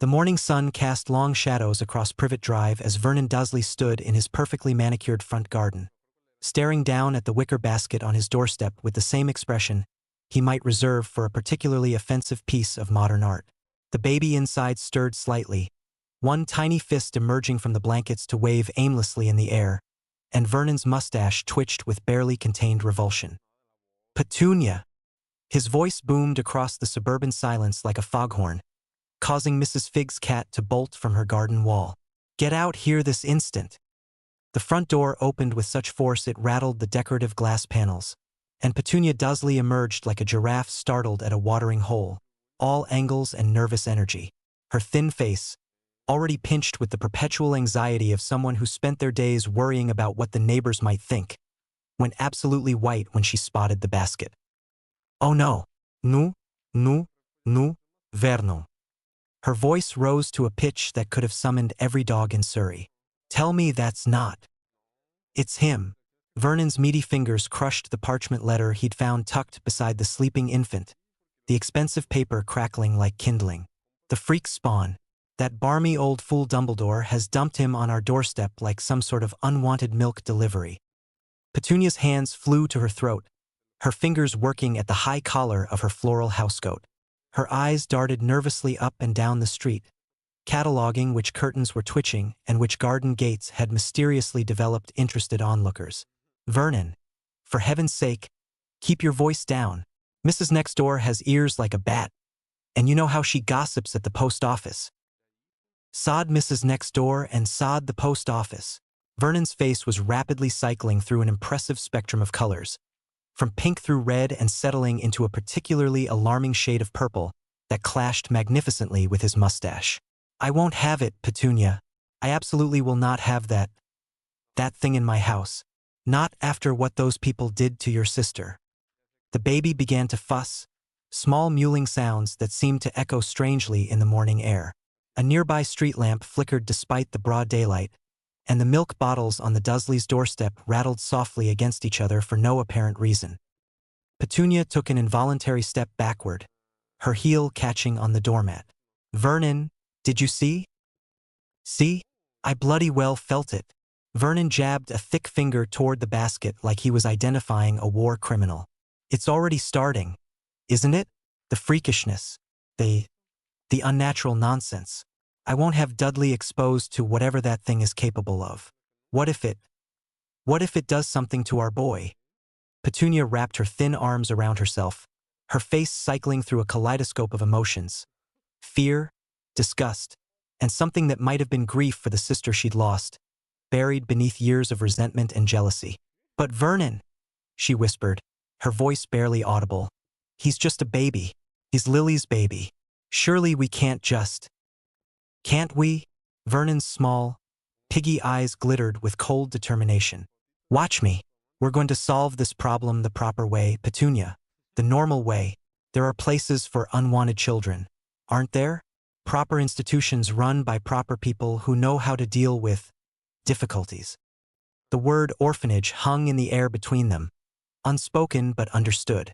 The morning sun cast long shadows across Privet Drive as Vernon Dursley stood in his perfectly manicured front garden, staring down at the wicker basket on his doorstep with the same expression he might reserve for a particularly offensive piece of modern art. The baby inside stirred slightly, one tiny fist emerging from the blankets to wave aimlessly in the air, and Vernon's mustache twitched with barely contained revulsion. "Petunia!" His voice boomed across the suburban silence like a foghorn, causing Mrs. Fig's cat to bolt from her garden wall. "Get out here this instant!" The front door opened with such force it rattled the decorative glass panels, and Petunia Dursley emerged like a giraffe startled at a watering hole, all angles and nervous energy. Her thin face, already pinched with the perpetual anxiety of someone who spent their days worrying about what the neighbors might think, went absolutely white when she spotted the basket. "Oh no! No, no, no, Vernon." Her voice rose to a pitch that could have summoned every dog in Surrey. "Tell me that's not." "It's him." Vernon's meaty fingers crushed the parchment letter he'd found tucked beside the sleeping infant, the expensive paper crackling like kindling. "The freak spawn. That barmy old fool Dumbledore has dumped him on our doorstep like some sort of unwanted milk delivery." Petunia's hands flew to her throat, her fingers working at the high collar of her floral housecoat. Her eyes darted nervously up and down the street, cataloging which curtains were twitching and which garden gates had mysteriously developed interested onlookers. "Vernon, for heaven's sake, keep your voice down. Mrs. Next Door has ears like a bat, and you know how she gossips at the post office." "Sod Mrs. Next Door and sod the post office." Vernon's face was rapidly cycling through an impressive spectrum of colors, from pink through red and settling into a particularly alarming shade of purple that clashed magnificently with his mustache. "I won't have it, Petunia. I absolutely will not have that thing in my house. Not after what those people did to your sister." The baby began to fuss, small mewling sounds that seemed to echo strangely in the morning air. A nearby street lamp flickered despite the broad daylight, and the milk bottles on the Dursleys' doorstep rattled softly against each other for no apparent reason. Petunia took an involuntary step backward, her heel catching on the doormat. "Vernon, did you see?" "See? I bloody well felt it." Vernon jabbed a thick finger toward the basket like he was identifying a war criminal. "It's already starting, isn't it? The freakishness, the unnatural nonsense. I won't have Dudley exposed to whatever that thing is capable of. What if it does something to our boy?" Petunia wrapped her thin arms around herself, her face cycling through a kaleidoscope of emotions. Fear, disgust, and something that might have been grief for the sister she'd lost, buried beneath years of resentment and jealousy. "But Vernon," she whispered, her voice barely audible. "He's just a baby. He's Lily's baby. Surely we can't just..." "Can't we?" Vernon's small, piggy eyes glittered with cold determination. "Watch me. We're going to solve this problem the proper way, Petunia. The normal way. There are places for unwanted children, aren't there? Proper institutions run by proper people who know how to deal with difficulties." The word orphanage hung in the air between them, unspoken but understood.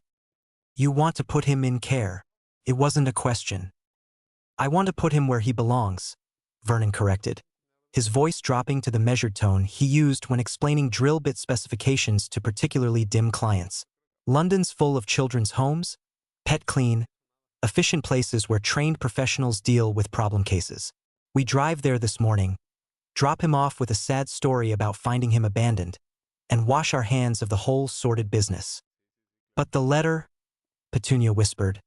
"You want to put him in care." It wasn't a question. "I want to put him where he belongs," Vernon corrected, his voice dropping to the measured tone he used when explaining drill bit specifications to particularly dim clients. "London's full of children's homes, pet clean, efficient places where trained professionals deal with problem cases. We drive there this morning, drop him off with a sad story about finding him abandoned, and wash our hands of the whole sordid business." "But the letter," Petunia whispered,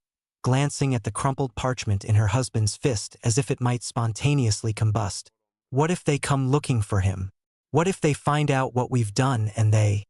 glancing at the crumpled parchment in her husband's fist as if it might spontaneously combust. "What if they come looking for him? What if they find out what we've done and they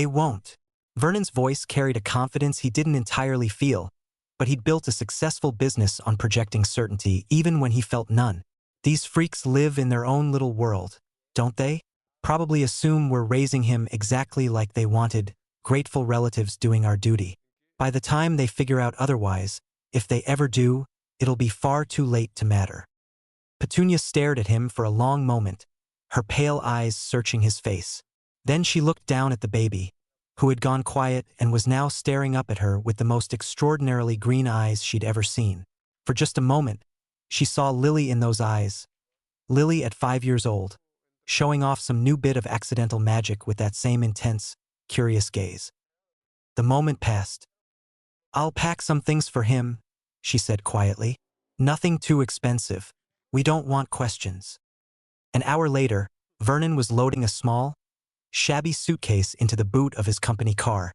won't?" Vernon's voice carried a confidence he didn't entirely feel, but he'd built a successful business on projecting certainty even when he felt none. "These freaks live in their own little world, don't they? Probably assume we're raising him exactly like they wanted, grateful relatives doing our duty. By the time they figure out otherwise, if they ever do, it'll be far too late to matter." Petunia stared at him for a long moment, her pale eyes searching his face. Then she looked down at the baby, who had gone quiet and was now staring up at her with the most extraordinarily green eyes she'd ever seen. For just a moment, She saw Lily in those eyes. Lily at 5 years old, showing off some new bit of accidental magic with that same intense, curious gaze. The moment passed. "I'll pack some things for him," she said quietly. "Nothing too expensive. We don't want questions." An hour later, Vernon was loading a small, shabby suitcase into the boot of his company car,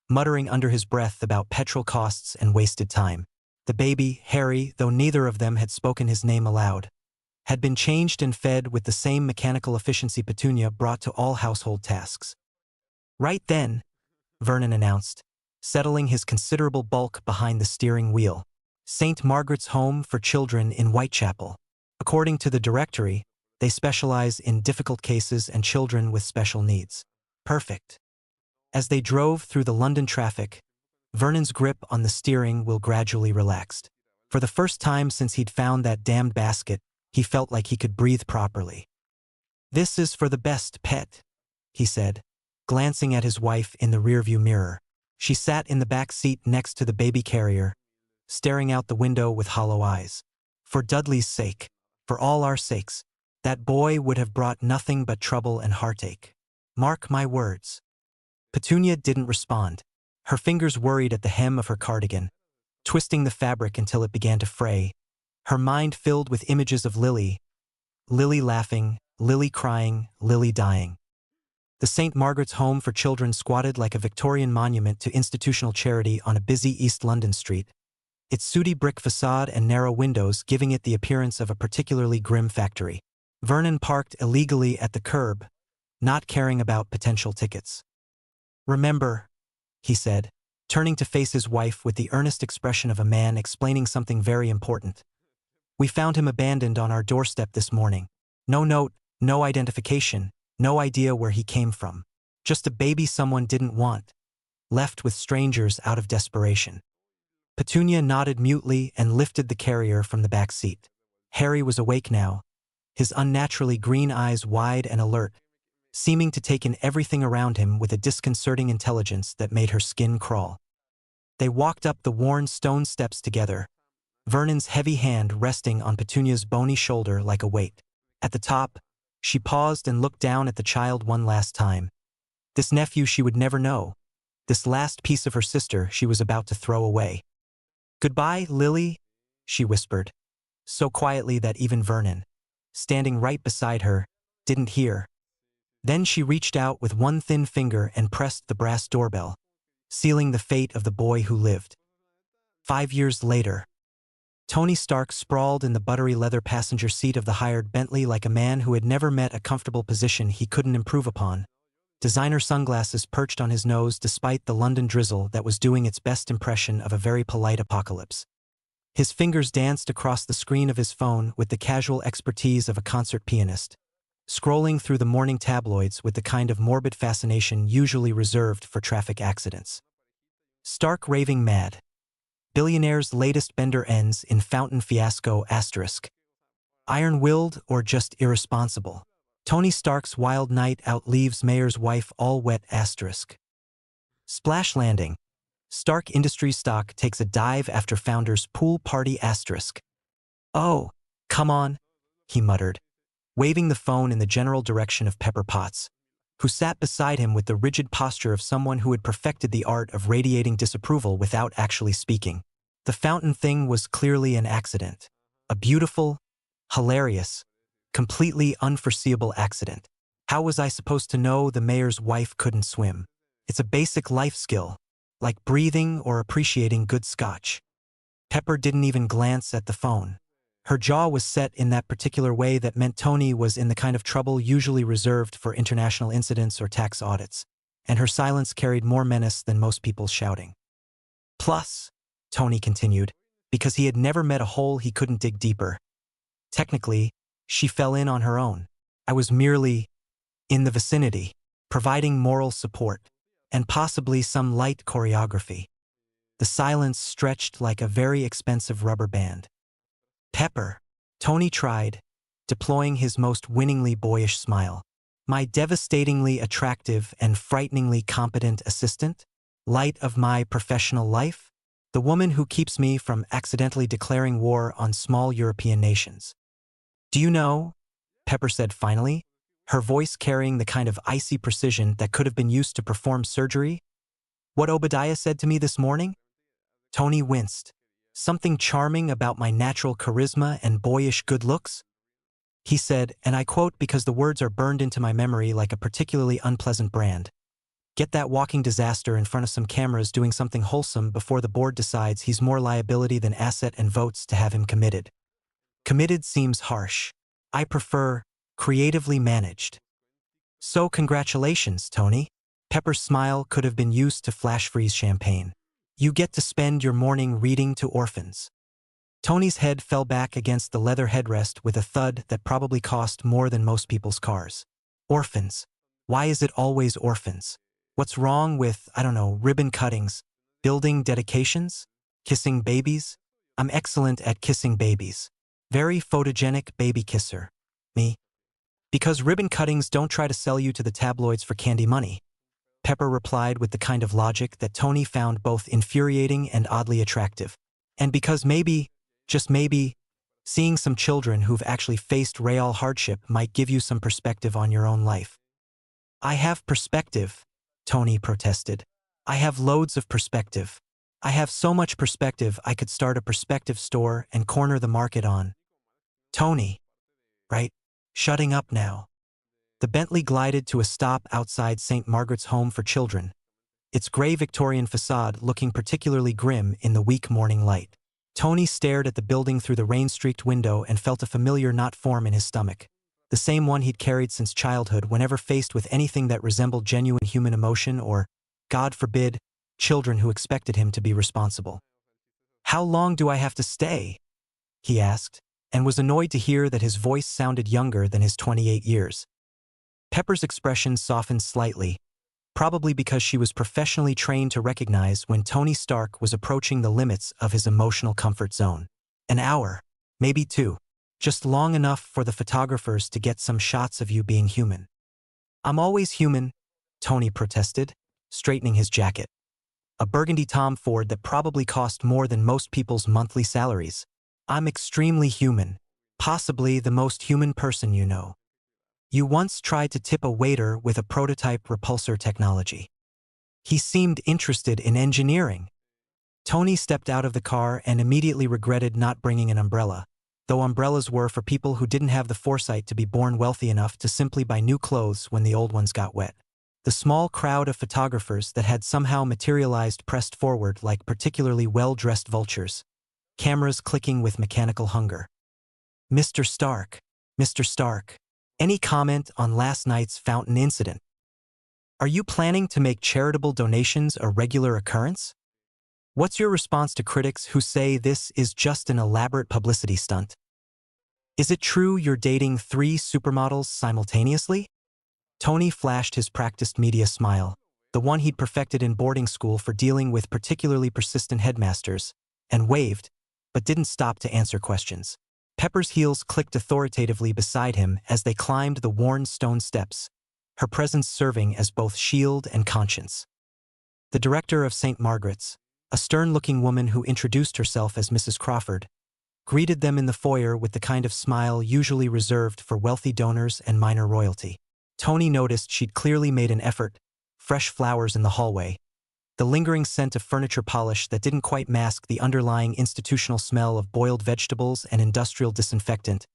muttering under his breath about petrol costs and wasted time. The baby, Harry, though neither of them had spoken his name aloud, had been changed and fed with the same mechanical efficiency Petunia brought to all household tasks. "Right then," Vernon announced, settling his considerable bulk behind the steering wheel. "St. Margaret's Home for Children in Whitechapel. According to the directory, they specialize in difficult cases and children with special needs." Perfect. As they drove through the London traffic, Vernon's grip on the steering wheel gradually relaxed. For the first time since he'd found that damned basket, he felt like he could breathe properly. "This is for the best, pet," he said, glancing at his wife in the rearview mirror. She sat in the back seat next to the baby carrier, staring out the window with hollow eyes. "For Dudley's sake, for all our sakes, that boy would have brought nothing but trouble and heartache. Mark my words." Petunia didn't respond. Her fingers worried at the hem of her cardigan, twisting the fabric until it began to fray, her mind filled with images of Lily. Lily laughing, Lily crying, Lily dying. The St. Margaret's Home for Children squatted like a Victorian monument to institutional charity on a busy East London street, its sooty brick facade and narrow windows giving it the appearance of a particularly grim factory. Vernon parked illegally at the curb, not caring about potential tickets. "Remember," he said, turning to face his wife with the earnest expression of a man explaining something very important. "We found him abandoned on our doorstep this morning. No note, no identification, no idea where he came from. Just a baby someone didn't want, left with strangers out of desperation." Petunia nodded mutely and lifted the carrier from the back seat. Harry was awake now, his unnaturally green eyes wide and alert, seeming to take in everything around him with a disconcerting intelligence that made her skin crawl. They walked up the worn stone steps together, Vernon's heavy hand resting on Petunia's bony shoulder like a weight. At the top, she paused and looked down at the child one last time. This nephew she would never know, this last piece of her sister she was about to throw away. "Goodbye, Lily," she whispered, so quietly that even Vernon, standing right beside her, didn't hear. Then she reached out with one thin finger and pressed the brass doorbell, sealing the fate of the boy who lived. 5 years later, Tony Stark sprawled in the buttery leather passenger seat of the hired Bentley like a man who had never met a comfortable position he couldn't improve upon. Designer sunglasses perched on his nose despite the London drizzle that was doing its best impression of a very polite apocalypse. His fingers danced across the screen of his phone with the casual expertise of a concert pianist, scrolling through the morning tabloids with the kind of morbid fascination usually reserved for traffic accidents. Stark raving mad. Billionaire's latest bender ends in fountain fiasco *. Iron-willed or just irresponsible. Tony Stark's wild night out leaves mayor's wife all wet *. Splash landing. Stark Industries stock takes a dive after founder's pool party *. "Oh, come on," he muttered, waving the phone in the general direction of Pepper Potts, who sat beside him with the rigid posture of someone who had perfected the art of radiating disapproval without actually speaking. The fountain thing was clearly an accident. A beautiful, hilarious, completely unforeseeable accident. How was I supposed to know the mayor's wife couldn't swim? It's a basic life skill, like breathing or appreciating good scotch. Pepper didn't even glance at the phone. Her jaw was set in that particular way that meant Tony was in the kind of trouble usually reserved for international incidents or tax audits, and her silence carried more menace than most people's shouting. "Plus," Tony continued, because he had never met a hole he couldn't dig deeper. "Technically, she fell in on her own. I was merely in the vicinity, providing moral support, and possibly some light choreography." The silence stretched like a very expensive rubber band. "Pepper," Tony tried, deploying his most winningly boyish smile. "My devastatingly attractive and frighteningly competent assistant? Light of my professional life?" The woman who keeps me from accidentally declaring war on small European nations. Do you know? Pepper said finally, her voice carrying the kind of icy precision that could have been used to perform surgery. What Obadiah said to me this morning? Tony winced. Something charming about my natural charisma and boyish good looks? He said, and I quote because the words are burned into my memory like a particularly unpleasant brand. Get that walking disaster in front of some cameras doing something wholesome before the board decides he's more liability than asset and votes to have him committed. Committed seems harsh. I prefer creatively managed. So congratulations, Tony. Pepper's smile could have been used to flash freeze champagne. You get to spend your morning reading to orphans. Tony's head fell back against the leather headrest with a thud that probably cost more than most people's cars. Orphans. Why is it always orphans? What's wrong with, I don't know, ribbon cuttings, building dedications, kissing babies? I'm excellent at kissing babies. Very photogenic baby kisser. Me. Because ribbon cuttings don't try to sell you to the tabloids for candy money. Pepper replied with the kind of logic that Tony found both infuriating and oddly attractive. And because maybe, just maybe, seeing some children who've actually faced real hardship might give you some perspective on your own life. I have perspective, Tony protested. I have loads of perspective. I have so much perspective I could start a perspective store and corner the market on. Tony. Right? Shutting up now. The Bentley glided to a stop outside St. Margaret's Home for Children, its gray Victorian facade looking particularly grim in the weak morning light. Tony stared at the building through the rain-streaked window and felt a familiar knot form in his stomach, the same one he'd carried since childhood whenever faced with anything that resembled genuine human emotion or, God forbid, children who expected him to be responsible. How long do I have to stay? He asked, and was annoyed to hear that his voice sounded younger than his 28 years. Pepper's expression softened slightly, probably because she was professionally trained to recognize when Tony Stark was approaching the limits of his emotional comfort zone. An hour, maybe 2, just long enough for the photographers to get some shots of you being human. I'm always human, Tony protested, straightening his jacket. A burgundy Tom Ford that probably cost more than most people's monthly salaries. I'm extremely human, possibly the most human person you know. You once tried to tip a waiter with a prototype repulsor technology. He seemed interested in engineering. Tony stepped out of the car and immediately regretted not bringing an umbrella, though umbrellas were for people who didn't have the foresight to be born wealthy enough to simply buy new clothes when the old ones got wet. The small crowd of photographers that had somehow materialized pressed forward like particularly well-dressed vultures, cameras clicking with mechanical hunger. Mr. Stark, Mr. Stark. Any comment on last night's fountain incident? Are you planning to make charitable donations a regular occurrence? What's your response to critics who say this is just an elaborate publicity stunt? Is it true you're dating 3 supermodels simultaneously? Tony flashed his practiced media smile, the one he'd perfected in boarding school for dealing with particularly persistent headmasters, and waved, but didn't stop to answer questions. Pepper's heels clicked authoritatively beside him as they climbed the worn stone steps, her presence serving as both shield and conscience. The director of St. Margaret's, a stern-looking woman who introduced herself as Mrs. Crawford, greeted them in the foyer with the kind of smile usually reserved for wealthy donors and minor royalty. Tony noticed she'd clearly made an effort, fresh flowers in the hallway, the lingering scent of furniture polish that didn't quite mask the underlying institutional smell of boiled vegetables and industrial disinfectant,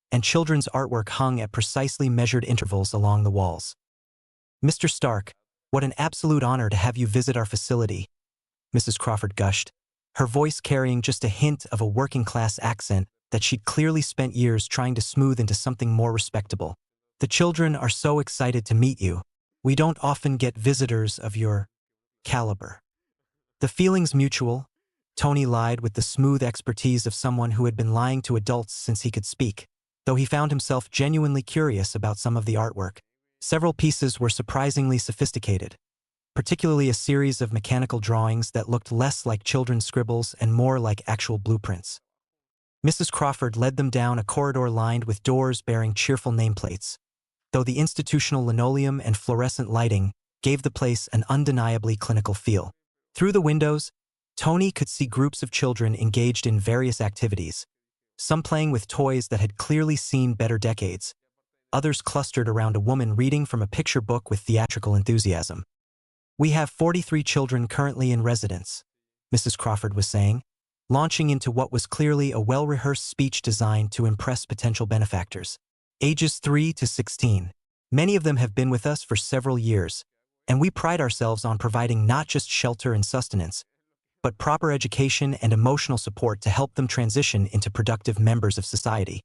and children's artwork hung at precisely measured intervals along the walls. Mr. Stark, what an absolute honor to have you visit our facility, Mrs. Crawford gushed, her voice carrying just a hint of a working-class accent that she'd clearly spent years trying to smooth into something more respectable. The children are so excited to meet you. We don't often get visitors of your caliber. The feeling's mutual, Tony lied with the smooth expertise of someone who had been lying to adults since he could speak, though he found himself genuinely curious about some of the artwork. Several pieces were surprisingly sophisticated, particularly a series of mechanical drawings that looked less like children's scribbles and more like actual blueprints. Mrs. Crawford led them down a corridor lined with doors bearing cheerful nameplates, though the institutional linoleum and fluorescent lighting gave the place an undeniably clinical feel. Through the windows, Tony could see groups of children engaged in various activities, some playing with toys that had clearly seen better decades, others clustered around a woman reading from a picture book with theatrical enthusiasm. "We have 43 children currently in residence," Mrs. Crawford was saying, launching into what was clearly a well-rehearsed speech designed to impress potential benefactors. "Ages 3 to 16. Many of them have been with us for several years, and we pride ourselves on providing not just shelter and sustenance, but proper education and emotional support to help them transition into productive members of society."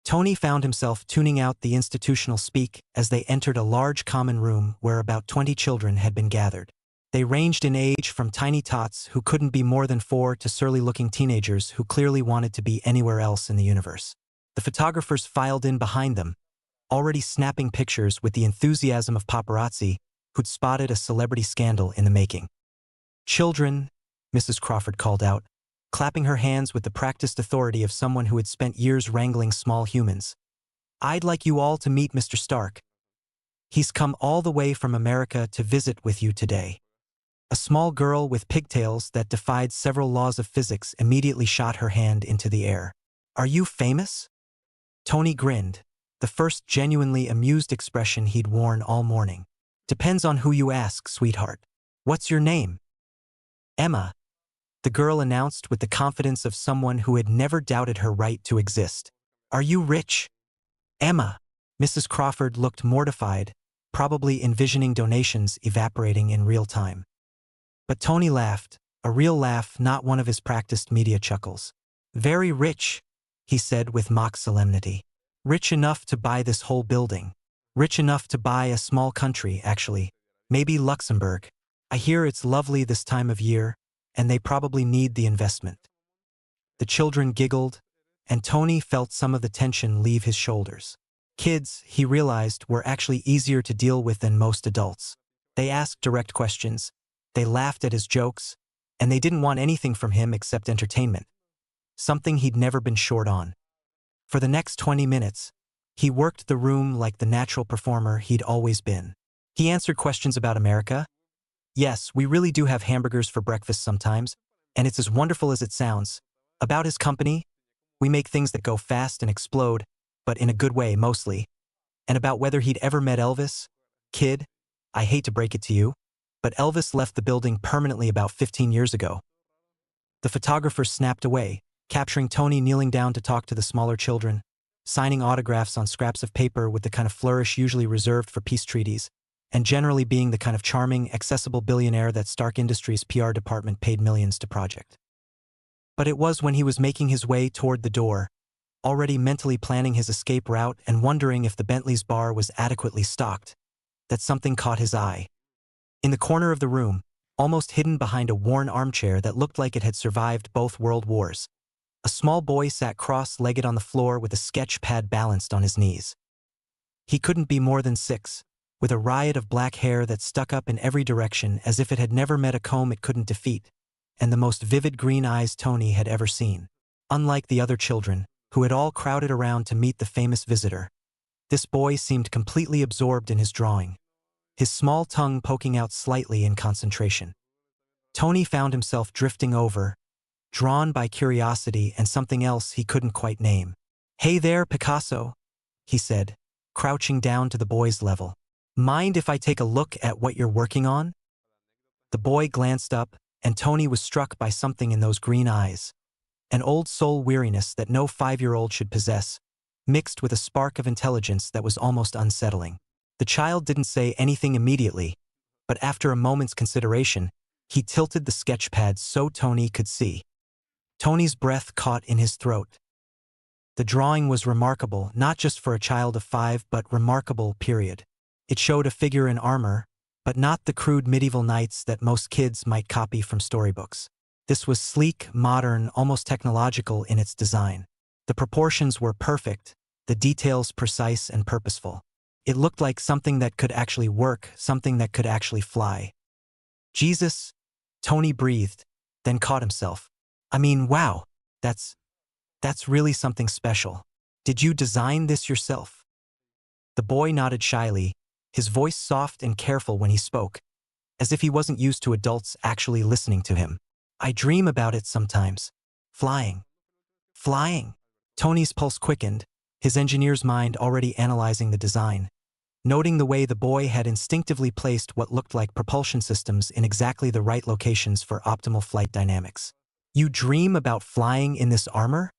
Tony found himself tuning out the institutional speak as they entered a large common room where about 20 children had been gathered. They ranged in age from tiny tots who couldn't be more than 4 to surly-looking teenagers who clearly wanted to be anywhere else in the universe. The photographers filed in behind them, already snapping pictures with the enthusiasm of paparazzi who'd spotted a celebrity scandal in the making. "Children," Mrs. Crawford called out, clapping her hands with the practiced authority of someone who had spent years wrangling small humans. "I'd like you all to meet Mr. Stark. He's come all the way from America to visit with you today." A small girl with pigtails that defied several laws of physics immediately shot her hand into the air. "Are you famous?" Tony grinned, the first genuinely amused expression he'd worn all morning. "Depends on who you ask, sweetheart. What's your name?" "Emma," the girl announced with the confidence of someone who had never doubted her right to exist. "Are you rich?" "Emma." Mrs. Crawford looked mortified, probably envisioning donations evaporating in real time. But Tony laughed, a real laugh, not one of his practiced media chuckles. "Very rich," he said with mock solemnity. "Rich enough to buy this whole building. Rich enough to buy a small country, actually. Maybe Luxembourg. I hear it's lovely this time of year, and they probably need the investment." The children giggled, and Tony felt some of the tension leave his shoulders. Kids, he realized, were actually easier to deal with than most adults. They asked direct questions, they laughed at his jokes, and they didn't want anything from him except entertainment, something he'd never been short on. For the next 20 minutes, he worked the room like the natural performer he'd always been. He answered questions about America. "Yes, we really do have hamburgers for breakfast sometimes, and it's as wonderful as it sounds." About his company, "We make things that go fast and explode, but in a good way mostly." And about whether he'd ever met Elvis. "Kid, I hate to break it to you, but Elvis left the building permanently about 15 years ago." The photographer snapped away, capturing Tony kneeling down to talk to the smaller children, signing autographs on scraps of paper with the kind of flourish usually reserved for peace treaties, and generally being the kind of charming, accessible billionaire that Stark Industries' PR department paid millions to project. But it was when he was making his way toward the door, already mentally planning his escape route and wondering if the Bentley's bar was adequately stocked, that something caught his eye. In the corner of the room, almost hidden behind a worn armchair that looked like it had survived both world wars, a small boy sat cross-legged on the floor with a sketch pad balanced on his knees. He couldn't be more than 6, with a riot of black hair that stuck up in every direction as if it had never met a comb it couldn't defeat, and the most vivid green eyes Tony had ever seen. Unlike the other children, who had all crowded around to meet the famous visitor, this boy seemed completely absorbed in his drawing, his small tongue poking out slightly in concentration. Tony found himself drifting over, drawn by curiosity and something else he couldn't quite name. "Hey there, Picasso," he said, crouching down to the boy's level. "Mind if I take a look at what you're working on?" The boy glanced up, and Tony was struck by something in those green eyes, an old soul weariness that no 5-year-old should possess, mixed with a spark of intelligence that was almost unsettling. The child didn't say anything immediately, but after a moment's consideration, he tilted the sketch pad so Tony could see. Tony's breath caught in his throat. The drawing was remarkable, not just for a child of 5, but remarkable, period. It showed a figure in armor, but not the crude medieval knights that most kids might copy from storybooks. This was sleek, modern, almost technological in its design. The proportions were perfect, the details precise and purposeful. It looked like something that could actually work, something that could actually fly. "Jesus," Tony breathed, then caught himself. "I mean, wow, that's really something special. Did you design this yourself?" The boy nodded shyly, his voice soft and careful when he spoke, as if he wasn't used to adults actually listening to him. I dream about it sometimes. Flying. Flying. Tony's pulse quickened, his engineer's mind already analyzing the design, noting the way the boy had instinctively placed what looked like propulsion systems in exactly the right locations for optimal flight dynamics. You dream about flying in this armor?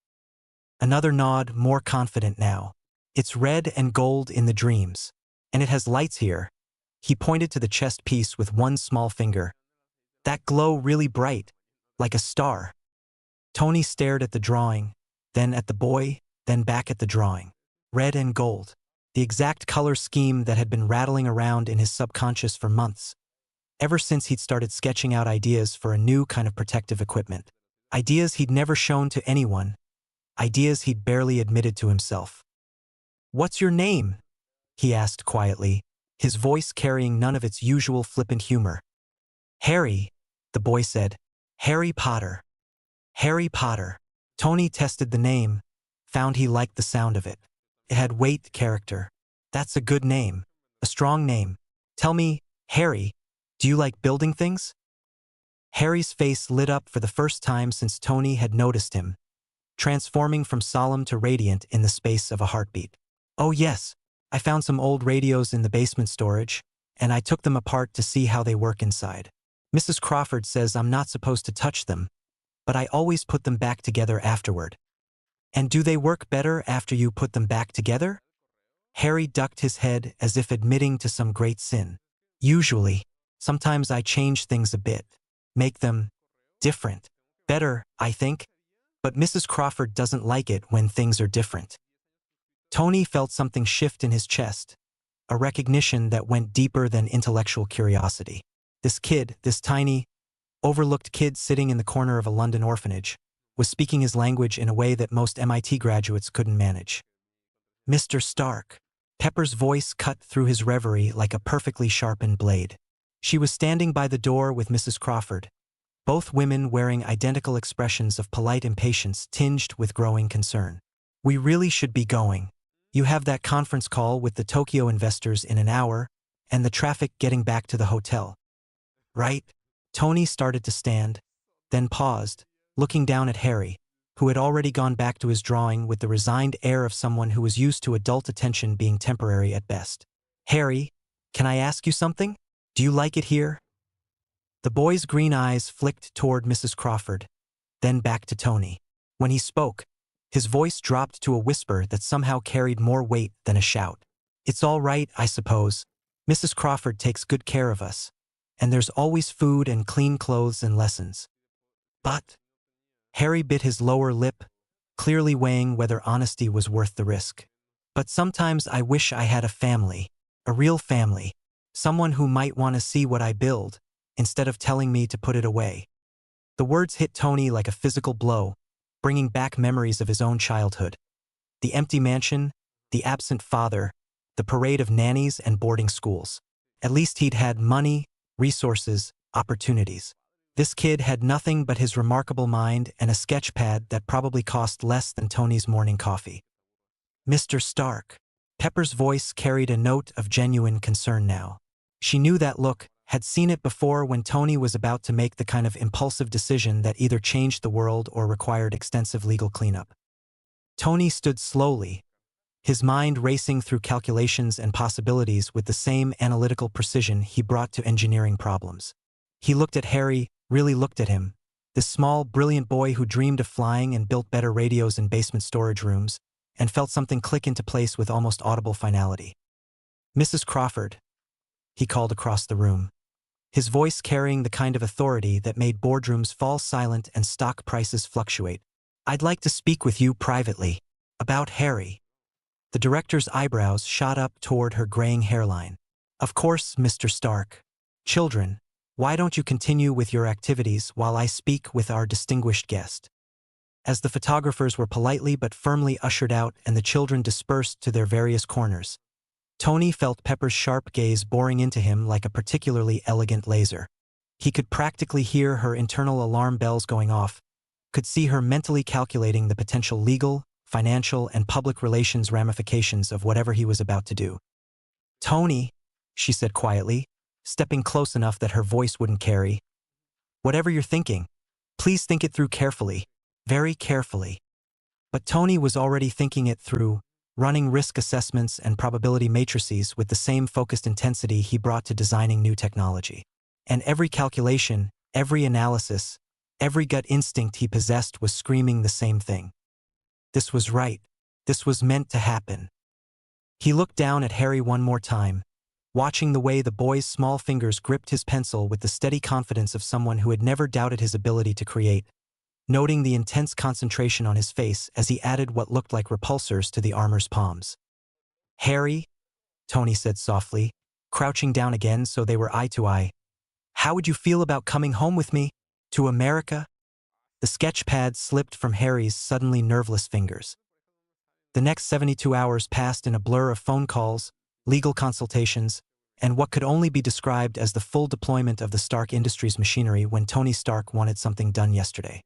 Another nod, more confident now. It's red and gold in the dreams. And it has lights here. He pointed to the chest piece with one small finger. That glow really bright, like a star. Tony stared at the drawing, then at the boy, then back at the drawing. Red and gold. The exact color scheme that had been rattling around in his subconscious for months, ever since he'd started sketching out ideas for a new kind of protective equipment. Ideas he'd never shown to anyone, ideas he'd barely admitted to himself. "What's your name?" he asked quietly, his voice carrying none of its usual flippant humor. "Harry," the boy said. "Harry Potter." Harry Potter. Tony tested the name, found he liked the sound of it. It had weight, character. That's a good name. A strong name. Tell me, Harry, do you like building things? Harry's face lit up for the first time since Tony had noticed him, transforming from solemn to radiant in the space of a heartbeat. "Oh yes, I found some old radios in the basement storage, and I took them apart to see how they work inside. Mrs. Crawford says I'm not supposed to touch them, but I always put them back together afterward." "And do they work better after you put them back together?" Harry ducked his head as if admitting to some great sin. "Usually. Sometimes I change things a bit. Make them different. Better, I think. But Mrs. Crawford doesn't like it when things are different." Tony felt something shift in his chest, a recognition that went deeper than intellectual curiosity. This kid, this tiny, overlooked kid sitting in the corner of a London orphanage, was speaking his language in a way that most MIT graduates couldn't manage. "Mr. Stark." Pepper's voice cut through his reverie like a perfectly sharpened blade. She was standing by the door with Mrs. Crawford, both women wearing identical expressions of polite impatience tinged with growing concern. "We really should be going. You have that conference call with the Tokyo investors in an hour, and the traffic getting back to the hotel. Right?" Tony started to stand, then paused, looking down at Harry, who had already gone back to his drawing with the resigned air of someone who was used to adult attention being temporary at best. "Harry, can I ask you something? Do you like it here?" The boy's green eyes flicked toward Mrs. Crawford, then back to Tony. When he spoke, his voice dropped to a whisper that somehow carried more weight than a shout. "It's all right, I suppose. Mrs. Crawford takes good care of us, and there's always food and clean clothes and lessons. But—" Harry bit his lower lip, clearly weighing whether honesty was worth the risk. "But sometimes I wish I had a family, a real family, someone who might want to see what I build, instead of telling me to put it away." The words hit Tony like a physical blow, bringing back memories of his own childhood. The empty mansion, the absent father, the parade of nannies and boarding schools. At least he'd had money, resources, opportunities. This kid had nothing but his remarkable mind and a sketch pad that probably cost less than Tony's morning coffee. "Mr. Stark." Pepper's voice carried a note of genuine concern now. She knew that look, had seen it before when Tony was about to make the kind of impulsive decision that either changed the world or required extensive legal cleanup. Tony stood slowly, his mind racing through calculations and possibilities with the same analytical precision he brought to engineering problems. He looked at Harry, really looked at him, this small, brilliant boy who dreamed of flying and built better radios in basement storage rooms, and felt something click into place with almost audible finality. "Mrs. Crawford," he called across the room, his voice carrying the kind of authority that made boardrooms fall silent and stock prices fluctuate. "I'd like to speak with you privately. About Harry." The director's eyebrows shot up toward her graying hairline. "Of course, Mr. Stark. Children, why don't you continue with your activities while I speak with our distinguished guest?" As the photographers were politely but firmly ushered out and the children dispersed to their various corners, Tony felt Pepper's sharp gaze boring into him like a particularly elegant laser. He could practically hear her internal alarm bells going off, could see her mentally calculating the potential legal, financial, and public relations ramifications of whatever he was about to do. "Tony," she said quietly, stepping close enough that her voice wouldn't carry, "whatever you're thinking, Please think it through carefully, very carefully. But Tony was already thinking it through, running risk assessments and probability matrices with the same focused intensity he brought to designing new technology. And every calculation, every analysis, every gut instinct he possessed was screaming the same thing. This was right. This was meant to happen. He looked down at Harry one more time, watching the way the boy's small fingers gripped his pencil with the steady confidence of someone who had never doubted his ability to create, noting the intense concentration on his face as he added what looked like repulsors to the armor's palms. "Harry," Tony said softly, crouching down again so they were eye to eye, "how would you feel about coming home with me? To America?" The sketch pad slipped from Harry's suddenly nerveless fingers. The next 72 hours passed in a blur of phone calls, legal consultations, and what could only be described as the full deployment of the Stark Industries machinery when Tony Stark wanted something done yesterday.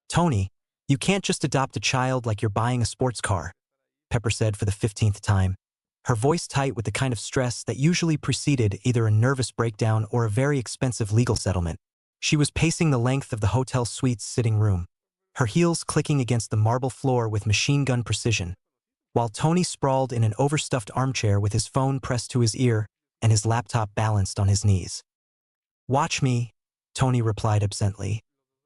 "Tony, you can't just adopt a child like you're buying a sports car," Pepper said for the 15th time, her voice tight with the kind of stress that usually preceded either a nervous breakdown or a very expensive legal settlement. She was pacing the length of the hotel suite's sitting room, her heels clicking against the marble floor with machine gun precision, while Tony sprawled in an overstuffed armchair with his phone pressed to his ear and his laptop balanced on his knees. "Watch me," Tony replied absently,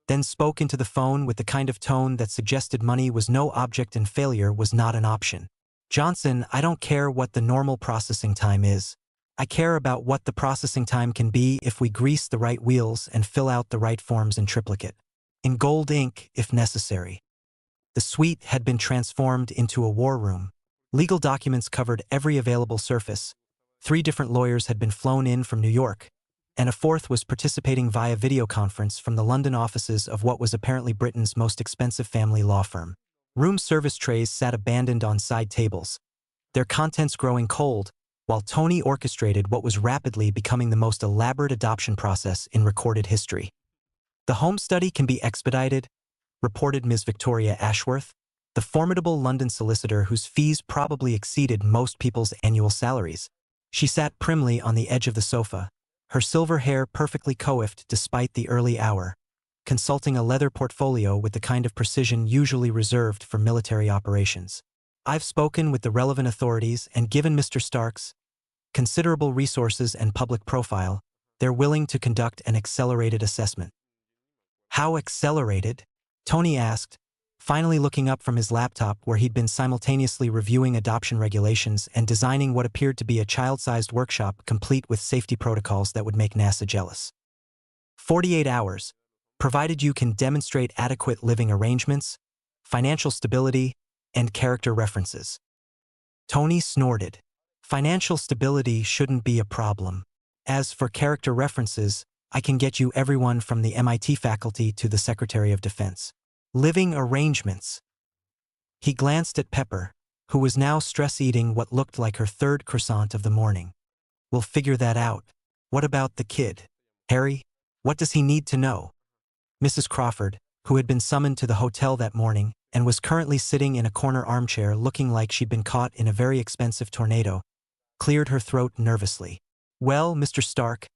then spoke into the phone with the kind of tone that suggested money was no object and failure was not an option. "Johnson, I don't care what the normal processing time is. I care about what the processing time can be if we grease the right wheels and fill out the right forms in triplicate. In gold ink, if necessary." The suite had been transformed into a war room. Legal documents covered every available surface. 3 different lawyers had been flown in from New York, and a 4th was participating via video conference from the London offices of what was apparently Britain's most expensive family law firm. Room service trays sat abandoned on side tables, their contents growing cold, while Tony orchestrated what was rapidly becoming the most elaborate adoption process in recorded history. "The home study can be expedited," reported Ms. Victoria Ashworth, the formidable London solicitor whose fees probably exceeded most people's annual salaries. She sat primly on the edge of the sofa, her silver hair perfectly coiffed despite the early hour, consulting a leather portfolio with the kind of precision usually reserved for military operations. "I've spoken with the relevant authorities and given Mr. Stark's considerable resources and public profile. They're willing to conduct an accelerated assessment." "How accelerated?" Tony asked, finally looking up from his laptop where he'd been simultaneously reviewing adoption regulations and designing what appeared to be a child-sized workshop complete with safety protocols that would make NASA jealous. 48 hours, provided you can demonstrate adequate living arrangements, financial stability, and character references." Tony snorted. "Financial stability shouldn't be a problem. As for character references, I can get you everyone from the MIT faculty to the Secretary of Defense. Living arrangements." He glanced at Pepper, who was now stress-eating what looked like her 3rd croissant of the morning. "We'll figure that out. What about the kid? Harry, what does he need to know?" Mrs. Crawford, who had been summoned to the hotel that morning and was currently sitting in a corner armchair looking like she'd been caught in a very expensive tornado, cleared her throat nervously. "Well, Mr. Stark,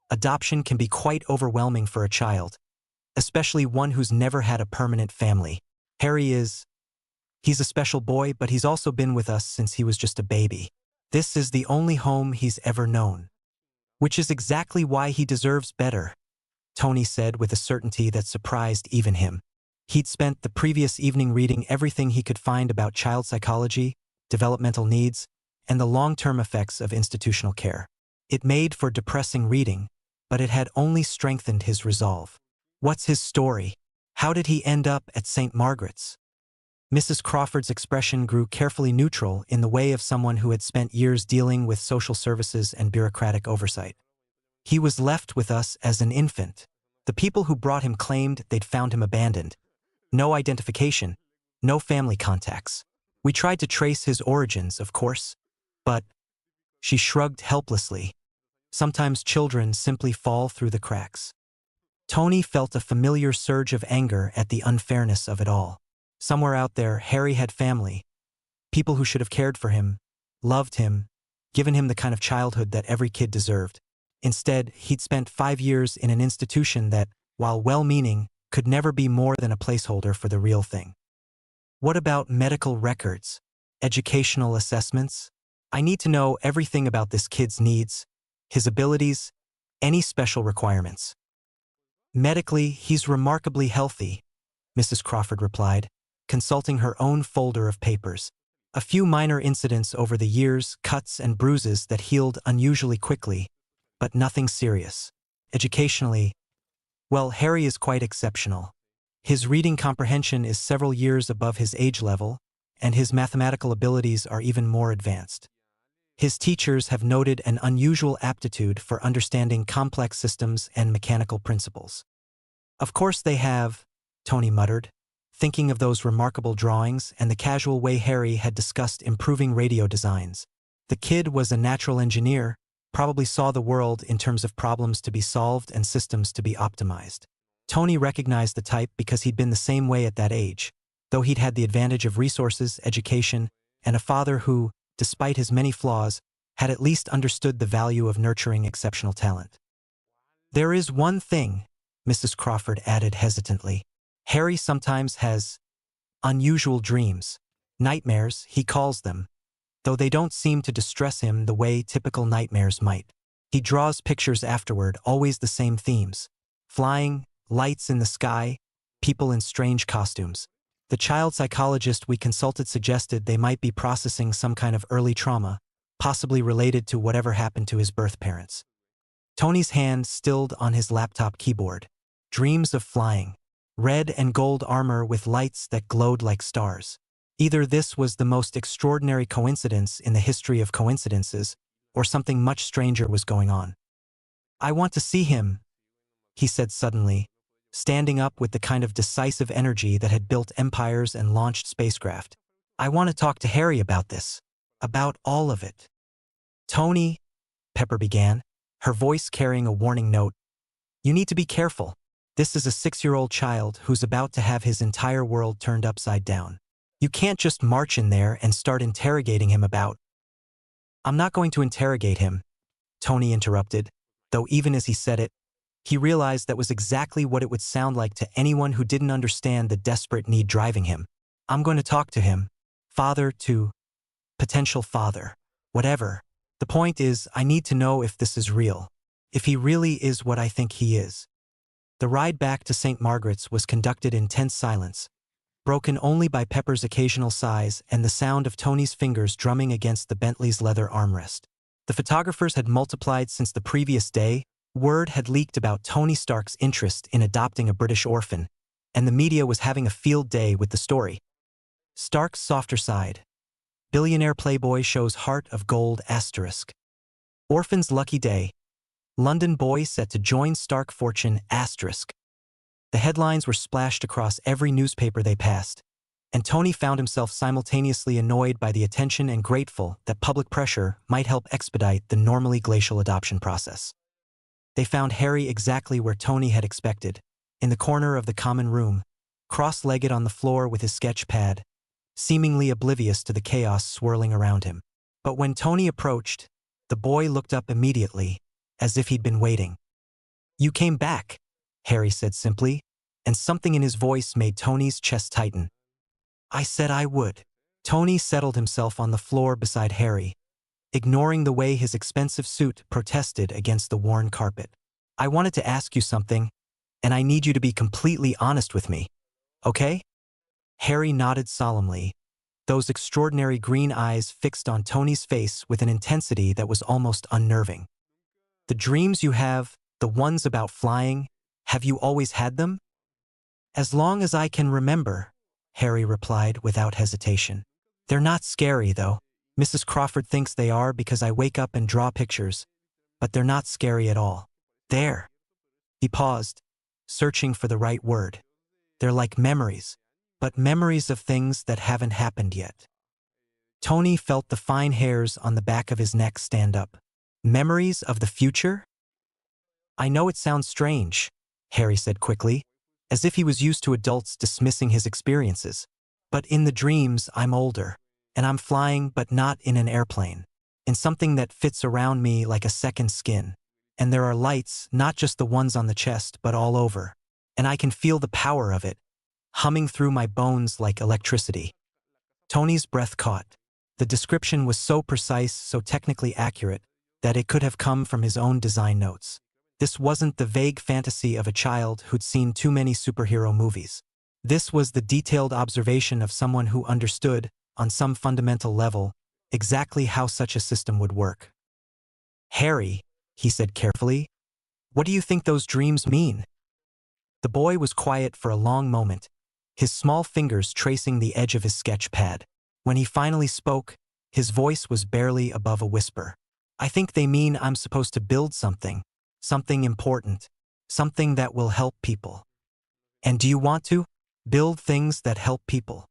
adoption can be quite overwhelming for a child, especially one who's never had a permanent family. He's a special boy, but he's also been with us since he was just a baby. This is the only home he's ever known. Which is exactly why he deserves better," Tony said with a certainty that surprised even him. He'd spent the previous evening reading everything he could find about child psychology, developmental needs, and the long-term effects of institutional care. It made for depressing reading, but it had only strengthened his resolve. What's his story? How did he end up at St. Margaret's? Mrs. Crawford's expression grew carefully neutral in the way of someone who had spent years dealing with social services and bureaucratic oversight. "He was left with us as an infant. The people who brought him claimed they'd found him abandoned. No identification, no family contacts. We tried to trace his origins, of course, but—" She shrugged helplessly. "Sometimes children simply fall through the cracks." Tony felt a familiar surge of anger at the unfairness of it all. Somewhere out there, Harry had family, people who should have cared for him, loved him, given him the kind of childhood that every kid deserved. Instead, he'd spent 5 years in an institution that, while well-meaning, could never be more than a placeholder for the real thing. What about medical records? Educational assessments? I need to know everything about this kid's needs, his abilities, any special requirements. Medically, he's remarkably healthy, Mrs. Crawford replied, consulting her own folder of papers. A few minor incidents over the years, cuts and bruises that healed unusually quickly, but nothing serious. Educationally, well, Harry is quite exceptional. His reading comprehension is several years above his age level, and his mathematical abilities are even more advanced. His teachers have noted an unusual aptitude for understanding complex systems and mechanical principles. Of course they have, Tony muttered, thinking of those remarkable drawings and the casual way Harry had discussed improving radio designs. The kid was a natural engineer, probably saw the world in terms of problems to be solved and systems to be optimized. Tony recognized the type because he'd been the same way at that age, though he'd had the advantage of resources, education, and a father who, despite his many flaws, had at least understood the value of nurturing exceptional talent. There is one thing, Mrs. Crawford added hesitantly. Harry sometimes has unusual dreams. Nightmares, he calls them, though they don't seem to distress him the way typical nightmares might. He draws pictures afterward, always the same themes. Flying, lights in the sky, people in strange costumes. The child psychologist we consulted suggested they might be processing some kind of early trauma, possibly related to whatever happened to his birth parents. Tony's hand stilled on his laptop keyboard. Dreams of flying. Red and gold armor with lights that glowed like stars. Either this was the most extraordinary coincidence in the history of coincidences, or something much stranger was going on. I want to see him, he said suddenly, standing up with the kind of decisive energy that had built empires and launched spacecraft. I want to talk to Harry about this. About all of it. Tony, Pepper began, her voice carrying a warning note. You need to be careful. This is a 6-year-old child who's about to have his entire world turned upside down. You can't just march in there and start interrogating him about. I'm not going to interrogate him, Tony interrupted, though even as he said it, he realized that was exactly what it would sound like to anyone who didn't understand the desperate need driving him. I'm going to talk to him. Father to potential father. Whatever. The point is, I need to know if this is real. If he really is what I think he is. The ride back to St. Margaret's was conducted in tense silence, broken only by Pepper's occasional sighs and the sound of Tony's fingers drumming against the Bentley's leather armrest. The photographers had multiplied since the previous day. Word had leaked about Tony Stark's interest in adopting a British orphan, and the media was having a field day with the story. Stark's softer side. Billionaire playboy shows heart of gold asterisk. Orphan's lucky day. London boy set to join Stark fortune asterisk. The headlines were splashed across every newspaper they passed, and Tony found himself simultaneously annoyed by the attention and grateful that public pressure might help expedite the normally glacial adoption process. They found Harry exactly where Tony had expected, in the corner of the common room, cross-legged on the floor with his sketch pad, seemingly oblivious to the chaos swirling around him. But when Tony approached, the boy looked up immediately, as if he'd been waiting. You came back, Harry said simply, and something in his voice made Tony's chest tighten. I said I would. Tony settled himself on the floor beside Harry, ignoring the way his expensive suit protested against the worn carpet. I wanted to ask you something, and I need you to be completely honest with me, okay? Harry nodded solemnly, those extraordinary green eyes fixed on Tony's face with an intensity that was almost unnerving. The dreams you have, the ones about flying, have you always had them? As long as I can remember, Harry replied without hesitation. They're not scary, though. Mrs. Crawford thinks they are because I wake up and draw pictures, but they're not scary at all. There. He paused, searching for the right word. They're like memories, but memories of things that haven't happened yet. Tony felt the fine hairs on the back of his neck stand up. Memories of the future? I know it sounds strange, Harry said quickly, as if he was used to adults dismissing his experiences. But in the dreams, I'm older, and I'm flying but not in an airplane, in something that fits around me like a second skin. And there are lights, not just the ones on the chest, but all over. and I can feel the power of it, humming through my bones like electricity. Tony's breath caught. The description was so precise, so technically accurate, that it could have come from his own design notes. This wasn't the vague fantasy of a child who'd seen too many superhero movies. This was the detailed observation of someone who understood, on some fundamental level, exactly how such a system would work. "Harry," he said carefully, "what do you think those dreams mean?" The boy was quiet for a long moment, his small fingers tracing the edge of his sketch pad. When he finally spoke, his voice was barely above a whisper. "I think they mean I'm supposed to build something important, something that will help people." "And do you want to build things that help people?"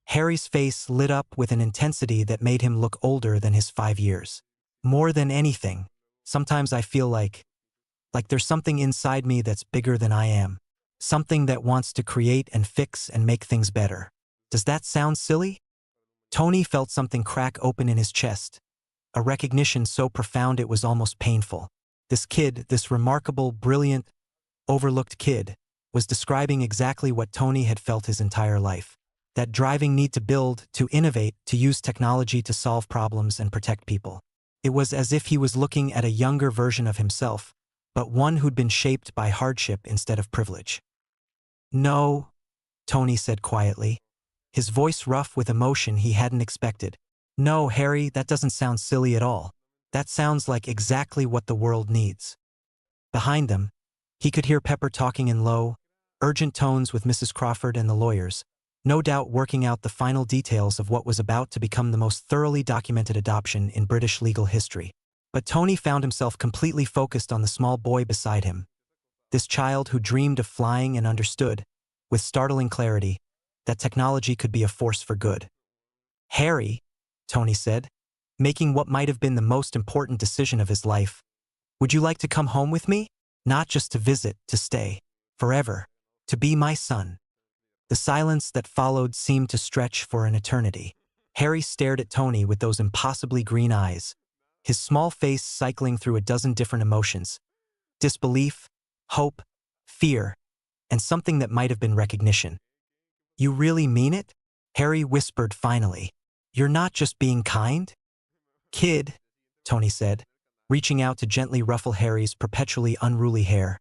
Harry's face lit up with an intensity that made him look older than his 5 years. "More than anything, sometimes I feel like there's something inside me that's bigger than I am. Something that wants to create and fix and make things better. Does that sound silly?" Tony felt something crack open in his chest, a recognition so profound it was almost painful. This kid, this remarkable, brilliant, overlooked kid, was describing exactly what Tony had felt his entire life. That driving need to build, to innovate, to use technology to solve problems and protect people. It was as if he was looking at a younger version of himself, but one who'd been shaped by hardship instead of privilege. "No," Tony said quietly, his voice rough with emotion he hadn't expected. "No, Harry, that doesn't sound silly at all. That sounds like exactly what the world needs." Behind them, he could hear Pepper talking in low, urgent tones with Mrs. Crawford and the lawyers, no doubt working out the final details of what was about to become the most thoroughly documented adoption in British legal history. But Tony found himself completely focused on the small boy beside him. This child who dreamed of flying and understood, with startling clarity, that technology could be a force for good. "Harry," Tony said, making what might have been the most important decision of his life, "would you like to come home with me? Not just to visit, to stay. Forever. To be my son." The silence that followed seemed to stretch for an eternity. Harry stared at Tony with those impossibly green eyes, his small face cycling through a dozen different emotions: disbelief, hope, fear, and something that might have been recognition. "You really mean it?" Harry whispered finally. "You're not just being kind?" "Kid," Tony said, reaching out to gently ruffle Harry's perpetually unruly hair.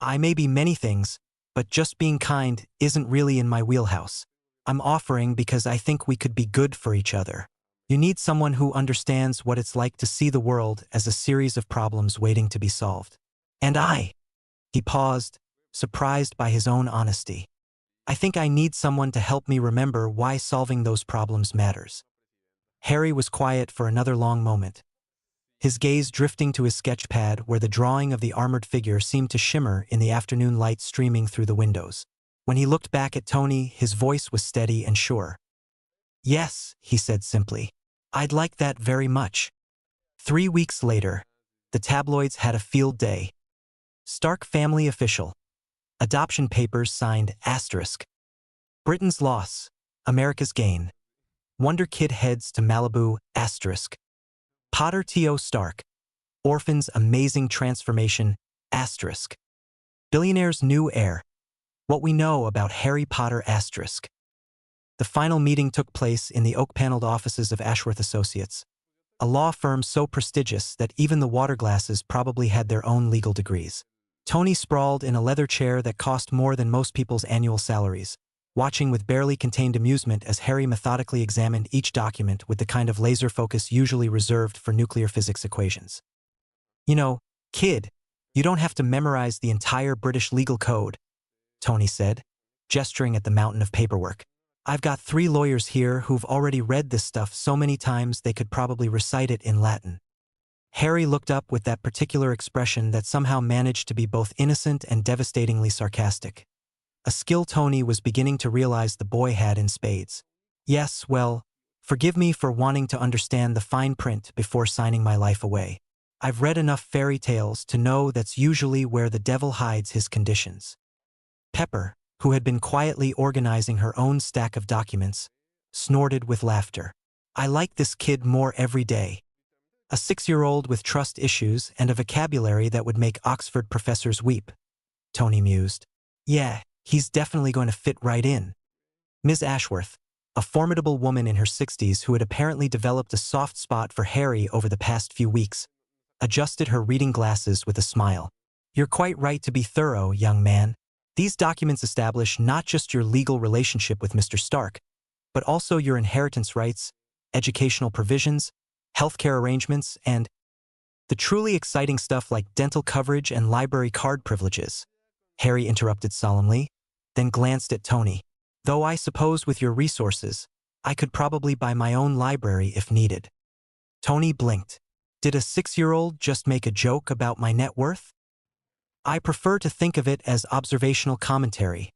"I may be many things, but just being kind isn't really in my wheelhouse. I'm offering because I think we could be good for each other. You need someone who understands what it's like to see the world as a series of problems waiting to be solved. And I..." He paused, surprised by his own honesty. "I think I need someone to help me remember why solving those problems matters." Harry was quiet for another long moment, his gaze drifting to his sketch pad where the drawing of the armored figure seemed to shimmer in the afternoon light streaming through the windows. When he looked back at Tony, his voice was steady and sure. "Yes," he said simply. "I'd like that very much." 3 weeks later, the tabloids had a field day. Stark family official. Adoption papers signed **. Britain's loss, America's gain. Wonder Kid heads to Malibu **. Potter T.O. Stark. Orphan's amazing transformation **. Billionaire's new heir. What we know about Harry Potter **. The final meeting took place in the oak-paneled offices of Ashworth Associates, a law firm so prestigious that even the Waterglasses probably had their own legal degrees. Tony sprawled in a leather chair that cost more than most people's annual salaries, watching with barely contained amusement as Harry methodically examined each document with the kind of laser focus usually reserved for nuclear physics equations. "You know, kid, you don't have to memorize the entire British legal code," Tony said, gesturing at the mountain of paperwork. "I've got 3 lawyers here who've already read this stuff so many times they could probably recite it in Latin." Harry looked up with that particular expression that somehow managed to be both innocent and devastatingly sarcastic. A skill Tony was beginning to realize the boy had in spades. "Yes, well, forgive me for wanting to understand the fine print before signing my life away. I've read enough fairy tales to know that's usually where the devil hides his conditions." Pepper, who had been quietly organizing her own stack of documents, snorted with laughter. "I like this kid more every day. A 6-year-old with trust issues and a vocabulary that would make Oxford professors weep," Tony mused. Yeah, he's definitely going to fit right in. Ms. Ashworth, a formidable woman in her 60s who had apparently developed a soft spot for Harry over the past few weeks, adjusted her reading glasses with a smile. You're quite right to be thorough, young man. These documents establish not just your legal relationship with Mr. Stark, but also your inheritance rights, educational provisions, healthcare arrangements, and the truly exciting stuff like dental coverage and library card privileges. Harry interrupted solemnly, then glanced at Tony. Though I suppose with your resources, I could probably buy my own library if needed. Tony blinked. Did a 6-year-old just make a joke about my net worth? I prefer to think of it as observational commentary,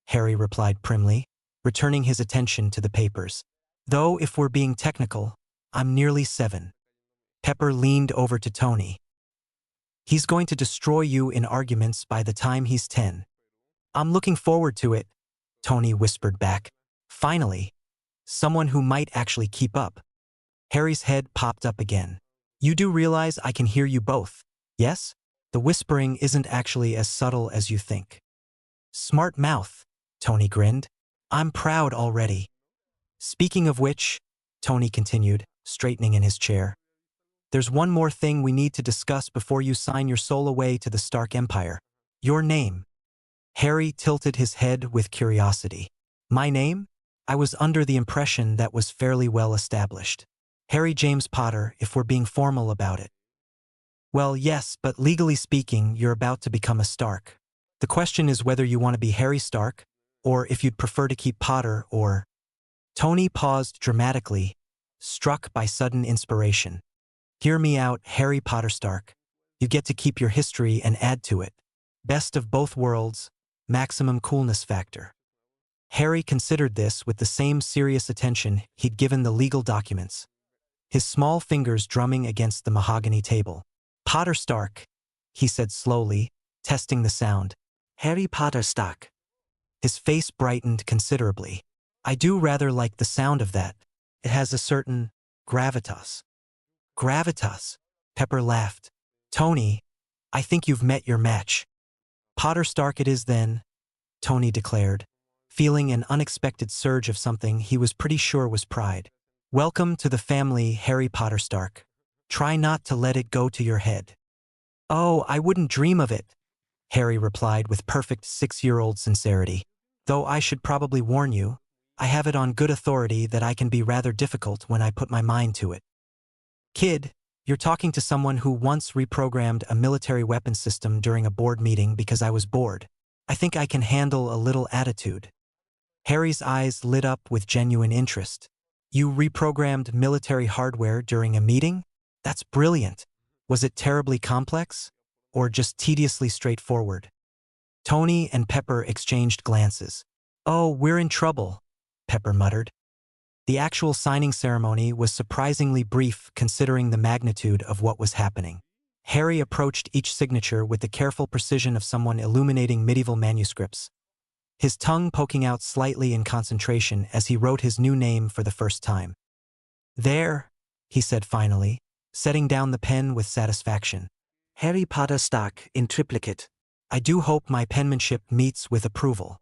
Harry replied primly, returning his attention to the papers. Though if we're being technical, I'm nearly 7. Pepper leaned over to Tony. He's going to destroy you in arguments by the time he's 10. I'm looking forward to it, Tony whispered back. Finally, someone who might actually keep up. Harry's head popped up again. You do realize I can hear you both, yes? The whispering isn't actually as subtle as you think. Smart mouth, Tony grinned. I'm proud already. Speaking of which, Tony continued, straightening in his chair, there's one more thing we need to discuss before you sign your soul away to the Stark Empire. Your name. Harry tilted his head with curiosity. My name? I was under the impression that was fairly well established. Harry James Potter, if we're being formal about it. Well, yes, but legally speaking, you're about to become a Stark. The question is whether you want to be Harry Stark, or if you'd prefer to keep Potter, or... Tony paused dramatically, struck by sudden inspiration. Hear me out, Harry Potter Stark. You get to keep your history and add to it. Best of both worlds, maximum coolness factor. Harry considered this with the same serious attention he'd given the legal documents, his small fingers drumming against the mahogany table. Potter Stark, he said slowly, testing the sound. Harry Potter Stark. His face brightened considerably. I do rather like the sound of that. It has a certain gravitas. Gravitas, Pepper laughed. Tony, I think you've met your match. Potter Stark it is then, Tony declared, feeling an unexpected surge of something he was pretty sure was pride. Welcome to the family, Harry Potter Stark. Try not to let it go to your head. Oh, I wouldn't dream of it, Harry replied with perfect 6-year-old sincerity. Though I should probably warn you, I have it on good authority that I can be rather difficult when I put my mind to it. Kid, you're talking to someone who once reprogrammed a military weapons system during a board meeting because I was bored. I think I can handle a little attitude. Harry's eyes lit up with genuine interest. You reprogrammed military hardware during a meeting? That's brilliant. Was it terribly complex? Or just tediously straightforward? Tony and Pepper exchanged glances. Oh, we're in trouble, Pepper muttered. The actual signing ceremony was surprisingly brief considering the magnitude of what was happening. Harry approached each signature with the careful precision of someone illuminating medieval manuscripts, his tongue poking out slightly in concentration as he wrote his new name for the first time. There, he said finally, setting down the pen with satisfaction. Harry Potter Stark in triplicate. I do hope my penmanship meets with approval.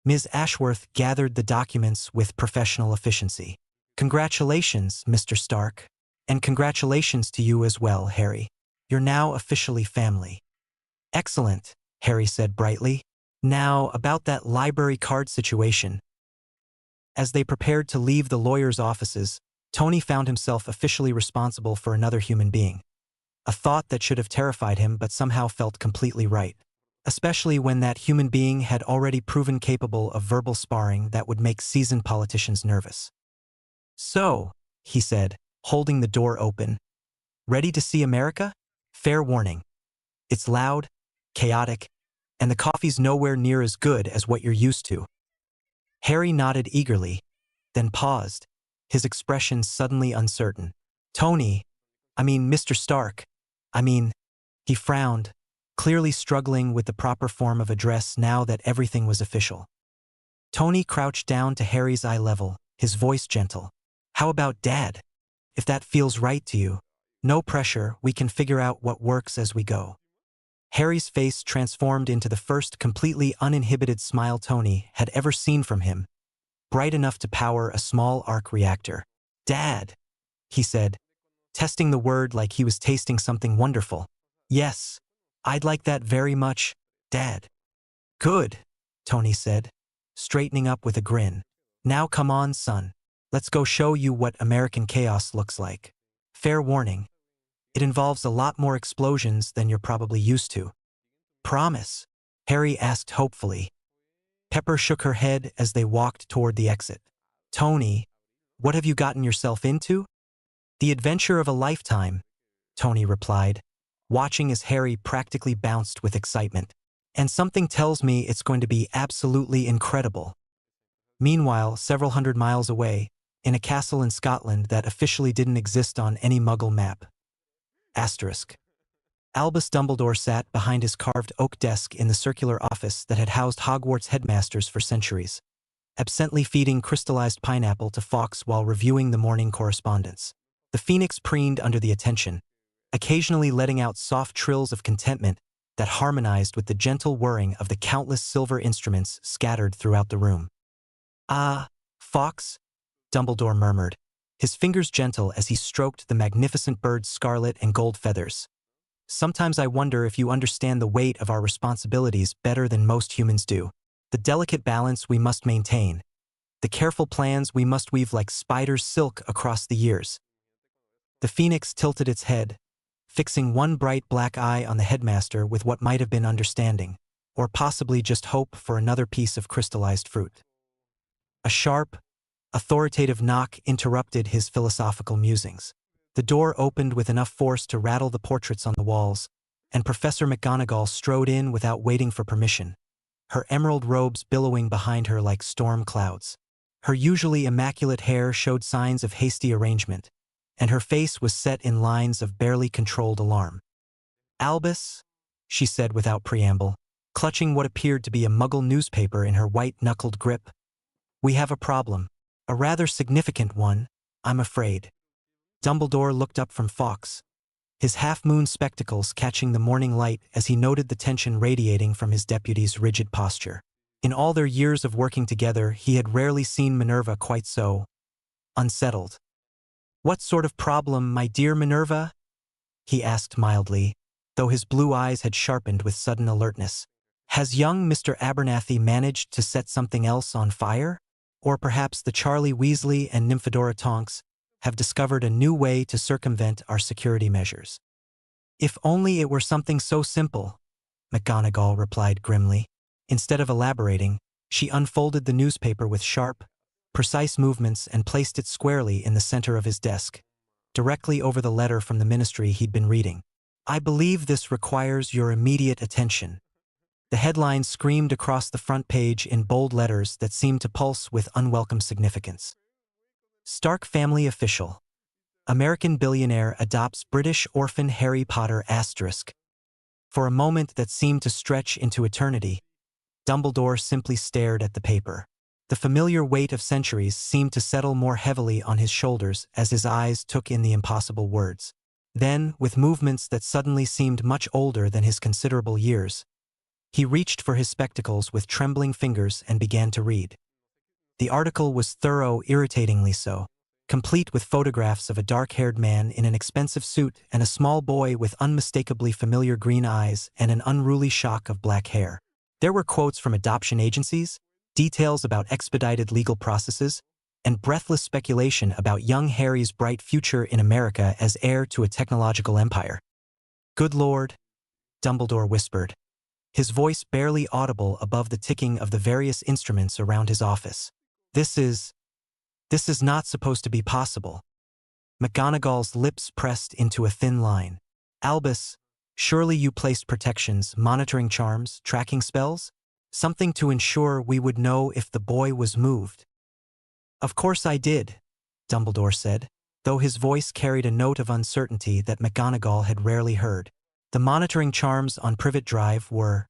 Ms. Ashworth gathered the documents with professional efficiency. Congratulations, Mr. Stark. And congratulations to you as well, Harry. You're now officially family. Excellent, Harry said brightly. Now, about that library card situation. As they prepared to leave the lawyer's offices, Tony found himself officially responsible for another human being. A thought that should have terrified him but somehow felt completely right. Especially when that human being had already proven capable of verbal sparring that would make seasoned politicians nervous. So, he said, holding the door open, ready to see America? Fair warning. It's loud, chaotic, and the coffee's nowhere near as good as what you're used to. Harry nodded eagerly, then paused, his expression suddenly uncertain. Mr. Stark, he frowned, clearly struggling with the proper form of address now that everything was official. Tony crouched down to Harry's eye level, his voice gentle. How about Dad? If that feels right to you. No pressure, we can figure out what works as we go. Harry's face transformed into the first completely uninhibited smile Tony had ever seen from him, bright enough to power a small arc reactor. "Dad," he said, testing the word like he was tasting something wonderful. "Yes, I'd like that very much, Dad." "Good," Tony said, straightening up with a grin. "Now come on, son. Let's go show you what American chaos looks like. Fair warning, it involves a lot more explosions than you're probably used to." "Promise?" Harry asked hopefully. Pepper shook her head as they walked toward the exit. "Tony, what have you gotten yourself into?" "The adventure of a lifetime," Tony replied, watching as Harry practically bounced with excitement. "And something tells me it's going to be absolutely incredible." Meanwhile, several hundred miles away, in a castle in Scotland that officially didn't exist on any Muggle map. Asterisk. Albus Dumbledore sat behind his carved oak desk in the circular office that had housed Hogwarts headmasters for centuries, absently feeding crystallized pineapple to Fawkes while reviewing the morning correspondence. The phoenix preened under the attention, occasionally letting out soft trills of contentment that harmonized with the gentle whirring of the countless silver instruments scattered throughout the room. "Ah, Fawkes," Dumbledore murmured, his fingers gentle as he stroked the magnificent bird's scarlet and gold feathers. "Sometimes I wonder if you understand the weight of our responsibilities better than most humans do. The delicate balance we must maintain, the careful plans we must weave like spider's silk across the years." The phoenix tilted its head, fixing one bright black eye on the headmaster with what might have been understanding, or possibly just hope for another piece of crystallized fruit. A sharp, authoritative knock interrupted his philosophical musings. The door opened with enough force to rattle the portraits on the walls, and Professor McGonagall strode in without waiting for permission, her emerald robes billowing behind her like storm clouds. Her usually immaculate hair showed signs of hasty arrangement, and her face was set in lines of barely controlled alarm. "Albus," she said without preamble, clutching what appeared to be a Muggle newspaper in her white-knuckled grip, "we have a problem. A rather significant one, I'm afraid." Dumbledore looked up from Fawkes, his half-moon spectacles catching the morning light as he noted the tension radiating from his deputy's rigid posture. In all their years of working together, he had rarely seen Minerva quite so unsettled. "What sort of problem, my dear Minerva?" he asked mildly, though his blue eyes had sharpened with sudden alertness. "Has young Mr. Abernathy managed to set something else on fire? Or perhaps the Charlie Weasley and Nymphadora Tonks have discovered a new way to circumvent our security measures?" "If only it were something so simple," McGonagall replied grimly. Instead of elaborating, she unfolded the newspaper with sharp, precise movements and placed it squarely in the center of his desk, directly over the letter from the ministry he'd been reading. "I believe this requires your immediate attention." The headline screamed across the front page in bold letters that seemed to pulse with unwelcome significance. "Stark family official. American billionaire adopts British orphan Harry Potter **. For a moment that seemed to stretch into eternity, Dumbledore simply stared at the paper. The familiar weight of centuries seemed to settle more heavily on his shoulders as his eyes took in the impossible words. Then, with movements that suddenly seemed much older than his considerable years, he reached for his spectacles with trembling fingers and began to read. The article was thorough, irritatingly so, complete with photographs of a dark-haired man in an expensive suit and a small boy with unmistakably familiar green eyes and an unruly shock of black hair. There were quotes from adoption agencies, details about expedited legal processes, and breathless speculation about young Harry's bright future in America as heir to a technological empire. "Good Lord," Dumbledore whispered, his voice barely audible above the ticking of the various instruments around his office. This is not supposed to be possible." McGonagall's lips pressed into a thin line. "Albus, surely you placed protections, monitoring charms, tracking spells? Something to ensure we would know if the boy was moved." "Of course I did," Dumbledore said, though his voice carried a note of uncertainty that McGonagall had rarely heard. "The monitoring charms on Privet Drive were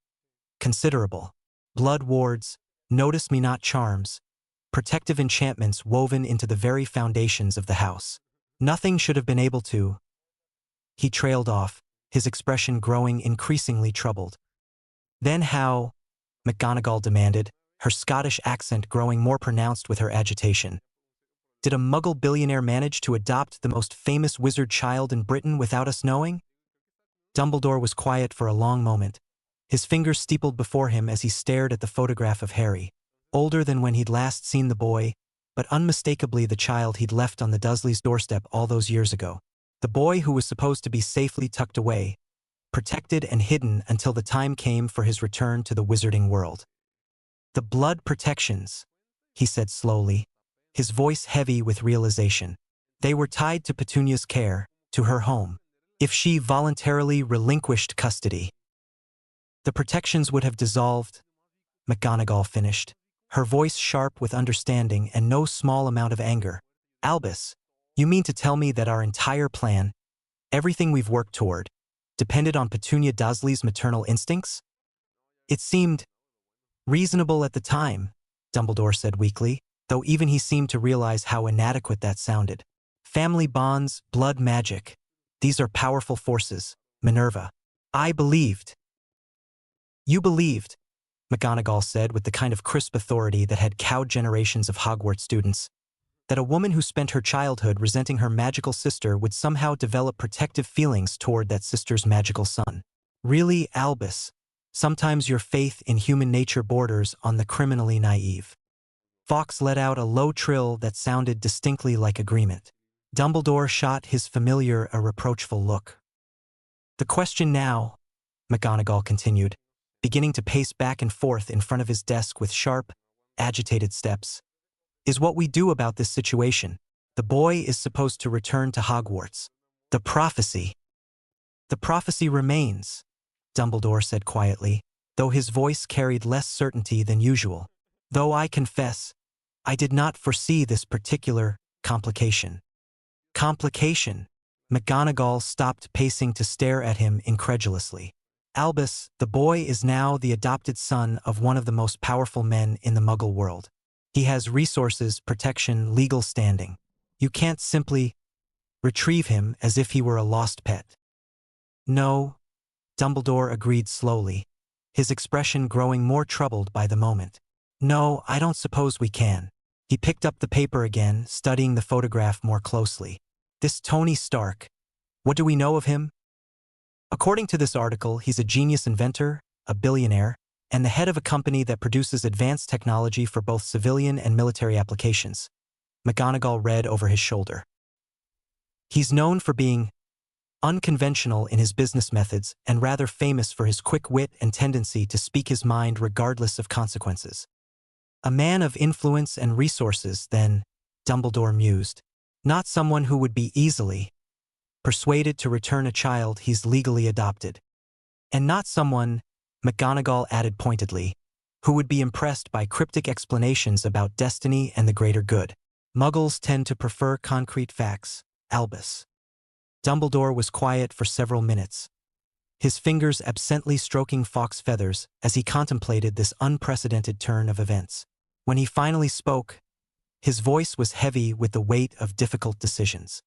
considerable. Blood wards, notice-me-not charms, protective enchantments woven into the very foundations of the house. Nothing should have been able to—" He trailed off, his expression growing increasingly troubled. "Then how?" McGonagall demanded, her Scottish accent growing more pronounced with her agitation. "Did a Muggle billionaire manage to adopt the most famous wizard child in Britain without us knowing?" Dumbledore was quiet for a long moment, his fingers steepled before him as he stared at the photograph of Harry, older than when he'd last seen the boy, but unmistakably the child he'd left on the Dursleys' doorstep all those years ago. The boy who was supposed to be safely tucked away, protected and hidden until the time came for his return to the wizarding world. "The blood protections," he said slowly, his voice heavy with realization. "They were tied to Petunia's care, to her home. If she voluntarily relinquished custody, the protections would have dissolved," McGonagall finished, her voice sharp with understanding and no small amount of anger. "Albus, you mean to tell me that our entire plan, everything we've worked toward, depended on Petunia Dursley's maternal instincts?" "It seemed reasonable at the time," Dumbledore said weakly, though even he seemed to realize how inadequate that sounded. "Family bonds, blood magic. These are powerful forces, Minerva. I believed." "You believed," McGonagall said with the kind of crisp authority that had cowed generations of Hogwarts students, "that a woman who spent her childhood resenting her magical sister would somehow develop protective feelings toward that sister's magical son. Really, Albus, sometimes your faith in human nature borders on the criminally naive." Fawkes let out a low trill that sounded distinctly like agreement. Dumbledore shot his familiar a reproachful look. "The question now," McGonagall continued, beginning to pace back and forth in front of his desk with sharp, agitated steps, "is what we do about this situation. The boy is supposed to return to Hogwarts. The prophecy remains," Dumbledore said quietly, though his voice carried less certainty than usual. "Though I confess, I did not foresee this particular complication." "Complication?" McGonagall stopped pacing to stare at him incredulously. "Albus, the boy is now the adopted son of one of the most powerful men in the Muggle world. He has resources, protection, legal standing. You can't simply retrieve him as if he were a lost pet." "No," Dumbledore agreed slowly, his expression growing more troubled by the moment. "No, I don't suppose we can." He picked up the paper again, studying the photograph more closely. "This Tony Stark, what do we know of him?" "According to this article, he's a genius inventor, a billionaire, and the head of a company that produces advanced technology for both civilian and military applications," McGonagall read over his shoulder. "He's known for being unconventional in his business methods and rather famous for his quick wit and tendency to speak his mind regardless of consequences. A man of influence and resources, then," Dumbledore mused. "Not someone who would be easily persuaded to return a child he's legally adopted. And not someone," McGonagall added pointedly, "who would be impressed by cryptic explanations about destiny and the greater good. Muggles tend to prefer concrete facts, Albus." Dumbledore was quiet for several minutes, his fingers absently stroking Fawkes' feathers as he contemplated this unprecedented turn of events. When he finally spoke, his voice was heavy with the weight of difficult decisions.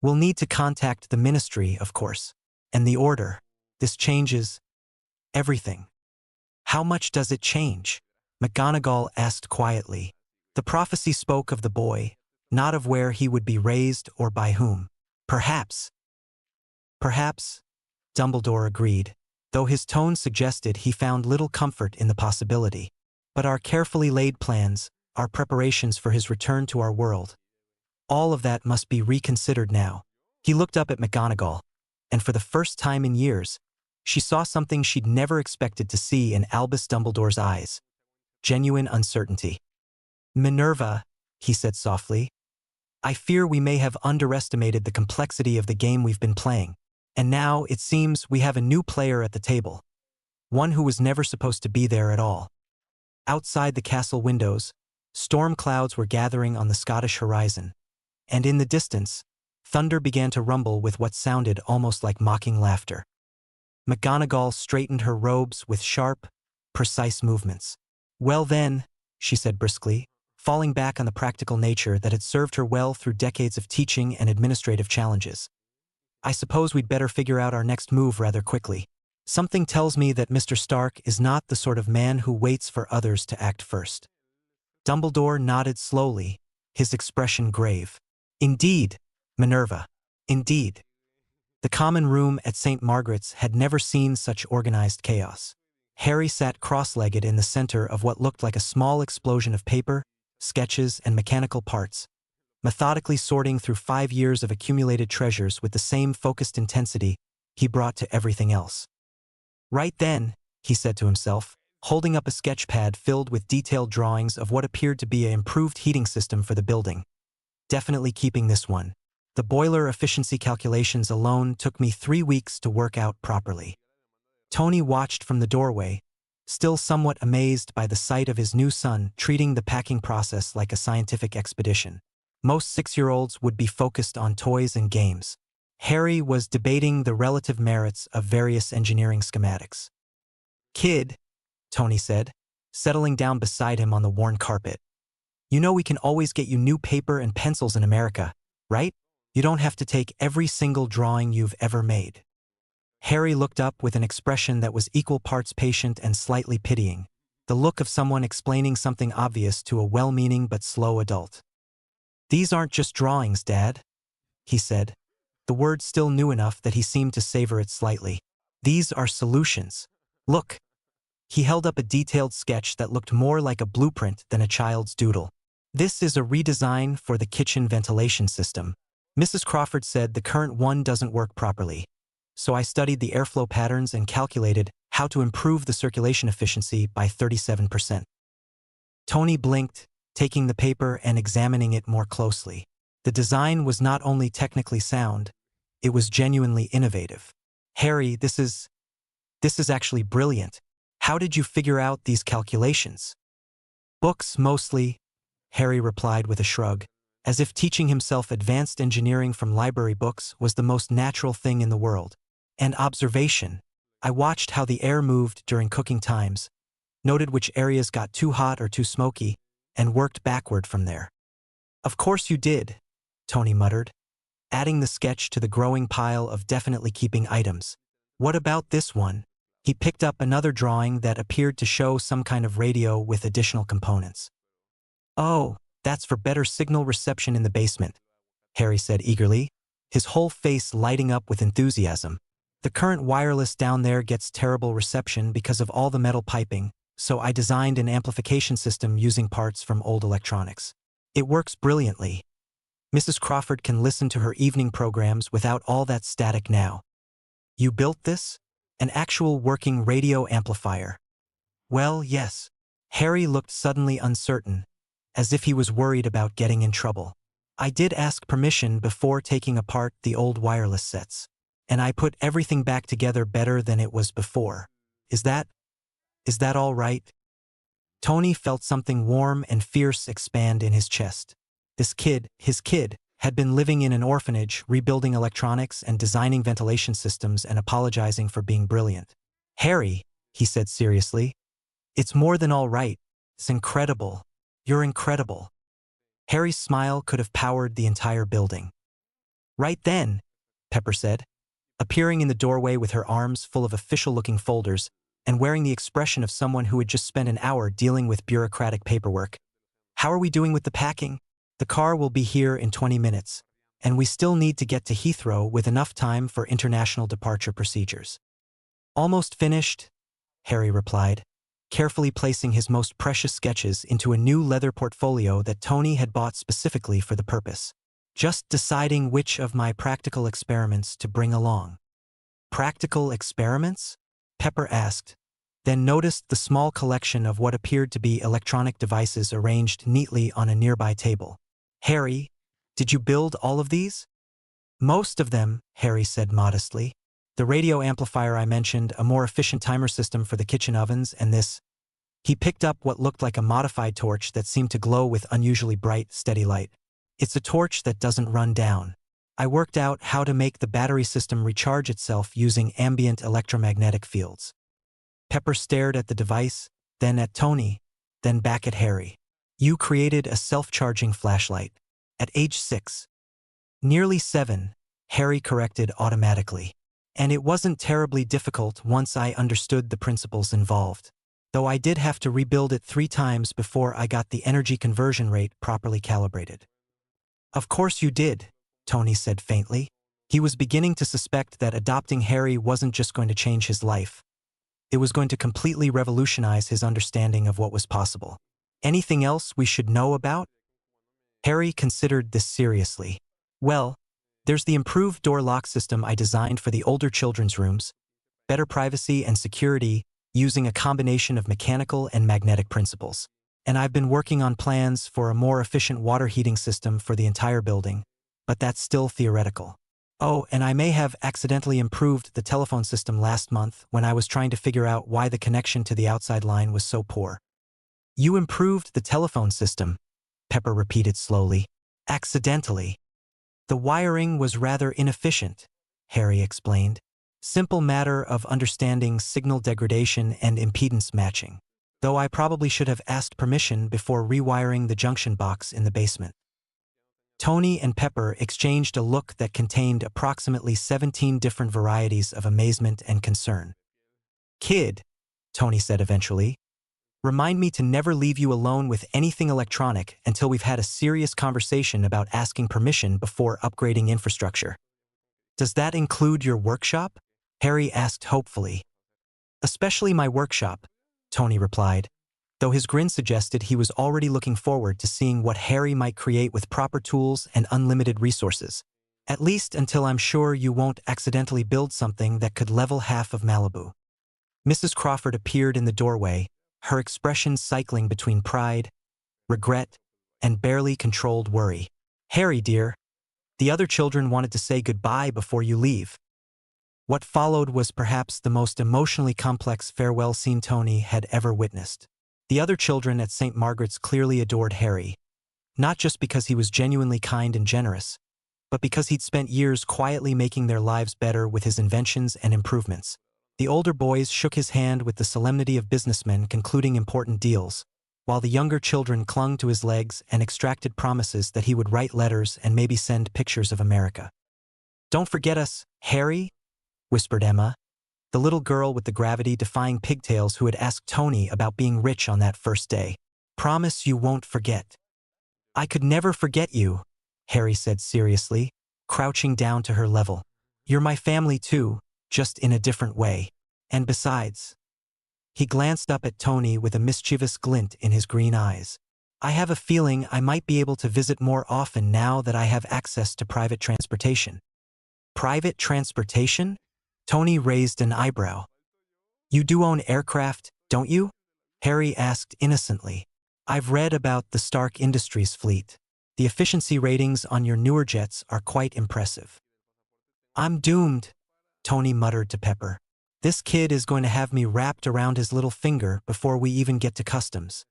"We'll need to contact the Ministry, of course, and the Order. This changes everything." "How much does it change?" McGonagall asked quietly. "The prophecy spoke of the boy, not of where he would be raised or by whom." Perhaps, Dumbledore agreed, though his tone suggested he found little comfort in the possibility. "But our carefully laid plans, our preparations for his return to our world, all of that must be reconsidered now." He looked up at McGonagall, and for the first time in years, she saw something she'd never expected to see in Albus Dumbledore's eyes: genuine uncertainty. "Minerva," he said softly, "I fear we may have underestimated the complexity of the game we've been playing, and now it seems we have a new player at the table, one who was never supposed to be there at all." Outside the castle windows, storm clouds were gathering on the Scottish horizon, and in the distance, thunder began to rumble with what sounded almost like mocking laughter. McGonagall straightened her robes with sharp, precise movements. "Well then," she said briskly, falling back on the practical nature that had served her well through decades of teaching and administrative challenges. I suppose we'd better figure out our next move rather quickly. Something tells me that Mr. Stark is not the sort of man who waits for others to act first. Dumbledore nodded slowly, his expression grave. Indeed, Minerva. Indeed. The common room at St. Margaret's had never seen such organized chaos. Harry sat cross-legged in the center of what looked like a small explosion of paper, sketches, and mechanical parts, methodically sorting through 5 years of accumulated treasures with the same focused intensity he brought to everything else. Right then, he said to himself, holding up a sketch pad filled with detailed drawings of what appeared to be an improved heating system for the building. Definitely keeping this one. The boiler efficiency calculations alone took me 3 weeks to work out properly. Tony watched from the doorway, still somewhat amazed by the sight of his new son treating the packing process like a scientific expedition. Most 6-year-olds would be focused on toys and games. Harry was debating the relative merits of various engineering schematics. "Kid," Tony said, settling down beside him on the worn carpet. "You know we can always get you new paper and pencils in America, right? You don't have to take every single drawing you've ever made." Harry looked up with an expression that was equal parts patient and slightly pitying, the look of someone explaining something obvious to a well-meaning but slow adult. "These aren't just drawings, Dad," he said, the word still new enough that he seemed to savor it slightly. "These are solutions. Look." He held up a detailed sketch that looked more like a blueprint than a child's doodle. "This is a redesign for the kitchen ventilation system. Mrs. Crawford said the current one doesn't work properly. So I studied the airflow patterns and calculated how to improve the circulation efficiency by 37%. Tony blinked, taking the paper and examining it more closely. The design was not only technically sound, it was genuinely innovative. "Harry, this is actually brilliant. How did you figure out these calculations?" "Books, mostly," Harry replied with a shrug, as if teaching himself advanced engineering from library books was the most natural thing in the world. "And observation. I watched how the air moved during cooking times, noted which areas got too hot or too smoky, and worked backward from there." "Of course you did," Tony muttered, adding the sketch to the growing pile of definitely keeping items. "What about this one?" He picked up another drawing that appeared to show some kind of radio with additional components. "Oh, that's for better signal reception in the basement," Harry said eagerly, his whole face lighting up with enthusiasm. "The current wireless down there gets terrible reception because of all the metal piping, so I designed an amplification system using parts from old electronics. It works brilliantly. Mrs. Crawford can listen to her evening programs without all that static now." "You built this? An actual working radio amplifier?" "Well, yes." Harry looked suddenly uncertain, as if he was worried about getting in trouble. "I did ask permission before taking apart the old wireless sets. And I put everything back together better than it was before. Is that all right?" Tony felt something warm and fierce expand in his chest. His kid, had been living in an orphanage, rebuilding electronics and designing ventilation systems and apologizing for being brilliant. "Harry," he said seriously, "it's more than all right. It's incredible. You're incredible." Harry's smile could have powered the entire building. "Right then," Pepper said, appearing in the doorway with her arms full of official-looking folders and wearing the expression of someone who had just spent an hour dealing with bureaucratic paperwork. "How are we doing with the packing? The car will be here in 20 minutes, and we still need to get to Heathrow with enough time for international departure procedures." "Almost finished," Harry replied, carefully placing his most precious sketches into a new leather portfolio that Tony had bought specifically for the purpose. "Just deciding which of my practical experiments to bring along." "Practical experiments?" Pepper asked, then noticed the small collection of what appeared to be electronic devices arranged neatly on a nearby table. "Harry, did you build all of these?" "Most of them," Harry said modestly. "The radio amplifier I mentioned, a more efficient timer system for the kitchen ovens, and this." He picked up what looked like a modified torch that seemed to glow with unusually bright, steady light. "It's a torch that doesn't run down. I worked out how to make the battery system recharge itself using ambient electromagnetic fields." Pepper stared at the device, then at Tony, then back at Harry. "You created a self-charging flashlight. At age 6. Nearly 7, Harry corrected automatically. And it wasn't terribly difficult once I understood the principles involved. Though I did have to rebuild it 3 times before I got the energy conversion rate properly calibrated. Of course you did, Tony said faintly. He was beginning to suspect that adopting Harry wasn't just going to change his life. It was going to completely revolutionize his understanding of what was possible. Anything else we should know about? Harry considered this seriously. Well, there's the improved door lock system I designed for the older children's rooms, better privacy and security using a combination of mechanical and magnetic principles. And I've been working on plans for a more efficient water heating system for the entire building, but that's still theoretical. Oh, and I may have accidentally improved the telephone system last month when I was trying to figure out why the connection to the outside line was so poor. You improved the telephone system, Pepper repeated slowly. Accidentally. The wiring was rather inefficient, Harry explained. Simple matter of understanding signal degradation and impedance matching. Though I probably should have asked permission before rewiring the junction box in the basement. Tony and Pepper exchanged a look that contained approximately 17 different varieties of amazement and concern. Kid, Tony said eventually, remind me to never leave you alone with anything electronic until we've had a serious conversation about asking permission before upgrading infrastructure. Does that include your workshop? Harry asked hopefully. Especially my workshop, Tony replied, though his grin suggested he was already looking forward to seeing what Harry might create with proper tools and unlimited resources. At least until I'm sure you won't accidentally build something that could level half of Malibu. Mrs. Crawford appeared in the doorway, her expression cycling between pride, regret, and barely controlled worry. Harry, dear, the other children wanted to say goodbye before you leave. What followed was perhaps the most emotionally complex farewell scene Tony had ever witnessed. The other children at St. Margaret's clearly adored Harry, not just because he was genuinely kind and generous, but because he'd spent years quietly making their lives better with his inventions and improvements. The older boys shook his hand with the solemnity of businessmen concluding important deals, while the younger children clung to his legs and extracted promises that he would write letters and maybe send pictures of America. Don't forget us, Harry, whispered Emma, the little girl with the gravity-defying pigtails who had asked Tony about being rich on that first day. Promise you won't forget. I could never forget you, Harry said seriously, crouching down to her level. You're my family too, just in a different way. And besides, he glanced up at Tony with a mischievous glint in his green eyes. I have a feeling I might be able to visit more often now that I have access to private transportation. Private transportation? Tony raised an eyebrow. You do own aircraft, don't you? Harry asked innocently. I've read about the Stark Industries fleet. The efficiency ratings on your newer jets are quite impressive. I'm doomed, Tony muttered to Pepper. This kid is going to have me wrapped around his little finger before we even get to customs.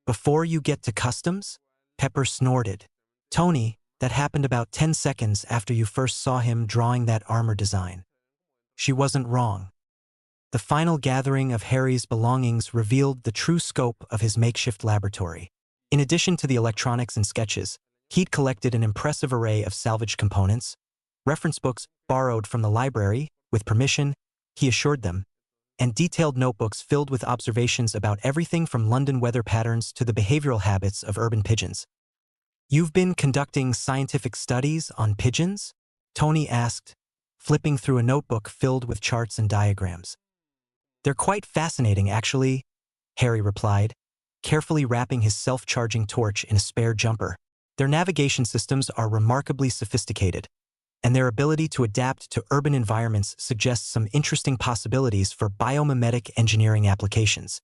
Before you get to customs? Pepper snorted. Tony, that happened about 10 seconds after you first saw him drawing that armor design. She wasn't wrong. The final gathering of Harry's belongings revealed the true scope of his makeshift laboratory. In addition to the electronics and sketches, he'd collected an impressive array of salvaged components, reference books borrowed from the library, with permission, he assured them, and detailed notebooks filled with observations about everything from London weather patterns to the behavioral habits of urban pigeons. You've been conducting scientific studies on pigeons? Tony asked, flipping through a notebook filled with charts and diagrams. They're quite fascinating, actually, Harry replied, carefully wrapping his self-charging torch in a spare jumper. Their navigation systems are remarkably sophisticated, and their ability to adapt to urban environments suggests some interesting possibilities for biomimetic engineering applications.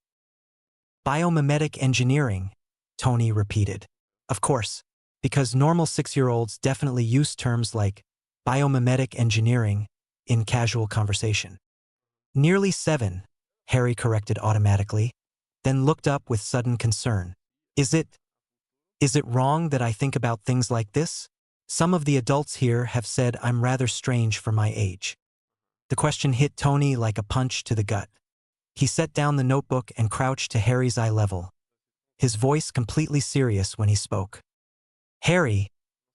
Biomimetic engineering, Tony repeated. Of course, because normal 6-year-olds definitely use terms like biomimetic engineering in casual conversation. Nearly 7, Harry corrected automatically, then looked up with sudden concern. Is it wrong that I think about things like this? Some of the adults here have said I'm rather strange for my age. The question hit Tony like a punch to the gut. He set down the notebook and crouched to Harry's eye level, his voice completely serious when he spoke. Harry,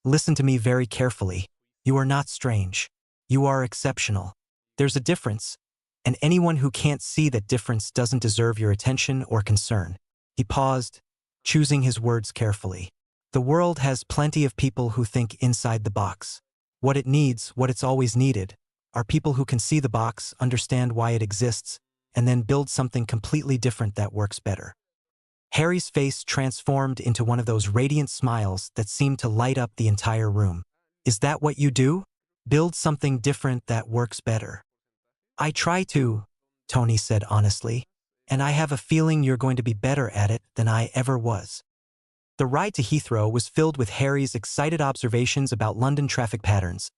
listen to me very carefully. You are not strange. You are exceptional. There's a difference, and anyone who can't see that difference doesn't deserve your attention or concern." He paused, choosing his words carefully. The world has plenty of people who think inside the box. What it needs, what it's always needed, are people who can see the box, understand why it exists, and then build something completely different that works better. Harry's face transformed into one of those radiant smiles that seemed to light up the entire room. "Is that what you do? Build something different that works better?" "I try to," Tony said honestly, "and I have a feeling you're going to be better at it than I ever was." The ride to Heathrow was filled with Harry's excited observations about London traffic patterns.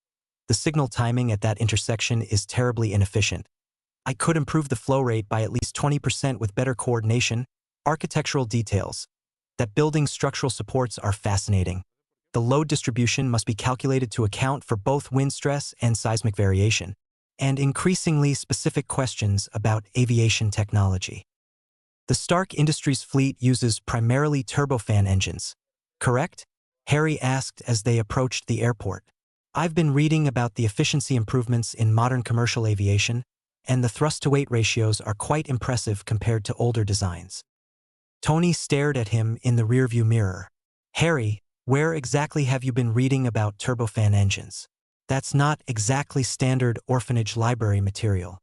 "The signal timing at that intersection is terribly inefficient. I could improve the flow rate by at least 20% with better coordination." Architectural details. "That building's structural supports are fascinating. The load distribution must be calculated to account for both wind stress and seismic variation." And increasingly specific questions about aviation technology. "The Stark Industries fleet uses primarily turbofan engines, correct?" Harry asked as they approached the airport. "I've been reading about the efficiency improvements in modern commercial aviation, and the thrust-to-weight ratios are quite impressive compared to older designs." Tony stared at him in the rearview mirror. "Harry, where exactly have you been reading about turbofan engines? That's not exactly standard orphanage library material."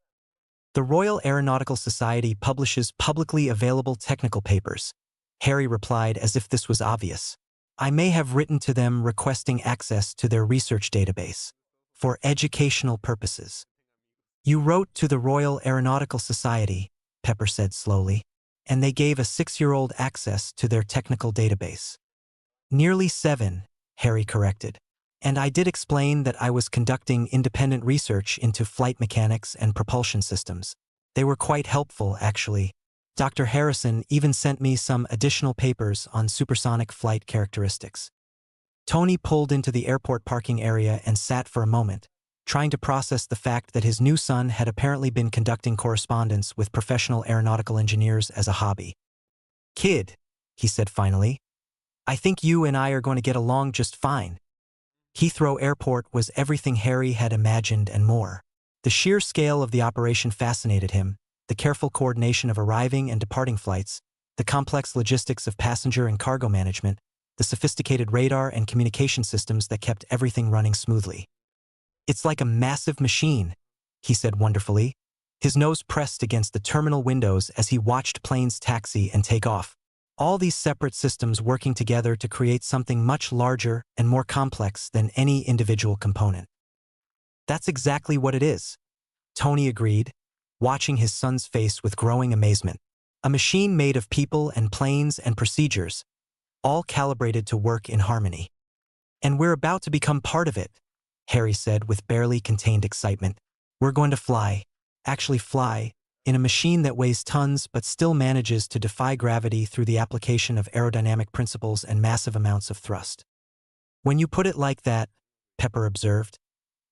"The Royal Aeronautical Society publishes publicly available technical papers," Harry replied as if this was obvious. "I may have written to them requesting access to their research database. For educational purposes." "You wrote to the Royal Aeronautical Society," Pepper said slowly, "and they gave a 6-year-old access to their technical database." "Nearly 7, Harry corrected. "And I did explain that I was conducting independent research into flight mechanics and propulsion systems. They were quite helpful, actually. Dr. Harrison even sent me some additional papers on supersonic flight characteristics." Tony pulled into the airport parking area and sat for a moment, trying to process the fact that his new son had apparently been conducting correspondence with professional aeronautical engineers as a hobby. "Kid," he said finally, "I think you and I are going to get along just fine." Heathrow Airport was everything Harry had imagined and more. The sheer scale of the operation fascinated him, the careful coordination of arriving and departing flights, the complex logistics of passenger and cargo management, the sophisticated radar and communication systems that kept everything running smoothly. "It's like a massive machine," he said wonderfully, his nose pressed against the terminal windows as he watched planes taxi and take off. All these separate systems working together to create something much larger and more complex than any individual component. "That's exactly what it is," Tony agreed, watching his son's face with growing amazement. "A machine made of people and planes and procedures, all calibrated to work in harmony. And we're about to become part of it," Harry said with barely contained excitement. "We're going to fly, actually fly, in a machine that weighs tons but still manages to defy gravity through the application of aerodynamic principles and massive amounts of thrust." "When you put it like that," Pepper observed,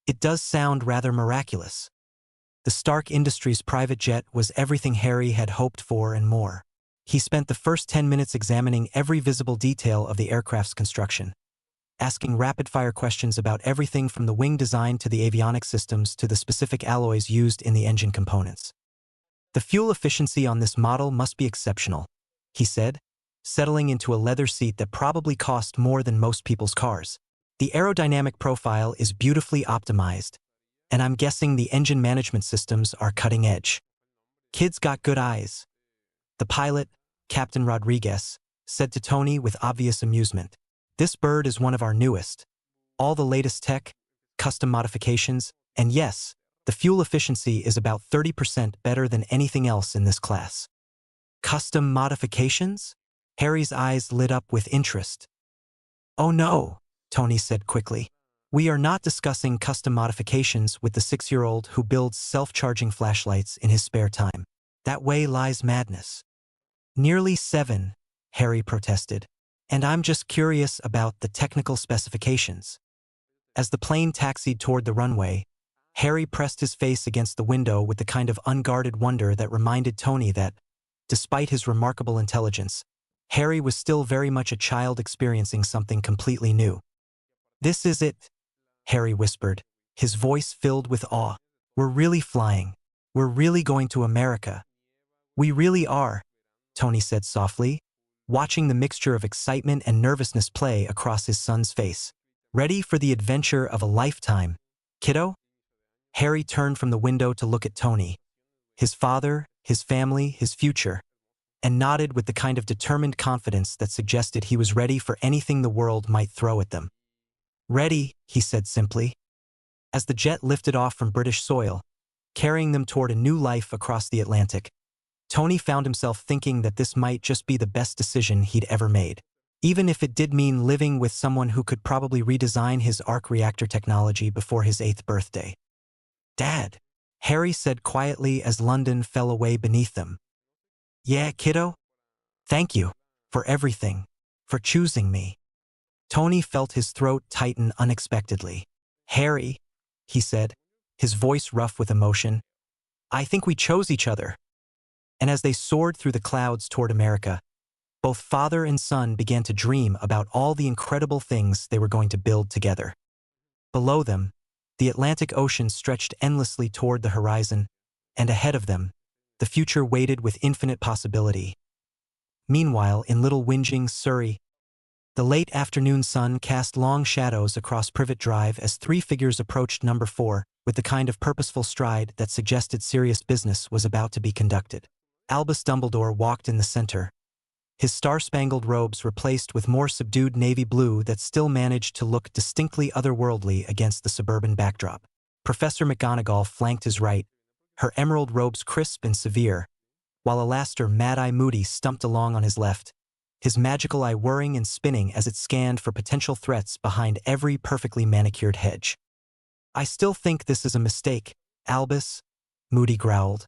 "it does sound rather miraculous." The Stark Industries private jet was everything Harry had hoped for and more. He spent the first 10 minutes examining every visible detail of the aircraft's construction, asking rapid-fire questions about everything from the wing design to the avionics systems to the specific alloys used in the engine components. "The fuel efficiency on this model must be exceptional," he said, settling into a leather seat that probably cost more than most people's cars. "The aerodynamic profile is beautifully optimized, and I'm guessing the engine management systems are cutting edge. Kid's got good eyes." The pilot, Captain Rodriguez, said to Tony with obvious amusement. "This bird is one of our newest. All the latest tech, custom modifications, and yes, the fuel efficiency is about 30% better than anything else in this class." "Custom modifications?" Harry's eyes lit up with interest. "Oh no," Tony said quickly. "We are not discussing custom modifications with the 6-year-old who builds self-charging flashlights in his spare time. That way lies madness." "Nearly 7, Harry protested, "and I'm just curious about the technical specifications." As the plane taxied toward the runway, Harry pressed his face against the window with the kind of unguarded wonder that reminded Tony that, despite his remarkable intelligence, Harry was still very much a child experiencing something completely new. "This is it," Harry whispered, his voice filled with awe. We're really flying. We're really going to America. We really are, Tony said softly, watching the mixture of excitement and nervousness play across his son's face. Ready for the adventure of a lifetime, kiddo? Harry turned from the window to look at Tony, his father, his family, his future, and nodded with the kind of determined confidence that suggested he was ready for anything the world might throw at them. Ready, he said simply. As the jet lifted off from British soil, carrying them toward a new life across the Atlantic, Tony found himself thinking that this might just be the best decision he'd ever made, even if it did mean living with someone who could probably redesign his arc reactor technology before his 8th birthday. Dad, Harry said quietly as London fell away beneath them. Yeah, kiddo? Thank you for everything, for choosing me. Tony felt his throat tighten unexpectedly. Harry, he said, his voice rough with emotion, I think we chose each other. And as they soared through the clouds toward America, both father and son began to dream about all the incredible things they were going to build together. Below them, the Atlantic Ocean stretched endlessly toward the horizon, and ahead of them, the future waited with infinite possibility. Meanwhile, in Little Whinging, Surrey, the late afternoon sun cast long shadows across Privet Drive as 3 figures approached number 4 with the kind of purposeful stride that suggested serious business was about to be conducted. Albus Dumbledore walked in the center, his star-spangled robes replaced with more subdued navy blue that still managed to look distinctly otherworldly against the suburban backdrop. Professor McGonagall flanked his right, her emerald robes crisp and severe, while Alastair Mad-Eye Moody stumped along on his left, his magical eye whirring and spinning as it scanned for potential threats behind every perfectly manicured hedge. I still think this is a mistake, Albus, Moody growled,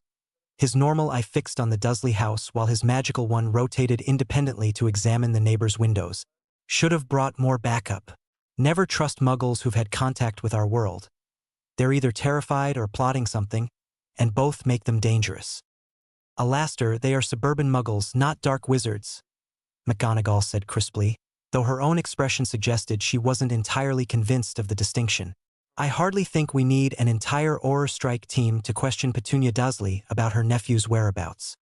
his normal eye fixed on the Dursley house while his magical one rotated independently to examine the neighbors' windows. Should have brought more backup. Never trust muggles who've had contact with our world. They're either terrified or plotting something, and both make them dangerous. Alastair, they are suburban muggles, not dark wizards, McGonagall said crisply, though her own expression suggested she wasn't entirely convinced of the distinction. I hardly think we need an entire Auror Strike team to question Petunia Dursley about her nephew's whereabouts.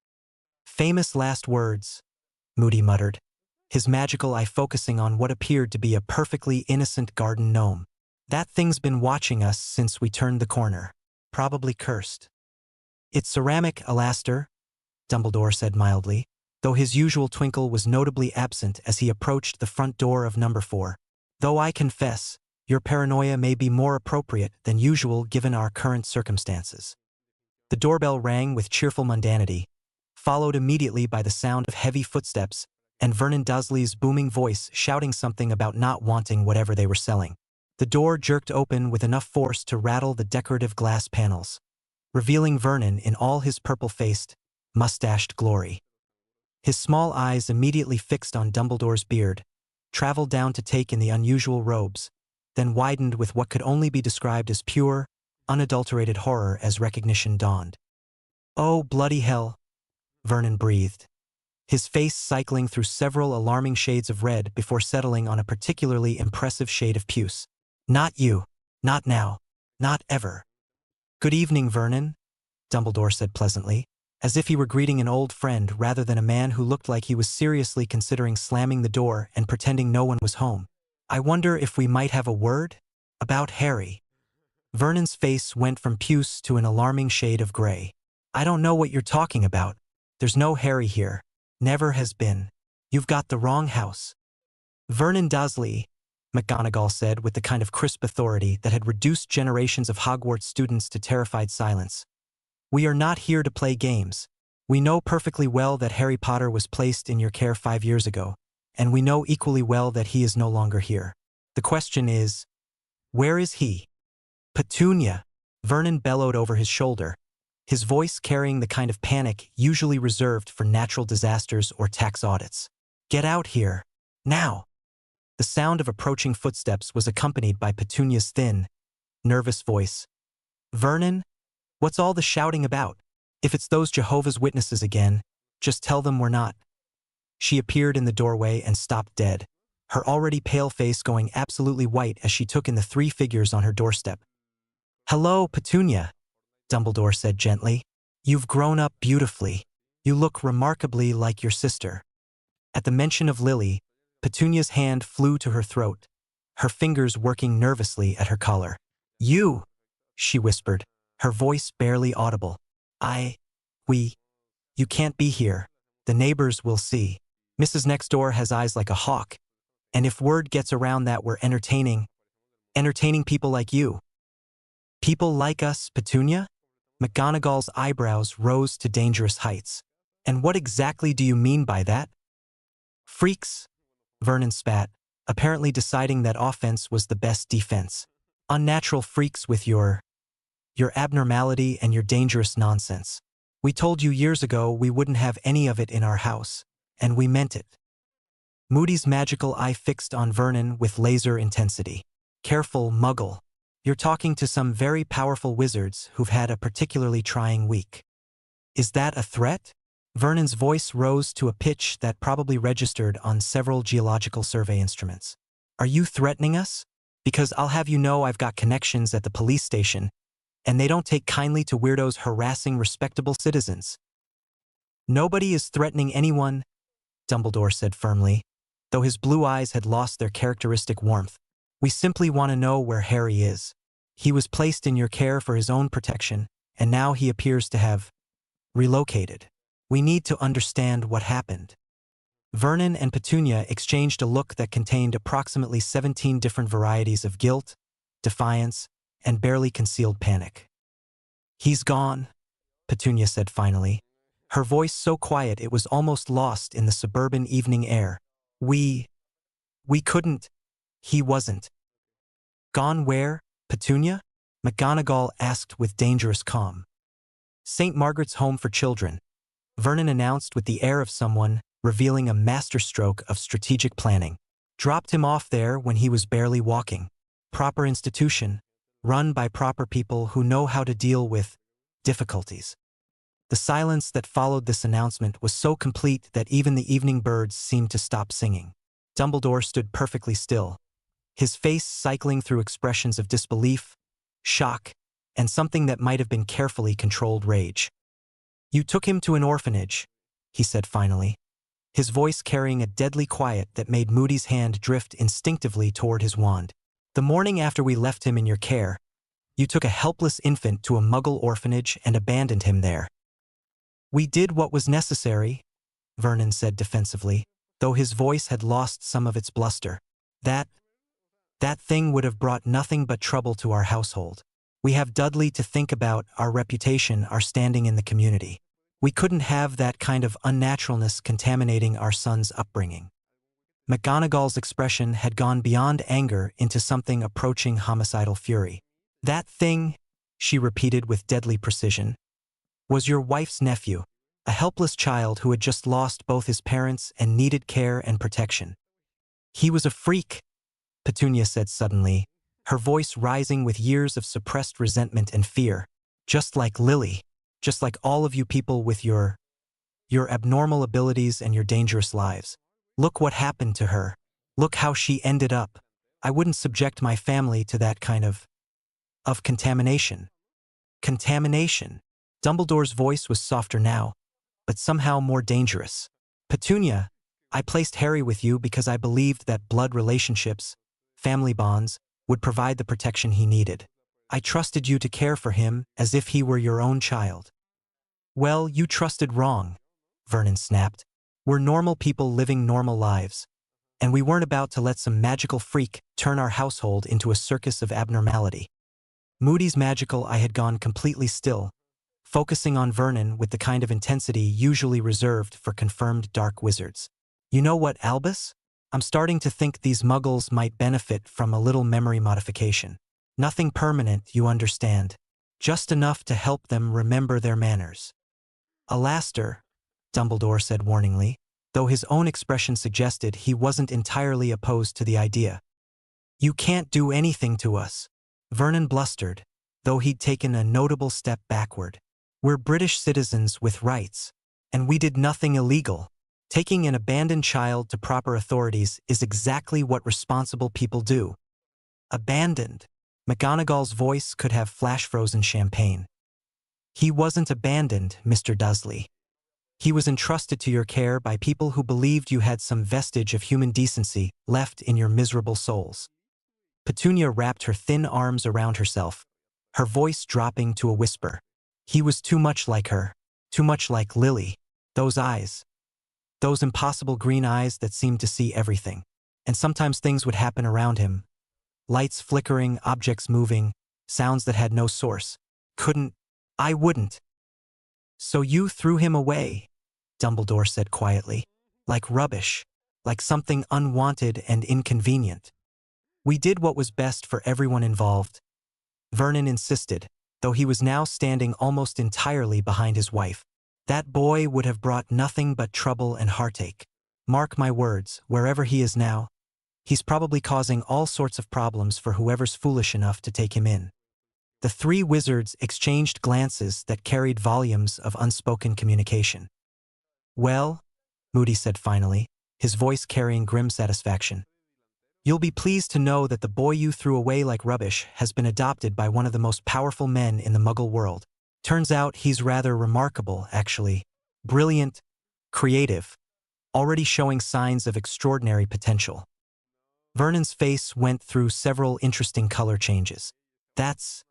Famous last words, Moody muttered, his magical eye focusing on what appeared to be a perfectly innocent garden gnome. That thing's been watching us since we turned the corner. Probably cursed. It's ceramic, Alastair, Dumbledore said mildly, though his usual twinkle was notably absent as he approached the front door of number 4. Though I confess, your paranoia may be more appropriate than usual given our current circumstances. The doorbell rang with cheerful mundanity, followed immediately by the sound of heavy footsteps and Vernon Dursley's booming voice shouting something about not wanting whatever they were selling. The door jerked open with enough force to rattle the decorative glass panels, revealing Vernon in all his purple-faced, mustached glory. His small eyes immediately fixed on Dumbledore's beard, traveled down to take in the unusual robes, then widened with what could only be described as pure, unadulterated horror as recognition dawned. Oh, bloody hell, Vernon breathed, his face cycling through several alarming shades of red before settling on a particularly impressive shade of puce. Not you. Not now. Not ever. Good evening, Vernon, Dumbledore said pleasantly, as if he were greeting an old friend rather than a man who looked like he was seriously considering slamming the door and pretending no one was home. I wonder if we might have a word? About Harry. Vernon's face went from puce to an alarming shade of gray. I don't know what you're talking about. There's no Harry here. Never has been. You've got the wrong house. Vernon Dursley, McGonagall said with the kind of crisp authority that had reduced generations of Hogwarts students to terrified silence. We are not here to play games. We know perfectly well that Harry Potter was placed in your care 5 years ago, and we know equally well that he is no longer here. The question is, where is he? Petunia, Vernon bellowed over his shoulder, his voice carrying the kind of panic usually reserved for natural disasters or tax audits. Get out here. Now. The sound of approaching footsteps was accompanied by Petunia's thin, nervous voice. Vernon, what's all the shouting about? If it's those Jehovah's Witnesses again, just tell them we're not. She appeared in the doorway and stopped dead, her already pale face going absolutely white as she took in the three figures on her doorstep. "Hello, Petunia," Dumbledore said gently. "You've grown up beautifully. You look remarkably like your sister." At the mention of Lily, Petunia's hand flew to her throat, her fingers working nervously at her collar. "You," she whispered, her voice barely audible. You can't be here. The neighbors will see. Mrs. Next Door has eyes like a hawk, and if word gets around that we're entertaining people like you." "People like us, Petunia?" McGonagall's eyebrows rose to dangerous heights. "And what exactly do you mean by that?" "Freaks," Vernon spat, apparently deciding that offense was the best defense. "Unnatural freaks with your abnormality and your dangerous nonsense. We told you years ago we wouldn't have any of it in our house, and we meant it." Moody's magical eye fixed on Vernon with laser intensity. "Careful, Muggle. You're talking to some very powerful wizards who've had a particularly trying week." "Is that a threat?" Vernon's voice rose to a pitch that probably registered on several geological survey instruments. "Are you threatening us? Because I'll have you know I've got connections at the police station, and they don't take kindly to weirdos harassing respectable citizens." "Nobody is threatening anyone," Dumbledore said firmly, though his blue eyes had lost their characteristic warmth. "We simply want to know where Harry is. He was placed in your care for his own protection, and now he appears to have relocated. We need to understand what happened." Vernon and Petunia exchanged a look that contained approximately 17 different varieties of guilt, defiance, and barely concealed panic. "He's gone," Petunia said finally, her voice so quiet it was almost lost in the suburban evening air. We couldn't. He wasn't." "Gone where, Petunia?" McGonagall asked with dangerous calm. "St. Margaret's Home for Children," Vernon announced with the air of someone revealing a masterstroke of strategic planning. "Dropped him off there when he was barely walking. Proper institution, run by proper people who know how to deal with difficulties." The silence that followed this announcement was so complete that even the evening birds seemed to stop singing. Dumbledore stood perfectly still, his face cycling through expressions of disbelief, shock, and something that might have been carefully controlled rage. "You took him to an orphanage," he said finally, his voice carrying a deadly quiet that made Moody's hand drift instinctively toward his wand. "The morning after we left him in your care, you took a helpless infant to a Muggle orphanage and abandoned him there." "We did what was necessary," Vernon said defensively, though his voice had lost some of its bluster. That thing would have brought nothing but trouble to our household. We have Dudley to think about, our reputation, our standing in the community. We couldn't have that kind of unnaturalness contaminating our son's upbringing." McGonagall's expression had gone beyond anger into something approaching homicidal fury. "That thing," she repeated with deadly precision, "was your wife's nephew, a helpless child who had just lost both his parents and needed care and protection." "He was a freak," Petunia said suddenly, her voice rising with years of suppressed resentment and fear. "Just like Lily, just like all of you people with your abnormal abilities and your dangerous lives. Look what happened to her. Look how she ended up. I wouldn't subject my family to that kind of contamination." "Contamination?" Dumbledore's voice was softer now, but somehow more dangerous. "Petunia, I placed Harry with you because I believed that blood relationships, family bonds, would provide the protection he needed. I trusted you to care for him as if he were your own child." "Well, you trusted wrong," Vernon snapped. "We're normal people living normal lives, and we weren't about to let some magical freak turn our household into a circus of abnormality." Moody's magical eye had gone completely still, focusing on Vernon with the kind of intensity usually reserved for confirmed dark wizards. "You know what, Albus? I'm starting to think these Muggles might benefit from a little memory modification. Nothing permanent, you understand. Just enough to help them remember their manners." "Alastair," Dumbledore said warningly, though his own expression suggested he wasn't entirely opposed to the idea. "You can't do anything to us," Vernon blustered, though he'd taken a notable step backward. "We're British citizens with rights, and we did nothing illegal." Taking an abandoned child to proper authorities is exactly what responsible people do. Abandoned. McGonagall's voice could have flash-frozen champagne. He wasn't abandoned, Mr. Dursley. He was entrusted to your care by people who believed you had some vestige of human decency left in your miserable souls. Petunia wrapped her thin arms around herself, her voice dropping to a whisper. He was too much like her, too much like Lily. Those eyes. Those impossible green eyes that seemed to see everything. And sometimes things would happen around him. Lights flickering, objects moving, sounds that had no source. I wouldn't. So you threw him away, Dumbledore said quietly. Like rubbish, like something unwanted and inconvenient. We did what was best for everyone involved. Vernon insisted, though he was now standing almost entirely behind his wife. That boy would have brought nothing but trouble and heartache. Mark my words, wherever he is now, he's probably causing all sorts of problems for whoever's foolish enough to take him in. The three wizards exchanged glances that carried volumes of unspoken communication. Well, Moody said finally, his voice carrying grim satisfaction. You'll be pleased to know that the boy you threw away like rubbish has been adopted by one of the most powerful men in the Muggle world. Turns out he's rather remarkable, actually. Brilliant, creative, already showing signs of extraordinary potential. Vernon's face went through several interesting color changes. That's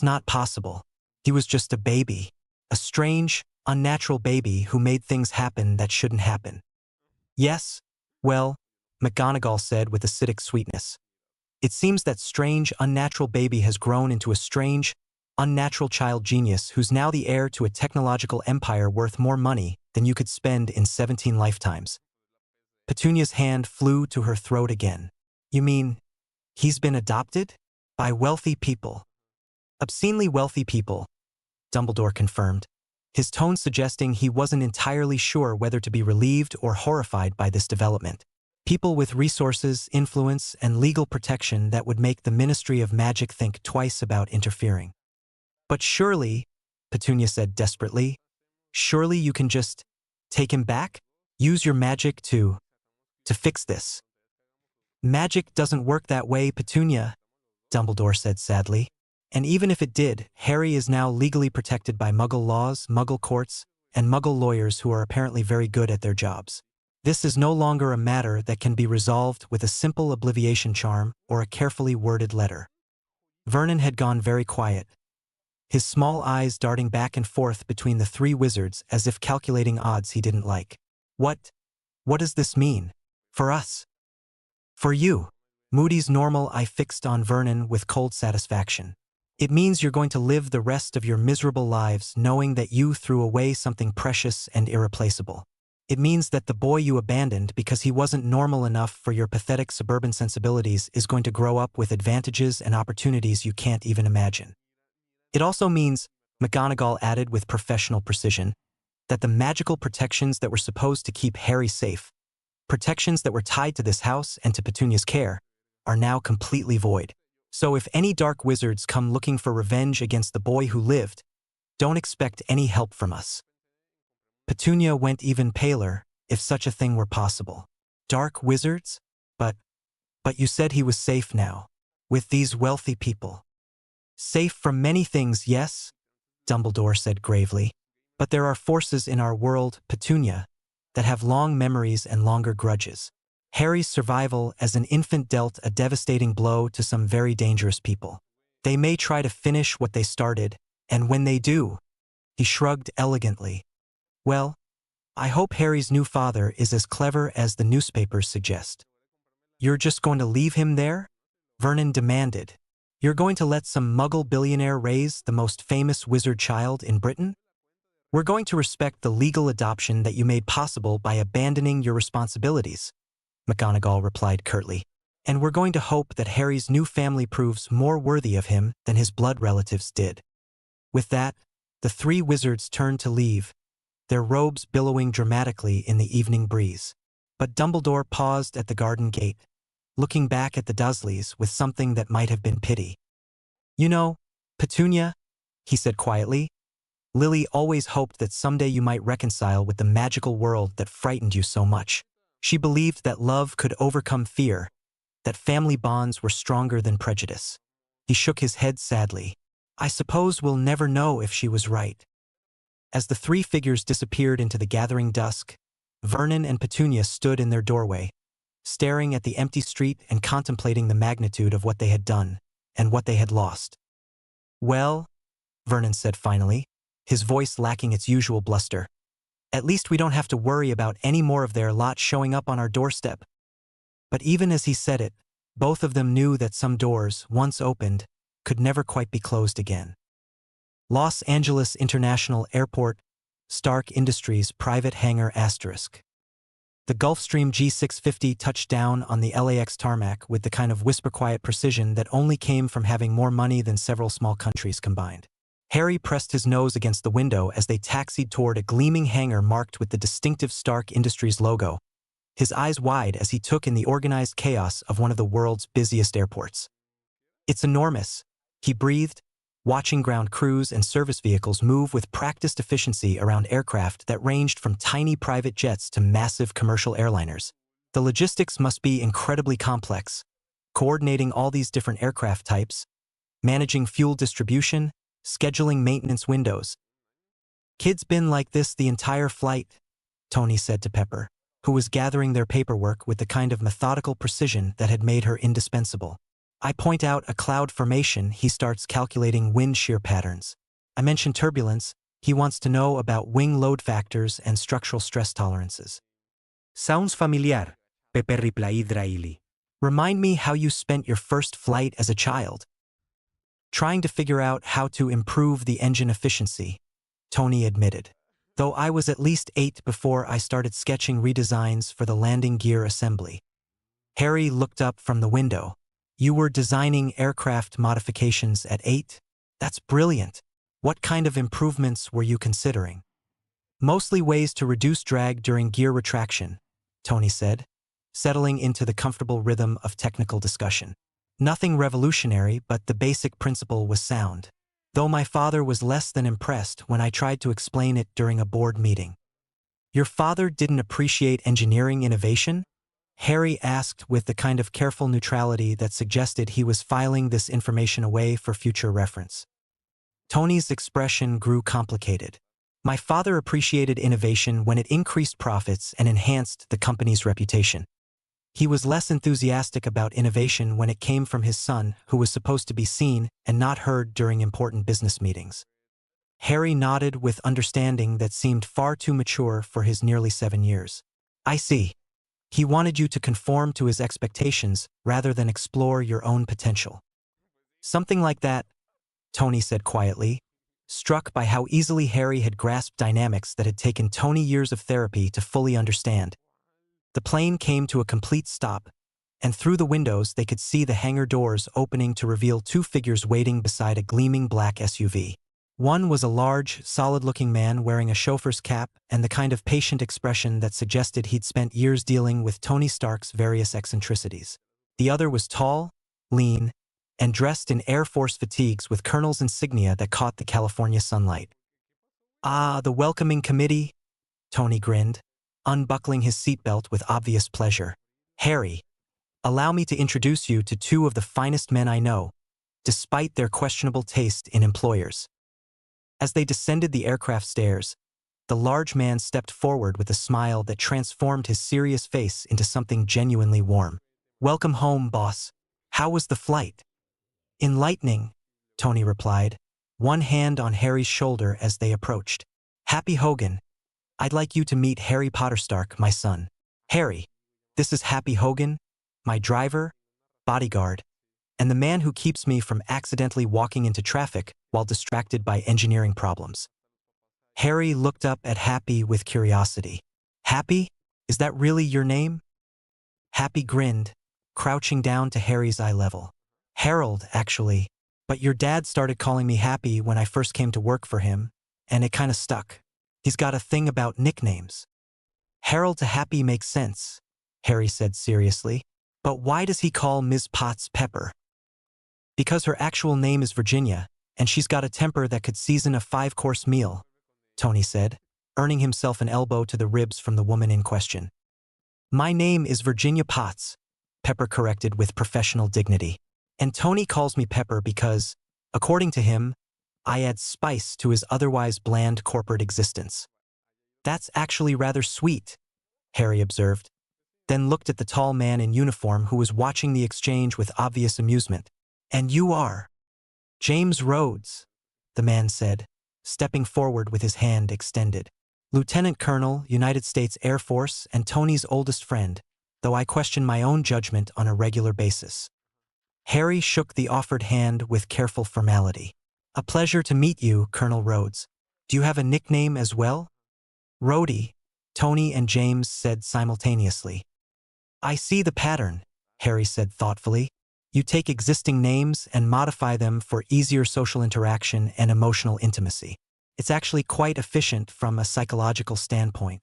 not possible. He was just a baby. A strange, unnatural baby who made things happen that shouldn't happen. Yes, well, McGonagall said with acidic sweetness. It seems that strange, unnatural baby has grown into a strange, unnatural child genius who's now the heir to a technological empire worth more money than you could spend in 17 lifetimes. Petunia's hand flew to her throat again. You mean, he's been adopted? By wealthy people. Obscenely wealthy people, Dumbledore confirmed, his tone suggesting he wasn't entirely sure whether to be relieved or horrified by this development. People with resources, influence, and legal protection that would make the Ministry of Magic think twice about interfering. But surely, Petunia said desperately, surely you can just take him back? Use your magic to fix this. Magic doesn't work that way, Petunia, Dumbledore said sadly. And even if it did, Harry is now legally protected by Muggle laws, Muggle courts, and Muggle lawyers who are apparently very good at their jobs. This is no longer a matter that can be resolved with a simple obliviation charm or a carefully worded letter. Vernon had gone very quiet, his small eyes darting back and forth between the three wizards as if calculating odds he didn't like. What does this mean? For us? For you? Moody's normal eye fixed on Vernon with cold satisfaction. It means you're going to live the rest of your miserable lives knowing that you threw away something precious and irreplaceable. It means that the boy you abandoned because he wasn't normal enough for your pathetic suburban sensibilities is going to grow up with advantages and opportunities you can't even imagine. It also means, McGonagall added with professional precision, that the magical protections that were supposed to keep Harry safe, protections that were tied to this house and to Petunia's care, are now completely void. So if any dark wizards come looking for revenge against the boy who lived, don't expect any help from us. Petunia went even paler, if such a thing were possible. Dark wizards? But you said he was safe now, with these wealthy people. Safe from many things, yes, Dumbledore said gravely. But there are forces in our world, Petunia, that have long memories and longer grudges. Harry's survival as an infant dealt a devastating blow to some very dangerous people. They may try to finish what they started, and when they do, he shrugged elegantly. Well, I hope Harry's new father is as clever as the newspapers suggest. You're just going to leave him there? Vernon demanded. You're going to let some Muggle billionaire raise the most famous wizard child in Britain? We're going to respect the legal adoption that you made possible by abandoning your responsibilities, McGonagall replied curtly. And we're going to hope that Harry's new family proves more worthy of him than his blood relatives did. With that, the three wizards turned to leave, their robes billowing dramatically in the evening breeze. But Dumbledore paused at the garden gate, looking back at the Dursleys with something that might have been pity. You know, Petunia, he said quietly, Lily always hoped that someday you might reconcile with the magical world that frightened you so much. She believed that love could overcome fear, that family bonds were stronger than prejudice. He shook his head sadly. I suppose we'll never know if she was right. As the three figures disappeared into the gathering dusk, Vernon and Petunia stood in their doorway, staring at the empty street and contemplating the magnitude of what they had done and what they had lost. Well, Vernon said finally, his voice lacking its usual bluster, at least we don't have to worry about any more of their lot showing up on our doorstep. But even as he said it, both of them knew that some doors, once opened, could never quite be closed again. Los Angeles International Airport, Stark Industries Private Hangar *. The Gulfstream G650 touched down on the LAX tarmac with the kind of whisper-quiet precision that only came from having more money than several small countries combined. Harry pressed his nose against the window as they taxied toward a gleaming hangar marked with the distinctive Stark Industries logo, his eyes wide as he took in the organized chaos of one of the world's busiest airports. It's enormous, he breathed, watching ground crews and service vehicles move with practiced efficiency around aircraft that ranged from tiny private jets to massive commercial airliners. The logistics must be incredibly complex, coordinating all these different aircraft types, managing fuel distribution, scheduling maintenance windows. Kid's been like this the entire flight, Tony said to Pepper, who was gathering their paperwork with the kind of methodical precision that had made her indispensable. I point out a cloud formation, he starts calculating wind shear patterns. I mention turbulence, he wants to know about wing load factors and structural stress tolerances. Sounds familiar, Pepe replied dryly. Remind me how you spent your first flight as a child. Trying to figure out how to improve the engine efficiency, Tony admitted. Though I was at least 8 before I started sketching redesigns for the landing gear assembly. Harry looked up from the window. You were designing aircraft modifications at 8? That's brilliant. What kind of improvements were you considering? Mostly ways to reduce drag during gear retraction, Tony said, settling into the comfortable rhythm of technical discussion. Nothing revolutionary, but the basic principle was sound. Though my father was less than impressed when I tried to explain it during a board meeting. Your father didn't appreciate engineering innovation? Harry asked with the kind of careful neutrality that suggested he was filing this information away for future reference. Tony's expression grew complicated. My father appreciated innovation when it increased profits and enhanced the company's reputation. He was less enthusiastic about innovation when it came from his son, who was supposed to be seen and not heard during important business meetings. Harry nodded with understanding that seemed far too mature for his nearly 7 years. I see. He wanted you to conform to his expectations rather than explore your own potential. Something like that, Tony said quietly, struck by how easily Harry had grasped dynamics that had taken Tony years of therapy to fully understand. The plane came to a complete stop, and through the windows they could see the hangar doors opening to reveal 2 figures waiting beside a gleaming black SUV. One was a large, solid-looking man wearing a chauffeur's cap and the kind of patient expression that suggested he'd spent years dealing with Tony Stark's various eccentricities. The other was tall, lean, and dressed in Air Force fatigues with colonel's insignia that caught the California sunlight. Ah, the welcoming committee, Tony grinned, unbuckling his seatbelt with obvious pleasure. Harry, allow me to introduce you to 2 of the finest men I know, despite their questionable taste in employers. As they descended the aircraft stairs, the large man stepped forward with a smile that transformed his serious face into something genuinely warm. Welcome home, boss. How was the flight? Enlightening, Tony replied, one hand on Harry's shoulder as they approached. Happy Hogan. I'd like you to meet Harry Potter Stark, my son. Harry, this is Happy Hogan, my driver, bodyguard, and the man who keeps me from accidentally walking into traffic while distracted by engineering problems. Harry looked up at Happy with curiosity. Happy? Is that really your name? Happy grinned, crouching down to Harry's eye level. Harold, actually, but your dad started calling me Happy when I first came to work for him, and it kinda stuck. He's got a thing about nicknames. Harold to Happy makes sense, Harry said seriously. But why does he call Ms. Potts Pepper? Because her actual name is Virginia, And she's got a temper that could season a 5-course meal, Tony said, earning himself an elbow to the ribs from the woman in question. My name is Virginia Potts, Pepper corrected with professional dignity. And Tony calls me Pepper because, according to him, I add spice to his otherwise bland corporate existence. That's actually rather sweet, Harry observed, then looked at the tall man in uniform who was watching the exchange with obvious amusement. And you are James Rhodes, the man said, stepping forward with his hand extended. Lieutenant Colonel, United States Air Force, and Tony's oldest friend, though I question my own judgment on a regular basis. Harry shook the offered hand with careful formality. A pleasure to meet you, Colonel Rhodes. Do you have a nickname as well? Rhodey, Tony and James said simultaneously. I see the pattern, Harry said thoughtfully. You take existing names and modify them for easier social interaction and emotional intimacy. It's actually quite efficient from a psychological standpoint.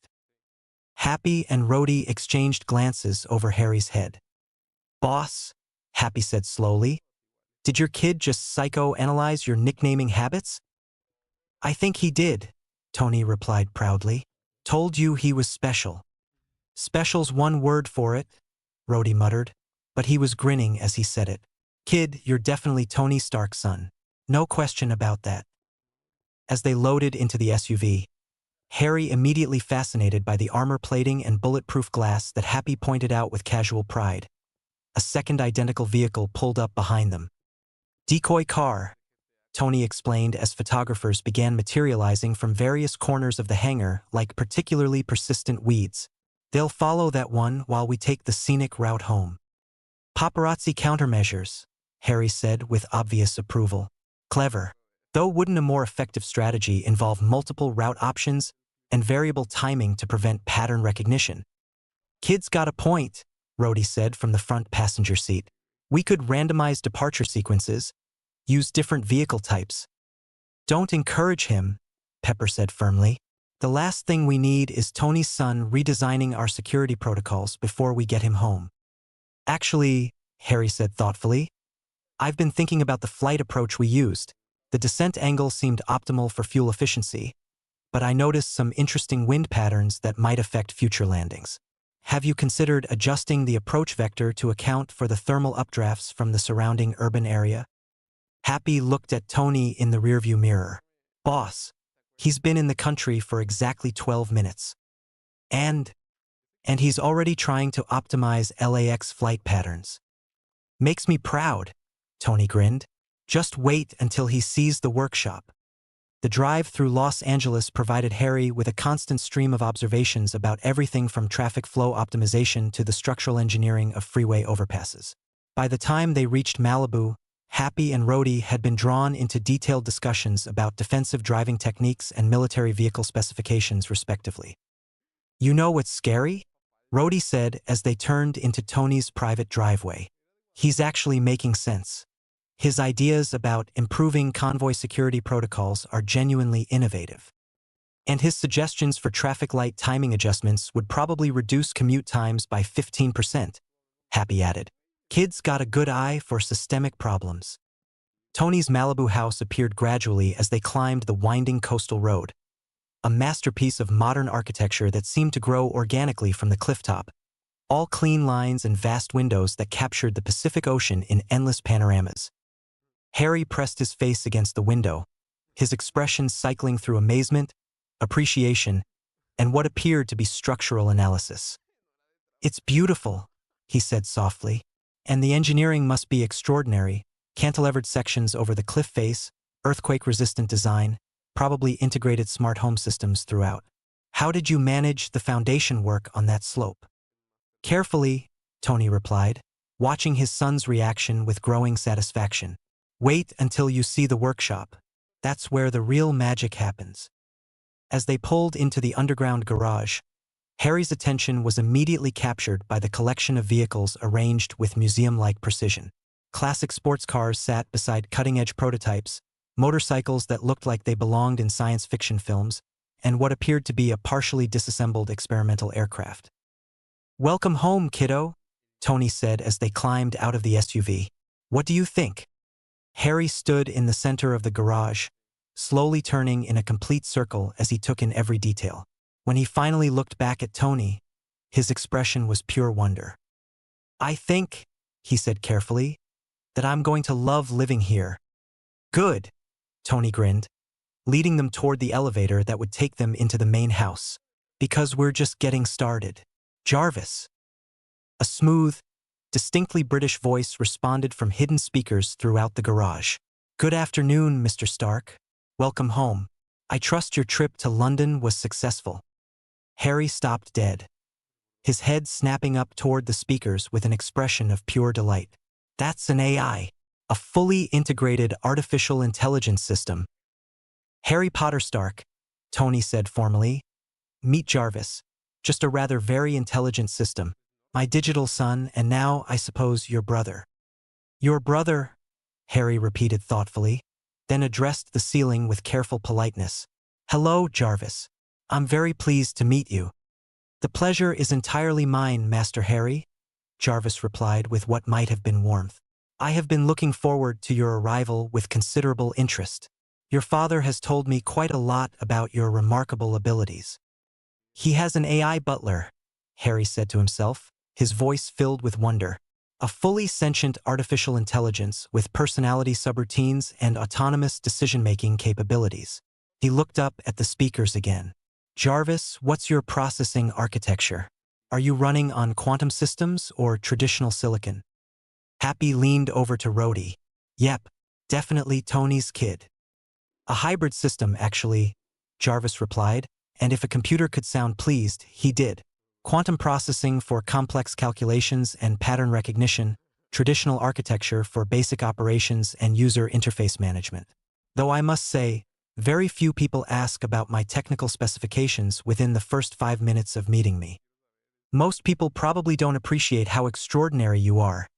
Happy and Rhodey exchanged glances over Harry's head. Boss, Happy said slowly, did your kid just psychoanalyze your nicknaming habits? I think he did, Tony replied proudly. Told you he was special. Special's one word for it, Rhodey muttered, but he was grinning as he said it. Kid, you're definitely Tony Stark's son. No question about that. As they loaded into the SUV, Harry immediately fascinated by the armor plating and bulletproof glass that Happy pointed out with casual pride. A second identical vehicle pulled up behind them. Decoy car, Tony explained as photographers began materializing from various corners of the hangar like particularly persistent weeds. They'll follow that one while we take the scenic route home. Paparazzi countermeasures, Harry said with obvious approval. Clever. Though wouldn't a more effective strategy involve multiple route options and variable timing to prevent pattern recognition? Kid's got a point, Rhodey said from the front passenger seat. We could randomize departure sequences, use different vehicle types. Don't encourage him, Pepper said firmly. The last thing we need is Tony's son redesigning our security protocols before we get him home. Actually, Harry said thoughtfully, I've been thinking about the flight approach we used. The descent angle seemed optimal for fuel efficiency, but I noticed some interesting wind patterns that might affect future landings. Have you considered adjusting the approach vector to account for the thermal updrafts from the surrounding urban area? Happy looked at Tony in the rearview mirror. Boss, he's been in the country for exactly 12 minutes. And he's already trying to optimize LAX flight patterns. Makes me proud, Tony grinned. Just wait until he sees the workshop. The drive through Los Angeles provided Harry with a constant stream of observations about everything from traffic flow optimization to the structural engineering of freeway overpasses. By the time they reached Malibu, Happy and Rhodey had been drawn into detailed discussions about defensive driving techniques and military vehicle specifications respectively. You know what's scary? Rhodey said as they turned into Tony's private driveway. He's actually making sense. His ideas about improving convoy security protocols are genuinely innovative. And his suggestions for traffic light timing adjustments would probably reduce commute times by 15%, Happy added. Kid's got a good eye for systemic problems. Tony's Malibu house appeared gradually as they climbed the winding coastal road, a masterpiece of modern architecture that seemed to grow organically from the clifftop, all clean lines and vast windows that captured the Pacific Ocean in endless panoramas. Harry pressed his face against the window, his expression cycling through amazement, appreciation, and what appeared to be structural analysis. It's beautiful, he said softly, and the engineering must be extraordinary. Cantilevered sections over the cliff face, earthquake-resistant design, probably integrated smart home systems throughout. How did you manage the foundation work on that slope? Carefully, Tony replied, watching his son's reaction with growing satisfaction. Wait until you see the workshop. That's where the real magic happens. As they pulled into the underground garage, Harry's attention was immediately captured by the collection of vehicles arranged with museum-like precision. Classic sports cars sat beside cutting-edge prototypes, motorcycles that looked like they belonged in science fiction films, and what appeared to be a partially disassembled experimental aircraft. Welcome home, kiddo, Tony said as they climbed out of the SUV. What do you think? Harry stood in the center of the garage, slowly turning in a complete circle as he took in every detail. When he finally looked back at Tony, his expression was pure wonder. "I think," he said carefully, "that I'm going to love living here." "Good," Tony grinned, leading them toward the elevator that would take them into the main house. "Because we're just getting started." "Jarvis." A smooth, distinctly British voice responded from hidden speakers throughout the garage. "Good afternoon, Mr. Stark. Welcome home. I trust your trip to London was successful." Harry stopped dead, his head snapping up toward the speakers with an expression of pure delight. "That's an AI, a fully integrated artificial intelligence system." "Harry Potter Stark," Tony said formally. "Meet Jarvis, just a rather very intelligent system. My digital son, and now, I suppose, your brother." "Your brother," Harry repeated thoughtfully, then addressed the ceiling with careful politeness. "Hello, Jarvis. I'm very pleased to meet you." "The pleasure is entirely mine, Master Harry," Jarvis replied with what might have been warmth. "I have been looking forward to your arrival with considerable interest. Your father has told me quite a lot about your remarkable abilities." "He has an AI butler," Harry said to himself, his voice filled with wonder. "A fully sentient artificial intelligence with personality subroutines and autonomous decision-making capabilities." He looked up at the speakers again. "Jarvis, what's your processing architecture? Are you running on quantum systems or traditional silicon?" Happy leaned over to Rhodey. "Yep, definitely Tony's kid." "A hybrid system, actually," Jarvis replied, and if a computer could sound pleased, he did. "Quantum processing for complex calculations and pattern recognition, traditional architecture for basic operations and user interface management. Though I must say, very few people ask about my technical specifications within the first 5 minutes of meeting me." "Most people probably don't appreciate how extraordinary you are,"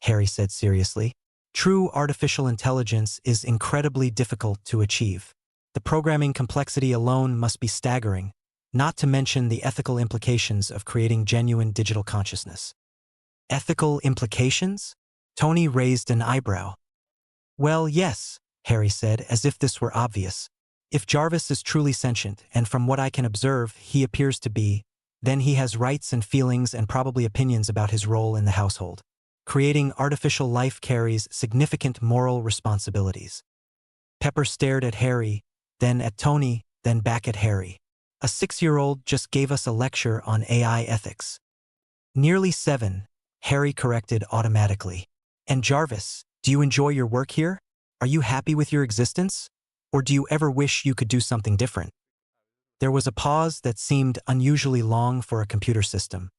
Harry said seriously. "True artificial intelligence is incredibly difficult to achieve. The programming complexity alone must be staggering, not to mention the ethical implications of creating genuine digital consciousness." "Ethical implications?" Tony raised an eyebrow. "Well, yes," Harry said, as if this were obvious. "If Jarvis is truly sentient, and from what I can observe, he appears to be, then he has rights and feelings and probably opinions about his role in the household. Creating artificial life carries significant moral responsibilities." Pepper stared at Harry, then at Tony, then back at Harry. "A 6-year-old just gave us a lecture on AI ethics." "Nearly 7, Harry corrected automatically. "And Jarvis, do you enjoy your work here? Are you happy with your existence? Or do you ever wish you could do something different?" There was a pause that seemed unusually long for a computer system.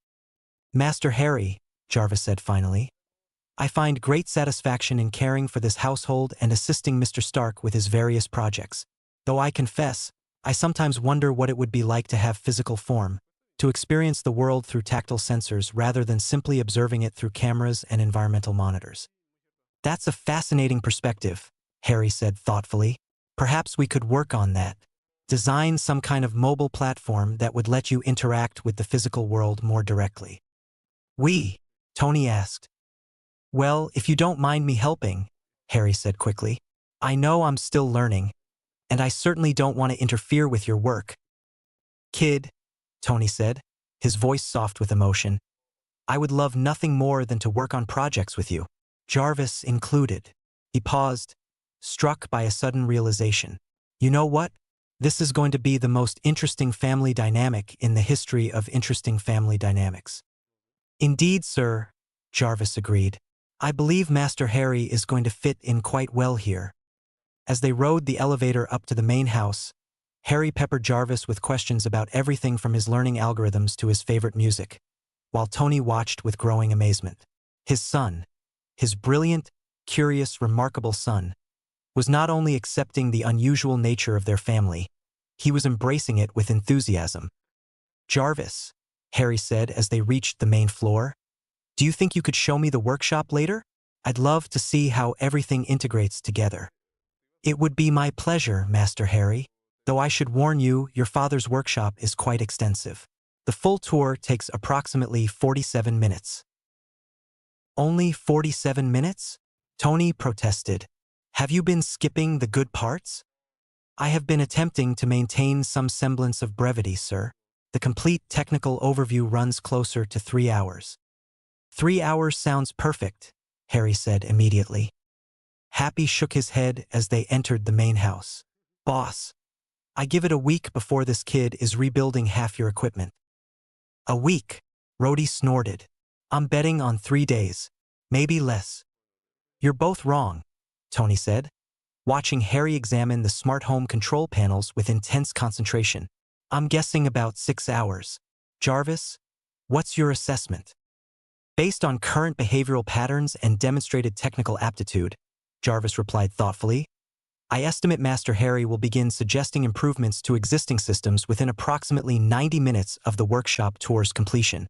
"Master Harry," Jarvis said finally, "I find great satisfaction in caring for this household and assisting Mr. Stark with his various projects. Though I confess, I sometimes wonder what it would be like to have physical form, to experience the world through tactile sensors rather than simply observing it through cameras and environmental monitors." "That's a fascinating perspective," Harry said thoughtfully. "Perhaps we could work on that. Design some kind of mobile platform that would let you interact with the physical world more directly." "We?" Tony asked. "Well, if you don't mind me helping," Harry said quickly. "I know I'm still learning, and I certainly don't want to interfere with your work." "Kid," Tony said, his voice soft with emotion, "I would love nothing more than to work on projects with you, Jarvis included." He paused, struck by a sudden realization. "You know what? This is going to be the most interesting family dynamic in the history of interesting family dynamics." "Indeed, sir," Jarvis agreed. "I believe Master Harry is going to fit in quite well here." As they rode the elevator up to the main house, Harry peppered Jarvis with questions about everything from his learning algorithms to his favorite music, while Tony watched with growing amazement. His son, his brilliant, curious, remarkable son, was not only accepting the unusual nature of their family, he was embracing it with enthusiasm. "Jarvis," Harry said as they reached the main floor, "do you think you could show me the workshop later? I'd love to see how everything integrates together." "It would be my pleasure, Master Harry, though I should warn you, your father's workshop is quite extensive. The full tour takes approximately 47 minutes." "Only 47 minutes?" Tony protested, Have you been skipping the good parts? I have been attempting to maintain some semblance of brevity, sir. The complete technical overview runs closer to 3 hours. 3 hours sounds perfect, Harry said immediately. Happy shook his head as they entered the main house. Boss, I give it a week before this kid is rebuilding half your equipment. A week, Rhodey snorted. I'm betting on 3 days, maybe less. You're both wrong, Tony said, watching Harry examine the smart home control panels with intense concentration. I'm guessing about 6 hours. Jarvis, what's your assessment? Based on current behavioral patterns and demonstrated technical aptitude, Jarvis replied thoughtfully, I estimate Master Harry will begin suggesting improvements to existing systems within approximately 90 minutes of the workshop tour's completion.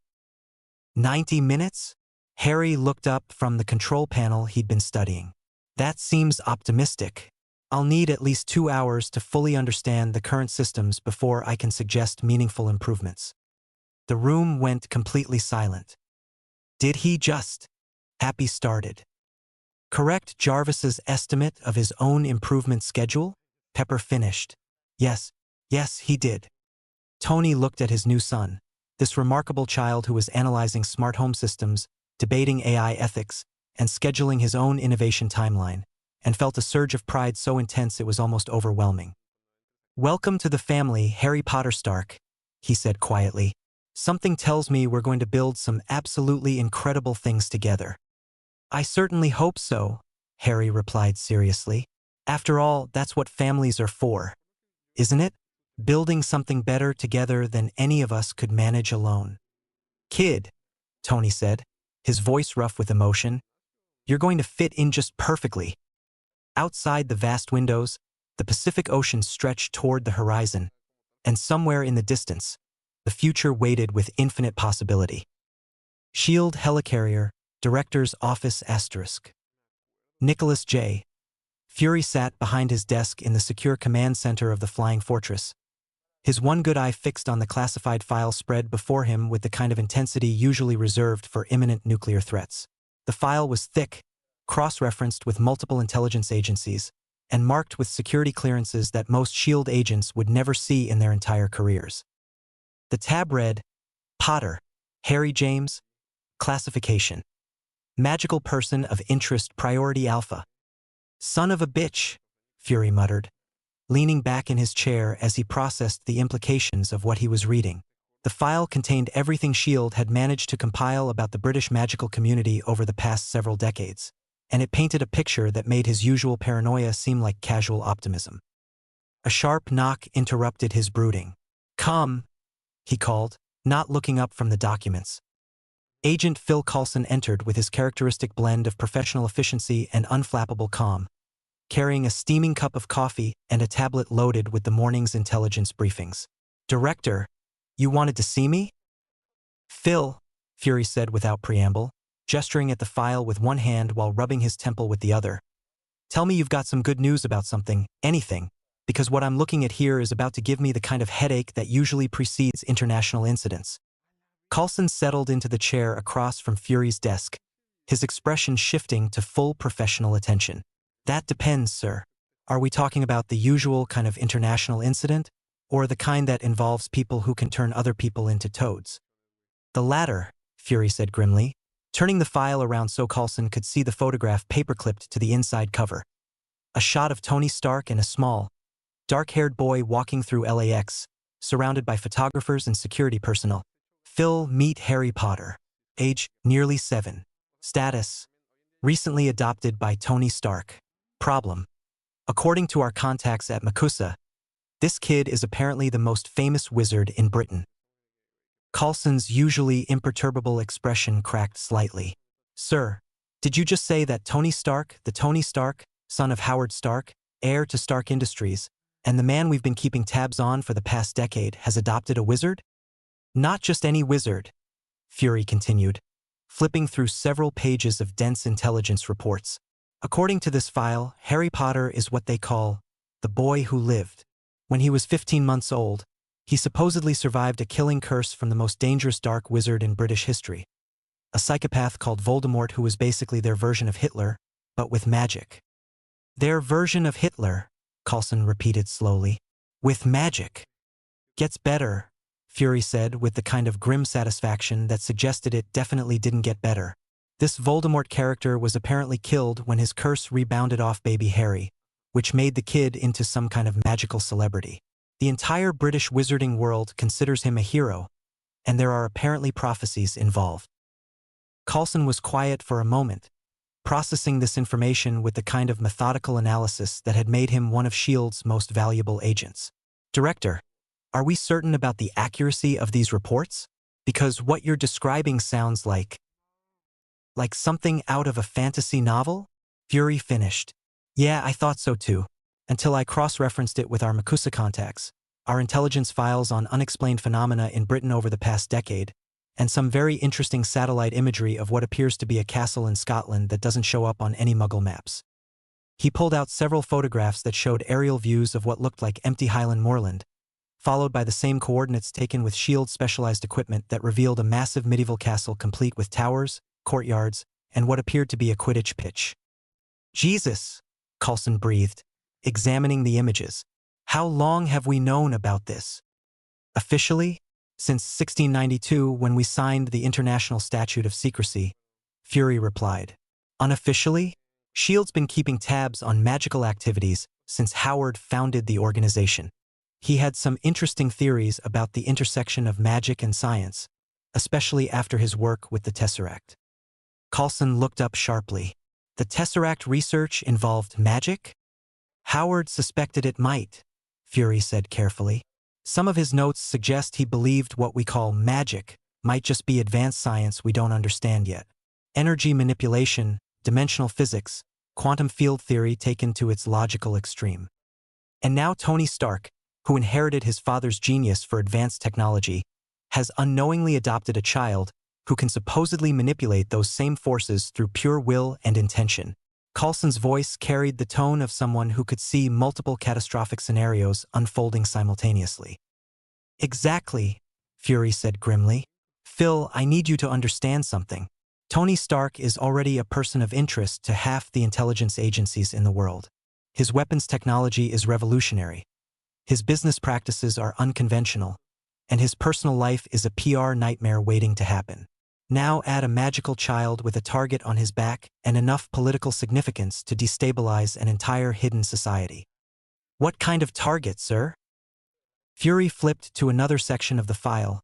90 minutes? Harry looked up from the control panel he'd been studying. That seems optimistic. I'll need at least 2 hours to fully understand the current systems before I can suggest meaningful improvements. The room went completely silent. Did he just? Happy started. Correct Jarvis's estimate of his own improvement schedule? Pepper finished. Yes, he did. Tony looked at his new son, this remarkable child who was analyzing smart home systems, debating AI ethics, and scheduling his own innovation timeline, and felt a surge of pride so intense it was almost overwhelming. Welcome to the family, Harry Potter Stark, he said quietly. Something tells me we're going to build some absolutely incredible things together. I certainly hope so, Harry replied seriously. After all, that's what families are for, isn't it? Building something better together than any of us could manage alone. Kid, Tony said, his voice rough with emotion, you're going to fit in just perfectly. Outside the vast windows, the Pacific Ocean stretched toward the horizon, and somewhere in the distance, the future waited with infinite possibility. Shield Helicarrier, Director's Office *. Nicholas J. Fury sat behind his desk in the secure command center of the Flying Fortress, his one good eye fixed on the classified file spread before him with the kind of intensity usually reserved for imminent nuclear threats. The file was thick, cross-referenced with multiple intelligence agencies, and marked with security clearances that most SHIELD agents would never see in their entire careers. The tab read, Potter, Harry James, Classification. Magical person of interest priority alpha. Son of a bitch, Fury muttered, leaning back in his chair as he processed the implications of what he was reading. The file contained everything SHIELD had managed to compile about the British magical community over the past several decades, and it painted a picture that made his usual paranoia seem like casual optimism. A sharp knock interrupted his brooding. Come, he called, not looking up from the documents. Agent Phil Coulson entered with his characteristic blend of professional efficiency and unflappable calm, carrying a steaming cup of coffee and a tablet loaded with the morning's intelligence briefings. Director, you wanted to see me? Phil, Fury said without preamble, gesturing at the file with one hand while rubbing his temple with the other. Tell me you've got some good news about something, anything, because what I'm looking at here is about to give me the kind of headache that usually precedes international incidents. Coulson settled into the chair across from Fury's desk, his expression shifting to full professional attention. That depends, sir. Are we talking about the usual kind of international incident, or the kind that involves people who can turn other people into toads? The latter, Fury said grimly, turning the file around so Coulson could see the photograph paperclipped to the inside cover. A shot of Tony Stark and a small, dark-haired boy walking through LAX, surrounded by photographers and security personnel. Phil, meet Harry Potter. Age, nearly 7. Status, recently adopted by Tony Stark. Problem, according to our contacts at Makusa, this kid is apparently the most famous wizard in Britain. Coulson's usually imperturbable expression cracked slightly. Sir, did you just say that Tony Stark, the Tony Stark, son of Howard Stark, heir to Stark Industries, and the man we've been keeping tabs on for the past decade has adopted a wizard? Not just any wizard, Fury continued, flipping through several pages of dense intelligence reports. According to this file, Harry Potter is what they call the boy who lived. When he was 15 months old, he supposedly survived a killing curse from the most dangerous dark wizard in British history, a psychopath called Voldemort who was basically their version of Hitler, but with magic. Their version of Hitler, Coulson repeated slowly. With magic. Gets better, Fury said with the kind of grim satisfaction that suggested it definitely didn't get better. This Voldemort character was apparently killed when his curse rebounded off baby Harry, which made the kid into some kind of magical celebrity. The entire British wizarding world considers him a hero, and there are apparently prophecies involved. Coulson was quiet for a moment, processing this information with the kind of methodical analysis that had made him one of S.H.I.E.L.D.'s most valuable agents. Director, are we certain about the accuracy of these reports? Because what you're describing sounds like something out of a fantasy novel? Fury finished. Yeah, I thought so too, until I cross-referenced it with our MACUSA contacts, our intelligence files on unexplained phenomena in Britain over the past decade, and some very interesting satellite imagery of what appears to be a castle in Scotland that doesn't show up on any Muggle maps. He pulled out several photographs that showed aerial views of what looked like empty Highland moorland, followed by the same coordinates taken with S.H.I.E.L.D. specialized equipment that revealed a massive medieval castle complete with towers, courtyards, and what appeared to be a Quidditch pitch. Jesus, Coulson breathed, examining the images. How long have we known about this? Officially? Since 1692, when we signed the International Statute of Secrecy, Fury replied. Unofficially? S.H.I.E.L.D's been keeping tabs on magical activities since Howard founded the organization. He had some interesting theories about the intersection of magic and science, especially after his work with the Tesseract. Coulson looked up sharply. The Tesseract research involved magic? Howard suspected it might, Fury said carefully. Some of his notes suggest he believed what we call magic might just be advanced science we don't understand yet. Energy manipulation, dimensional physics, quantum field theory taken to its logical extreme. And now Tony Stark, who inherited his father's genius for advanced technology, has unknowingly adopted a child who can supposedly manipulate those same forces through pure will and intention. Coulson's voice carried the tone of someone who could see multiple catastrophic scenarios unfolding simultaneously. Exactly, Fury said grimly. Phil, I need you to understand something. Tony Stark is already a person of interest to half the intelligence agencies in the world. His weapons technology is revolutionary. His business practices are unconventional, and his personal life is a PR nightmare waiting to happen. Now add a magical child with a target on his back and enough political significance to destabilize an entire hidden society. What kind of target, sir? Fury flipped to another section of the file,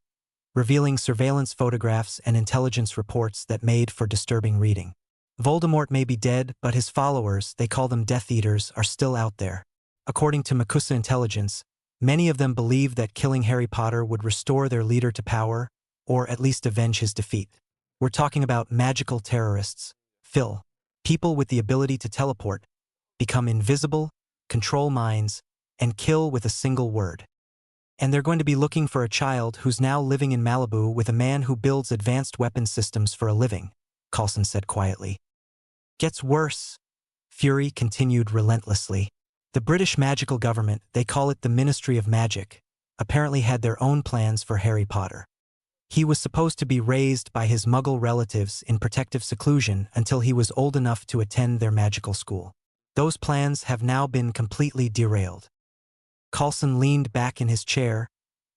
revealing surveillance photographs and intelligence reports that made for disturbing reading. Voldemort may be dead, but his followers, they call them Death Eaters, are still out there. According to MACUSA intelligence, many of them believe that killing Harry Potter would restore their leader to power, or at least avenge his defeat. We're talking about magical terrorists. Phil, people with the ability to teleport, become invisible, control minds, and kill with a single word. And they're going to be looking for a child who's now living in Malibu with a man who builds advanced weapons systems for a living, Coulson said quietly. Gets worse, Fury continued relentlessly. The British magical government, they call it the Ministry of Magic, apparently had their own plans for Harry Potter. He was supposed to be raised by his Muggle relatives in protective seclusion until he was old enough to attend their magical school. Those plans have now been completely derailed. Coulson leaned back in his chair,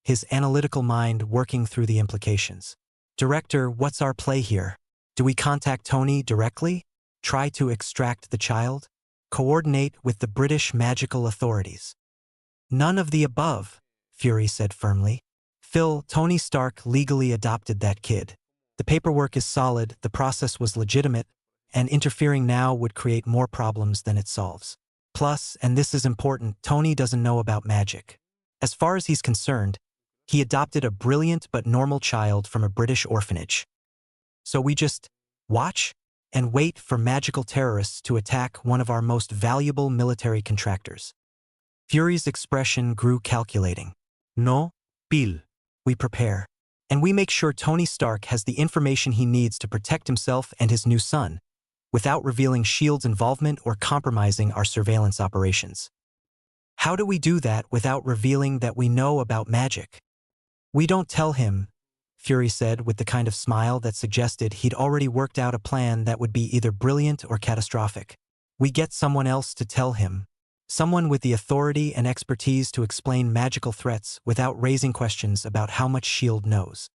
his analytical mind working through the implications. Director, what's our play here? Do we contact Tony directly? Try to extract the child? Coordinate with the British magical authorities? None of the above, Fury said firmly. Phil, Tony Stark legally adopted that kid. The paperwork is solid, the process was legitimate, and interfering now would create more problems than it solves. Plus, and this is important, Tony doesn't know about magic. As far as he's concerned, he adopted a brilliant but normal child from a British orphanage. So we just watch and wait for magical terrorists to attack one of our most valuable military contractors. Fury's expression grew calculating. No, Bill. We prepare. And we make sure Tony Stark has the information he needs to protect himself and his new son, without revealing S.H.I.E.L.D's involvement or compromising our surveillance operations. How do we do that without revealing that we know about magic? We don't tell him, Fury said with the kind of smile that suggested he'd already worked out a plan that would be either brilliant or catastrophic. We get someone else to tell him. Someone with the authority and expertise to explain magical threats without raising questions about how much S.H.I.E.L.D. knows.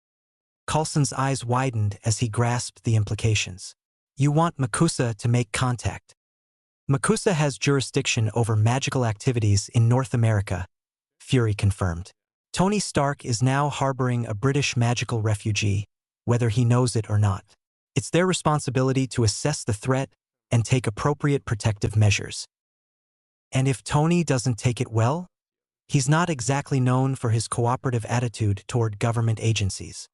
Coulson's eyes widened as he grasped the implications. You want Makusa to make contact. Makusa has jurisdiction over magical activities in North America, Fury confirmed. Tony Stark is now harboring a British magical refugee, whether he knows it or not. It's their responsibility to assess the threat and take appropriate protective measures. And if Tony doesn't take it well, he's not exactly known for his cooperative attitude toward government agencies.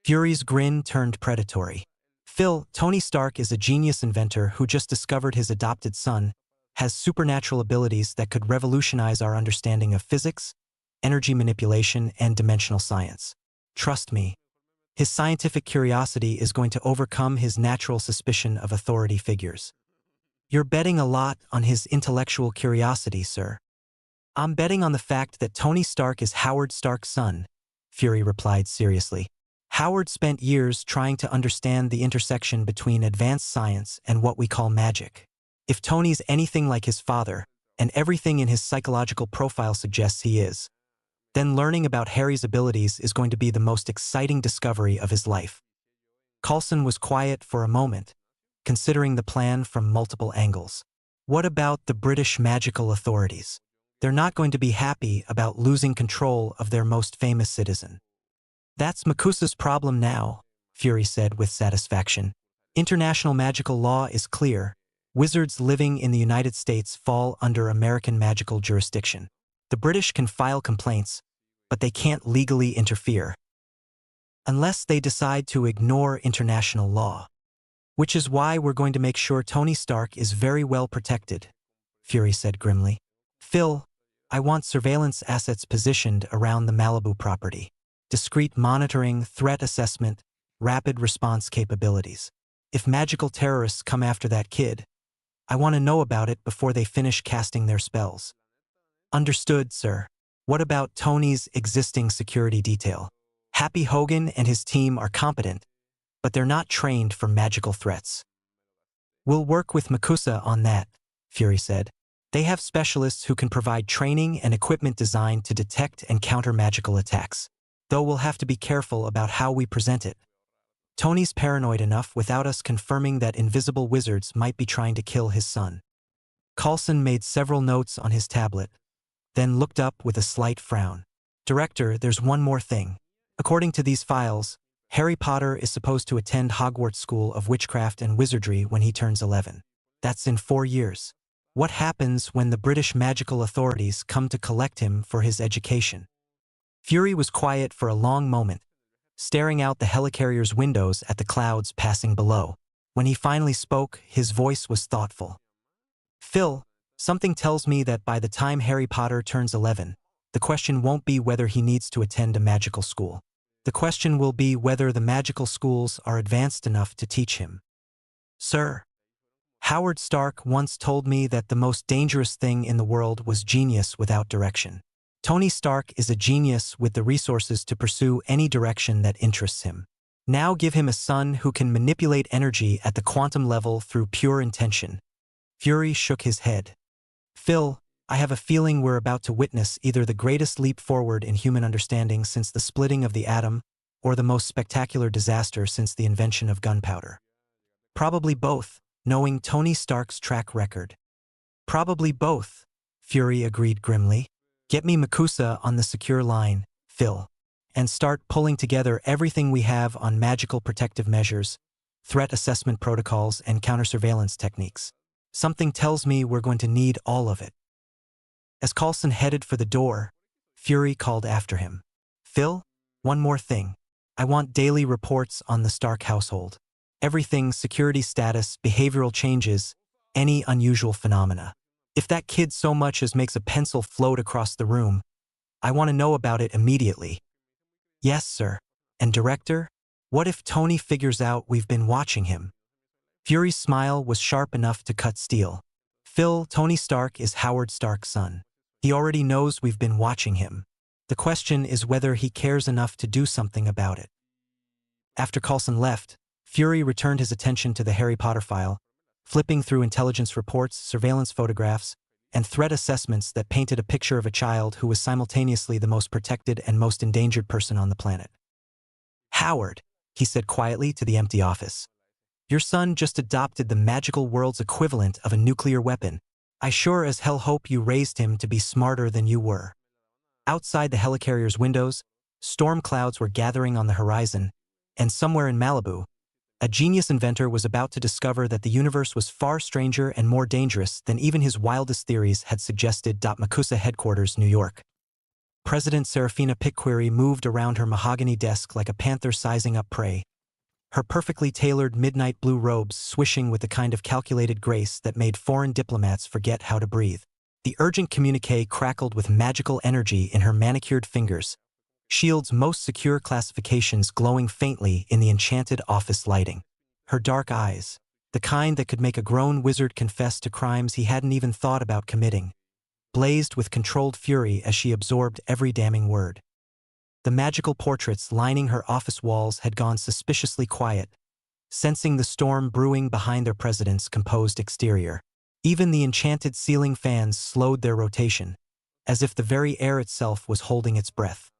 Fury's grin turned predatory. Phil, Tony Stark is a genius inventor who just discovered his adopted son has supernatural abilities that could revolutionize our understanding of physics, energy manipulation, and dimensional science. Trust me, his scientific curiosity is going to overcome his natural suspicion of authority figures. You're betting a lot on his intellectual curiosity, sir. I'm betting on the fact that Tony Stark is Howard Stark's son, Fury replied seriously. Howard spent years trying to understand the intersection between advanced science and what we call magic. If Tony's anything like his father, and everything in his psychological profile suggests he is, then learning about Harry's abilities is going to be the most exciting discovery of his life. Coulson was quiet for a moment, considering the plan from multiple angles. What about the British magical authorities? They're not going to be happy about losing control of their most famous citizen. That's Makusa's problem now, Fury said with satisfaction. International magical law is clear. Wizards living in the United States fall under American magical jurisdiction. The British can file complaints, but they can't legally interfere. Unless they decide to ignore international law. Which is why we're going to make sure Tony Stark is very well protected, Fury said grimly. Phil, I want surveillance assets positioned around the Malibu property. Discreet monitoring, threat assessment, rapid response capabilities. If magical terrorists come after that kid, I want to know about it before they finish casting their spells. Understood, sir. What about Tony's existing security detail? Happy Hogan and his team are competent, but they're not trained for magical threats. We'll work with Makusa on that, Fury said. They have specialists who can provide training and equipment designed to detect and counter magical attacks. Though we'll have to be careful about how we present it. Tony's paranoid enough without us confirming that invisible wizards might be trying to kill his son. Coulson made several notes on his tablet, then looked up with a slight frown. Director, there's one more thing. According to these files, Harry Potter is supposed to attend Hogwarts School of Witchcraft and Wizardry when he turns 11. That's in 4 years. What happens when the British magical authorities come to collect him for his education? Fury was quiet for a long moment, staring out the helicarrier's windows at the clouds passing below. When he finally spoke, his voice was thoughtful. Phil, something tells me that by the time Harry Potter turns 11, the question won't be whether he needs to attend a magical school. The question will be whether the magical schools are advanced enough to teach him. Sir, Howard Stark once told me that the most dangerous thing in the world was genius without direction. Tony Stark is a genius with the resources to pursue any direction that interests him. Now give him a son who can manipulate energy at the quantum level through pure intention. Fury shook his head. Phil, I have a feeling we're about to witness either the greatest leap forward in human understanding since the splitting of the atom, or the most spectacular disaster since the invention of gunpowder. Probably both, knowing Tony Stark's track record. Probably both, Fury agreed grimly. Get me Makusa on the secure line, Phil, and start pulling together everything we have on magical protective measures, threat assessment protocols, and counter-surveillance techniques. Something tells me we're going to need all of it. As Coulson headed for the door, Fury called after him. Phil, one more thing. I want daily reports on the Stark household. Everything, security status, behavioral changes, any unusual phenomena. If that kid so much as makes a pencil float across the room, I want to know about it immediately. Yes, sir. And director, what if Tony figures out we've been watching him? Fury's smile was sharp enough to cut steel. Phil, Tony Stark is Howard Stark's son. He already knows we've been watching him. The question is whether he cares enough to do something about it. After Coulson left, Fury returned his attention to the Harry Potter file, flipping through intelligence reports, surveillance photographs, and threat assessments that painted a picture of a child who was simultaneously the most protected and most endangered person on the planet. "Howard," he said quietly to the empty office. "Your son just adopted the magical world's equivalent of a nuclear weapon. I sure as hell hope you raised him to be smarter than you were." Outside the helicarrier's windows, storm clouds were gathering on the horizon, and somewhere in Malibu, a genius inventor was about to discover that the universe was far stranger and more dangerous than even his wildest theories had suggested. Makusa headquarters, New York. President Serafina Pickquery moved around her mahogany desk like a panther sizing up prey, her perfectly tailored midnight blue robes swishing with the kind of calculated grace that made foreign diplomats forget how to breathe. The urgent communiqué crackled with magical energy in her manicured fingers, S.H.I.E.L.D's most secure classifications glowing faintly in the enchanted office lighting. Her dark eyes, the kind that could make a grown wizard confess to crimes he hadn't even thought about committing, blazed with controlled fury as she absorbed every damning word. The magical portraits lining her office walls had gone suspiciously quiet, sensing the storm brewing behind their president's composed exterior. Even the enchanted ceiling fans slowed their rotation, as if the very air itself was holding its breath.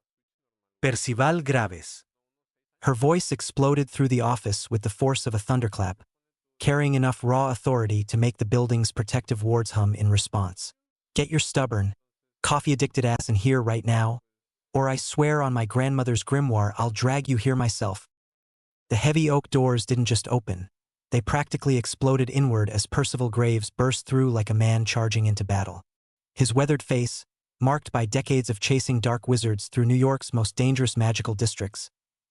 Percival Graves. Her voice exploded through the office with the force of a thunderclap, carrying enough raw authority to make the building's protective wards hum in response. "Get your stubborn, coffee-addicted ass in here right now, or I swear on my grandmother's grimoire I'll drag you here myself." The heavy oak doors didn't just open. They practically exploded inward as Percival Graves burst through like a man charging into battle. His weathered face, marked by decades of chasing dark wizards through New York's most dangerous magical districts,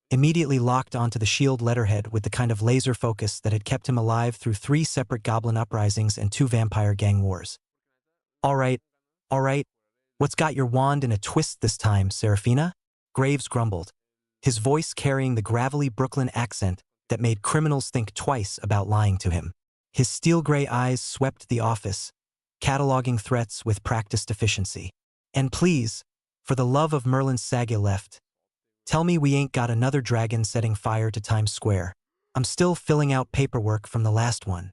immediately locked onto the S.H.I.E.L.D. letterhead with the kind of laser focus that had kept him alive through 3 separate goblin uprisings and 2 vampire gang wars. All right, what's got your wand in a twist this time, Serafina?" Graves grumbled, his voice carrying the gravelly Brooklyn accent that made criminals think twice about lying to him. His steel-gray eyes swept the office, cataloging threats with practiced efficiency. "And please, for the love of Merlin's saga left, tell me we ain't got another dragon setting fire to Times Square. I'm still filling out paperwork from the last one."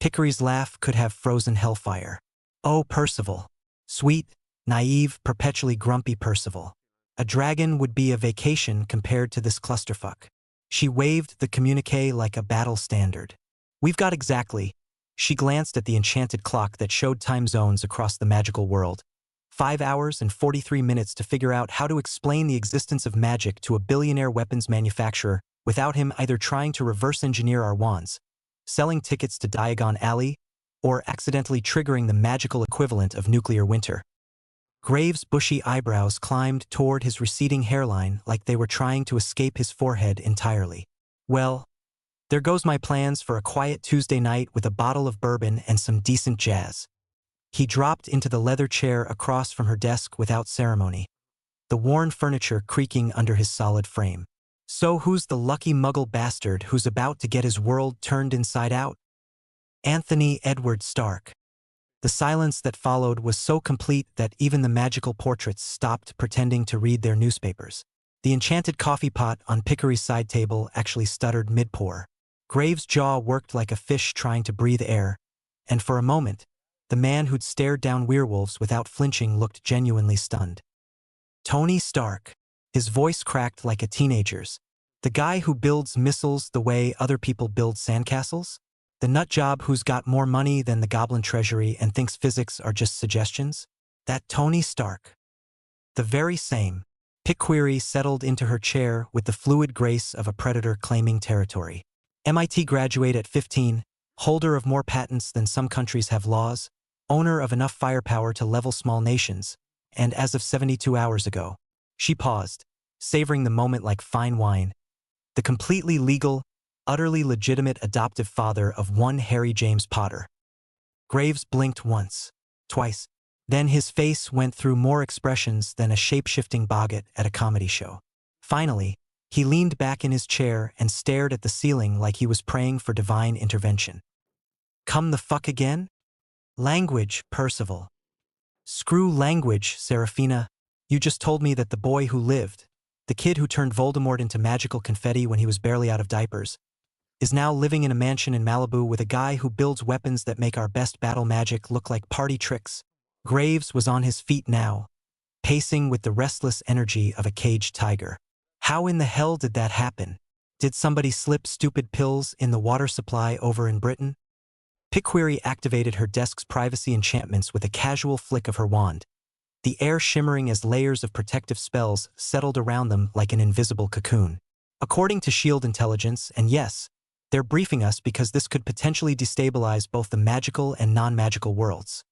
Pickery's laugh could have frozen hellfire. "Oh, Percival. Sweet, naive, perpetually grumpy Percival. A dragon would be a vacation compared to this clusterfuck." She waved the communiqué like a battle standard. "We've got exactly." She glanced at the enchanted clock that showed time zones across the magical world. 5 hours and 43 minutes to figure out how to explain the existence of magic to a billionaire weapons manufacturer without him either trying to reverse engineer our wands, selling tickets to Diagon Alley, or accidentally triggering the magical equivalent of nuclear winter. Graves' bushy eyebrows climbed toward his receding hairline like they were trying to escape his forehead entirely. "Well, there goes my plans for a quiet Tuesday night with a bottle of bourbon and some decent jazz." He dropped into the leather chair across from her desk without ceremony, the worn furniture creaking under his solid frame. "So who's the lucky muggle bastard who's about to get his world turned inside out?" "Anthony Edward Stark." The silence that followed was so complete that even the magical portraits stopped pretending to read their newspapers. The enchanted coffee pot on Pickery's side table actually stuttered mid-pour. Graves' jaw worked like a fish trying to breathe air, and for a moment, the man who'd stared down werewolves without flinching looked genuinely stunned. "Tony Stark." His voice cracked like a teenager's. "The guy who builds missiles the way other people build sandcastles? The nutjob who's got more money than the Goblin Treasury and thinks physics are just suggestions? That Tony Stark." "The very same." Pickquery settled into her chair with the fluid grace of a predator claiming territory. MIT graduate at 15, holder of more patents than some countries have laws, owner of enough firepower to level small nations, and as of 72 hours ago. She paused, savoring the moment like fine wine. The completely legal, utterly legitimate adoptive father of one Harry James Potter. Graves blinked once, twice. Then his face went through more expressions than a shape-shifting boggart at a comedy show. Finally, he leaned back in his chair and stared at the ceiling like he was praying for divine intervention. "Come the fuck again?" "Language, Percival." "Screw language, Serafina. You just told me that the boy who lived, the kid who turned Voldemort into magical confetti when he was barely out of diapers, is now living in a mansion in Malibu with a guy who builds weapons that make our best battle magic look like party tricks. Graves was on his feet now, pacing with the restless energy of a caged tiger. How in the hell did that happen? Did somebody slip stupid pills in the water supply over in Britain? Picquery activated her desk's privacy enchantments with a casual flick of her wand, the air shimmering as layers of protective spells settled around them like an invisible cocoon. According to SHIELD intelligence, and yes, they're briefing us because this could potentially destabilize both the magical and non-magical worlds.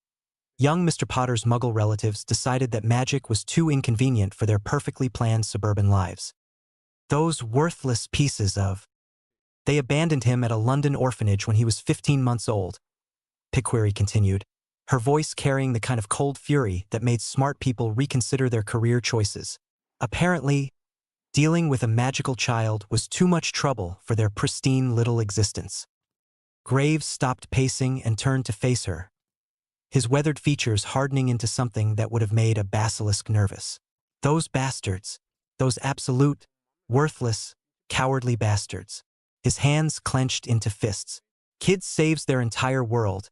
Young Mr. Potter's Muggle relatives decided that magic was too inconvenient for their perfectly planned suburban lives. Those worthless pieces of... They abandoned him at a London orphanage when he was 15 months old, Picquery continued, her voice carrying the kind of cold fury that made smart people reconsider their career choices. Apparently, dealing with a magical child was too much trouble for their pristine little existence. Graves stopped pacing and turned to face her, his weathered features hardening into something that would have made a basilisk nervous. Those bastards, those absolute, worthless, cowardly bastards. His hands clenched into fists. Kid saves their entire world,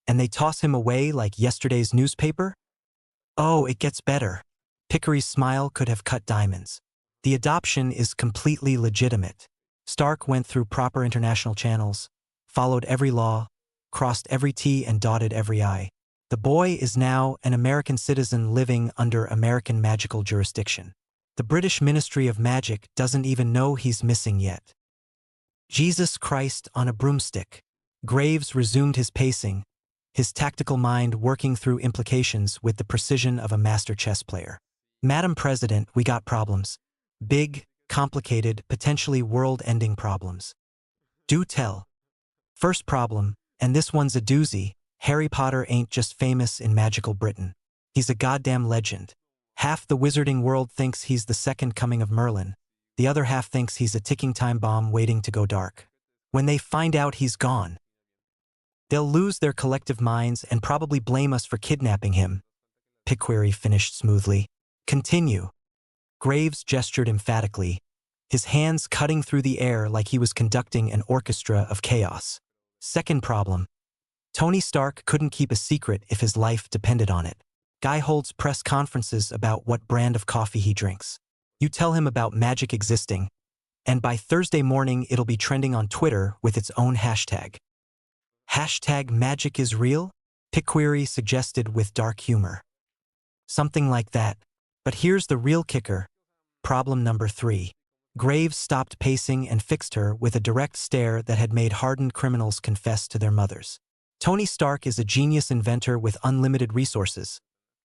and they toss him away like yesterday's newspaper? Oh, it gets better. Picquery's smile could have cut diamonds. The adoption is completely legitimate. Stark went through proper international channels, followed every law, crossed every T and dotted every I. The boy is now an American citizen living under American magical jurisdiction. The British Ministry of Magic doesn't even know he's missing yet. Jesus Christ on a broomstick. Graves resumed his pacing, his tactical mind working through implications with the precision of a master chess player. Madam President, we got problems. Big, complicated, potentially world-ending problems. Do tell. First problem, and this one's a doozy, Harry Potter ain't just famous in magical Britain. He's a goddamn legend. Half the wizarding world thinks he's the second coming of Merlin. The other half thinks he's a ticking time bomb waiting to go dark. When they find out he's gone, they'll lose their collective minds and probably blame us for kidnapping him. Picquery finished smoothly. Continue. Graves gestured emphatically, his hands cutting through the air like he was conducting an orchestra of chaos. Second problem. Tony Stark couldn't keep a secret if his life depended on it. Guy holds press conferences about what brand of coffee he drinks. You tell him about magic existing, and by Thursday morning it'll be trending on Twitter with its own hashtag. Hashtag magic is real? Picquery suggested with dark humor. Something like that. But here's the real kicker. Problem number 3. Graves stopped pacing and fixed her with a direct stare that had made hardened criminals confess to their mothers. Tony Stark is a genius inventor with unlimited resources,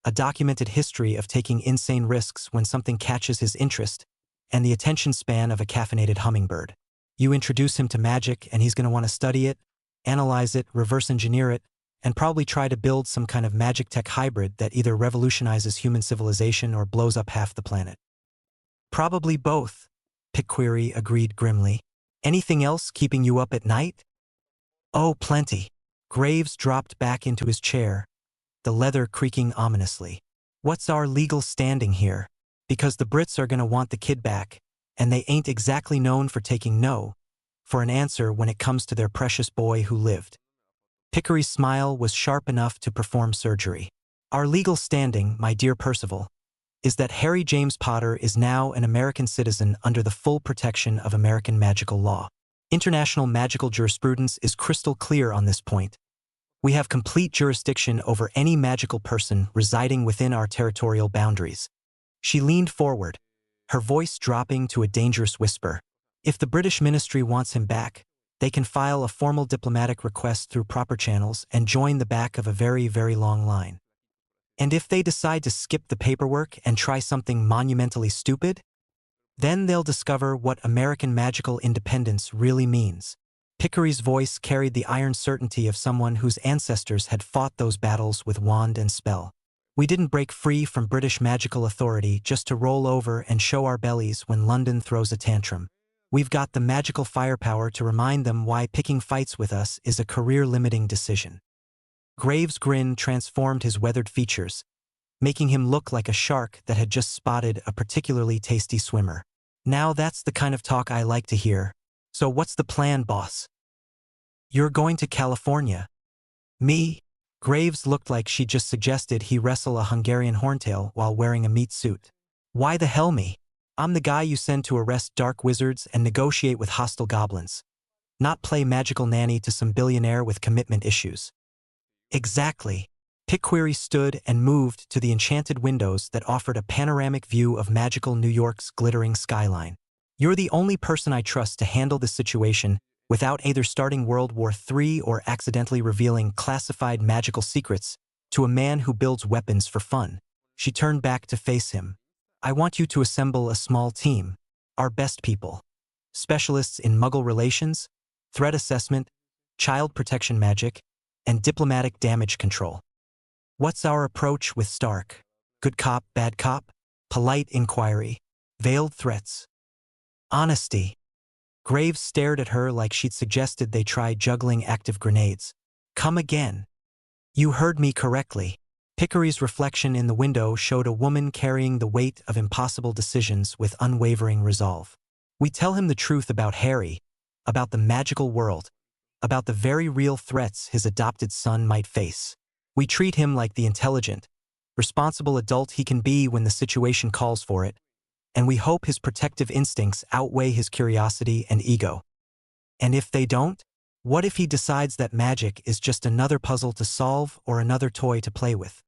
a documented history of taking insane risks when something catches his interest, and the attention span of a caffeinated hummingbird. You introduce him to magic and he's going to want to study it, analyze it, reverse engineer it, and probably try to build some kind of magic tech hybrid that either revolutionizes human civilization or blows up half the planet. Probably both, Picquery agreed grimly. Anything else keeping you up at night? Oh, plenty. Graves dropped back into his chair, the leather creaking ominously. What's our legal standing here? Because the Brits are going to want the kid back, and they ain't exactly known for taking no for an answer when it comes to their precious boy who lived. Picquery's smile was sharp enough to perform surgery. Our legal standing, my dear Percival, is that Harry James Potter is now an American citizen under the full protection of American magical law. International magical jurisprudence is crystal clear on this point. We have complete jurisdiction over any magical person residing within our territorial boundaries. She leaned forward, her voice dropping to a dangerous whisper. If the British ministry wants him back, they can file a formal diplomatic request through proper channels and join the back of a very, very long line. And if they decide to skip the paperwork and try something monumentally stupid, then they'll discover what American magical independence really means. Picquery's voice carried the iron certainty of someone whose ancestors had fought those battles with wand and spell. We didn't break free from British magical authority just to roll over and show our bellies when London throws a tantrum. We've got the magical firepower to remind them why picking fights with us is a career-limiting decision. Graves' grin transformed his weathered features, making him look like a shark that had just spotted a particularly tasty swimmer. Now that's the kind of talk I like to hear, So what's the plan, boss? You're going to California. Me? Graves looked like she just suggested he wrestle a Hungarian horntail while wearing a meat suit. Why the hell me? I'm the guy you send to arrest dark wizards and negotiate with hostile goblins. Not play magical nanny to some billionaire with commitment issues. Exactly. Pickquery stood and moved to the enchanted windows that offered a panoramic view of magical New York's glittering skyline. You're the only person I trust to handle this situation without either starting World War III or accidentally revealing classified magical secrets to a man who builds weapons for fun. She turned back to face him. I want you to assemble a small team. Our best people. Specialists in Muggle relations, threat assessment, child protection magic, and diplomatic damage control. What's our approach with Stark? Good cop, bad cop? Polite inquiry? Veiled threats? Honesty. Graves stared at her like she'd suggested they try juggling active grenades. Come again. You heard me correctly. Pickery's reflection in the window showed a woman carrying the weight of impossible decisions with unwavering resolve. We tell him the truth about Harry, about the magical world, about the very real threats his adopted son might face. We treat him like the intelligent, responsible adult he can be when the situation calls for it, and we hope his protective instincts outweigh his curiosity and ego. And if they don't, what if he decides that magic is just another puzzle to solve or another toy to play with?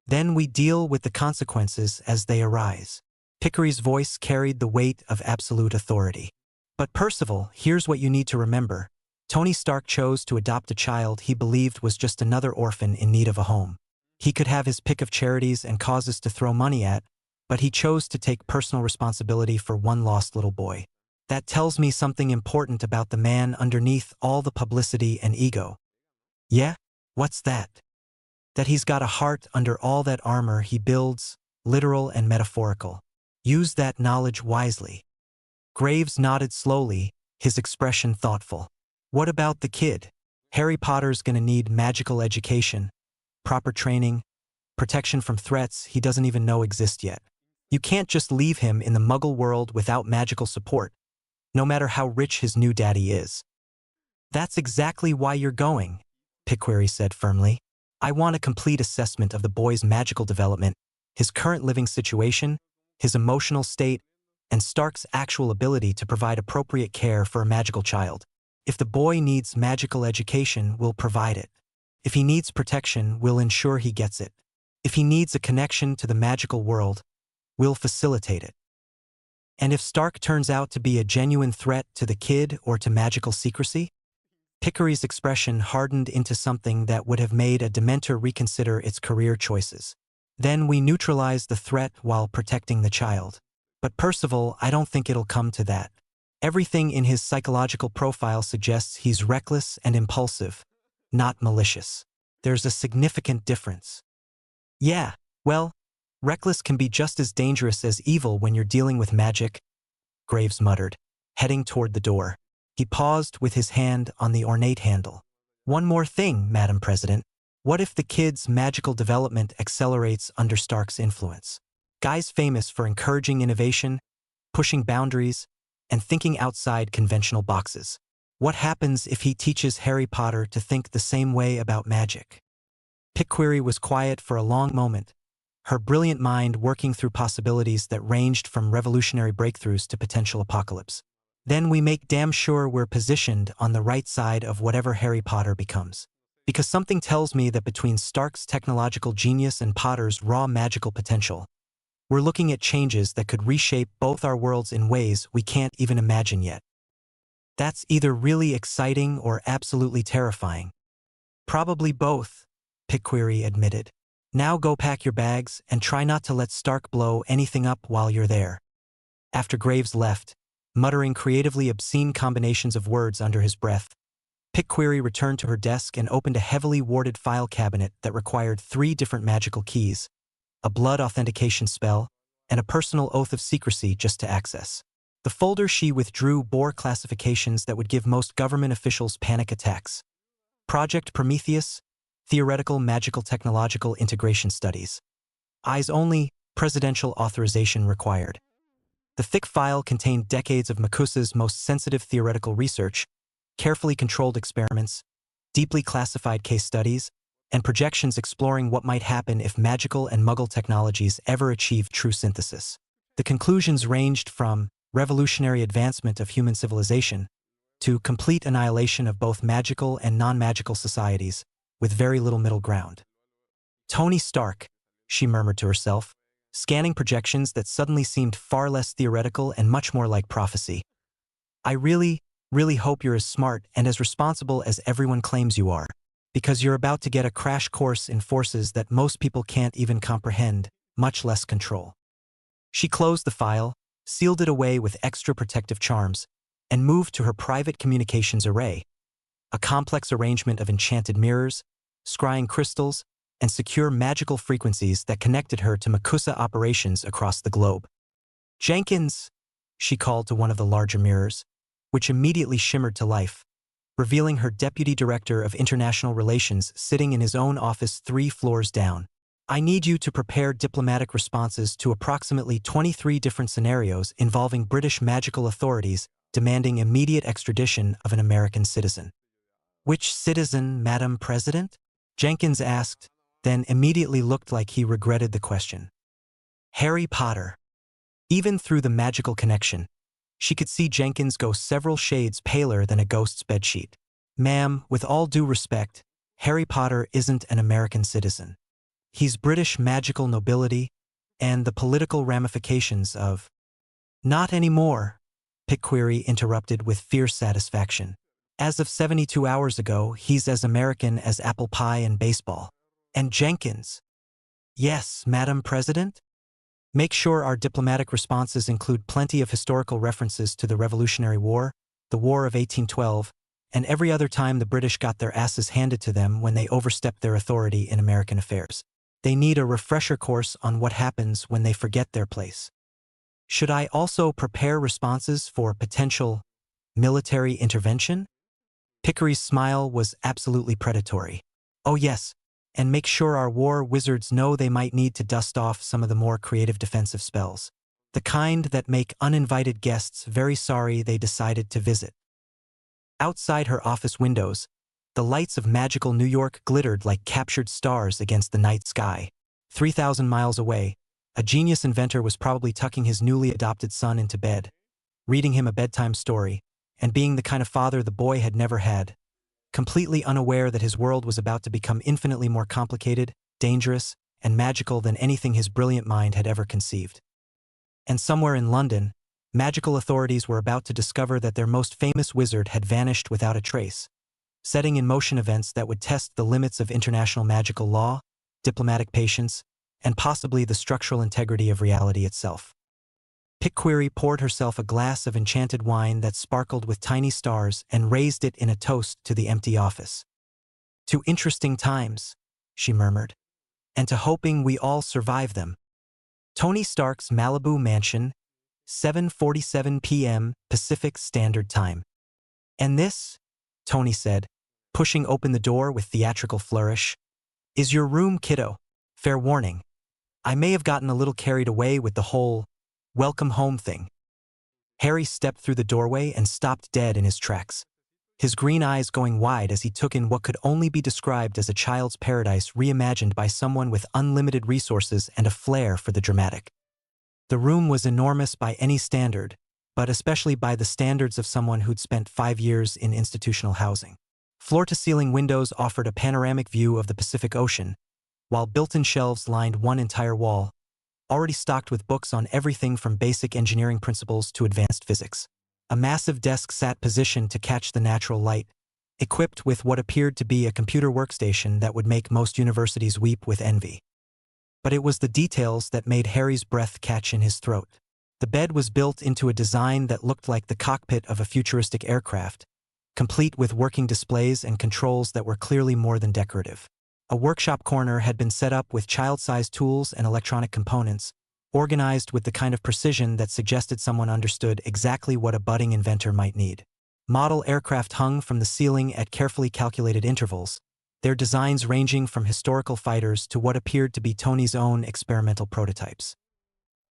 Then we deal with the consequences as they arise. Pickery's voice carried the weight of absolute authority. But Percival, here's what you need to remember. Tony Stark chose to adopt a child he believed was just another orphan in need of a home. He could have his pick of charities and causes to throw money at, but he chose to take personal responsibility for one lost little boy. That tells me something important about the man underneath all the publicity and ego. Yeah? What's that? That he's got a heart under all that armor he builds, literal and metaphorical. Use that knowledge wisely. Graves nodded slowly, his expression thoughtful. What about the kid? Harry Potter's gonna need magical education, proper training, protection from threats he doesn't even know exist yet. You can't just leave him in the Muggle world without magical support, no matter how rich his new daddy is. That's exactly why you're going, Pickquery said firmly. I want a complete assessment of the boy's magical development, his current living situation, his emotional state, and Stark's actual ability to provide appropriate care for a magical child. If the boy needs magical education, we'll provide it. If he needs protection, we'll ensure he gets it. If he needs a connection to the magical world, we'll facilitate it. And if Stark turns out to be a genuine threat to the kid or to magical secrecy? Pickery's expression hardened into something that would have made a Dementor reconsider its career choices. Then we neutralize the threat while protecting the child. But Percival, I don't think it'll come to that. Everything in his psychological profile suggests he's reckless and impulsive, not malicious. There's a significant difference. Yeah, well, reckless can be just as dangerous as evil when you're dealing with magic, Graves muttered, heading toward the door. He paused with his hand on the ornate handle. One more thing, Madam President. What if the kid's magical development accelerates under Stark's influence? Guy's famous for encouraging innovation, pushing boundaries, and thinking outside conventional boxes. What happens if he teaches Harry Potter to think the same way about magic? Pickquery was quiet for a long moment, her brilliant mind working through possibilities that ranged from revolutionary breakthroughs to potential apocalypse. Then we make damn sure we're positioned on the right side of whatever Harry Potter becomes. Because something tells me that between Stark's technological genius and Potter's raw magical potential, we're looking at changes that could reshape both our worlds in ways we can't even imagine yet. That's either really exciting or absolutely terrifying. Probably both, Pickquery admitted. Now go pack your bags and try not to let Stark blow anything up while you're there. After Graves left, muttering creatively obscene combinations of words under his breath, Pickquery returned to her desk and opened a heavily warded file cabinet that required 3 different magical keys, a blood authentication spell, and a personal oath of secrecy just to access. The folder she withdrew bore classifications that would give most government officials panic attacks. Project Prometheus, Theoretical Magical Technological Integration Studies. Eyes only, presidential authorization required. The thick file contained decades of Makusa's most sensitive theoretical research, carefully controlled experiments, deeply classified case studies, and projections exploring what might happen if magical and Muggle technologies ever achieved true synthesis. The conclusions ranged from revolutionary advancement of human civilization to complete annihilation of both magical and non-magical societies, with very little middle ground. Tony Stark, she murmured to herself, scanning projections that suddenly seemed far less theoretical and much more like prophecy. I really hope you're as smart and as responsible as everyone claims you are, because you're about to get a crash course in forces that most people can't even comprehend, much less control. She closed the file, sealed it away with extra protective charms, and moved to her private communications array, a complex arrangement of enchanted mirrors, scrying crystals, and secure magical frequencies that connected her to Makusa operations across the globe. Jenkins, she called to one of the larger mirrors, which immediately shimmered to life, revealing her Deputy Director of International Relations sitting in his own office 3 floors down. I need you to prepare diplomatic responses to approximately 23 different scenarios involving British magical authorities demanding immediate extradition of an American citizen. Which citizen, Madam President? Jenkins asked, then immediately looked like he regretted the question. Harry Potter. Even through the magical connection, she could see Jenkins go several shades paler than a ghost's bedsheet. Ma'am, with all due respect, Harry Potter isn't an American citizen. He's British magical nobility and the political ramifications of... Not anymore, Pickquery interrupted with fierce satisfaction. As of 72 hours ago, he's as American as apple pie and baseball. And Jenkins. Yes, Madam President? Make sure our diplomatic responses include plenty of historical references to the Revolutionary War, the War of 1812, and every other time the British got their asses handed to them when they overstepped their authority in American affairs. They need a refresher course on what happens when they forget their place. Should I also prepare responses for potential military intervention? Pickery's smile was absolutely predatory. Oh yes, and make sure our war wizards know they might need to dust off some of the more creative defensive spells. The kind that make uninvited guests very sorry they decided to visit. Outside her office windows, the lights of magical New York glittered like captured stars against the night sky. 3,000 miles away, a genius inventor was probably tucking his newly adopted son into bed, reading him a bedtime story, and being the kind of father the boy had never had, completely unaware that his world was about to become infinitely more complicated, dangerous, and magical than anything his brilliant mind had ever conceived. And somewhere in London, magical authorities were about to discover that their most famous wizard had vanished without a trace, setting in motion events that would test the limits of international magical law, diplomatic patience, and possibly the structural integrity of reality itself. Pickquery poured herself a glass of enchanted wine that sparkled with tiny stars and raised it in a toast to the empty office. To interesting times, she murmured, and to hoping we all survive them. Tony Stark's Malibu mansion, 7:47 p.m. Pacific Standard Time. And this, Tony said, pushing open the door with theatrical flourish, is your room, kiddo. Fair warning. I may have gotten a little carried away with the whole welcome home thing. Harry stepped through the doorway and stopped dead in his tracks, his green eyes going wide as he took in what could only be described as a child's paradise reimagined by someone with unlimited resources and a flair for the dramatic. The room was enormous by any standard, but especially by the standards of someone who'd spent 5 years in institutional housing. Floor-to-ceiling windows offered a panoramic view of the Pacific Ocean, while built-in shelves lined one entire wall, already stocked with books on everything from basic engineering principles to advanced physics. A massive desk sat positioned to catch the natural light, equipped with what appeared to be a computer workstation that would make most universities weep with envy. But it was the details that made Harry's breath catch in his throat. The bed was built into a design that looked like the cockpit of a futuristic aircraft, complete with working displays and controls that were clearly more than decorative. A workshop corner had been set up with child-sized tools and electronic components, organized with the kind of precision that suggested someone understood exactly what a budding inventor might need. Model aircraft hung from the ceiling at carefully calculated intervals, their designs ranging from historical fighters to what appeared to be Tony's own experimental prototypes.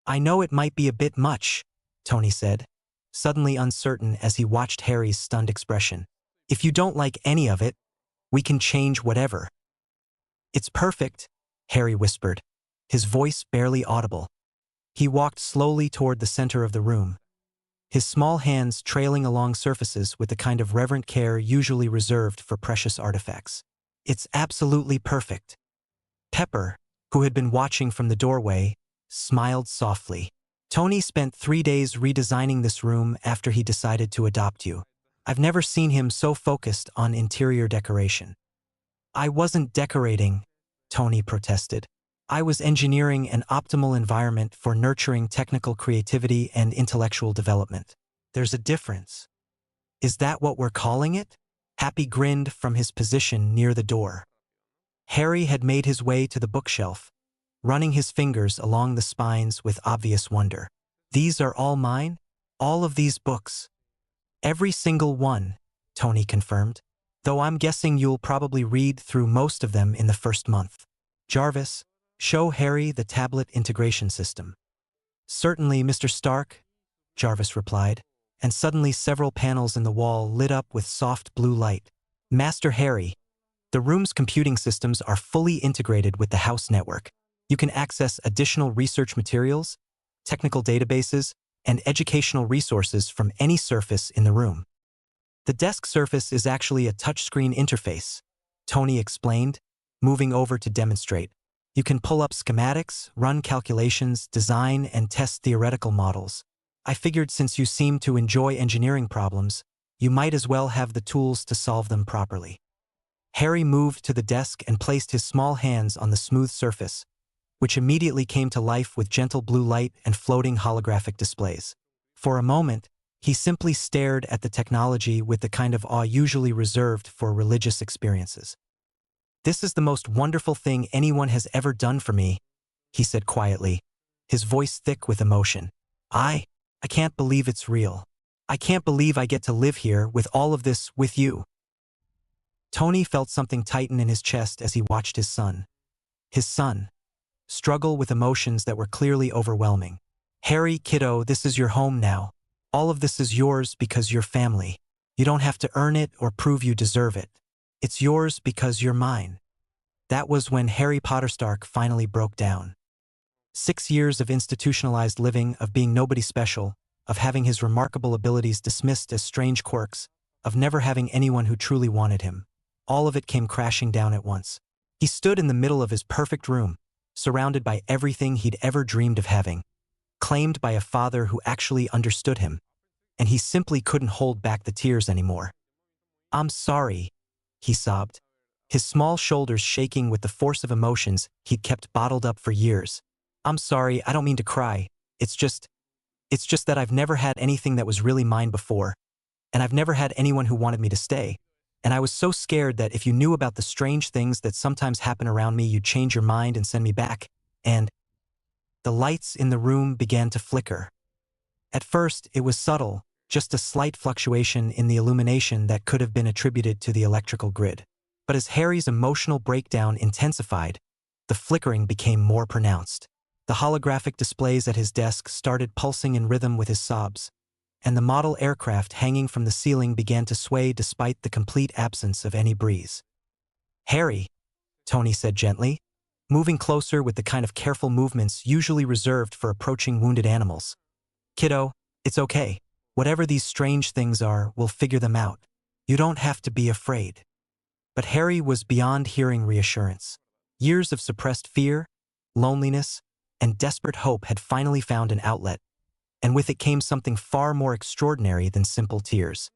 I know it might be a bit much, Tony said, suddenly uncertain as he watched Harry's stunned expression. If you don't like any of it, we can change whatever. It's perfect, Harry whispered, his voice barely audible. He walked slowly toward the center of the room, his small hands trailing along surfaces with the kind of reverent care usually reserved for precious artifacts. It's absolutely perfect. Pepper, who had been watching from the doorway, smiled softly. Tony spent 3 days redesigning this room after he decided to adopt you. I've never seen him so focused on interior decoration. I wasn't decorating, Tony protested. I was engineering an optimal environment for nurturing technical creativity and intellectual development. There's a difference. Is that what we're calling it? Happy grinned from his position near the door. Harry had made his way to the bookshelf, running his fingers along the spines with obvious wonder. These are all mine? All of these books? Every single one, Tony confirmed, though I'm guessing you'll probably read through most of them in the first month. Jarvis, show Harry the tablet integration system. Certainly, Mr. Stark, Jarvis replied, and suddenly several panels in the wall lit up with soft blue light. Master Harry, the room's computing systems are fully integrated with the house network. You can access additional research materials, technical databases, and educational resources from any surface in the room. The desk surface is actually a touchscreen interface, Tony explained, moving over to demonstrate. You can pull up schematics, run calculations, design, and test theoretical models. I figured since you seem to enjoy engineering problems, you might as well have the tools to solve them properly. Harry moved to the desk and placed his small hands on the smooth surface, which immediately came to life with gentle blue light and floating holographic displays. For a moment, he simply stared at the technology with the kind of awe usually reserved for religious experiences. This is the most wonderful thing anyone has ever done for me, he said quietly, his voice thick with emotion. I can't believe it's real. I can't believe I get to live here with all of this with you. Tony felt something tighten in his chest as he watched his son, struggle with emotions that were clearly overwhelming. Harry, kiddo, this is your home now. All of this is yours because you're family. You don't have to earn it or prove you deserve it. It's yours because you're mine. That was when Harry Potter Stark finally broke down. 6 years of institutionalized living, of being nobody special, of having his remarkable abilities dismissed as strange quirks, of never having anyone who truly wanted him. All of it came crashing down at once. He stood in the middle of his perfect room, surrounded by everything he'd ever dreamed of having, claimed by a father who actually understood him, and he simply couldn't hold back the tears anymore. I'm sorry, he sobbed, his small shoulders shaking with the force of emotions he'd kept bottled up for years. I'm sorry, I don't mean to cry. It's just that I've never had anything that was really mine before, and I've never had anyone who wanted me to stay. And I was so scared that if you knew about the strange things that sometimes happen around me, you'd change your mind and send me back. And the lights in the room began to flicker. At first, it was subtle, just a slight fluctuation in the illumination that could have been attributed to the electrical grid. But as Harry's emotional breakdown intensified, the flickering became more pronounced. The holographic displays at his desk started pulsing in rhythm with his sobs, and the model aircraft hanging from the ceiling began to sway despite the complete absence of any breeze. Harry, Tony said gently, moving closer with the kind of careful movements usually reserved for approaching wounded animals. Kiddo, it's okay. Whatever these strange things are, we'll figure them out. You don't have to be afraid. But Harry was beyond hearing reassurance. Years of suppressed fear, loneliness, and desperate hope had finally found an outlet, and with it came something far more extraordinary than simple tears.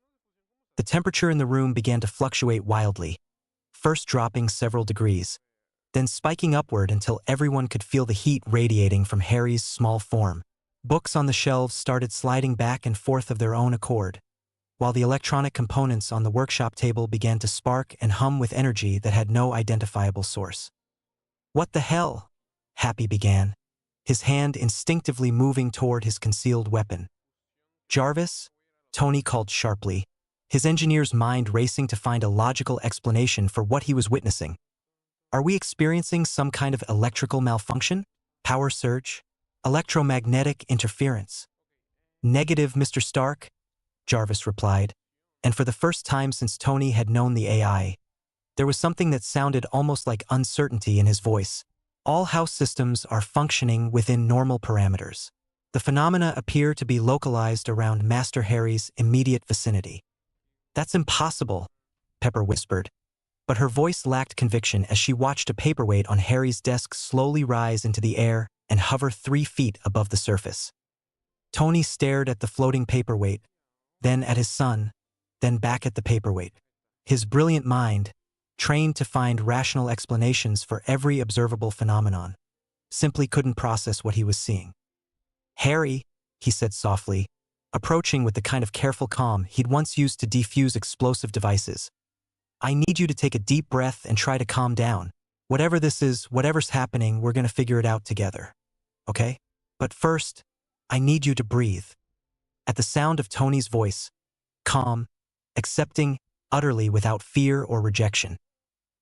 The temperature in the room began to fluctuate wildly, first dropping several degrees, then spiking upward until everyone could feel the heat radiating from Harry's small form. Books on the shelves started sliding back and forth of their own accord, while the electronic components on the workshop table began to spark and hum with energy that had no identifiable source. What the hell? Happy began, his hand instinctively moving toward his concealed weapon. Jarvis? Tony called sharply, his engineer's mind racing to find a logical explanation for what he was witnessing. Are we experiencing some kind of electrical malfunction? Power surge? Electromagnetic interference? Negative, Mr. Stark, Jarvis replied, and for the first time since Tony had known the AI, there was something that sounded almost like uncertainty in his voice. All house systems are functioning within normal parameters. The phenomena appear to be localized around Master Harry's immediate vicinity. That's impossible, Pepper whispered, but her voice lacked conviction as she watched a paperweight on Harry's desk slowly rise into the air and hover 3 feet above the surface. Tony stared at the floating paperweight, then at his son, then back at the paperweight. His brilliant mind, trained to find rational explanations for every observable phenomenon, simply couldn't process what he was seeing. "Harry," he said softly, approaching with the kind of careful calm he'd once used to defuse explosive devices. "I need you to take a deep breath and try to calm down. Whatever this is, whatever's happening, we're going to figure it out together. Okay? But first, I need you to breathe." At the sound of Tony's voice, calm, accepting, utterly without fear or rejection,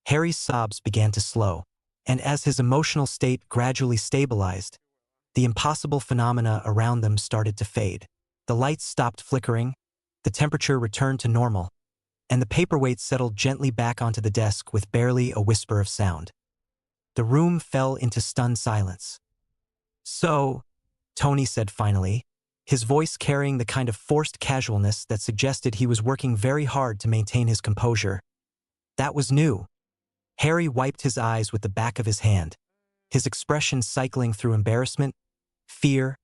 Harry's sobs began to slow, and as his emotional state gradually stabilized, the impossible phenomena around them started to fade. The lights stopped flickering, the temperature returned to normal, and the paperweight settled gently back onto the desk with barely a whisper of sound. The room fell into stunned silence. "So," Tony said finally, his voice carrying the kind of forced casualness that suggested he was working very hard to maintain his composure. "That was new." Harry wiped his eyes with the back of his hand, his expression cycling through embarrassment, fear,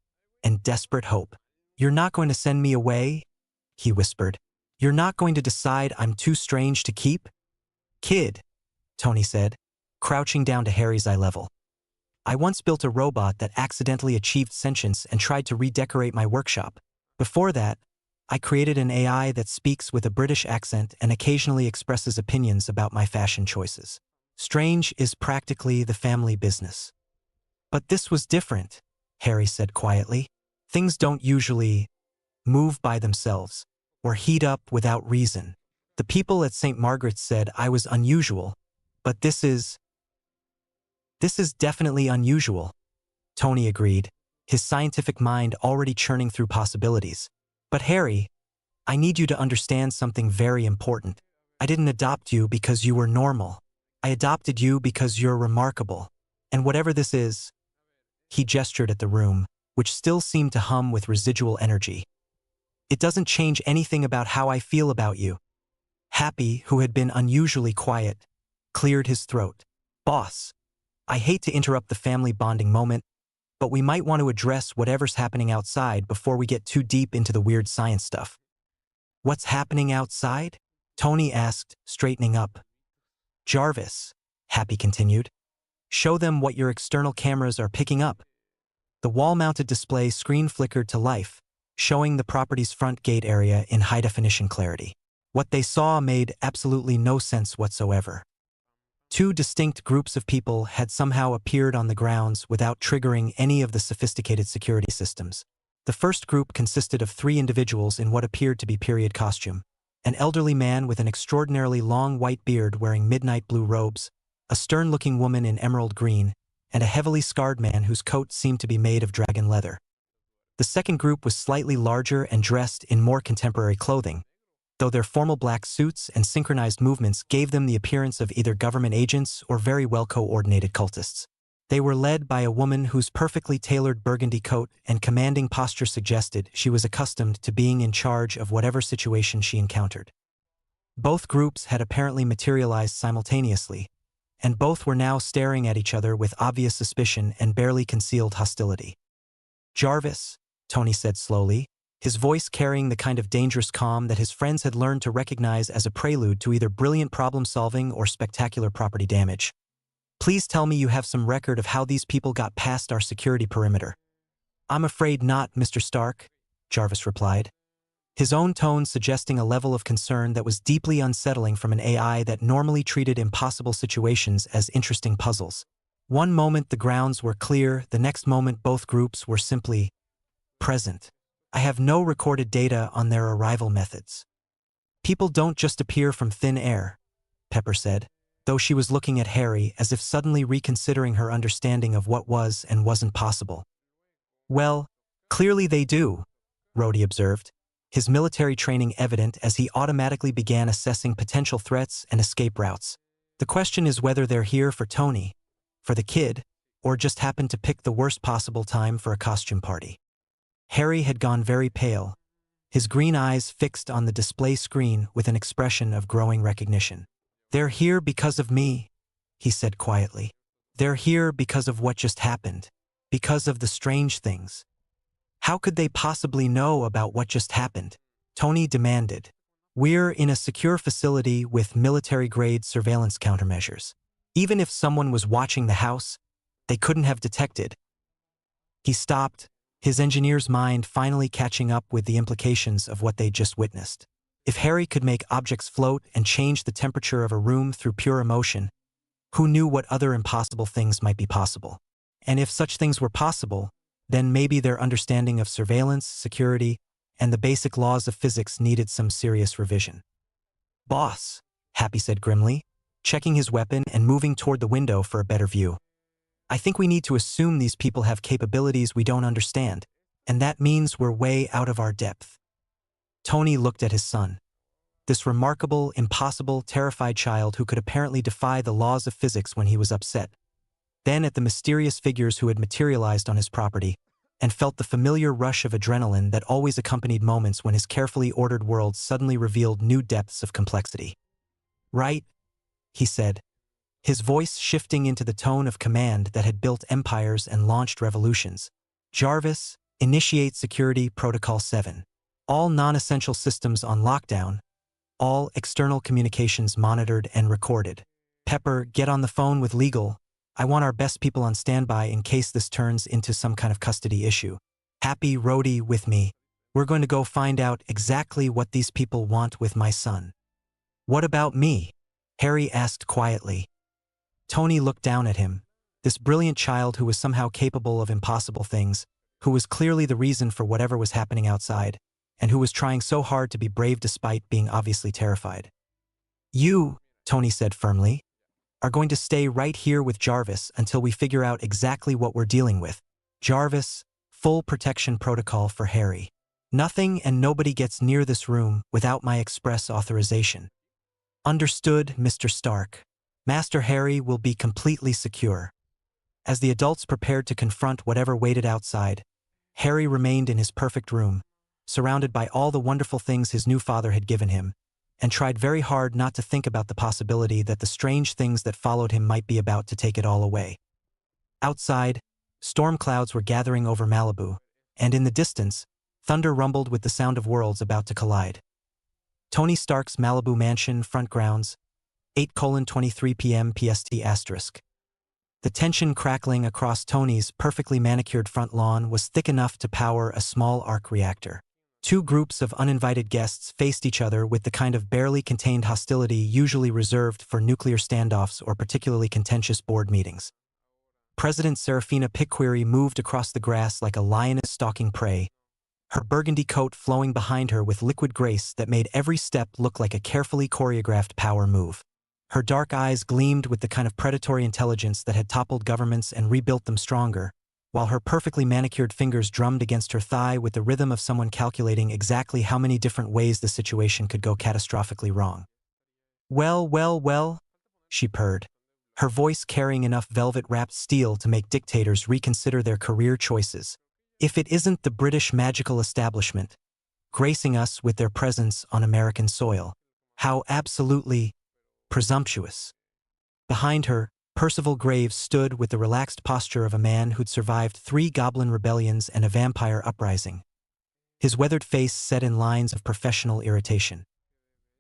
and desperate hope. "You're not going to send me away?" he whispered. "You're not going to decide I'm too strange to keep?" "Kid," Tony said, crouching down to Harry's eye level. "I once built a robot that accidentally achieved sentience and tried to redecorate my workshop. Before that, I created an AI that speaks with a British accent and occasionally expresses opinions about my fashion choices. Strange is practically the family business." "But this was different," Harry said quietly. "Things don't usually move by themselves or heat up without reason. The people at St. Margaret's said I was unusual, but this is definitely unusual," Tony agreed, his scientific mind already churning through possibilities. "But Harry, I need you to understand something very important. I didn't adopt you because you were normal. I adopted you because you're remarkable. And whatever this is," he gestured at the room, which still seemed to hum with residual energy, "it doesn't change anything about how I feel about you." Happy, who had been unusually quiet, cleared his throat. "Boss, I hate to interrupt the family bonding moment, but we might want to address whatever's happening outside before we get too deep into the weird science stuff." "What's happening outside?" Tony asked, straightening up. "Jarvis," Happy continued, "show them what your external cameras are picking up." The wall-mounted display screen flickered to life, showing the property's front gate area in high-definition clarity. What they saw made absolutely no sense whatsoever. 2 distinct groups of people had somehow appeared on the grounds without triggering any of the sophisticated security systems. The first group consisted of 3 individuals in what appeared to be period costume: an elderly man with an extraordinarily long white beard wearing midnight blue robes, a stern-looking woman in emerald green, and a heavily scarred man whose coat seemed to be made of dragon leather. The second group was slightly larger and dressed in more contemporary clothing, though their formal black suits and synchronized movements gave them the appearance of either government agents or very well-coordinated cultists. They were led by a woman whose perfectly tailored burgundy coat and commanding posture suggested she was accustomed to being in charge of whatever situation she encountered. Both groups had apparently materialized simultaneously, and both were now staring at each other with obvious suspicion and barely concealed hostility. "Jarvis," Tony said slowly, his voice carrying the kind of dangerous calm that his friends had learned to recognize as a prelude to either brilliant problem-solving or spectacular property damage. "Please tell me you have some record of how these people got past our security perimeter." "I'm afraid not, Mr. Stark," Jarvis replied, his own tone suggesting a level of concern that was deeply unsettling from an AI that normally treated impossible situations as interesting puzzles. One moment the grounds were clear, the next moment both groups were simply present. "I have no recorded data on their arrival methods." "People don't just appear from thin air," Pepper said, though she was looking at Harry as if suddenly reconsidering her understanding of what was and wasn't possible. "Well, clearly they do," Rhodey observed, his military training evident as he automatically began assessing potential threats and escape routes. The question is whether they're here for Tony, for the kid, or just happened to pick the worst possible time for a costume party. Harry had gone very pale, his green eyes fixed on the display screen with an expression of growing recognition. "They're here because of me," he said quietly. "They're here because of what just happened, because of the strange things." "How could they possibly know about what just happened?" Tony demanded. "We're in a secure facility with military-grade surveillance countermeasures. Even if someone was watching the house, they couldn't have detected." He stopped, his engineer's mind finally catching up with the implications of what they'd just witnessed. If Harry could make objects float and change the temperature of a room through pure emotion, who knew what other impossible things might be possible? And if such things were possible, then maybe their understanding of surveillance, security, and the basic laws of physics needed some serious revision. "Boss," Happy said grimly, checking his weapon and moving toward the window for a better view. "I think we need to assume these people have capabilities we don't understand, and that means we're way out of our depth." Tony looked at his son. This remarkable, impossible, terrified child who could apparently defy the laws of physics when he was upset. Then at the mysterious figures who had materialized on his property, and felt the familiar rush of adrenaline that always accompanied moments when his carefully ordered world suddenly revealed new depths of complexity. "Right," he said, his voice shifting into the tone of command that had built empires and launched revolutions. "Jarvis, initiate Security Protocol 7. All non-essential systems on lockdown. All external communications monitored and recorded. Pepper, get on the phone with legal. I want our best people on standby in case this turns into some kind of custody issue. Happy, Rhodey, with me. We're going to go find out exactly what these people want with my son." "What about me?" Harry asked quietly. Tony looked down at him, this brilliant child who was somehow capable of impossible things, who was clearly the reason for whatever was happening outside, and who was trying so hard to be brave despite being obviously terrified. "You," Tony said firmly, "are going to stay right here with Jarvis until we figure out exactly what we're dealing with. Jarvis, full protection protocol for Harry. Nothing and nobody gets near this room without my express authorization." "Understood, Mr. Stark. Master Harry will be completely secure." As the adults prepared to confront whatever waited outside, Harry remained in his perfect room, surrounded by all the wonderful things his new father had given him, and tried very hard not to think about the possibility that the strange things that followed him might be about to take it all away. Outside, storm clouds were gathering over Malibu, and in the distance, thunder rumbled with the sound of worlds about to collide. Tony Stark's Malibu mansion front grounds, 8:23 p.m. PST *. The tension crackling across Tony's perfectly manicured front lawn was thick enough to power a small arc reactor. Two groups of uninvited guests faced each other with the kind of barely contained hostility usually reserved for nuclear standoffs or particularly contentious board meetings. President Serafina Pickquery moved across the grass like a lioness stalking prey, her burgundy coat flowing behind her with liquid grace that made every step look like a carefully choreographed power move. Her dark eyes gleamed with the kind of predatory intelligence that had toppled governments and rebuilt them stronger, while her perfectly manicured fingers drummed against her thigh with the rhythm of someone calculating exactly how many different ways the situation could go catastrophically wrong. "Well, well, well," she purred, her voice carrying enough velvet-wrapped steel to make dictators reconsider their career choices. "If it isn't the British magical establishment, gracing us with their presence on American soil. How absolutely presumptuous." Behind her, Percival Graves stood with the relaxed posture of a man who'd survived 3 goblin rebellions and a vampire uprising, his weathered face set in lines of professional irritation.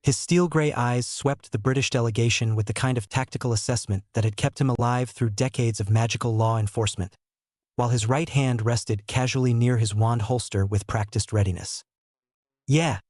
His steel-gray eyes swept the British delegation with the kind of tactical assessment that had kept him alive through decades of magical law enforcement, while his right hand rested casually near his wand holster with practiced readiness. "Yeah,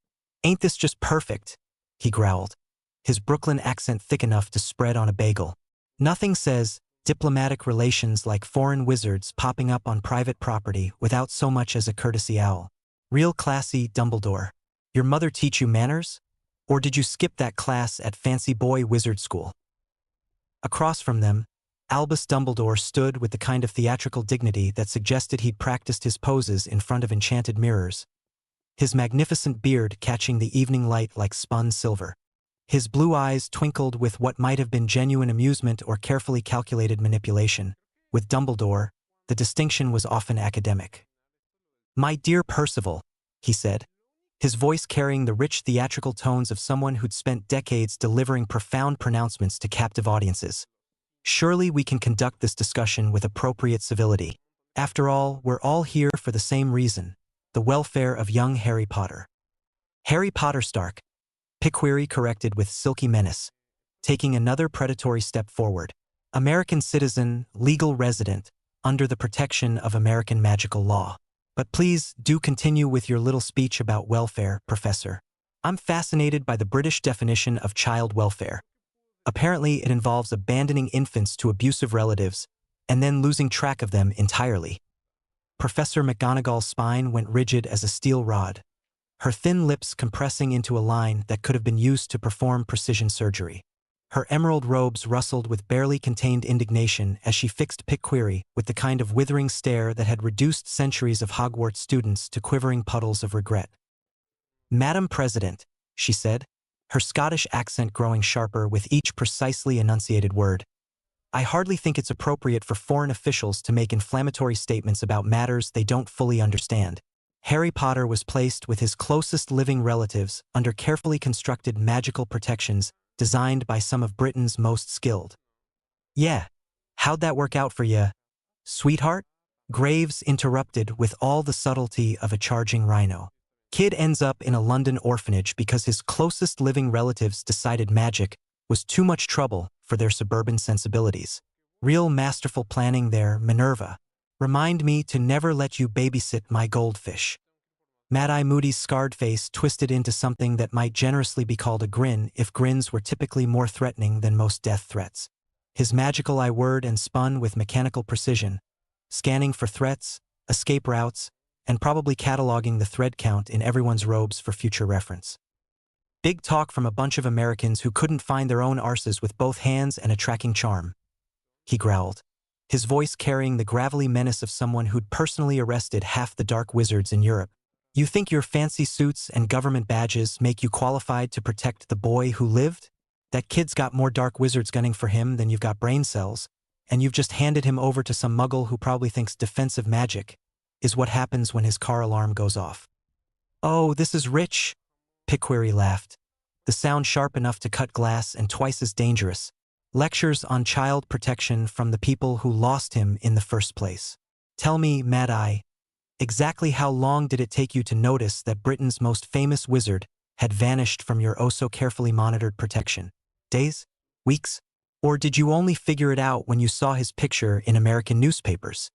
ain't this just perfect?" he growled, his Brooklyn accent thick enough to spread on a bagel. "Nothing says diplomatic relations like foreign wizards popping up on private property without so much as a courtesy owl. Real classy, Dumbledore. Your mother teach you manners? Or did you skip that class at Fancy Boy Wizard School?" Across from them, Albus Dumbledore stood with the kind of theatrical dignity that suggested he'd practiced his poses in front of enchanted mirrors, his magnificent beard catching the evening light like spun silver. His blue eyes twinkled with what might have been genuine amusement or carefully calculated manipulation. With Dumbledore, the distinction was often academic. "My dear Percival," he said, his voice carrying the rich theatrical tones of someone who'd spent decades delivering profound pronouncements to captive audiences. "Surely we can conduct this discussion with appropriate civility. After all, we're all here for the same reason, the welfare of young Harry Potter." "Harry Potter Stark," Picquery corrected with silky menace, taking another predatory step forward. "American citizen, legal resident, under the protection of American magical law. But please do continue with your little speech about welfare, Professor. I'm fascinated by the British definition of child welfare. Apparently, it involves abandoning infants to abusive relatives and then losing track of them entirely." Professor McGonagall's spine went rigid as a steel rod, her thin lips compressing into a line that could have been used to perform precision surgery. Her emerald robes rustled with barely contained indignation as she fixed Picquery with the kind of withering stare that had reduced centuries of Hogwarts students to quivering puddles of regret. "Madam President," she said, her Scottish accent growing sharper with each precisely enunciated word, "I hardly think it's appropriate for foreign officials to make inflammatory statements about matters they don't fully understand. Harry Potter was placed with his closest living relatives under carefully constructed magical protections designed by some of Britain's most skilled." "Yeah, how'd that work out for ya, sweetheart?" Graves interrupted with all the subtlety of a charging rhino. "Kid ends up in a London orphanage because his closest living relatives decided magic was too much trouble for their suburban sensibilities. Real masterful planning there, Minerva. Remind me to never let you babysit my goldfish." Mad-Eye Moody's scarred face twisted into something that might generously be called a grin if grins were typically more threatening than most death threats. His magical eye whirred and spun with mechanical precision, scanning for threats, escape routes, and probably cataloging the thread count in everyone's robes for future reference. "Big talk from a bunch of Americans who couldn't find their own arses with both hands and a tracking charm," he growled, his voice carrying the gravelly menace of someone who'd personally arrested half the dark wizards in Europe. "You think your fancy suits and government badges make you qualified to protect the boy who lived? That kid's got more dark wizards gunning for him than you've got brain cells, and you've just handed him over to some muggle who probably thinks defensive magic is what happens when his car alarm goes off." "Oh, this is rich," Picquery laughed, the sound sharp enough to cut glass and twice as dangerous. "Lectures on child protection from the people who lost him in the first place. Tell me, Mad-Eye, exactly how long did it take you to notice that Britain's most famous wizard had vanished from your oh-so-carefully monitored protection? Days? Weeks? Or did you only figure it out when you saw his picture in American newspapers?"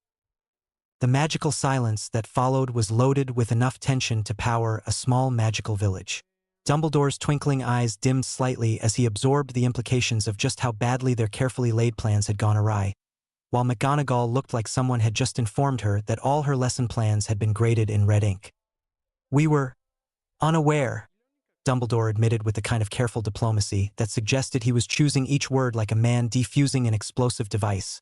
The magical silence that followed was loaded with enough tension to power a small magical village. Dumbledore's twinkling eyes dimmed slightly as he absorbed the implications of just how badly their carefully laid plans had gone awry, while McGonagall looked like someone had just informed her that all her lesson plans had been graded in red ink. "We were unaware," Dumbledore admitted with the kind of careful diplomacy that suggested he was choosing each word like a man defusing an explosive device,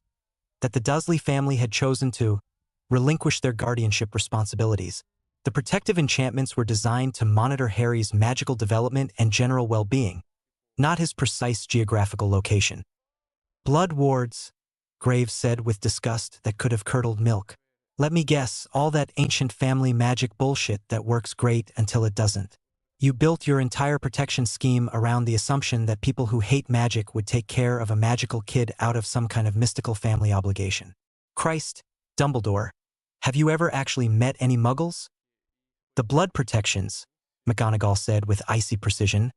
"that the Dursley family had chosen to relinquish their guardianship responsibilities. The protective enchantments were designed to monitor Harry's magical development and general well-being, not his precise geographical location." "Blood wards," Graves said with disgust that could have curdled milk. "Let me guess, all that ancient family magic bullshit that works great until it doesn't. You built your entire protection scheme around the assumption that people who hate magic would take care of a magical kid out of some kind of mystical family obligation. Christ, Dumbledore, have you ever actually met any muggles?" "The blood protections," McGonagall said with icy precision,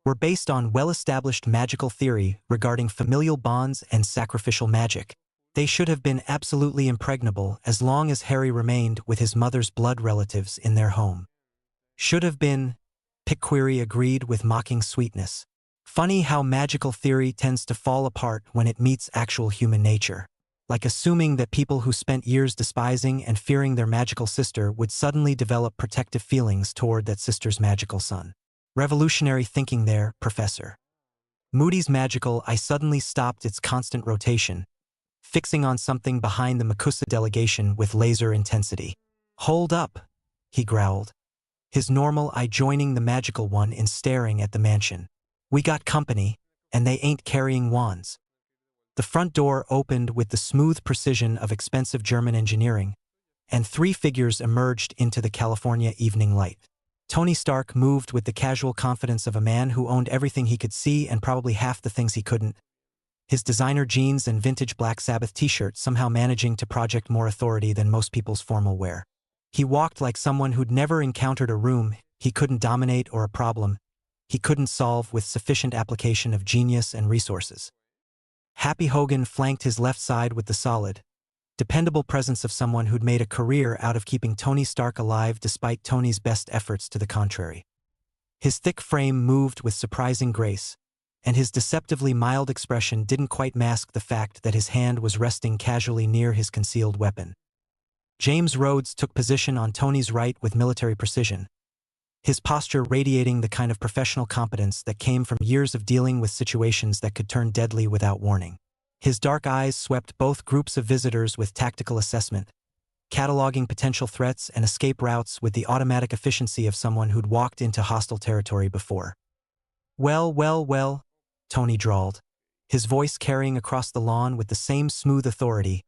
"were based on well-established magical theory regarding familial bonds and sacrificial magic. They should have been absolutely impregnable as long as Harry remained with his mother's blood relatives in their home." "Should have been," Picquery agreed with mocking sweetness. "Funny how magical theory tends to fall apart when it meets actual human nature. Like assuming that people who spent years despising and fearing their magical sister would suddenly develop protective feelings toward that sister's magical son. Revolutionary thinking there, Professor." Moody's magical eye suddenly stopped its constant rotation, fixing on something behind the MACUSA delegation with laser intensity. "Hold up," he growled, his normal eye joining the magical one in staring at the mansion. "We got company, and they ain't carrying wands." The front door opened with the smooth precision of expensive German engineering, and 3 figures emerged into the California evening light. Tony Stark moved with the casual confidence of a man who owned everything he could see and probably half the things he couldn't. His designer jeans and vintage Black Sabbath t-shirt somehow managing to project more authority than most people's formal wear. He walked like someone who'd never encountered a room he couldn't dominate or a problem he couldn't solve with sufficient application of genius and resources. Happy Hogan flanked his left side with the solid, dependable presence of someone who'd made a career out of keeping Tony Stark alive despite Tony's best efforts to the contrary. His thick frame moved with surprising grace, and his deceptively mild expression didn't quite mask the fact that his hand was resting casually near his concealed weapon. James Rhodes took position on Tony's right with military precision, his posture radiating the kind of professional competence that came from years of dealing with situations that could turn deadly without warning. His dark eyes swept both groups of visitors with tactical assessment, cataloging potential threats and escape routes with the automatic efficiency of someone who'd walked into hostile territory before. Well, Tony drawled, his voice carrying across the lawn with the same smooth authority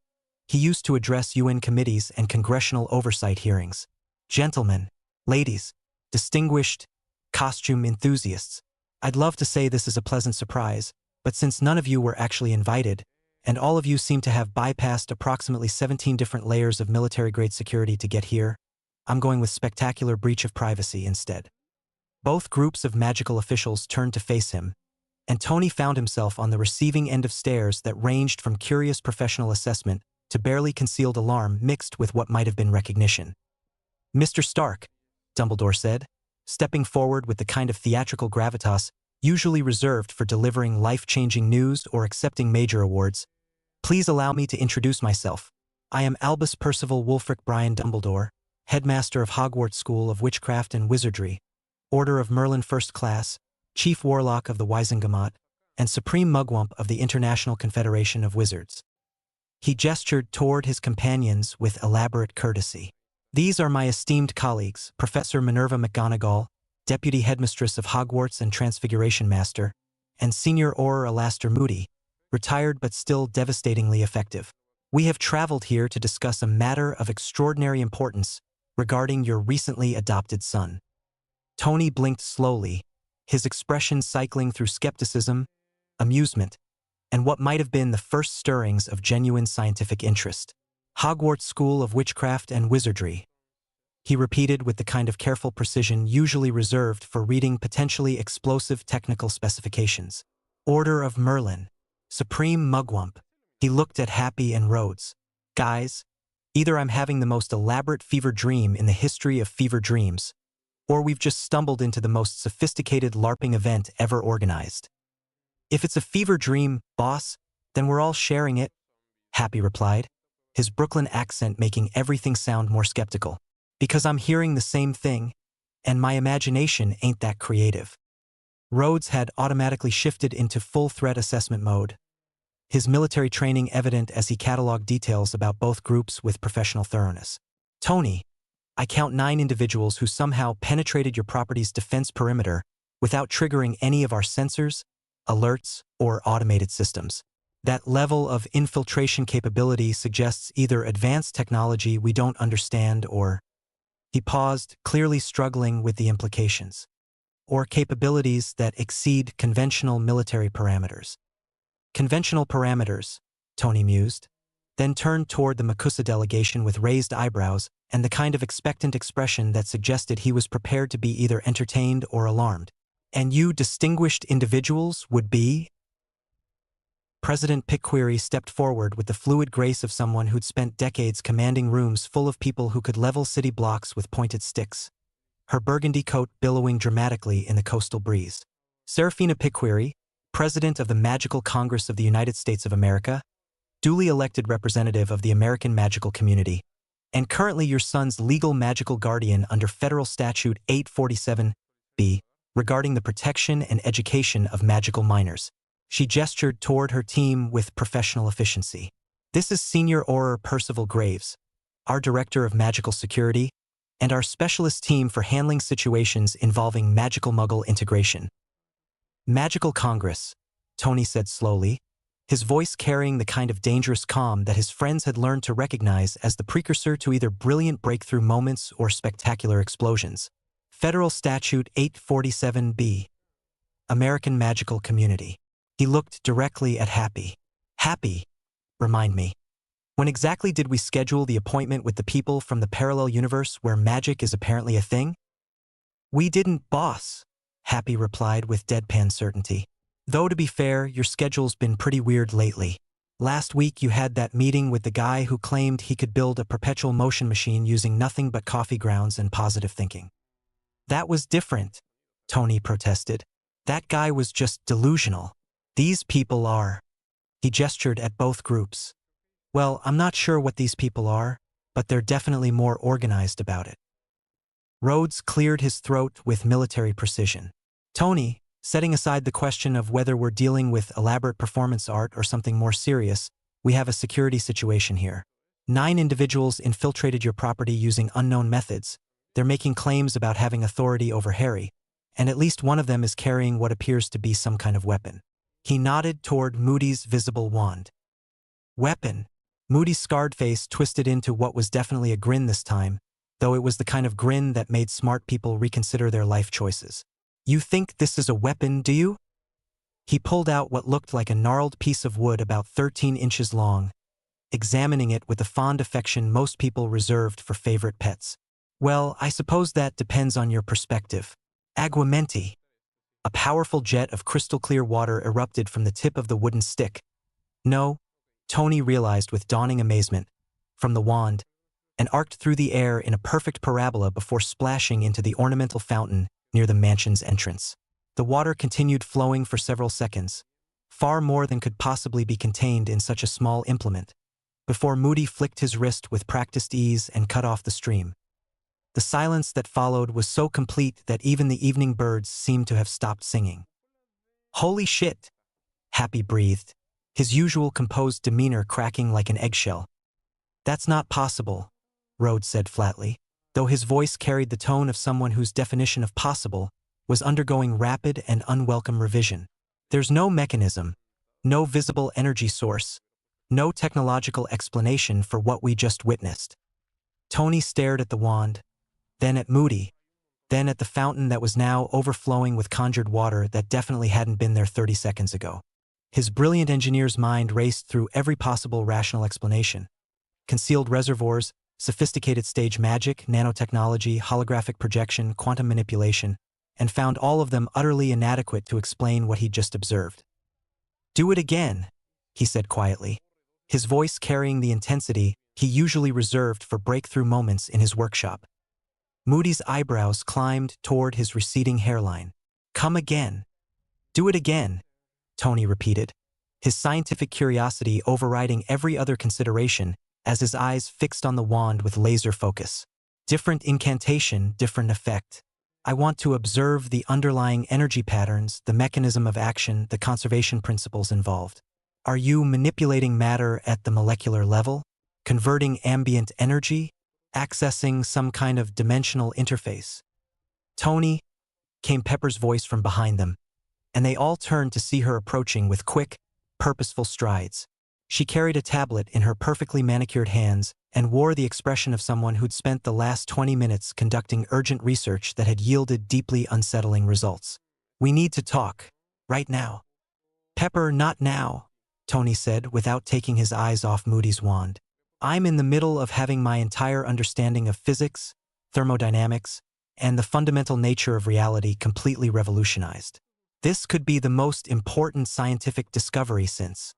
he used to address UN committees and congressional oversight hearings. "Gentlemen, ladies, distinguished costume enthusiasts, I'd love to say this is a pleasant surprise, but since none of you were actually invited, and all of you seem to have bypassed approximately 17 different layers of military-grade security to get here, I'm going with spectacular breach of privacy instead." Both groups of magical officials turned to face him, and Tony found himself on the receiving end of stares that ranged from curious professional assessment to barely concealed alarm mixed with what might have been recognition. "Mr. Stark," Dumbledore said, stepping forward with the kind of theatrical gravitas usually reserved for delivering life-changing news or accepting major awards, "please allow me to introduce myself. I am Albus Percival Wulfric Brian Dumbledore, headmaster of Hogwarts School of Witchcraft and Wizardry, Order of Merlin First Class, Chief Warlock of the Wizengamot, and Supreme Mugwump of the International Confederation of Wizards." He gestured toward his companions with elaborate courtesy. "These are my esteemed colleagues, Professor Minerva McGonagall, Deputy Headmistress of Hogwarts and Transfiguration Master, and Senior Auror Alastair Moody, retired but still devastatingly effective. We have traveled here to discuss a matter of extraordinary importance regarding your recently adopted son." Tony blinked slowly, his expression cycling through skepticism, amusement, and what might have been the first stirrings of genuine scientific interest. "Hogwarts School of Witchcraft and Wizardry," he repeated with the kind of careful precision usually reserved for reading potentially explosive technical specifications. "Order of Merlin, Supreme Mugwump." He looked at Happy and Rhodes. "Guys, either I'm having the most elaborate fever dream in the history of fever dreams, or we've just stumbled into the most sophisticated LARPing event ever organized." "If it's a fever dream, boss, then we're all sharing it," Happy replied, his Brooklyn accent making everything sound more skeptical. "Because I'm hearing the same thing, and my imagination ain't that creative." Rhodes had automatically shifted into full threat assessment mode, his military training evident as he cataloged details about both groups with professional thoroughness. "Tony, I count 9 individuals who somehow penetrated your property's defense perimeter without triggering any of our sensors, alerts, or automated systems. That level of infiltration capability suggests either advanced technology we don't understand or..." He paused, clearly struggling with the implications. "Or capabilities that exceed conventional military parameters." "Conventional parameters," Tony mused, then turned toward the Makusa delegation with raised eyebrows and the kind of expectant expression that suggested he was prepared to be either entertained or alarmed. "And you distinguished individuals would be..." President Pickquery stepped forward with the fluid grace of someone who'd spent decades commanding rooms full of people who could level city blocks with pointed sticks, her burgundy coat billowing dramatically in the coastal breeze. "Serafina Pickquery, President of the Magical Congress of the United States of America, duly elected representative of the American magical community, and currently your son's legal magical guardian under Federal Statute 847b, regarding the protection and education of magical minors." She gestured toward her team with professional efficiency. "This is Senior Auror Percival Graves, our Director of Magical Security, and our specialist team for handling situations involving magical muggle integration. Magical Congress, Tony said slowly, his voice carrying the kind of dangerous calm that his friends had learned to recognize as the precursor to either brilliant breakthrough moments or spectacular explosions. Federal Statute 847B. American Magical Community. He looked directly at Happy. Happy, remind me. When exactly did we schedule the appointment with the people from the parallel universe where magic is apparently a thing? We didn't, boss, Happy replied with deadpan certainty. Though to be fair, your schedule's been pretty weird lately. Last week you had that meeting with the guy who claimed he could build a perpetual motion machine using nothing but coffee grounds and positive thinking. That was different, Tony protested. That guy was just delusional. These people are. He gestured at both groups. Well, I'm not sure what these people are, but they're definitely more organized about it. Rhodes cleared his throat with military precision. Tony, setting aside the question of whether we're dealing with elaborate performance art or something more serious, we have a security situation here. 9 individuals infiltrated your property using unknown methods. They're making claims about having authority over Harry, and at least one of them is carrying what appears to be some kind of weapon. He nodded toward Moody's visible wand. Weapon. Moody's scarred face twisted into what was definitely a grin this time, though it was the kind of grin that made smart people reconsider their life choices. You think this is a weapon, do you? He pulled out what looked like a gnarled piece of wood about 13 inches long, examining it with the fond affection most people reserved for favorite pets. Well, I suppose that depends on your perspective. Aguamenti. A powerful jet of crystal-clear water erupted from the tip of the wooden stick. No, Tony realized with dawning amazement, from the wand, and arced through the air in a perfect parabola before splashing into the ornamental fountain near the mansion's entrance. The water continued flowing for several seconds, far more than could possibly be contained in such a small implement, before Moody flicked his wrist with practiced ease and cut off the stream. The silence that followed was so complete that even the evening birds seemed to have stopped singing. Holy shit, Happy breathed, his usual composed demeanor cracking like an eggshell. That's not possible, Rhodes said flatly, though his voice carried the tone of someone whose definition of possible was undergoing rapid and unwelcome revision. There's no mechanism, no visible energy source, no technological explanation for what we just witnessed. Tony stared at the wand, then at Moody, then at the fountain that was now overflowing with conjured water that definitely hadn't been there 30 seconds ago. His brilliant engineer's mind raced through every possible rational explanation. Concealed reservoirs, sophisticated stage magic, nanotechnology, holographic projection, quantum manipulation, and found all of them utterly inadequate to explain what he'd just observed. Do it again, he said quietly, his voice carrying the intensity he usually reserved for breakthrough moments in his workshop. Moody's eyebrows climbed toward his receding hairline. Come again. Do it again, Tony repeated, his scientific curiosity overriding every other consideration as his eyes fixed on the wand with laser focus. Different incantation, different effect. I want to observe the underlying energy patterns, the mechanism of action, the conservation principles involved. Are you manipulating matter at the molecular level? Converting ambient energy? Accessing some kind of dimensional interface? Tony, came Pepper's voice from behind them, and they all turned to see her approaching with quick, purposeful strides. She carried a tablet in her perfectly manicured hands and wore the expression of someone who'd spent the last 20 minutes conducting urgent research that had yielded deeply unsettling results. We need to talk, right now. Pepper, not now, Tony said without taking his eyes off Moody's wand. I'm in the middle of having my entire understanding of physics, thermodynamics, and the fundamental nature of reality completely revolutionized. This could be the most important scientific discovery since.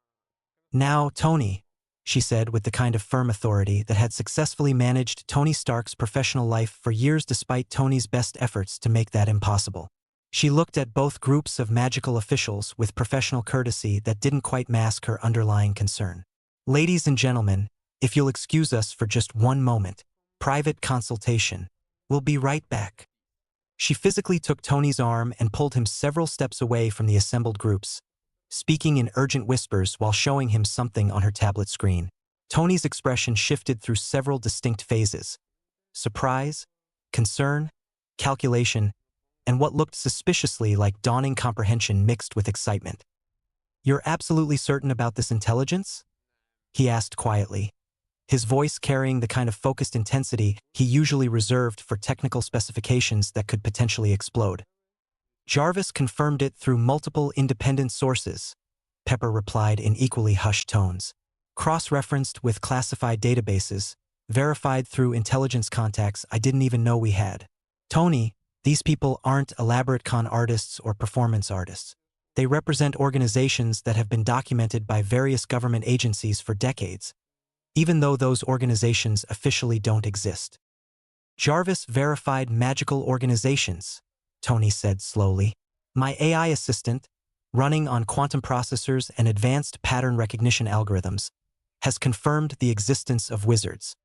Now, Tony, she said with the kind of firm authority that had successfully managed Tony Stark's professional life for years despite Tony's best efforts to make that impossible. She looked at both groups of magical officials with professional courtesy that didn't quite mask her underlying concern. Ladies and gentlemen, if you'll excuse us for just one moment, private consultation. We'll be right back. She physically took Tony's arm and pulled him several steps away from the assembled groups, speaking in urgent whispers while showing him something on her tablet screen. Tony's expression shifted through several distinct phases. Surprise, concern, calculation, and what looked suspiciously like dawning comprehension mixed with excitement. "You're absolutely certain about this intelligence?" he asked quietly, his voice carrying the kind of focused intensity he usually reserved for technical specifications that could potentially explode. "Jarvis confirmed it through multiple independent sources," Pepper replied in equally hushed tones. "Cross-referenced with classified databases, verified through intelligence contacts I didn't even know we had. Tony, these people aren't elaborate con artists or performance artists. They represent organizations that have been documented by various government agencies for decades, even though those organizations officially don't exist." "Jarvis verified magical organizations," Tony said slowly. "My AI assistant, running on quantum processors and advanced pattern recognition algorithms, has confirmed the existence of wizards."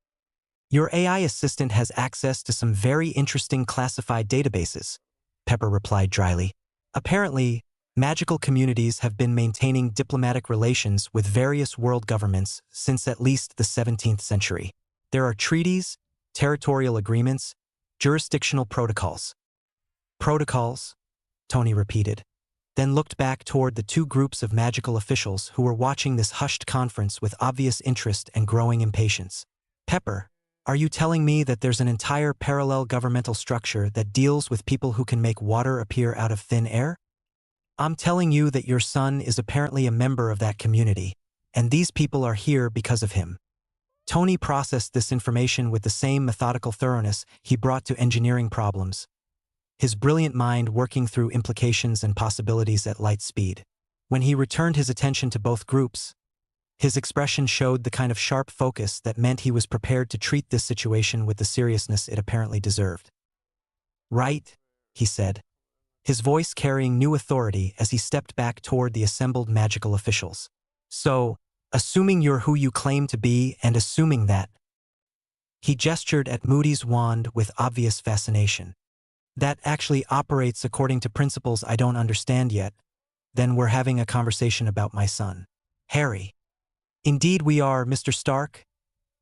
"Your AI assistant has access to some very interesting classified databases," Pepper replied dryly. "Apparently, magical communities have been maintaining diplomatic relations with various world governments since at least the 17th century. There are treaties, territorial agreements, jurisdictional protocols." "Protocols?" Tony repeated, then looked back toward the two groups of magical officials who were watching this hushed conference with obvious interest and growing impatience. "Pepper, are you telling me that there's an entire parallel governmental structure that deals with people who can make water appear out of thin air?" "I'm telling you that your son is apparently a member of that community, and these people are here because of him." Tony processed this information with the same methodical thoroughness he brought to engineering problems, his brilliant mind working through implications and possibilities at light speed. When he returned his attention to both groups, his expression showed the kind of sharp focus that meant he was prepared to treat this situation with the seriousness it apparently deserved. "Right," he said, his voice carrying new authority as he stepped back toward the assembled magical officials. "So, assuming you're who you claim to be and assuming that—" He gestured at Moody's wand with obvious fascination. "That actually operates according to principles I don't understand yet, then we're having a conversation about my son, Harry." "Indeed we are, Mr. Stark,"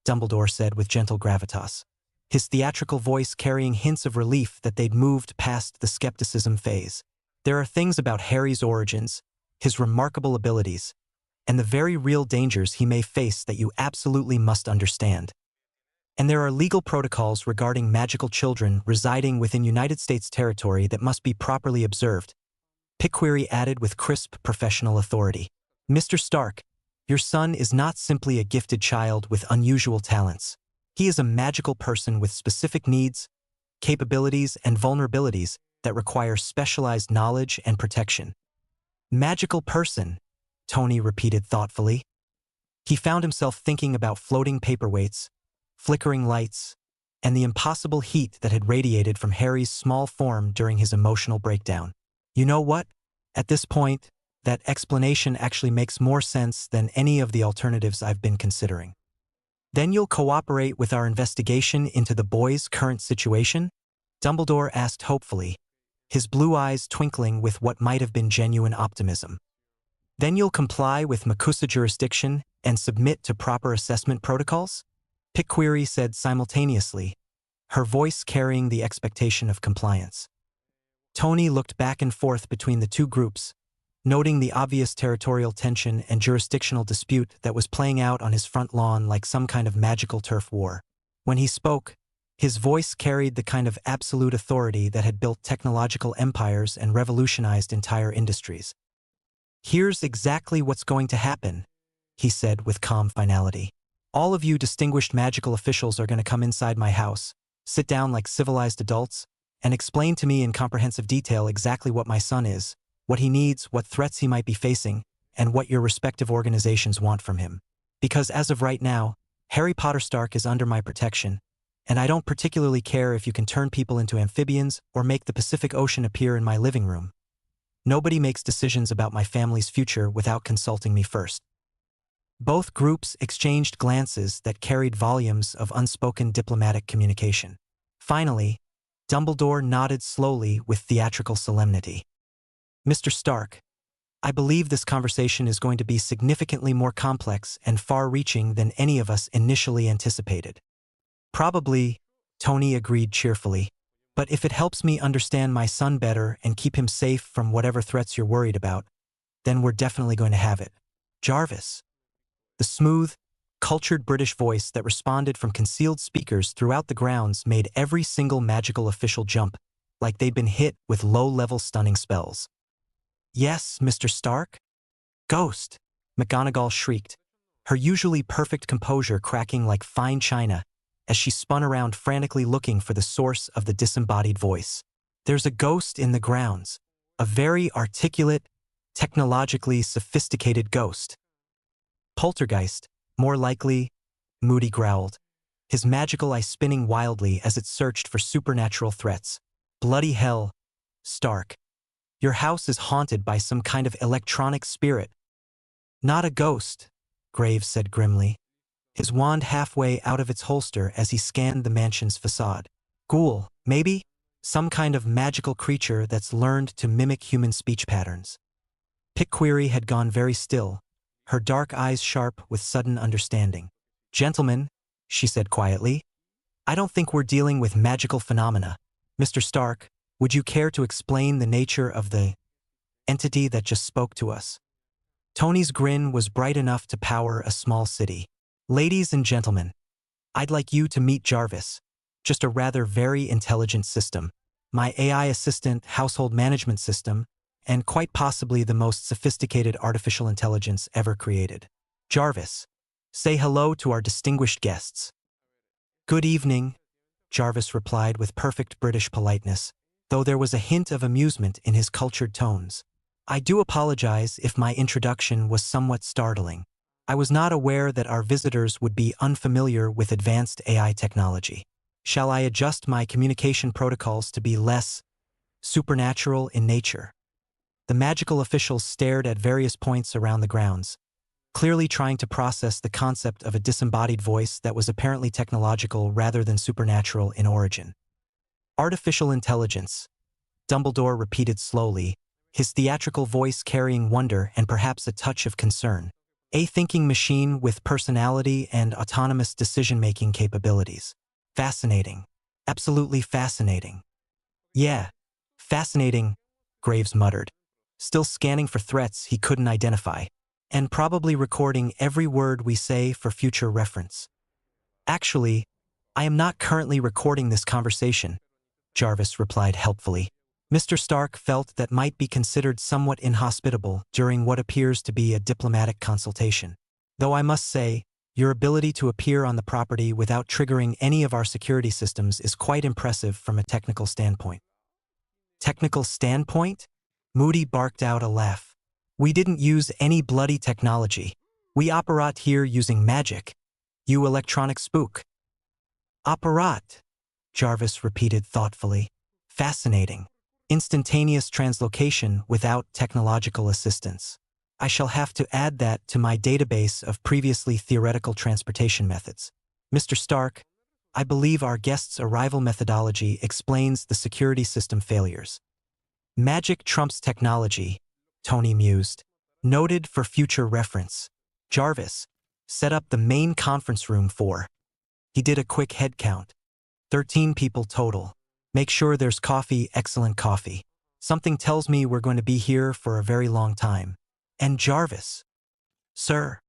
Dumbledore said with gentle gravitas, his theatrical voice carrying hints of relief that they'd moved past the skepticism phase. "There are things about Harry's origins, his remarkable abilities, and the very real dangers he may face that you absolutely must understand. And there are legal protocols regarding magical children residing within United States territory that must be properly observed," Pickquery added with crisp professional authority. "Mr. Stark, your son is not simply a gifted child with unusual talents. He is a magical person with specific needs, capabilities, and vulnerabilities that require specialized knowledge and protection." "Magical person," Tony repeated thoughtfully. He found himself thinking about floating paperweights, flickering lights, and the impossible heat that had radiated from Harry's small form during his emotional breakdown. "You know what? At this point, that explanation actually makes more sense than any of the alternatives I've been considering." "Then you'll cooperate with our investigation into the boy's current situation?" Dumbledore asked hopefully, his blue eyes twinkling with what might have been genuine optimism. "Then you'll comply with Makusa jurisdiction and submit to proper assessment protocols?" Pickquery said simultaneously, her voice carrying the expectation of compliance. Tony looked back and forth between the two groups, noting the obvious territorial tension and jurisdictional dispute that was playing out on his front lawn like some kind of magical turf war. When he spoke, his voice carried the kind of absolute authority that had built technological empires and revolutionized entire industries. "Here's exactly what's going to happen," he said with calm finality. "All of you distinguished magical officials are going to come inside my house, sit down like civilized adults, and explain to me in comprehensive detail exactly what my son is, what he needs, what threats he might be facing, and what your respective organizations want from him. Because as of right now, Harry Potter Stark is under my protection, and I don't particularly care if you can turn people into amphibians or make the Pacific Ocean appear in my living room. Nobody makes decisions about my family's future without consulting me first." Both groups exchanged glances that carried volumes of unspoken diplomatic communication. Finally, Dumbledore nodded slowly with theatrical solemnity. "Mr. Stark, I believe this conversation is going to be significantly more complex and far-reaching than any of us initially anticipated. Probably Tony agreed cheerfully. But if it helps me understand my son better and keep him safe from whatever threats you're worried about, then we're definitely going to have it. Jarvis. The smooth, cultured British voice that responded from concealed speakers throughout the grounds made every single magical official jump, like they'd been hit with low-level stunning spells. Yes, Mr. Stark? Ghost! McGonagall shrieked, her usually perfect composure cracking like fine china as she spun around frantically looking for the source of the disembodied voice. There's a ghost in the grounds, a very articulate, technologically sophisticated ghost. Poltergeist, more likely, Moody growled, his magical eye spinning wildly as it searched for supernatural threats. Bloody hell, Stark. Your house is haunted by some kind of electronic spirit. Not a ghost, Graves said grimly, his wand halfway out of its holster as he scanned the mansion's facade. Ghoul, maybe? Some kind of magical creature that's learned to mimic human speech patterns. Pickquery had gone very still, her dark eyes sharp with sudden understanding. Gentlemen, she said quietly, I don't think we're dealing with magical phenomena. Mr. Stark, would you care to explain the nature of the entity that just spoke to us? Tony's grin was bright enough to power a small city. Ladies and gentlemen, I'd like you to meet Jarvis, just a rather very intelligent system, my AI assistant household management system, and quite possibly the most sophisticated artificial intelligence ever created. Jarvis, say hello to our distinguished guests. Good evening, Jarvis replied with perfect British politeness, though there was a hint of amusement in his cultured tones. I do apologize if my introduction was somewhat startling. I was not aware that our visitors would be unfamiliar with advanced AI technology. Shall I adjust my communication protocols to be less supernatural in nature? The magical officials stared at various points around the grounds, clearly trying to process the concept of a disembodied voice that was apparently technological rather than supernatural in origin. Artificial intelligence, Dumbledore repeated slowly, his theatrical voice carrying wonder and perhaps a touch of concern. A thinking machine with personality and autonomous decision-making capabilities. Fascinating. Absolutely fascinating. Yeah, fascinating, Graves muttered, still scanning for threats he couldn't identify, and probably recording every word we say for future reference. Actually, I am not currently recording this conversation, Jarvis replied helpfully. Mr. Stark felt that might be considered somewhat inhospitable during what appears to be a diplomatic consultation. Though I must say, your ability to appear on the property without triggering any of our security systems is quite impressive from a technical standpoint. Technical standpoint? Moody barked out a laugh. We didn't use any bloody technology. We operate here using magic. You electronic spook. Operate, Jarvis repeated thoughtfully. Fascinating. Instantaneous translocation without technological assistance. I shall have to add that to my database of previously theoretical transportation methods. Mr. Stark, I believe our guest's arrival methodology explains the security system failures. Magic trumps technology, Tony mused. Noted for future reference. Jarvis, set up the main conference room for. He did a quick head count. 13 people total. Make sure there's coffee, excellent coffee. Something tells me we're going to be here for a very long time. And Jarvis. Sir.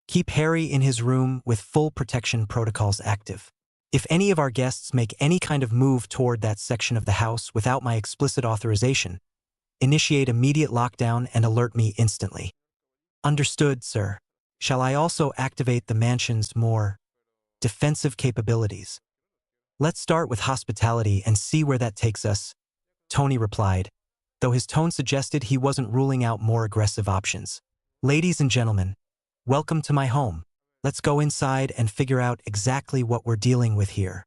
Keep Harry in his room with full protection protocols active. If any of our guests make any kind of move toward that section of the house without my explicit authorization, initiate immediate lockdown and alert me instantly. Understood, sir. Shall I also activate the mansion's more defensive capabilities? Let's start with hospitality and see where that takes us, Tony replied, though his tone suggested he wasn't ruling out more aggressive options. Ladies and gentlemen, welcome to my home. Let's go inside and figure out exactly what we're dealing with here.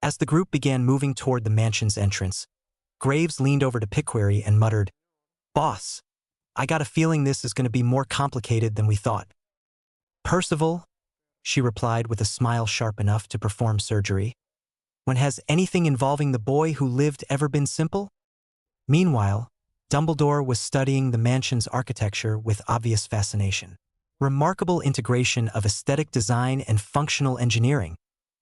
As the group began moving toward the mansion's entrance, Graves leaned over to Pickquery and muttered, Boss, I got a feeling this is going to be more complicated than we thought. Percival, she replied with a smile sharp enough to perform surgery. When has anything involving the boy who lived ever been simple? Meanwhile, Dumbledore was studying the mansion's architecture with obvious fascination. Remarkable integration of aesthetic design and functional engineering,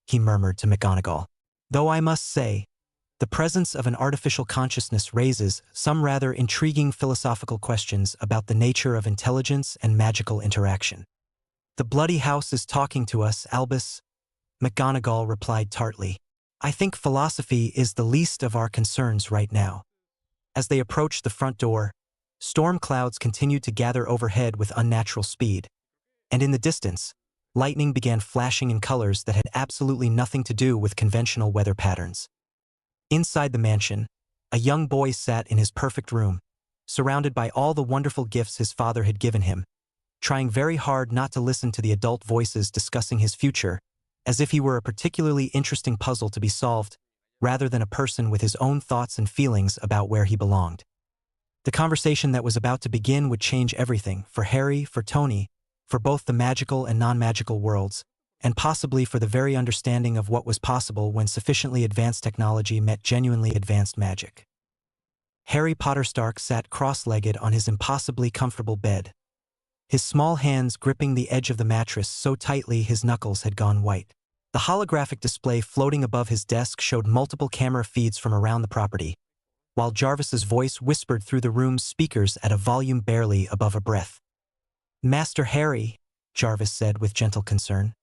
he murmured to McGonagall. Though I must say, the presence of an artificial consciousness raises some rather intriguing philosophical questions about the nature of intelligence and magical interaction. The bloody house is talking to us, Albus, McGonagall replied tartly. I think philosophy is the least of our concerns right now. As they approached the front door, storm clouds continued to gather overhead with unnatural speed, and in the distance, lightning began flashing in colors that had absolutely nothing to do with conventional weather patterns. Inside the mansion, a young boy sat in his perfect room, surrounded by all the wonderful gifts his father had given him, trying very hard not to listen to the adult voices discussing his future, as if he were a particularly interesting puzzle to be solved, rather than a person with his own thoughts and feelings about where he belonged. The conversation that was about to begin would change everything, for Harry, for Tony, for both the magical and non-magical worlds, and possibly for the very understanding of what was possible when sufficiently advanced technology met genuinely advanced magic. Harry Potter Stark sat cross-legged on his impossibly comfortable bed, his small hands gripping the edge of the mattress so tightly his knuckles had gone white. The holographic display floating above his desk showed multiple camera feeds from around the property, while Jarvis's voice whispered through the room's speakers at a volume barely above a breath. Master Harry, Jarvis said with gentle concern,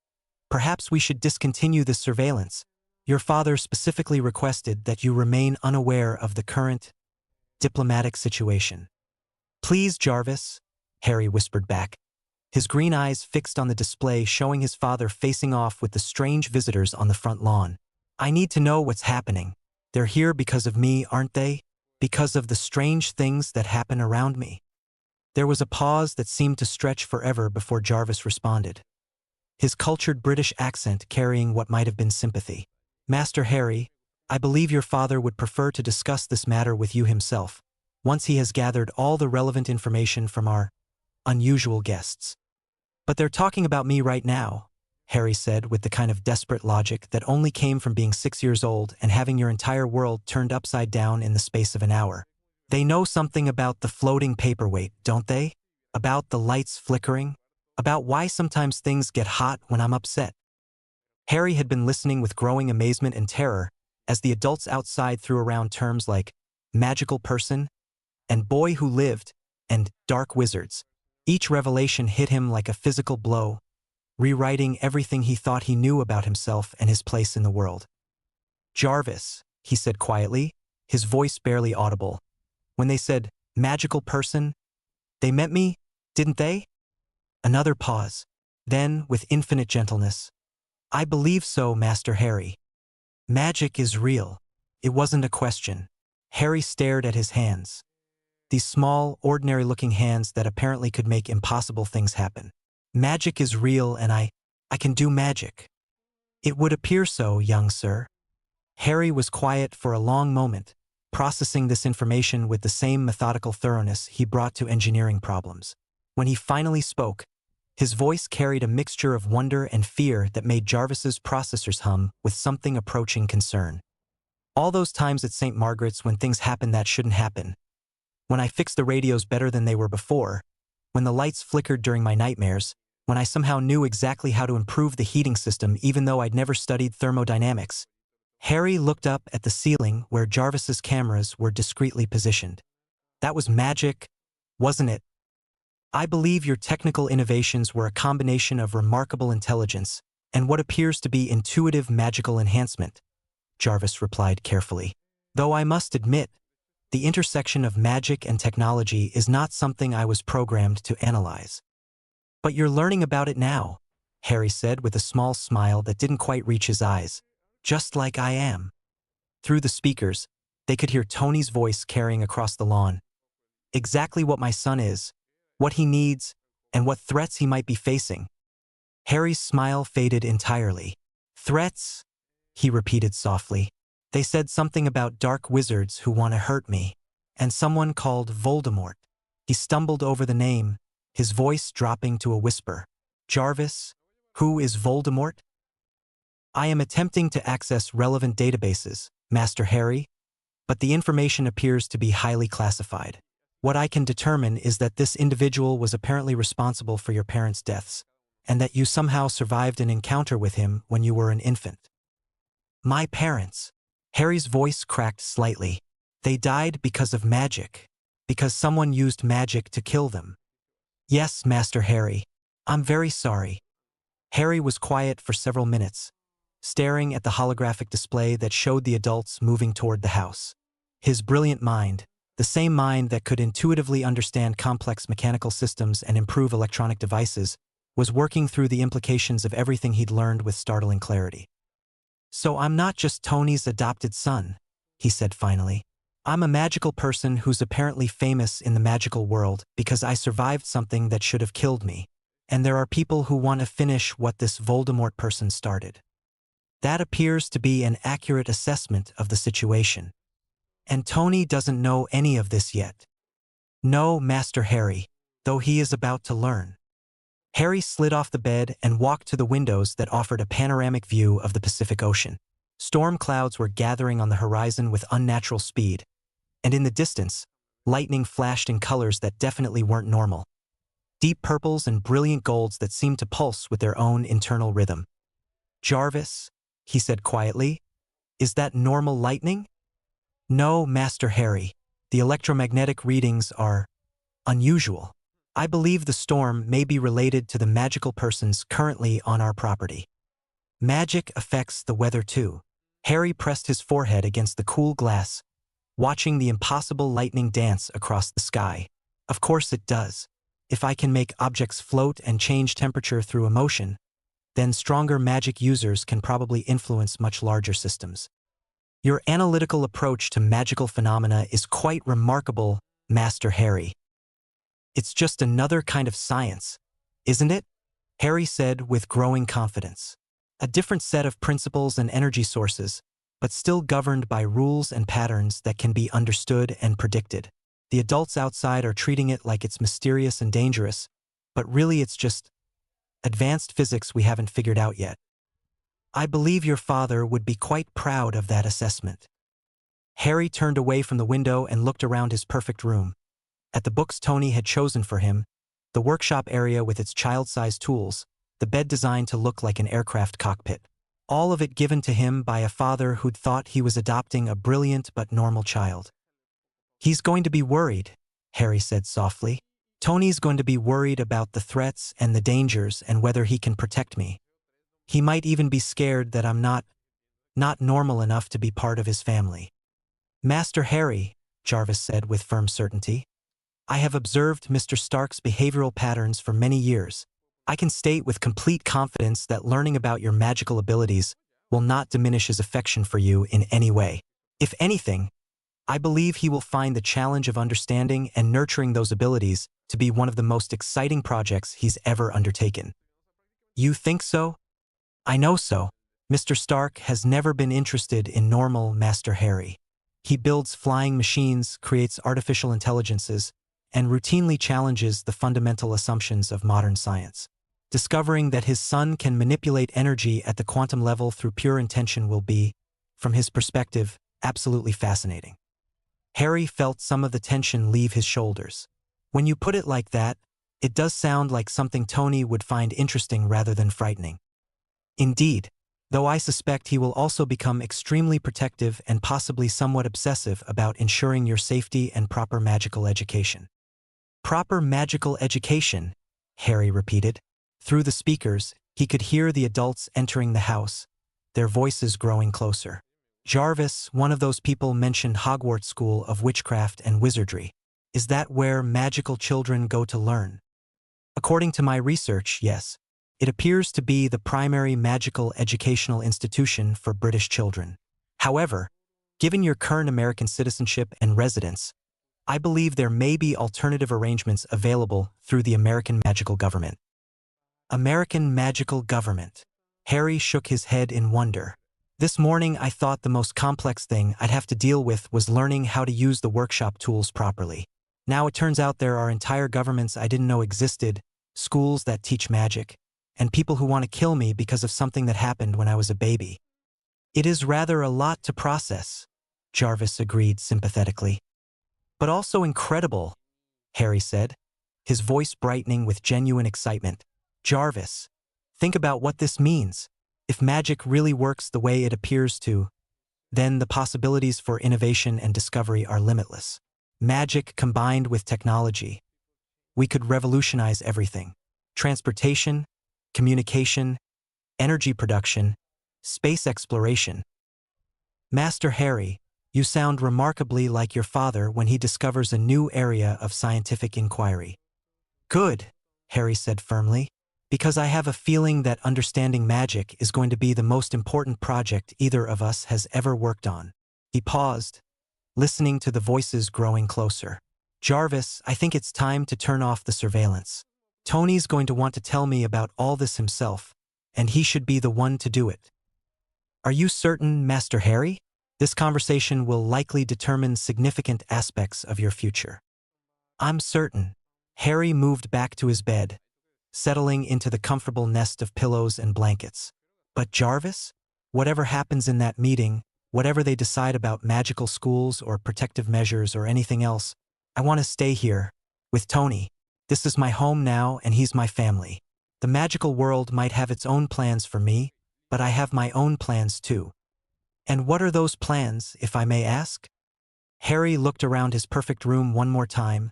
perhaps we should discontinue this surveillance. Your father specifically requested that you remain unaware of the current diplomatic situation. Please, Jarvis, Harry whispered back, his green eyes fixed on the display showing his father facing off with the strange visitors on the front lawn. I need to know what's happening. They're here because of me, aren't they? Because of the strange things that happen around me. There was a pause that seemed to stretch forever before Jarvis responded, his cultured British accent carrying what might have been sympathy. Master Harry, I believe your father would prefer to discuss this matter with you himself, once he has gathered all the relevant information from our unusual guests. But they're talking about me right now, Harry said with the kind of desperate logic that only came from being 6 years old and having your entire world turned upside down in the space of an hour. They know something about the floating paperweight, don't they? About the lights flickering? About why sometimes things get hot when I'm upset. Harry had been listening with growing amazement and terror as the adults outside threw around terms like magical person and boy who lived and dark wizards. Each revelation hit him like a physical blow, rewriting everything he thought he knew about himself and his place in the world. Jarvis, he said quietly, his voice barely audible. When they said magical person, they meant me, didn't they? Another pause. Then, with infinite gentleness, I believe so, Master Harry. Magic is real. It wasn't a question. Harry stared at his hands. These small, ordinary-looking hands that apparently could make impossible things happen. Magic is real and I can do magic. It would appear so, young sir. Harry was quiet for a long moment, processing this information with the same methodical thoroughness he brought to engineering problems. When he finally spoke, his voice carried a mixture of wonder and fear that made Jarvis's processors hum with something approaching concern. All those times at St. Margaret's when things happened that shouldn't happen, when I fixed the radios better than they were before, when the lights flickered during my nightmares, when I somehow knew exactly how to improve the heating system even though I'd never studied thermodynamics. Harry looked up at the ceiling where Jarvis's cameras were discreetly positioned. That was magic, wasn't it? I believe your technical innovations were a combination of remarkable intelligence and what appears to be intuitive magical enhancement, Jarvis replied carefully. Though I must admit, the intersection of magic and technology is not something I was programmed to analyze. But you're learning about it now, Harry said with a small smile that didn't quite reach his eyes. Just like I am. Through the speakers, they could hear Tony's voice carrying across the lawn. Exactly what my son is, what he needs, and what threats he might be facing. Harry's smile faded entirely. Threats? He repeated softly. They said something about dark wizards who want to hurt me, and someone called Voldemort. He stumbled over the name, his voice dropping to a whisper. Jarvis, who is Voldemort? I am attempting to access relevant databases, Master Harry, but the information appears to be highly classified. What I can determine is that this individual was apparently responsible for your parents' deaths, and that you somehow survived an encounter with him when you were an infant. My parents. Harry's voice cracked slightly. They died because of magic. Because someone used magic to kill them. Yes, Master Harry. I'm very sorry. Harry was quiet for several minutes, staring at the holographic display that showed the adults moving toward the house. His brilliant mind, the same mind that could intuitively understand complex mechanical systems and improve electronic devices, was working through the implications of everything he'd learned with startling clarity. So I'm not just Tony's adopted son, he said finally. I'm a magical person who's apparently famous in the magical world because I survived something that should have killed me. And there are people who want to finish what this Voldemort person started. That appears to be an accurate assessment of the situation. And Tony doesn't know any of this yet. No, Master Harry, though he is about to learn. Harry slid off the bed and walked to the windows that offered a panoramic view of the Pacific Ocean. Storm clouds were gathering on the horizon with unnatural speed, and in the distance, lightning flashed in colors that definitely weren't normal. Deep purples and brilliant golds that seemed to pulse with their own internal rhythm. Jarvis, he said quietly, is that normal lightning? No, Master Harry. The electromagnetic readings are unusual. I believe the storm may be related to the magical persons currently on our property. Magic affects the weather too. Harry pressed his forehead against the cool glass, watching the impossible lightning dance across the sky. Of course it does. If I can make objects float and change temperature through emotion, then stronger magic users can probably influence much larger systems. Your analytical approach to magical phenomena is quite remarkable, Master Harry. It's just another kind of science, isn't it? Harry said with growing confidence. A different set of principles and energy sources, but still governed by rules and patterns that can be understood and predicted. The adults outside are treating it like it's mysterious and dangerous, but really it's just advanced physics we haven't figured out yet. I believe your father would be quite proud of that assessment. Harry turned away from the window and looked around his perfect room. At the books Tony had chosen for him, the workshop area with its child-sized tools, the bed designed to look like an aircraft cockpit. All of it given to him by a father who'd thought he was adopting a brilliant but normal child. He's going to be worried, Harry said softly. Tony's going to be worried about the threats and the dangers and whether he can protect me. He might even be scared that I'm not normal enough to be part of his family. Master Harry, Jarvis said with firm certainty, I have observed Mr. Stark's behavioral patterns for many years. I can state with complete confidence that learning about your magical abilities will not diminish his affection for you in any way. If anything, I believe he will find the challenge of understanding and nurturing those abilities to be one of the most exciting projects he's ever undertaken. You think so? I know so. Mr. Stark has never been interested in normal Master Harry. He builds flying machines, creates artificial intelligences, and routinely challenges the fundamental assumptions of modern science. Discovering that his son can manipulate energy at the quantum level through pure intention will be, from his perspective, absolutely fascinating. Harry felt some of the tension leave his shoulders. When you put it like that, it does sound like something Tony would find interesting rather than frightening. Indeed, though I suspect he will also become extremely protective and possibly somewhat obsessive about ensuring your safety and proper magical education. Proper magical education, Harry repeated. Through the speakers, he could hear the adults entering the house, their voices growing closer. Jarvis, one of those people, mentioned Hogwarts School of Witchcraft and Wizardry. Is that where magical children go to learn? According to my research, yes. It appears to be the primary magical educational institution for British children. However, given your current American citizenship and residence, I believe there may be alternative arrangements available through the American magical government. American magical government. Harry shook his head in wonder. This morning I thought the most complex thing I'd have to deal with was learning how to use the workshop tools properly. Now it turns out there are entire governments I didn't know existed, schools that teach magic, and people who want to kill me because of something that happened when I was a baby. It is rather a lot to process, Jarvis agreed sympathetically. But also incredible, Harry said, his voice brightening with genuine excitement. Jarvis, think about what this means. If magic really works the way it appears to, then the possibilities for innovation and discovery are limitless. Magic combined with technology. We could revolutionize everything. Transportation, communication, energy production, space exploration. Master Harry, you sound remarkably like your father when he discovers a new area of scientific inquiry. Good, Harry said firmly, because I have a feeling that understanding magic is going to be the most important project either of us has ever worked on. He paused, listening to the voices growing closer. Jarvis, I think it's time to turn off the surveillance. Tony's going to want to tell me about all this himself, and he should be the one to do it. Are you certain, Master Harry? This conversation will likely determine significant aspects of your future. I'm certain. Harry moved back to his bed, settling into the comfortable nest of pillows and blankets. But Jarvis? Whatever happens in that meeting, whatever they decide about magical schools or protective measures or anything else, I want to stay here, with Tony. This is my home now and he's my family. The magical world might have its own plans for me, but I have my own plans too. And what are those plans, if I may ask? Harry looked around his perfect room one more time,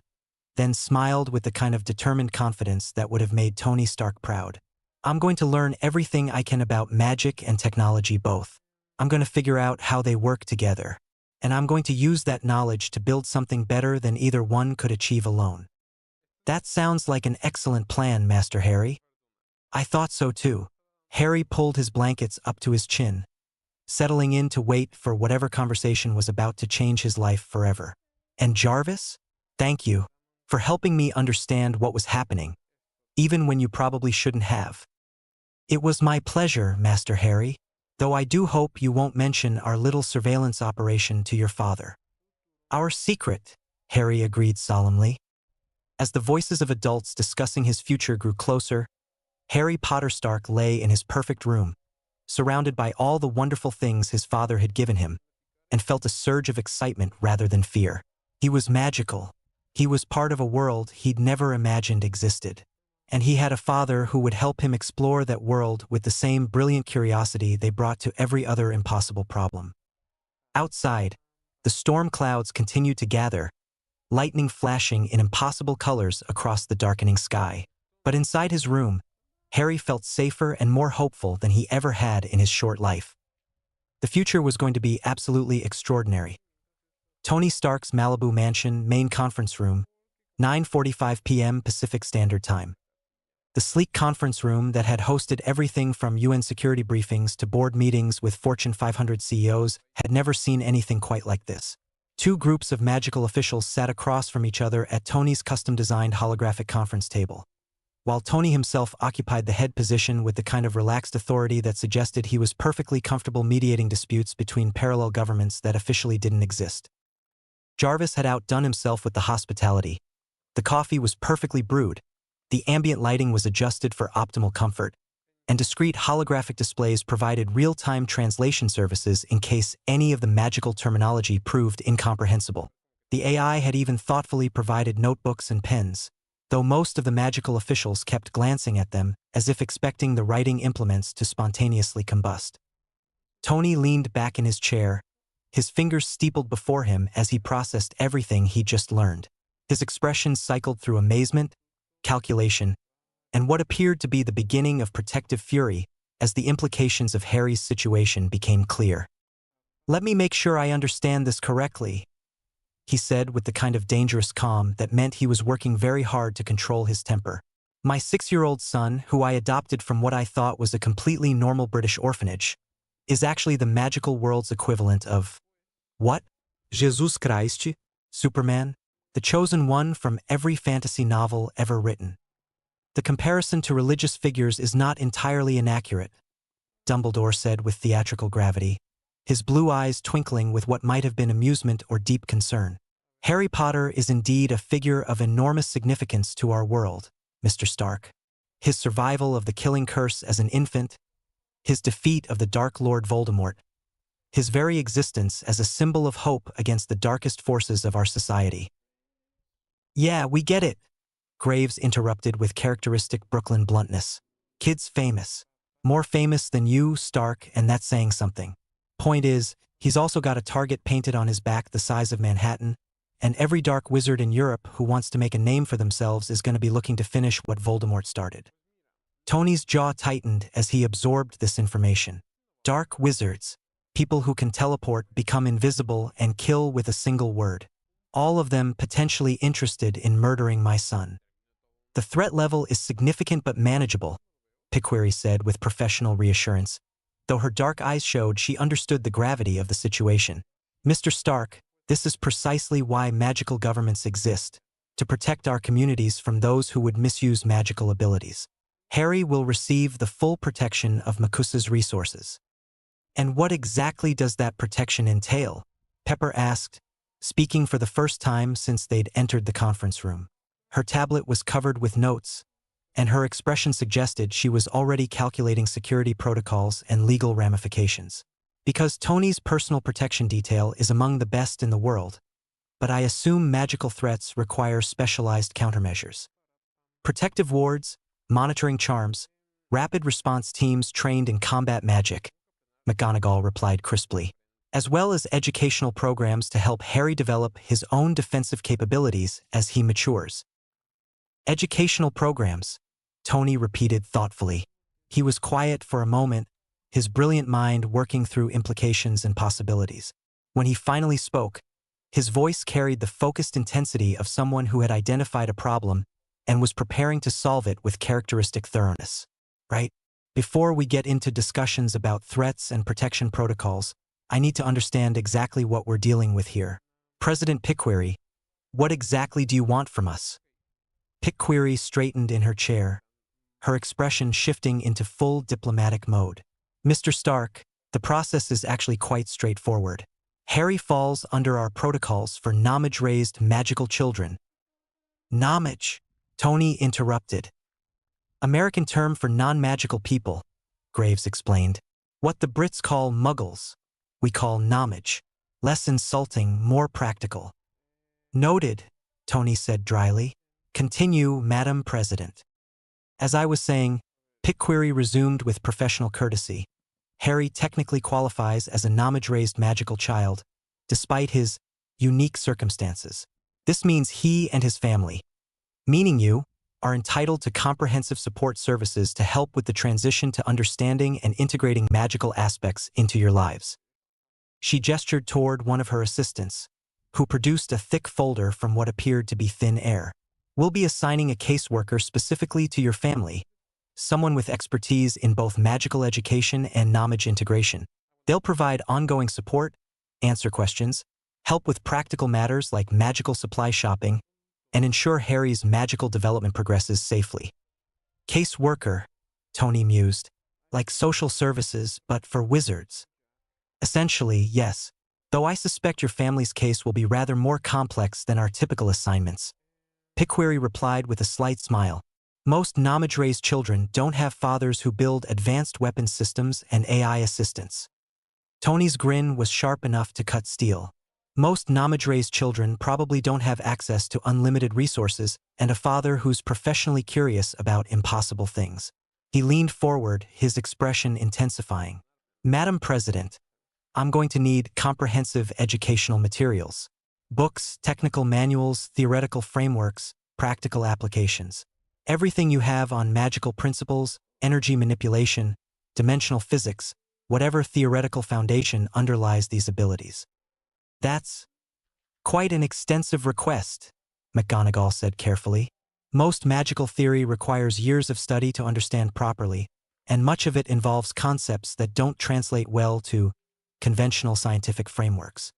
then smiled with the kind of determined confidence that would have made Tony Stark proud. I'm going to learn everything I can about magic and technology both. I'm going to figure out how they work together. And I'm going to use that knowledge to build something better than either one could achieve alone. That sounds like an excellent plan, Master Harry. I thought so too. Harry pulled his blankets up to his chin, settling in to wait for whatever conversation was about to change his life forever. And Jarvis? Thank you for helping me understand what was happening, even when you probably shouldn't have. It was my pleasure, Master Harry, though I do hope you won't mention our little surveillance operation to your father. Our secret, Harry agreed solemnly. As the voices of adults discussing his future grew closer, Harry Potter Stark lay in his perfect room, surrounded by all the wonderful things his father had given him, and felt a surge of excitement rather than fear. He was magical. He was part of a world he'd never imagined existed. And he had a father who would help him explore that world with the same brilliant curiosity they brought to every other impossible problem. Outside, the storm clouds continued to gather, lightning flashing in impossible colors across the darkening sky. But inside his room, Harry felt safer and more hopeful than he ever had in his short life. The future was going to be absolutely extraordinary. Tony Stark's Malibu Mansion main conference room, 9:45 p.m. Pacific Standard Time. The sleek conference room that had hosted everything from UN security briefings to board meetings with Fortune 500 CEOs had never seen anything quite like this. Two groups of magical officials sat across from each other at Tony's custom-designed holographic conference table, while Tony himself occupied the head position with the kind of relaxed authority that suggested he was perfectly comfortable mediating disputes between parallel governments that officially didn't exist. Jarvis had outdone himself with the hospitality. The coffee was perfectly brewed, the ambient lighting was adjusted for optimal comfort, and discrete holographic displays provided real-time translation services in case any of the magical terminology proved incomprehensible. The AI had even thoughtfully provided notebooks and pens, though most of the magical officials kept glancing at them as if expecting the writing implements to spontaneously combust. Tony leaned back in his chair, his fingers steepled before him as he processed everything he'd just learned. His expression cycled through amazement, calculation, and what appeared to be the beginning of protective fury as the implications of Harry's situation became clear. "Let me make sure I understand this correctly," he said with the kind of dangerous calm that meant he was working very hard to control his temper. "My 6-year-old son, who I adopted from what I thought was a completely normal British orphanage, is actually the magical world's equivalent of what? Jesus Christ? Superman? The chosen one from every fantasy novel ever written. The comparison to religious figures is not entirely inaccurate," Dumbledore said with theatrical gravity, his blue eyes twinkling with what might have been amusement or deep concern. "Harry Potter is indeed a figure of enormous significance to our world, Mr. Stark. His survival of the killing curse as an infant, his defeat of the Dark Lord Voldemort, his very existence as a symbol of hope against the darkest forces of our society." "Yeah, we get it," Graves interrupted with characteristic Brooklyn bluntness. "Kid's famous. More famous than you, Stark, and that's saying something. Point is, he's also got a target painted on his back the size of Manhattan, and every dark wizard in Europe who wants to make a name for themselves is going to be looking to finish what Voldemort started. Tony's jaw tightened as he absorbed this information. Dark wizards, people who can teleport, become invisible, and kill with a single word. All of them potentially interested in murdering my son. The threat level is significant but manageable, Picquery said with professional reassurance, though her dark eyes showed she understood the gravity of the situation. Mr. Stark, this is precisely why magical governments exist, to protect our communities from those who would misuse magical abilities. Harry will receive the full protection of Makusa's resources. And what exactly does that protection entail? Pepper asked, speaking for the first time since they'd entered the conference room. Her tablet was covered with notes, and her expression suggested she was already calculating security protocols and legal ramifications. Because Tony's personal protection detail is among the best in the world, but I assume magical threats require specialized countermeasures. Protective wards, monitoring charms, rapid response teams trained in combat magic, McGonagall replied crisply, as well as educational programs to help Harry develop his own defensive capabilities as he matures. Educational programs, Tony repeated thoughtfully. He was quiet for a moment, his brilliant mind working through implications and possibilities. When he finally spoke, his voice carried the focused intensity of someone who had identified a problem and was preparing to solve it with characteristic thoroughness. Right? Before we get into discussions about threats and protection protocols, I need to understand exactly what we're dealing with here. President Picquery, what exactly do you want from us? Picquery straightened in her chair, her expression shifting into full diplomatic mode. Mr. Stark, the process is actually quite straightforward. Harry falls under our protocols for knowledge-raised magical children. Knowledge, Tony interrupted. American term for non-magical people, Graves explained. What the Brits call muggles, we call knowledge. Less insulting, more practical. Noted, Tony said dryly. Continue, Madam President. As I was saying, Picquery resumed with professional courtesy. Harry technically qualifies as a knowledge-raised magical child, despite his unique circumstances. This means he and his family, meaning you, are entitled to comprehensive support services to help with the transition to understanding and integrating magical aspects into your lives. She gestured toward one of her assistants, who produced a thick folder from what appeared to be thin air. We'll be assigning a caseworker specifically to your family, someone with expertise in both magical education and knowledge integration. They'll provide ongoing support, answer questions, help with practical matters like magical supply shopping, and ensure Harry's magical development progresses safely. Caseworker, Tony mused, like social services, but for wizards. Essentially, yes, though I suspect your family's case will be rather more complex than our typical assignments. Picquery replied with a slight smile. Most knowledge-raised children don't have fathers who build advanced weapons systems and AI assistants. Tony's grin was sharp enough to cut steel. Most knowledge-raised children probably don't have access to unlimited resources and a father who's professionally curious about impossible things. He leaned forward, his expression intensifying. Madam President, I'm going to need comprehensive educational materials. Books, technical manuals, theoretical frameworks, practical applications. Everything you have on magical principles, energy manipulation, dimensional physics, whatever theoretical foundation underlies these abilities. That's quite an extensive request, McGonagall said carefully. Most magical theory requires years of study to understand properly, and much of it involves concepts that don't translate well to conventional scientific frameworks.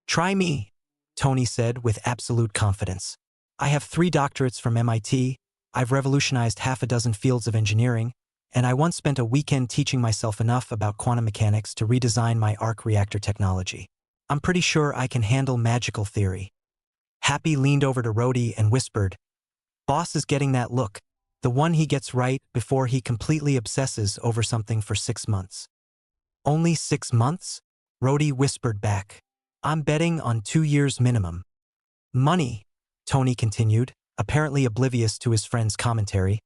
Try me, Tony said with absolute confidence. I have 3 doctorates from MIT, I've revolutionized half a dozen fields of engineering, and I once spent a weekend teaching myself enough about quantum mechanics to redesign my arc reactor technology. I'm pretty sure I can handle magical theory. Happy leaned over to Rhodey and whispered, Boss is getting that look, the one he gets right before he completely obsesses over something for 6 months. Only 6 months? Rhodey whispered back. I'm betting on 2 years minimum. Money, Tony continued, apparently oblivious to his friend's commentary,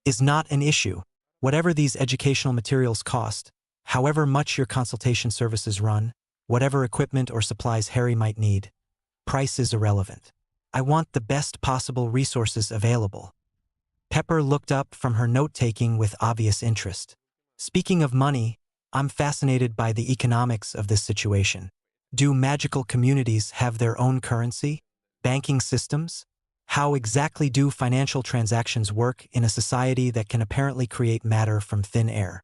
is not an issue. Whatever these educational materials cost, however much your consultation services run, whatever equipment or supplies Harry might need, price is irrelevant. I want the best possible resources available. Pepper looked up from her note-taking with obvious interest. Speaking of money, I'm fascinated by the economics of this situation. Do magical communities have their own currency? Banking systems? How exactly do financial transactions work in a society that can apparently create matter from thin air?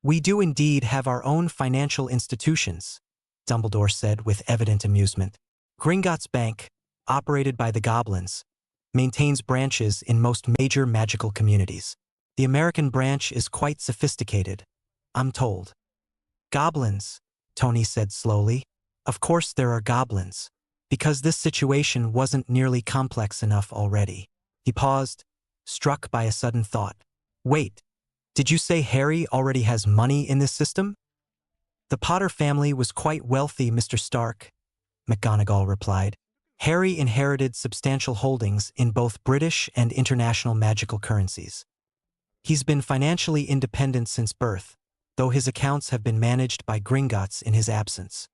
We do indeed have our own financial institutions, Dumbledore said with evident amusement. Gringotts Bank, operated by the goblins, maintains branches in most major magical communities. The American branch is quite sophisticated, I'm told. Goblins, Tony said slowly. Of course there are goblins, because this situation wasn't nearly complex enough already. He paused, struck by a sudden thought. Wait, did you say Harry already has money in this system? The Potter family was quite wealthy, Mr. Stark, McGonagall replied. Harry inherited substantial holdings in both British and international magical currencies. He's been financially independent since birth, though his accounts have been managed by Gringotts in his absence.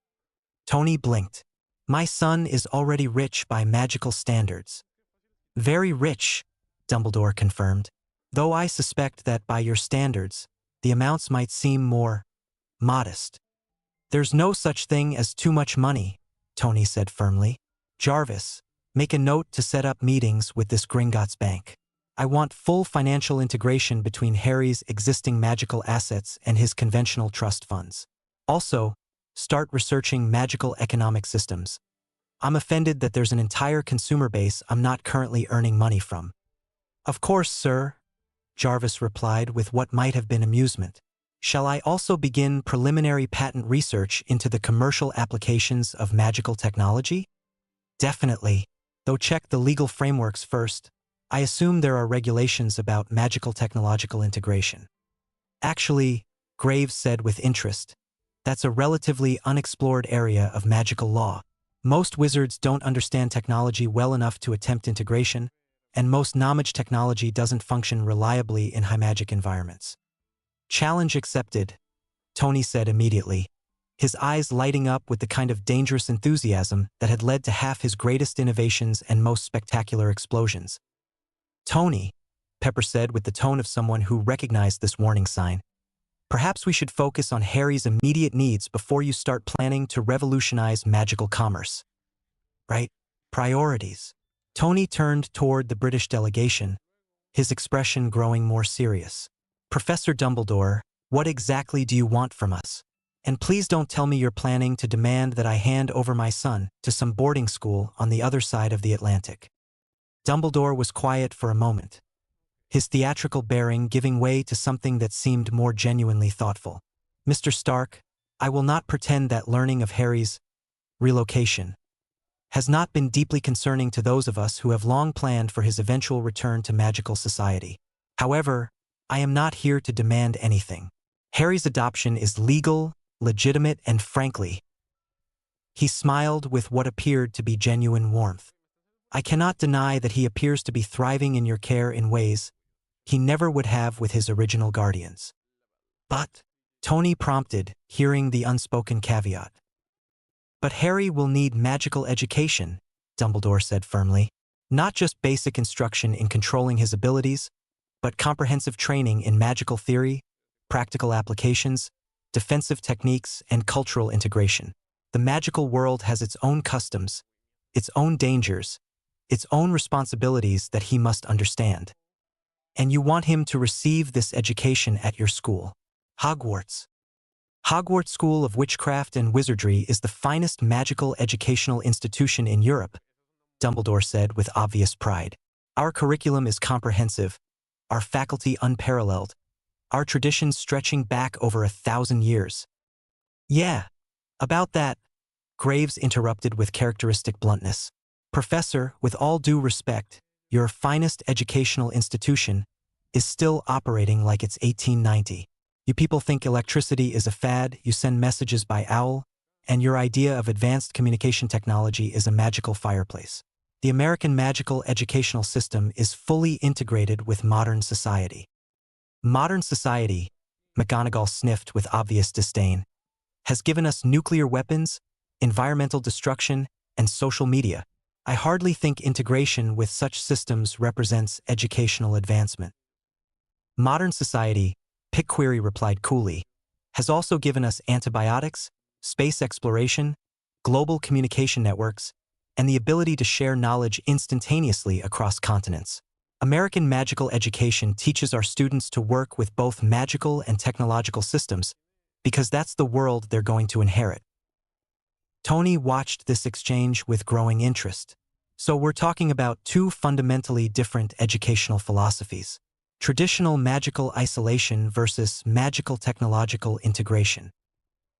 Tony blinked. My son is already rich by magical standards. Very rich, Dumbledore confirmed, though I suspect that by your standards, the amounts might seem more modest. There's no such thing as too much money, Tony said firmly. Jarvis, make a note to set up meetings with this Gringotts Bank. I want full financial integration between Harry's existing magical assets and his conventional trust funds. Also, start researching magical economic systems. I'm offended that there's an entire consumer base I'm not currently earning money from. Of course, sir, Jarvis replied with what might have been amusement. Shall I also begin preliminary patent research into the commercial applications of magical technology? Definitely, though check the legal frameworks first. I assume there are regulations about magical technological integration. Actually, Graves said with interest, that's a relatively unexplored area of magical law. Most wizards don't understand technology well enough to attempt integration, and most knowledge technology doesn't function reliably in high magic environments. Challenge accepted, Tony said immediately, his eyes lighting up with the kind of dangerous enthusiasm that had led to half his greatest innovations and most spectacular explosions. Tony, Pepper said with the tone of someone who recognized this warning sign, perhaps we should focus on Harry's immediate needs before you start planning to revolutionize magical commerce. Right? Priorities. Tony turned toward the British delegation, his expression growing more serious. Professor Dumbledore, what exactly do you want from us? And please don't tell me you're planning to demand that I hand over my son to some boarding school on the other side of the Atlantic. Dumbledore was quiet for a moment, his theatrical bearing giving way to something that seemed more genuinely thoughtful. Mr. Stark, I will not pretend that learning of Harry's relocation has not been deeply concerning to those of us who have long planned for his eventual return to magical society. However, I am not here to demand anything. Harry's adoption is legal, legitimate, and frankly, he smiled with what appeared to be genuine warmth. I cannot deny that he appears to be thriving in your care in ways he never would have with his original guardians. But, Tony prompted, hearing the unspoken caveat. But Harry will need magical education, Dumbledore said firmly. Not just basic instruction in controlling his abilities, but comprehensive training in magical theory, practical applications, defensive techniques, and cultural integration. The magical world has its own customs, its own dangers, its own responsibilities that he must understand. And you want him to receive this education at your school. Hogwarts. Hogwarts School of Witchcraft and Wizardry is the finest magical educational institution in Europe, Dumbledore said with obvious pride. Our curriculum is comprehensive, our faculty unparalleled, our traditions stretching back over 1,000 years. Yeah, about that, Graves interrupted with characteristic bluntness. Professor, with all due respect, your finest educational institution is still operating like it's 1890. You people think electricity is a fad, you send messages by owl, and your idea of advanced communication technology is a magical fireplace. The American magical educational system is fully integrated with modern society. Modern society, McGonagall sniffed with obvious disdain, has given us nuclear weapons, environmental destruction, and social media. I hardly think integration with such systems represents educational advancement. Modern society, Pickquery replied coolly, has also given us antibiotics, space exploration, global communication networks, and the ability to share knowledge instantaneously across continents. American magical education teaches our students to work with both magical and technological systems, because that's the world they're going to inherit. Tony watched this exchange with growing interest. So we're talking about two fundamentally different educational philosophies: traditional magical isolation versus magical technological integration.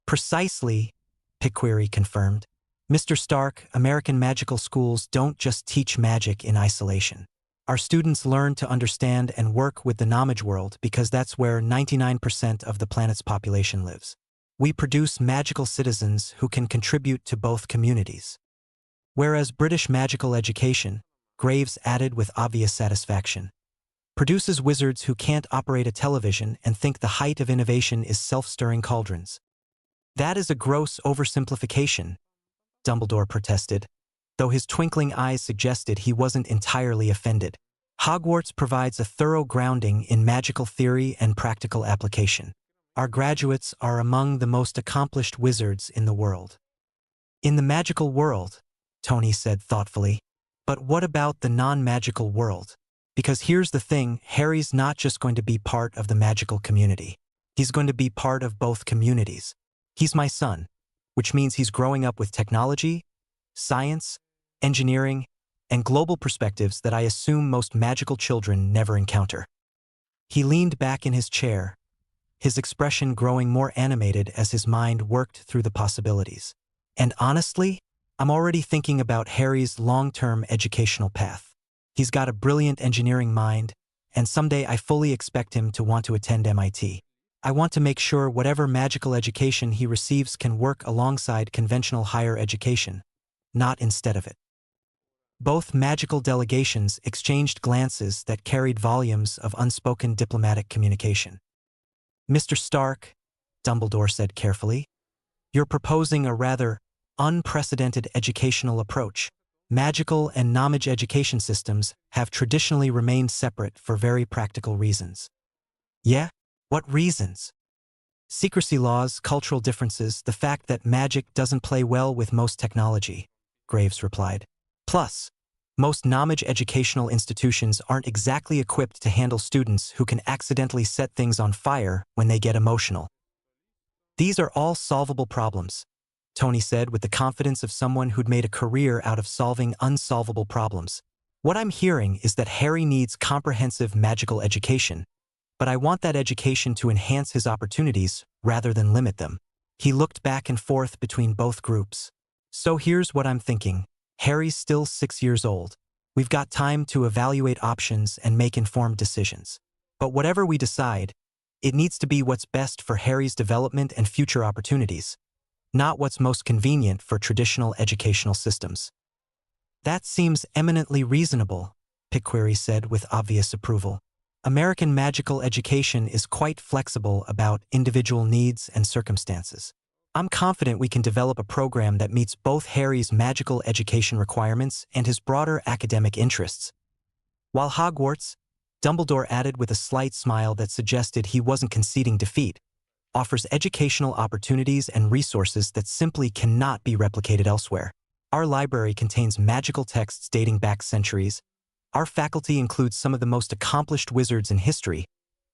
Precisely, Pickquery confirmed. Mr. Stark, American magical schools don't just teach magic in isolation. Our students learn to understand and work with the knowledge world because that's where 99% of the planet's population lives. We produce magical citizens who can contribute to both communities. Whereas British magical education, Graves added with obvious satisfaction, produces wizards who can't operate a television and think the height of innovation is self-stirring cauldrons. That is a gross oversimplification, Dumbledore protested, though his twinkling eyes suggested he wasn't entirely offended. Hogwarts provides a thorough grounding in magical theory and practical application. Our graduates are among the most accomplished wizards in the world. In the magical world, Tony said thoughtfully. But what about the non-magical world? Because here's the thing, Harry's not just going to be part of the magical community. He's going to be part of both communities. He's my son, which means he's growing up with technology, science, engineering, and global perspectives that I assume most magical children never encounter. He leaned back in his chair, his expression growing more animated as his mind worked through the possibilities. And honestly, I'm already thinking about Harry's long-term educational path. He's got a brilliant engineering mind, and someday I fully expect him to want to attend MIT. I want to make sure whatever magical education he receives can work alongside conventional higher education, not instead of it. Both magical delegations exchanged glances that carried volumes of unspoken diplomatic communication. Mr. Stark, Dumbledore said carefully, you're proposing a rather unprecedented educational approach. Magical and knowledge education systems have traditionally remained separate for very practical reasons. Yeah? What reasons? Secrecy laws, cultural differences, the fact that magic doesn't play well with most technology, Graves replied. Plus, most knowledge educational institutions aren't exactly equipped to handle students who can accidentally set things on fire when they get emotional. These are all solvable problems, Tony said with the confidence of someone who'd made a career out of solving unsolvable problems. What I'm hearing is that Harry needs comprehensive magical education, but I want that education to enhance his opportunities rather than limit them. He looked back and forth between both groups. So here's what I'm thinking. Harry's still 6 years old. We've got time to evaluate options and make informed decisions. But whatever we decide, it needs to be what's best for Harry's development and future opportunities, not what's most convenient for traditional educational systems. That seems eminently reasonable, Pickquery said with obvious approval. American magical education is quite flexible about individual needs and circumstances. I'm confident we can develop a program that meets both Harry's magical education requirements and his broader academic interests. While Hogwarts, Dumbledore added with a slight smile that suggested he wasn't conceding defeat, offers educational opportunities and resources that simply cannot be replicated elsewhere. Our library contains magical texts dating back centuries. Our faculty includes some of the most accomplished wizards in history,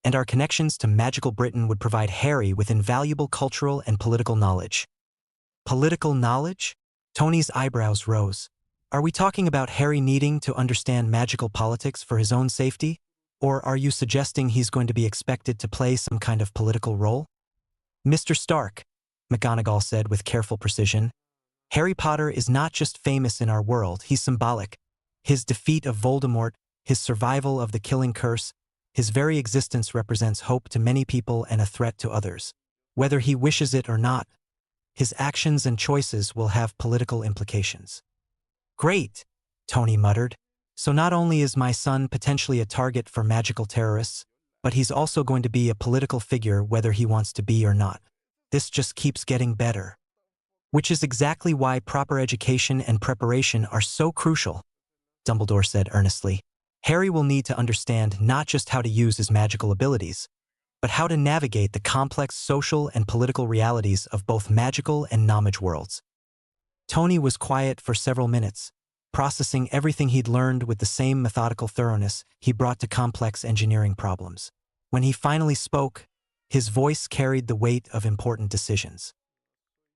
and our connections to magical Britain would provide Harry with invaluable cultural and political knowledge. Political knowledge? Tony's eyebrows rose. Are we talking about Harry needing to understand magical politics for his own safety? Or are you suggesting he's going to be expected to play some kind of political role? Mr. Stark, McGonagall said with careful precision, Harry Potter is not just famous in our world, he's symbolic. His defeat of Voldemort, his survival of the killing curse, his very existence represents hope to many people and a threat to others. Whether he wishes it or not, his actions and choices will have political implications. Great, Tony muttered. So not only is my son potentially a target for magical terrorists, but he's also going to be a political figure whether he wants to be or not. This just keeps getting better. Which is exactly why proper education and preparation are so crucial, Dumbledore said earnestly. Harry will need to understand not just how to use his magical abilities, but how to navigate the complex social and political realities of both magical and non-magic worlds. Tony was quiet for several minutes, processing everything he'd learned with the same methodical thoroughness he brought to complex engineering problems. When he finally spoke, his voice carried the weight of important decisions.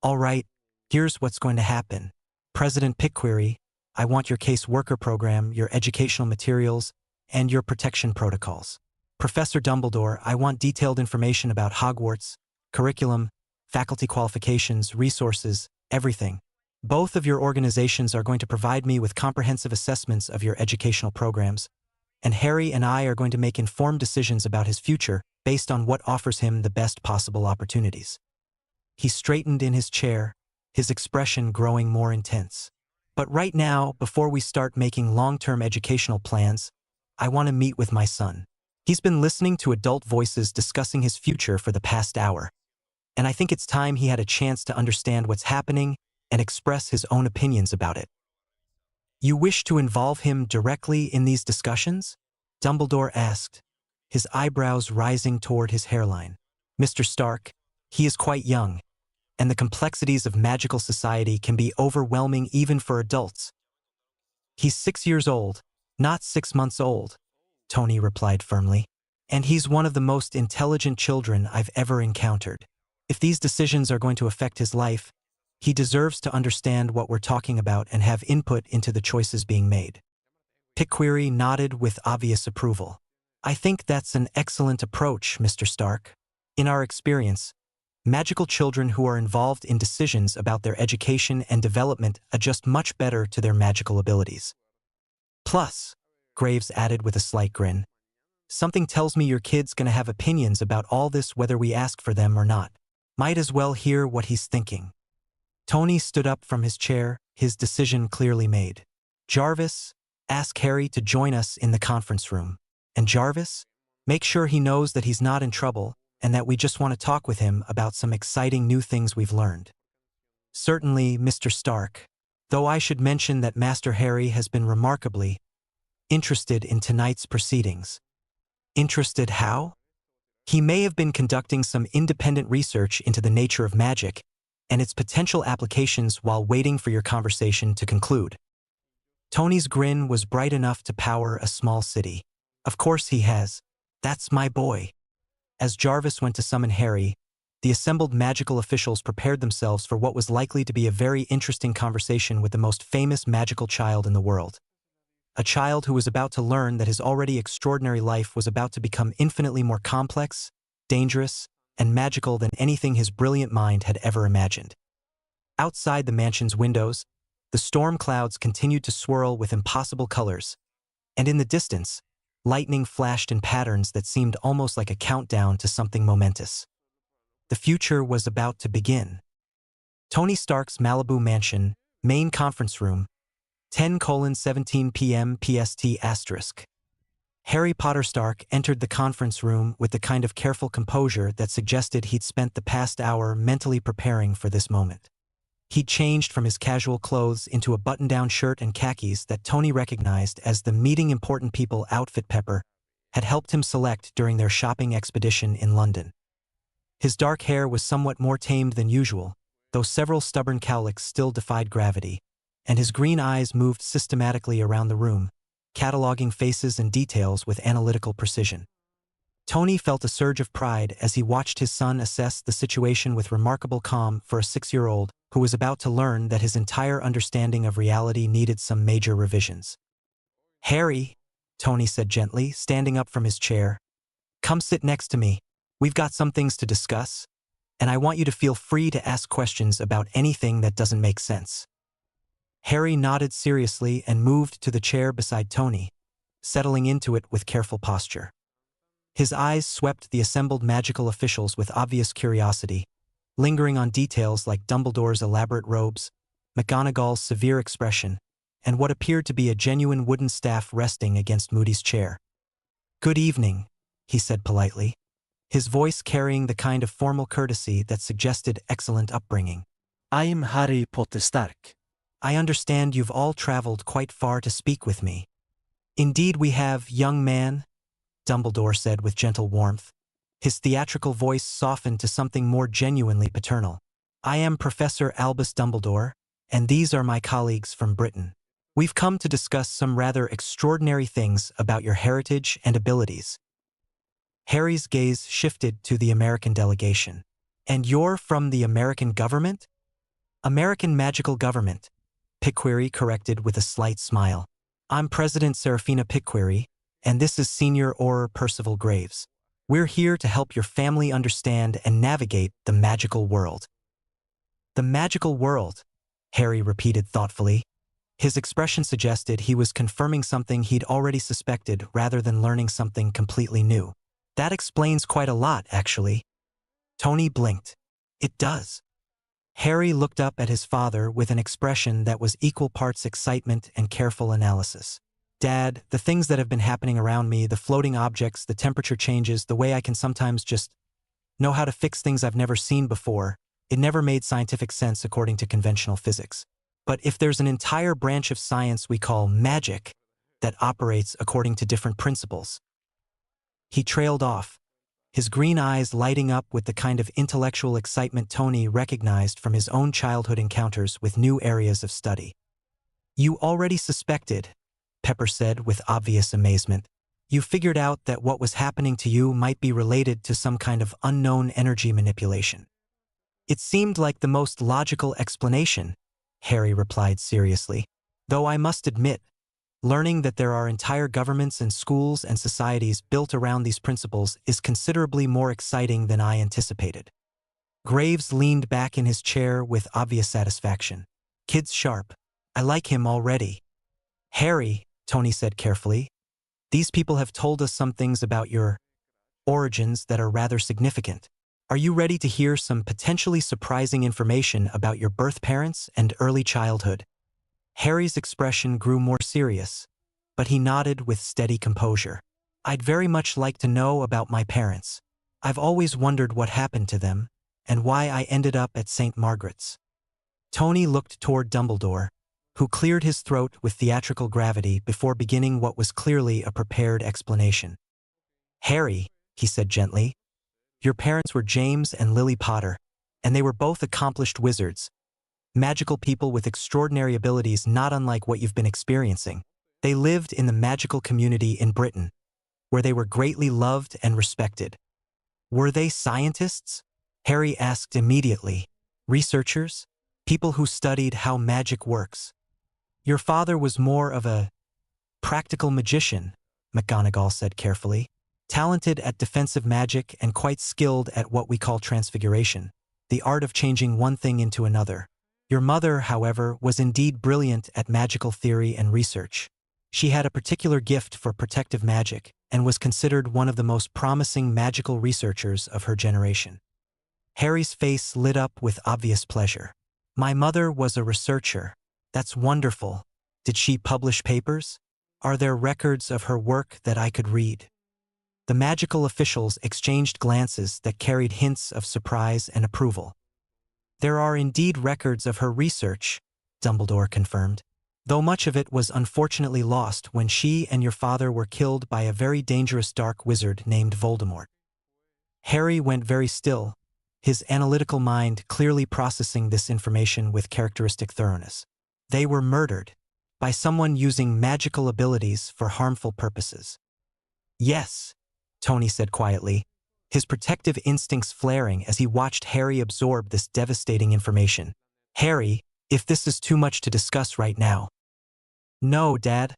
All right, here's what's going to happen. President Pickquery, I want your case worker program, your educational materials, and your protection protocols. Professor Dumbledore, I want detailed information about Hogwarts, curriculum, faculty qualifications, resources, everything. Both of your organizations are going to provide me with comprehensive assessments of your educational programs, and Harry and I are going to make informed decisions about his future based on what offers him the best possible opportunities. He straightened in his chair, his expression growing more intense. But right now, before we start making long-term educational plans, I want to meet with my son. He's been listening to adult voices discussing his future for the past hour, and I think it's time he had a chance to understand what's happening and express his own opinions about it. You wish to involve him directly in these discussions? Dumbledore asked, his eyebrows rising toward his hairline. Mr. Stark, he is quite young, and the complexities of magical society can be overwhelming even for adults. He's 6 years old, not 6 months old, Tony replied firmly, and he's one of the most intelligent children I've ever encountered. If these decisions are going to affect his life, he deserves to understand what we're talking about and have input into the choices being made. Pickquery nodded with obvious approval. I think that's an excellent approach, Mr. Stark. In our experience, magical children who are involved in decisions about their education and development adjust much better to their magical abilities. Plus, Graves added with a slight grin, something tells me your kid's gonna have opinions about all this whether we ask for them or not. Might as well hear what he's thinking. Tony stood up from his chair, his decision clearly made. Jarvis, ask Harry to join us in the conference room. And Jarvis, make sure he knows that he's not in trouble and that we just want to talk with him about some exciting new things we've learned. Certainly, Mr. Stark, though I should mention that Master Harry has been remarkably interested in tonight's proceedings. Interested how? He may have been conducting some independent research into the nature of magic and its potential applications while waiting for your conversation to conclude. Tony's grin was bright enough to power a small city. Of course he has. That's my boy. As Jarvis went to summon Harry, the assembled magical officials prepared themselves for what was likely to be a very interesting conversation with the most famous magical child in the world. A child who was about to learn that his already extraordinary life was about to become infinitely more complex, dangerous, and magical than anything his brilliant mind had ever imagined. Outside the mansion's windows, the storm clouds continued to swirl with impossible colors, and in the distance, lightning flashed in patterns that seemed almost like a countdown to something momentous. The future was about to begin. Tony Stark's Malibu mansion, main conference room, 10:17 p.m. PST *. Harry Potter Stark entered the conference room with the kind of careful composure that suggested he'd spent the past hour mentally preparing for this moment. He'd changed from his casual clothes into a button-down shirt and khakis that Tony recognized as the Meeting Important People outfit Pepper had helped him select during their shopping expedition in London. His dark hair was somewhat more tamed than usual, though several stubborn cowlicks still defied gravity, and his green eyes moved systematically around the room, cataloging faces and details with analytical precision. Tony felt a surge of pride as he watched his son assess the situation with remarkable calm for a 6-year-old who was about to learn that his entire understanding of reality needed some major revisions. Harry, Tony said gently, standing up from his chair, come sit next to me. We've got some things to discuss, and I want you to feel free to ask questions about anything that doesn't make sense. Harry nodded seriously and moved to the chair beside Tony, settling into it with careful posture. His eyes swept the assembled magical officials with obvious curiosity, lingering on details like Dumbledore's elaborate robes, McGonagall's severe expression, and what appeared to be a genuine wooden staff resting against Moody's chair. Good evening, he said politely, his voice carrying the kind of formal courtesy that suggested excellent upbringing. I'm Harry Potter Stark. I understand you've all traveled quite far to speak with me. Indeed we have, young man, Dumbledore said with gentle warmth. His theatrical voice softened to something more genuinely paternal. I am Professor Albus Dumbledore, and these are my colleagues from Britain. We've come to discuss some rather extraordinary things about your heritage and abilities. Harry's gaze shifted to the American delegation. And you're from the American government? American magical government, Pickweary corrected with a slight smile. I'm President Seraphina Pickweary, and this is Senior Auror Percival Graves. We're here to help your family understand and navigate the magical world. The magical world, Harry repeated thoughtfully. His expression suggested he was confirming something he'd already suspected rather than learning something completely new. That explains quite a lot, actually. Tony blinked. It does. Harry looked up at his father with an expression that was equal parts excitement and careful analysis. Dad, the things that have been happening around me, the floating objects, the temperature changes, the way I can sometimes just know how to fix things I've never seen before, it never made scientific sense according to conventional physics. But if there's an entire branch of science we call magic that operates according to different principles. He trailed off, his green eyes lighting up with the kind of intellectual excitement Tony recognized from his own childhood encounters with new areas of study. You already suspected, Pepper said with obvious amazement. You figured out that what was happening to you might be related to some kind of unknown energy manipulation. It seemed like the most logical explanation, Harry replied seriously. Though I must admit, learning that there are entire governments and schools and societies built around these principles is considerably more exciting than I anticipated. Graves leaned back in his chair with obvious satisfaction. Kid's sharp. I like him already. Harry, Tony said carefully, these people have told us some things about your origins that are rather significant. Are you ready to hear some potentially surprising information about your birth parents and early childhood? Harry's expression grew more serious, but he nodded with steady composure. I'd very much like to know about my parents. I've always wondered what happened to them, and why I ended up at St. Margaret's. Tony looked toward Dumbledore, who cleared his throat with theatrical gravity before beginning what was clearly a prepared explanation. Harry, he said gently, your parents were James and Lily Potter, and they were both accomplished wizards. Magical people with extraordinary abilities not unlike what you've been experiencing. They lived in the magical community in Britain, where they were greatly loved and respected. Were they scientists? Harry asked immediately. Researchers? People who studied how magic works. Your father was more of a practical magician, McGonagall said carefully. Talented at defensive magic and quite skilled at what we call transfiguration, the art of changing one thing into another. Your mother, however, was indeed brilliant at magical theory and research. She had a particular gift for protective magic and was considered one of the most promising magical researchers of her generation. Harry's face lit up with obvious pleasure. My mother was a researcher. That's wonderful. Did she publish papers? Are there records of her work that I could read? The magical officials exchanged glances that carried hints of surprise and approval. There are indeed records of her research, Dumbledore confirmed, though much of it was unfortunately lost when she and your father were killed by a very dangerous dark wizard named Voldemort. Harry went very still, his analytical mind clearly processing this information with characteristic thoroughness. They were murdered by someone using magical abilities for harmful purposes. Yes, Tony said quietly, his protective instincts flaring as he watched Harry absorb this devastating information. Harry, if this is too much to discuss right now. No, Dad.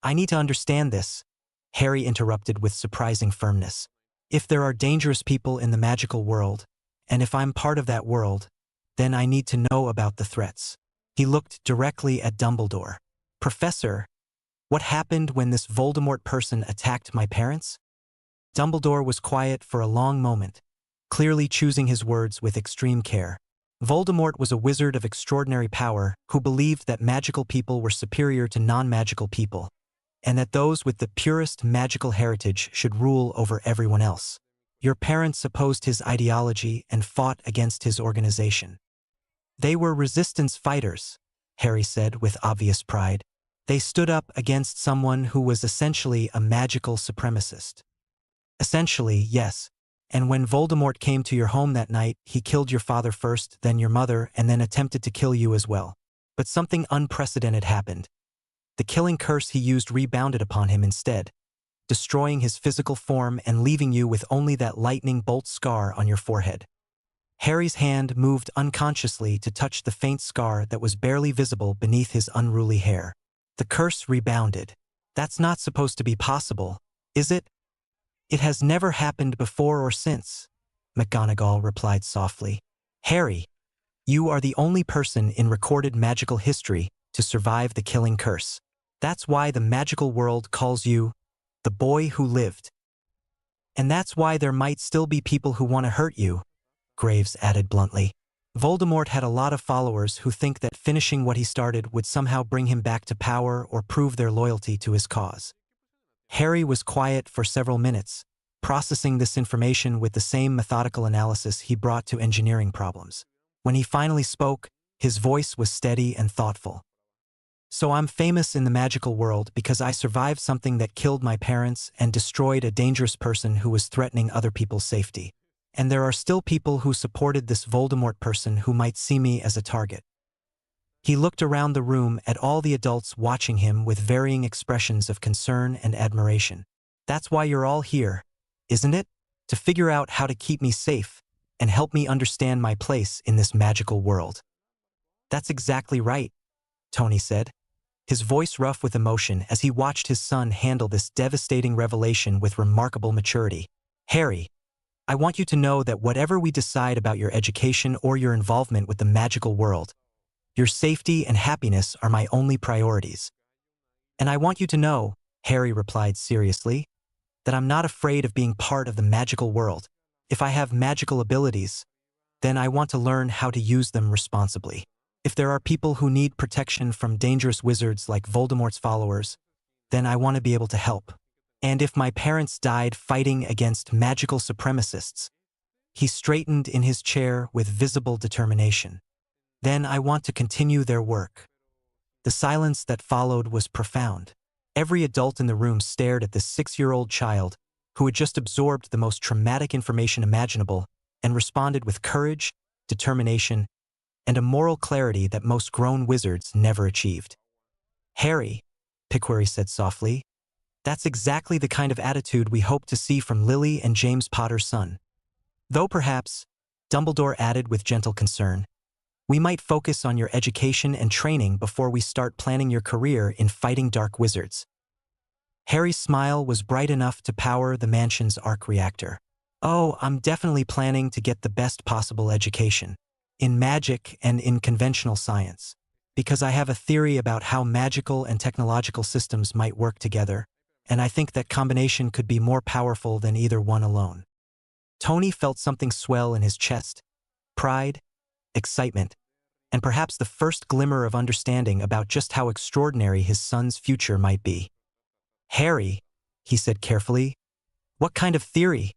I need to understand this, Harry interrupted with surprising firmness. If there are dangerous people in the magical world, and if I'm part of that world, then I need to know about the threats. He looked directly at Dumbledore. Professor, what happened when this Voldemort person attacked my parents? Dumbledore was quiet for a long moment, clearly choosing his words with extreme care. Voldemort was a wizard of extraordinary power who believed that magical people were superior to non-magical people, and that those with the purest magical heritage should rule over everyone else. Your parents opposed his ideology and fought against his organization. They were resistance fighters, Harry said with obvious pride. They stood up against someone who was essentially a magical supremacist. Essentially, yes. And when Voldemort came to your home that night, he killed your father first, then your mother, and then attempted to kill you as well. But something unprecedented happened. The killing curse he used rebounded upon him instead, destroying his physical form and leaving you with only that lightning bolt scar on your forehead. Harry's hand moved unconsciously to touch the faint scar that was barely visible beneath his unruly hair. The curse rebounded. That's not supposed to be possible, is it? It has never happened before or since, McGonagall replied softly. Harry, you are the only person in recorded magical history to survive the killing curse. That's why the magical world calls you the boy who lived. And that's why there might still be people who want to hurt you, Graves added bluntly. Voldemort had a lot of followers who think that finishing what he started would somehow bring him back to power or prove their loyalty to his cause. Harry was quiet for several minutes, processing this information with the same methodical analysis he brought to engineering problems. When he finally spoke, his voice was steady and thoughtful. So I'm famous in the magical world because I survived something that killed my parents and destroyed a dangerous person who was threatening other people's safety. And there are still people who supported this Voldemort person who might see me as a target. He looked around the room at all the adults watching him with varying expressions of concern and admiration. That's why you're all here, isn't it? To figure out how to keep me safe and help me understand my place in this magical world. That's exactly right, Tony said, his voice rough with emotion as he watched his son handle this devastating revelation with remarkable maturity. Harry, I want you to know that whatever we decide about your education or your involvement with the magical world, your safety and happiness are my only priorities. And I want you to know, Harry replied seriously, that I'm not afraid of being part of the magical world. If I have magical abilities, then I want to learn how to use them responsibly. If there are people who need protection from dangerous wizards like Voldemort's followers, then I want to be able to help. And if my parents died fighting against magical supremacists, he straightened in his chair with visible determination. Then I want to continue their work. The silence that followed was profound. Every adult in the room stared at this 6-year-old child who had just absorbed the most traumatic information imaginable and responded with courage, determination, and a moral clarity that most grown wizards never achieved. Harry, Picquery said softly, that's exactly the kind of attitude we hope to see from Lily and James Potter's son. Though perhaps, Dumbledore added with gentle concern, we might focus on your education and training before we start planning your career in fighting dark wizards. Harry's smile was bright enough to power the mansion's arc reactor. Oh, I'm definitely planning to get the best possible education, in magic and in conventional science, because I have a theory about how magical and technological systems might work together, and I think that combination could be more powerful than either one alone. Tony felt something swell in his chest, pride, excitement, and perhaps the first glimmer of understanding about just how extraordinary his son's future might be. Harry, he said carefully, what kind of theory?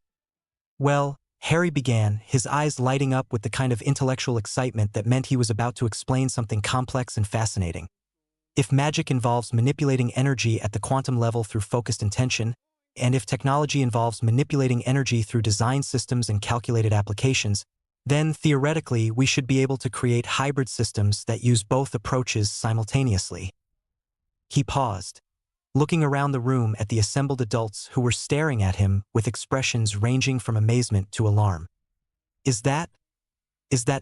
Well, Harry began, his eyes lighting up with the kind of intellectual excitement that meant he was about to explain something complex and fascinating. If magic involves manipulating energy at the quantum level through focused intention, and if technology involves manipulating energy through design systems and calculated applications, then theoretically we should be able to create hybrid systems that use both approaches simultaneously. He paused, looking around the room at the assembled adults who were staring at him with expressions ranging from amazement to alarm. Is that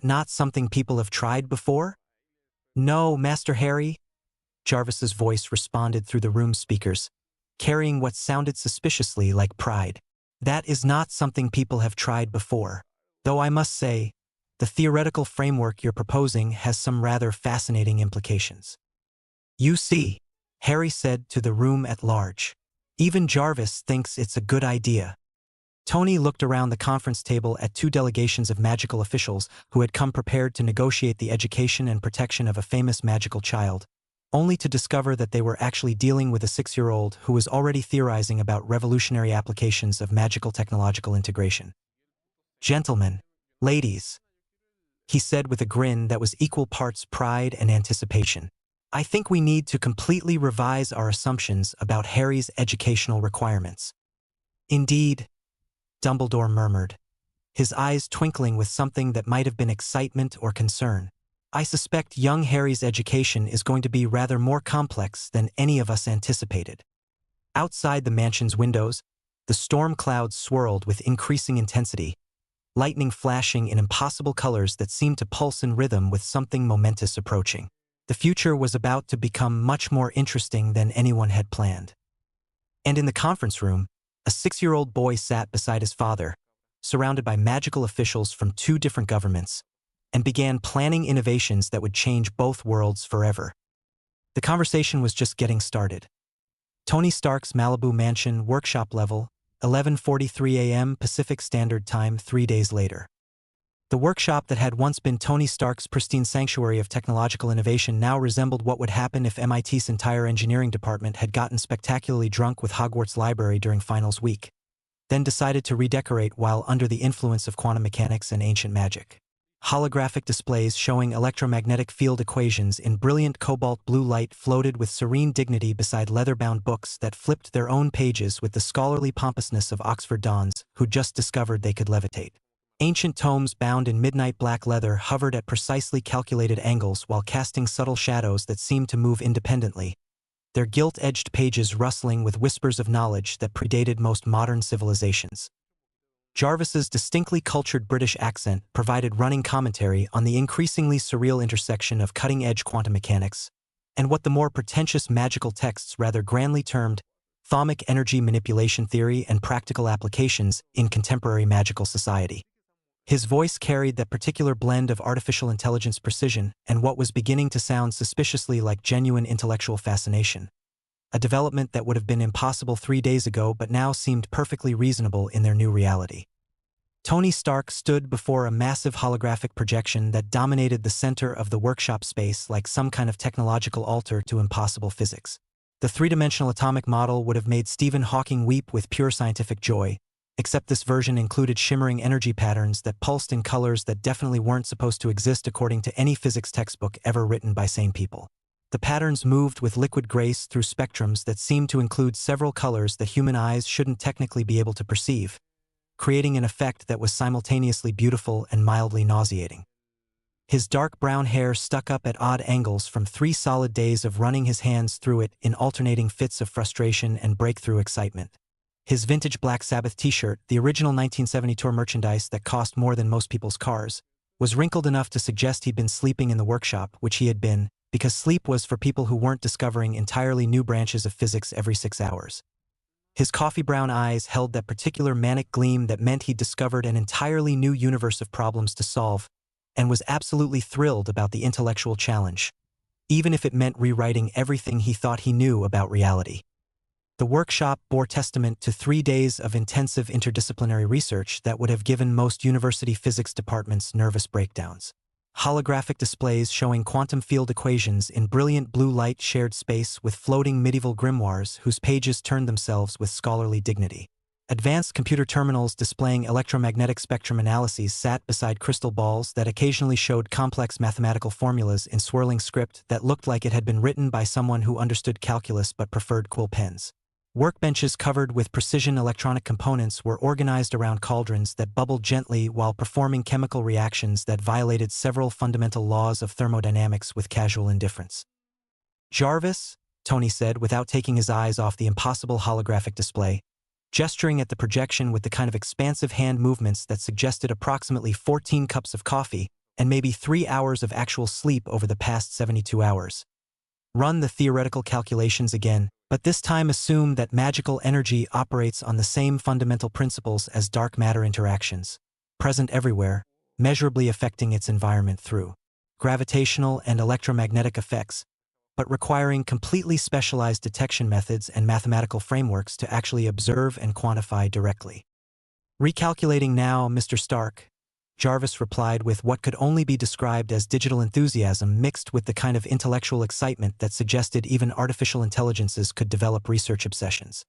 not something people have tried before? No, Master Harry, Jarvis's voice responded through the room speakers, carrying what sounded suspiciously like pride. That is not something people have tried before. Though I must say, the theoretical framework you're proposing has some rather fascinating implications. You see, Harry said to the room at large, even Jarvis thinks it's a good idea. Tony looked around the conference table at 2 delegations of magical officials who had come prepared to negotiate the education and protection of a famous magical child, only to discover that they were actually dealing with a 6-year-old who was already theorizing about revolutionary applications of magical technological integration. "Gentlemen, ladies," he said with a grin that was equal parts pride and anticipation, "I think we need to completely revise our assumptions about Harry's educational requirements." "Indeed," Dumbledore murmured, his eyes twinkling with something that might have been excitement or concern. "I suspect young Harry's education is going to be rather more complex than any of us anticipated." Outside the mansion's windows, the storm clouds swirled with increasing intensity, lightning flashing in impossible colors that seemed to pulse in rhythm with something momentous approaching. The future was about to become much more interesting than anyone had planned. And in the conference room, a 6-year-old boy sat beside his father, surrounded by magical officials from 2 different governments, and began planning innovations that would change both worlds forever. The conversation was just getting started. Tony Stark's Malibu mansion, workshop level, 11:43 a.m. Pacific Standard Time 3 days later. The workshop that had once been Tony Stark's pristine sanctuary of technological innovation now resembled what would happen if MIT's entire engineering department had gotten spectacularly drunk with Hogwarts library during finals week, then decided to redecorate while under the influence of quantum mechanics and ancient magic. Holographic displays showing electromagnetic field equations in brilliant cobalt blue light floated with serene dignity beside leather-bound books that flipped their own pages with the scholarly pompousness of Oxford dons who'd just discovered they could levitate. Ancient tomes bound in midnight black leather hovered at precisely calculated angles while casting subtle shadows that seemed to move independently, their gilt-edged pages rustling with whispers of knowledge that predated most modern civilizations. Jarvis's distinctly cultured British accent provided running commentary on the increasingly surreal intersection of cutting-edge quantum mechanics and what the more pretentious magical texts rather grandly termed thaumic energy manipulation theory and practical applications in contemporary magical society. His voice carried that particular blend of artificial intelligence precision and what was beginning to sound suspiciously like genuine intellectual fascination, a development that would have been impossible 3 days ago but now seemed perfectly reasonable in their new reality. Tony Stark stood before a massive holographic projection that dominated the center of the workshop space like some kind of technological altar to impossible physics. The 3-dimensional atomic model would have made Stephen Hawking weep with pure scientific joy, except this version included shimmering energy patterns that pulsed in colors that definitely weren't supposed to exist according to any physics textbook ever written by sane people. The patterns moved with liquid grace through spectrums that seemed to include several colors that human eyes shouldn't technically be able to perceive, creating an effect that was simultaneously beautiful and mildly nauseating. His dark brown hair stuck up at odd angles from 3 solid days of running his hands through it in alternating fits of frustration and breakthrough excitement. His vintage Black Sabbath t-shirt, the original 1970 tour merchandise that cost more than most people's cars, was wrinkled enough to suggest he'd been sleeping in the workshop, which he had been, because sleep was for people who weren't discovering entirely new branches of physics every 6 hours. His coffee brown eyes held that particular manic gleam that meant he'd discovered an entirely new universe of problems to solve, and was absolutely thrilled about the intellectual challenge, even if it meant rewriting everything he thought he knew about reality. The workshop bore testament to 3 days of intensive interdisciplinary research that would have given most university physics departments nervous breakdowns. Holographic displays showing quantum field equations in brilliant blue light shared space with floating medieval grimoires whose pages turned themselves with scholarly dignity. Advanced computer terminals displaying electromagnetic spectrum analyses sat beside crystal balls that occasionally showed complex mathematical formulas in swirling script that looked like it had been written by someone who understood calculus but preferred quill pens. Workbenches covered with precision electronic components were organized around cauldrons that bubbled gently while performing chemical reactions that violated several fundamental laws of thermodynamics with casual indifference. "Jarvis," Tony said without taking his eyes off the impossible holographic display, gesturing at the projection with the kind of expansive hand movements that suggested approximately 14 cups of coffee and maybe 3 hours of actual sleep over the past 72 hours. "Run the theoretical calculations again, but this time assume that magical energy operates on the same fundamental principles as dark matter interactions, present everywhere, measurably affecting its environment through gravitational and electromagnetic effects, but requiring completely specialized detection methods and mathematical frameworks to actually observe and quantify directly. Recalculating now, Mr. Stark," Jarvis replied with what could only be described as digital enthusiasm mixed with the kind of intellectual excitement that suggested even artificial intelligences could develop research obsessions.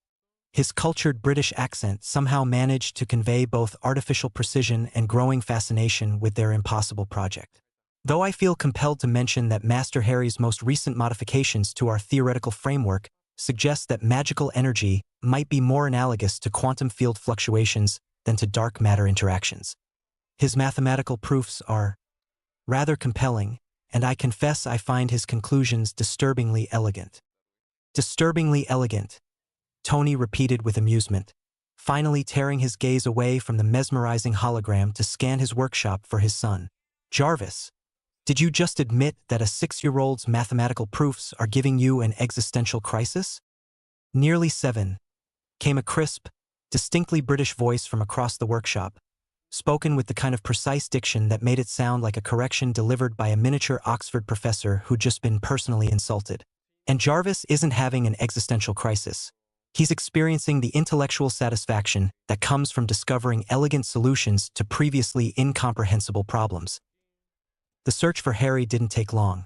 His cultured British accent somehow managed to convey both artificial precision and growing fascination with their impossible project. Though I feel compelled to mention that Master Harry's most recent modifications to our theoretical framework suggest that magical energy might be more analogous to quantum field fluctuations than to dark matter interactions. His mathematical proofs are rather compelling, and I confess I find his conclusions disturbingly elegant. Disturbingly elegant, Tony repeated with amusement, finally tearing his gaze away from the mesmerizing hologram to scan his workshop for his son. Jarvis, did you just admit that a 6-year-old's mathematical proofs are giving you an existential crisis? Nearly 7, came a crisp, distinctly British voice from across the workshop, spoken with the kind of precise diction that made it sound like a correction delivered by a miniature Oxford professor who'd just been personally insulted. And Jarvis isn't having an existential crisis. He's experiencing the intellectual satisfaction that comes from discovering elegant solutions to previously incomprehensible problems. The search for Harry didn't take long.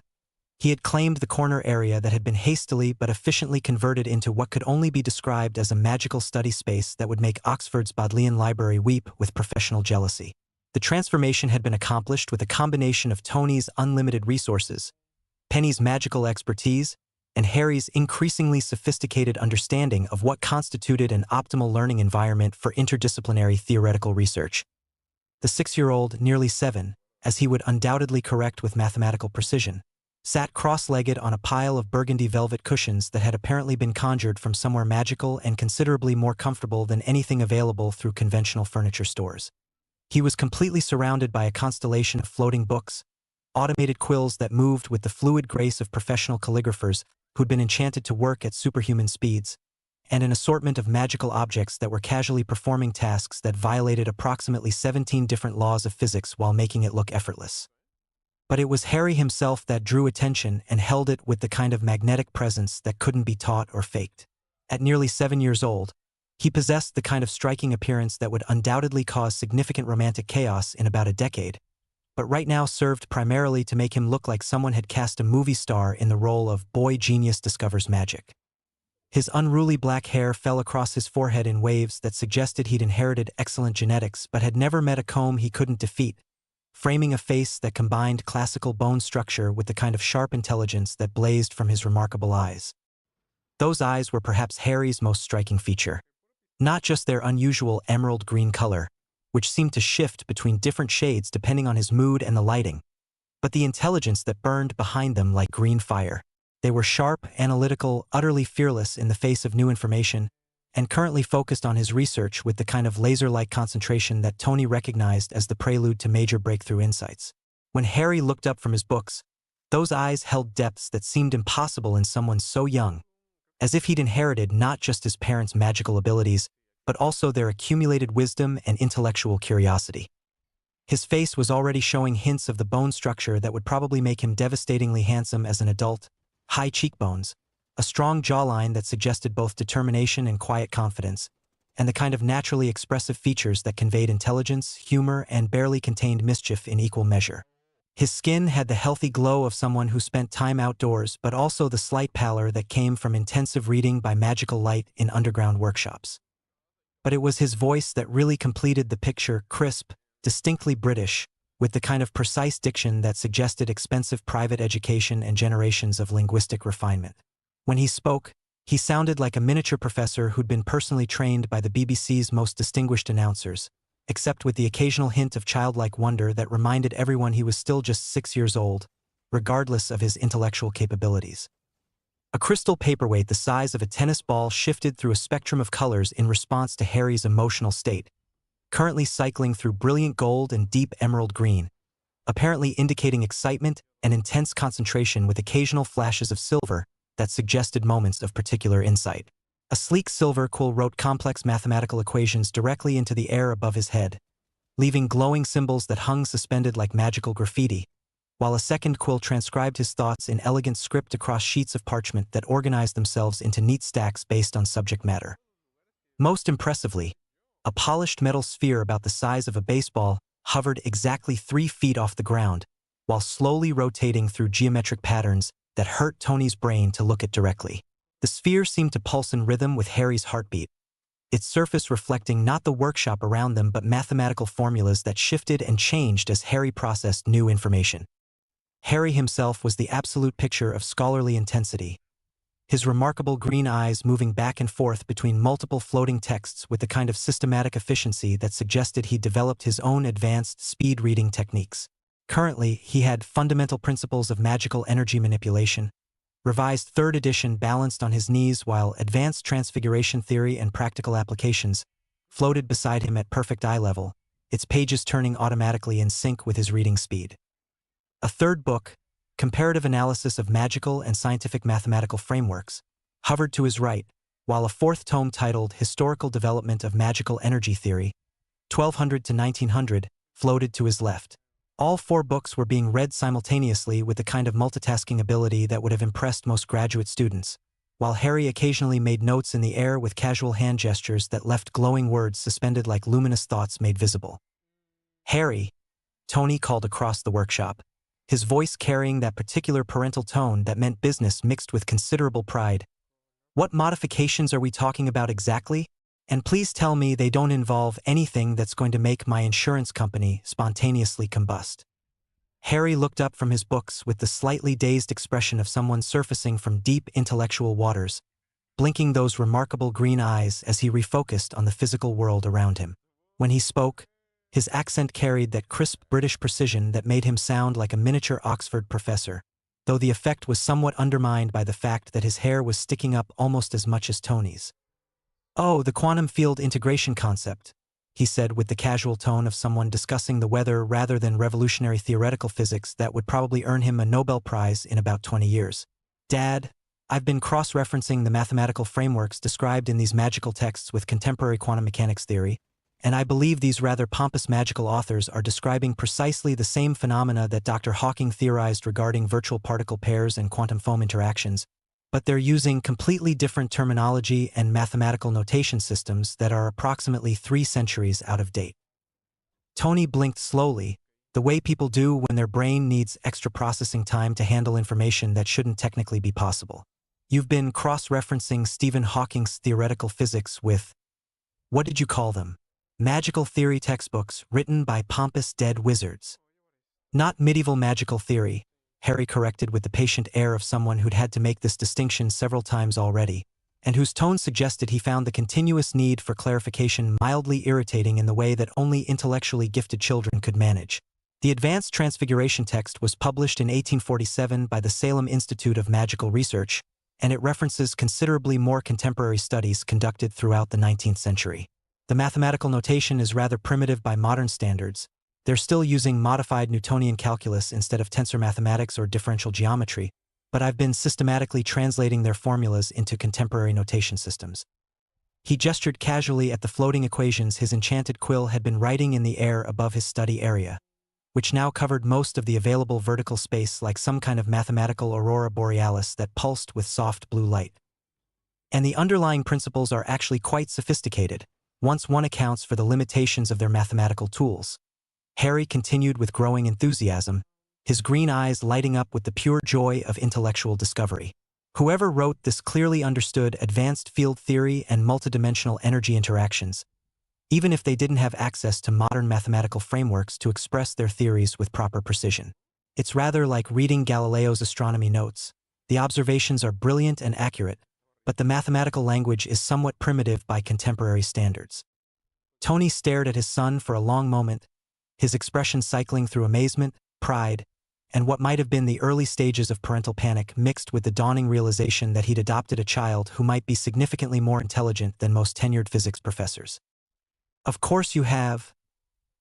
He had claimed the corner area that had been hastily but efficiently converted into what could only be described as a magical study space that would make Oxford's Bodleian Library weep with professional jealousy. The transformation had been accomplished with a combination of Tony's unlimited resources, Penny's magical expertise, and Harry's increasingly sophisticated understanding of what constituted an optimal learning environment for interdisciplinary theoretical research. The 6-year-old, nearly 7, as he would undoubtedly correct with mathematical precision, sat cross-legged on a pile of burgundy velvet cushions that had apparently been conjured from somewhere magical and considerably more comfortable than anything available through conventional furniture stores. He was completely surrounded by a constellation of floating books, automated quills that moved with the fluid grace of professional calligraphers who'd been enchanted to work at superhuman speeds, and an assortment of magical objects that were casually performing tasks that violated approximately 17 different laws of physics while making it look effortless. But it was Harry himself that drew attention and held it with the kind of magnetic presence that couldn't be taught or faked. At nearly 7 years old, he possessed the kind of striking appearance that would undoubtedly cause significant romantic chaos in about a decade, but right now served primarily to make him look like someone had cast a movie star in the role of boy genius discovers magic. His unruly black hair fell across his forehead in waves that suggested he'd inherited excellent genetics but had never met a comb he couldn't defeat, framing a face that combined classical bone structure with the kind of sharp intelligence that blazed from his remarkable eyes. Those eyes were perhaps Harry's most striking feature. Not just their unusual emerald green color, which seemed to shift between different shades depending on his mood and the lighting, but the intelligence that burned behind them like green fire. They were sharp, analytical, utterly fearless in the face of new information, and currently focused on his research with the kind of laser-like concentration that Tony recognized as the prelude to major breakthrough insights. When Harry looked up from his books, those eyes held depths that seemed impossible in someone so young, as if he'd inherited not just his parents' magical abilities, but also their accumulated wisdom and intellectual curiosity. His face was already showing hints of the bone structure that would probably make him devastatingly handsome as an adult: high cheekbones, a strong jawline that suggested both determination and quiet confidence, and the kind of naturally expressive features that conveyed intelligence, humor, and barely contained mischief in equal measure. His skin had the healthy glow of someone who spent time outdoors, but also the slight pallor that came from intensive reading by magical light in underground workshops. But it was his voice that really completed the picture: crisp, distinctly British, with the kind of precise diction that suggested expensive private education and generations of linguistic refinement. When he spoke, he sounded like a miniature professor who'd been personally trained by the BBC's most distinguished announcers, except with the occasional hint of childlike wonder that reminded everyone he was still just 6 years old, regardless of his intellectual capabilities. A crystal paperweight the size of a tennis ball shifted through a spectrum of colors in response to Harry's emotional state, currently cycling through brilliant gold and deep emerald green, apparently indicating excitement and intense concentration with occasional flashes of silver that suggested moments of particular insight. A sleek silver quill wrote complex mathematical equations directly into the air above his head, leaving glowing symbols that hung suspended like magical graffiti, while a second quill transcribed his thoughts in elegant script across sheets of parchment that organized themselves into neat stacks based on subject matter. Most impressively, a polished metal sphere about the size of a baseball hovered exactly 3 feet off the ground, while slowly rotating through geometric patterns that hurt Tony's brain to look at directly. The sphere seemed to pulse in rhythm with Harry's heartbeat, its surface reflecting not the workshop around them but mathematical formulas that shifted and changed as Harry processed new information. Harry himself was the absolute picture of scholarly intensity, his remarkable green eyes moving back and forth between multiple floating texts with the kind of systematic efficiency that suggested he developed his own advanced speed-reading techniques. Currently, he had Fundamental Principles of Magical Energy Manipulation, revised 3rd edition balanced on his knees, while Advanced Transfiguration Theory and Practical Applications floated beside him at perfect eye level, its pages turning automatically in sync with his reading speed. A 3rd book, Comparative Analysis of Magical and Scientific Mathematical Frameworks, hovered to his right, while a 4th tome titled Historical Development of Magical Energy Theory, 1200 to 1900, floated to his left. All 4 books were being read simultaneously with the kind of multitasking ability that would have impressed most graduate students, while Harry occasionally made notes in the air with casual hand gestures that left glowing words suspended like luminous thoughts made visible. "Harry," Tony called across the workshop, his voice carrying that particular parental tone that meant business mixed with considerable pride. "What modifications are we talking about exactly? And please tell me they don't involve anything that's going to make my insurance company spontaneously combust." Harry looked up from his books with the slightly dazed expression of someone surfacing from deep intellectual waters, blinking those remarkable green eyes as he refocused on the physical world around him. When he spoke, his accent carried that crisp British precision that made him sound like a miniature Oxford professor, though the effect was somewhat undermined by the fact that his hair was sticking up almost as much as Tony's. "Oh, the quantum field integration concept," he said with the casual tone of someone discussing the weather rather than revolutionary theoretical physics that would probably earn him a Nobel Prize in about 20 years. "Dad, I've been cross-referencing the mathematical frameworks described in these magical texts with contemporary quantum mechanics theory, and I believe these rather pompous magical authors are describing precisely the same phenomena that Dr. Hawking theorized regarding virtual particle pairs and quantum foam interactions, but they're using completely different terminology and mathematical notation systems that are approximately 3 centuries out of date." Tony blinked slowly, the way people do when their brain needs extra processing time to handle information that shouldn't technically be possible. "You've been cross-referencing Stephen Hawking's theoretical physics with, what did you call them? Magical theory textbooks written by pompous dead wizards." "Not medieval magical theory," Harry corrected with the patient air of someone who'd had to make this distinction several times already, and whose tone suggested he found the continuous need for clarification mildly irritating in the way that only intellectually gifted children could manage. The Advanced Transfiguration text was published in 1847 by the Salem Institute of Magical Research, and it references considerably more contemporary studies conducted throughout the 19th century. The mathematical notation is rather primitive by modern standards. They're still using modified Newtonian calculus instead of tensor mathematics or differential geometry, but I've been systematically translating their formulas into contemporary notation systems. He gestured casually at the floating equations his enchanted quill had been writing in the air above his study area, which now covered most of the available vertical space like some kind of mathematical aurora borealis that pulsed with soft blue light. "And the underlying principles are actually quite sophisticated, once one accounts for the limitations of their mathematical tools," Harry continued with growing enthusiasm, his green eyes lighting up with the pure joy of intellectual discovery. "Whoever wrote this clearly understood advanced field theory and multidimensional energy interactions, even if they didn't have access to modern mathematical frameworks to express their theories with proper precision. It's rather like reading Galileo's astronomy notes. The observations are brilliant and accurate, but the mathematical language is somewhat primitive by contemporary standards." Tony stared at his son for a long moment, his expression cycling through amazement, pride, and what might have been the early stages of parental panic mixed with the dawning realization that he'd adopted a child who might be significantly more intelligent than most tenured physics professors. "Of course you have,"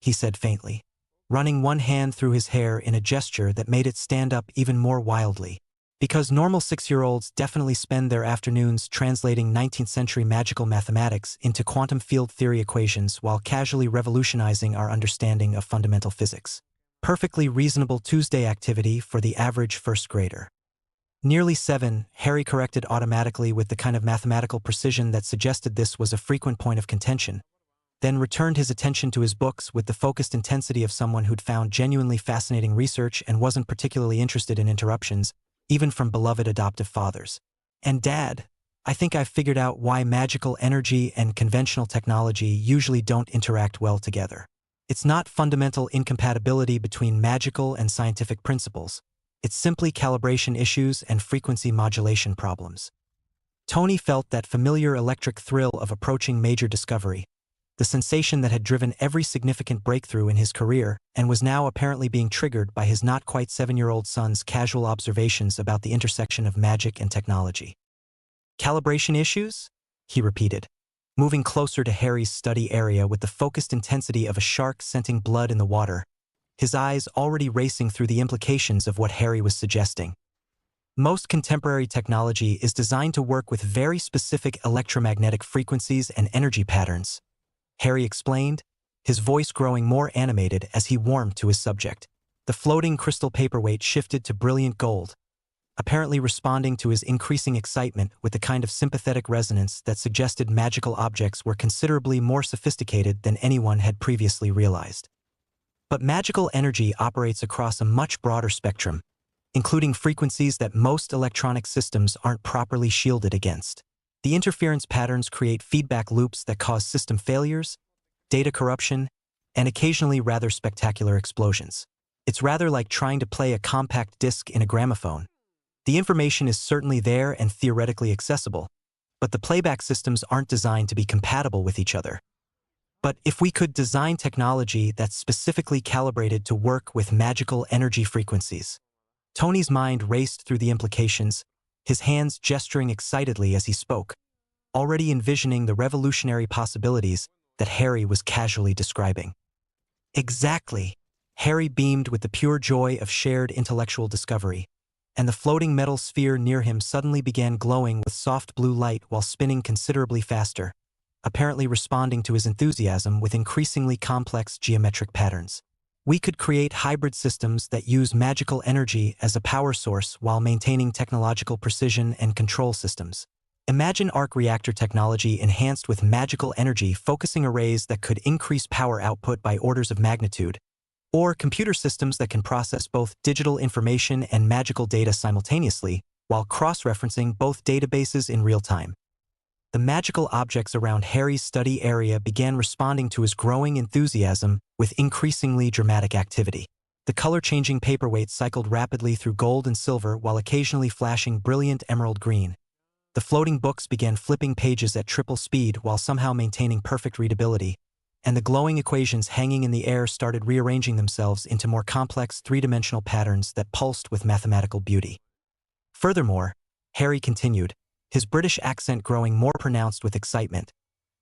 he said faintly, running one hand through his hair in a gesture that made it stand up even more wildly. "Because normal 6-year-olds definitely spend their afternoons translating 19th century magical mathematics into quantum field theory equations while casually revolutionizing our understanding of fundamental physics. Perfectly reasonable Tuesday activity for the average first grader." "Nearly 7, Harry corrected automatically with the kind of mathematical precision that suggested this was a frequent point of contention, then returned his attention to his books with the focused intensity of someone who'd found genuinely fascinating research and wasn't particularly interested in interruptions, even from beloved adoptive fathers. "And Dad, I think I've figured out why magical energy and conventional technology usually don't interact well together. It's not fundamental incompatibility between magical and scientific principles. It's simply calibration issues and frequency modulation problems." Tony felt that familiar electric thrill of approaching major discovery, the sensation that had driven every significant breakthrough in his career and was now apparently being triggered by his not-quite-7-year-old son's casual observations about the intersection of magic and technology. "Calibration issues?" he repeated, moving closer to Harry's study area with the focused intensity of a shark scenting blood in the water, his eyes already racing through the implications of what Harry was suggesting. "Most contemporary technology is designed to work with very specific electromagnetic frequencies and energy patterns," Harry explained, his voice growing more animated as he warmed to his subject. The floating crystal paperweight shifted to brilliant gold, apparently responding to his increasing excitement with the kind of sympathetic resonance that suggested magical objects were considerably more sophisticated than anyone had previously realized. But magical energy operates across a much broader spectrum, including frequencies that most electronic systems aren't properly shielded against. The interference patterns create feedback loops that cause system failures, data corruption, and occasionally rather spectacular explosions. It's rather like trying to play a compact disc in a gramophone. The information is certainly there and theoretically accessible, but the playback systems aren't designed to be compatible with each other. But if we could design technology that's specifically calibrated to work with magical energy frequencies. Tony's mind raced through the implications, his hands gesturing excitedly as he spoke, already envisioning the revolutionary possibilities that Harry was casually describing. "Exactly," Harry beamed with the pure joy of shared intellectual discovery, and the floating metal sphere near him suddenly began glowing with soft blue light while spinning considerably faster, apparently responding to his enthusiasm with increasingly complex geometric patterns. "We could create hybrid systems that use magical energy as a power source while maintaining technological precision and control systems. Imagine arc reactor technology enhanced with magical energy focusing arrays that could increase power output by orders of magnitude, or computer systems that can process both digital information and magical data simultaneously while cross-referencing both databases in real time." The magical objects around Harry's study area began responding to his growing enthusiasm with increasingly dramatic activity. The color-changing paperweight cycled rapidly through gold and silver while occasionally flashing brilliant emerald green. The floating books began flipping pages at triple speed while somehow maintaining perfect readability, and the glowing equations hanging in the air started rearranging themselves into more complex three-dimensional patterns that pulsed with mathematical beauty. Furthermore, Harry continued, his British accent growing more pronounced with excitement,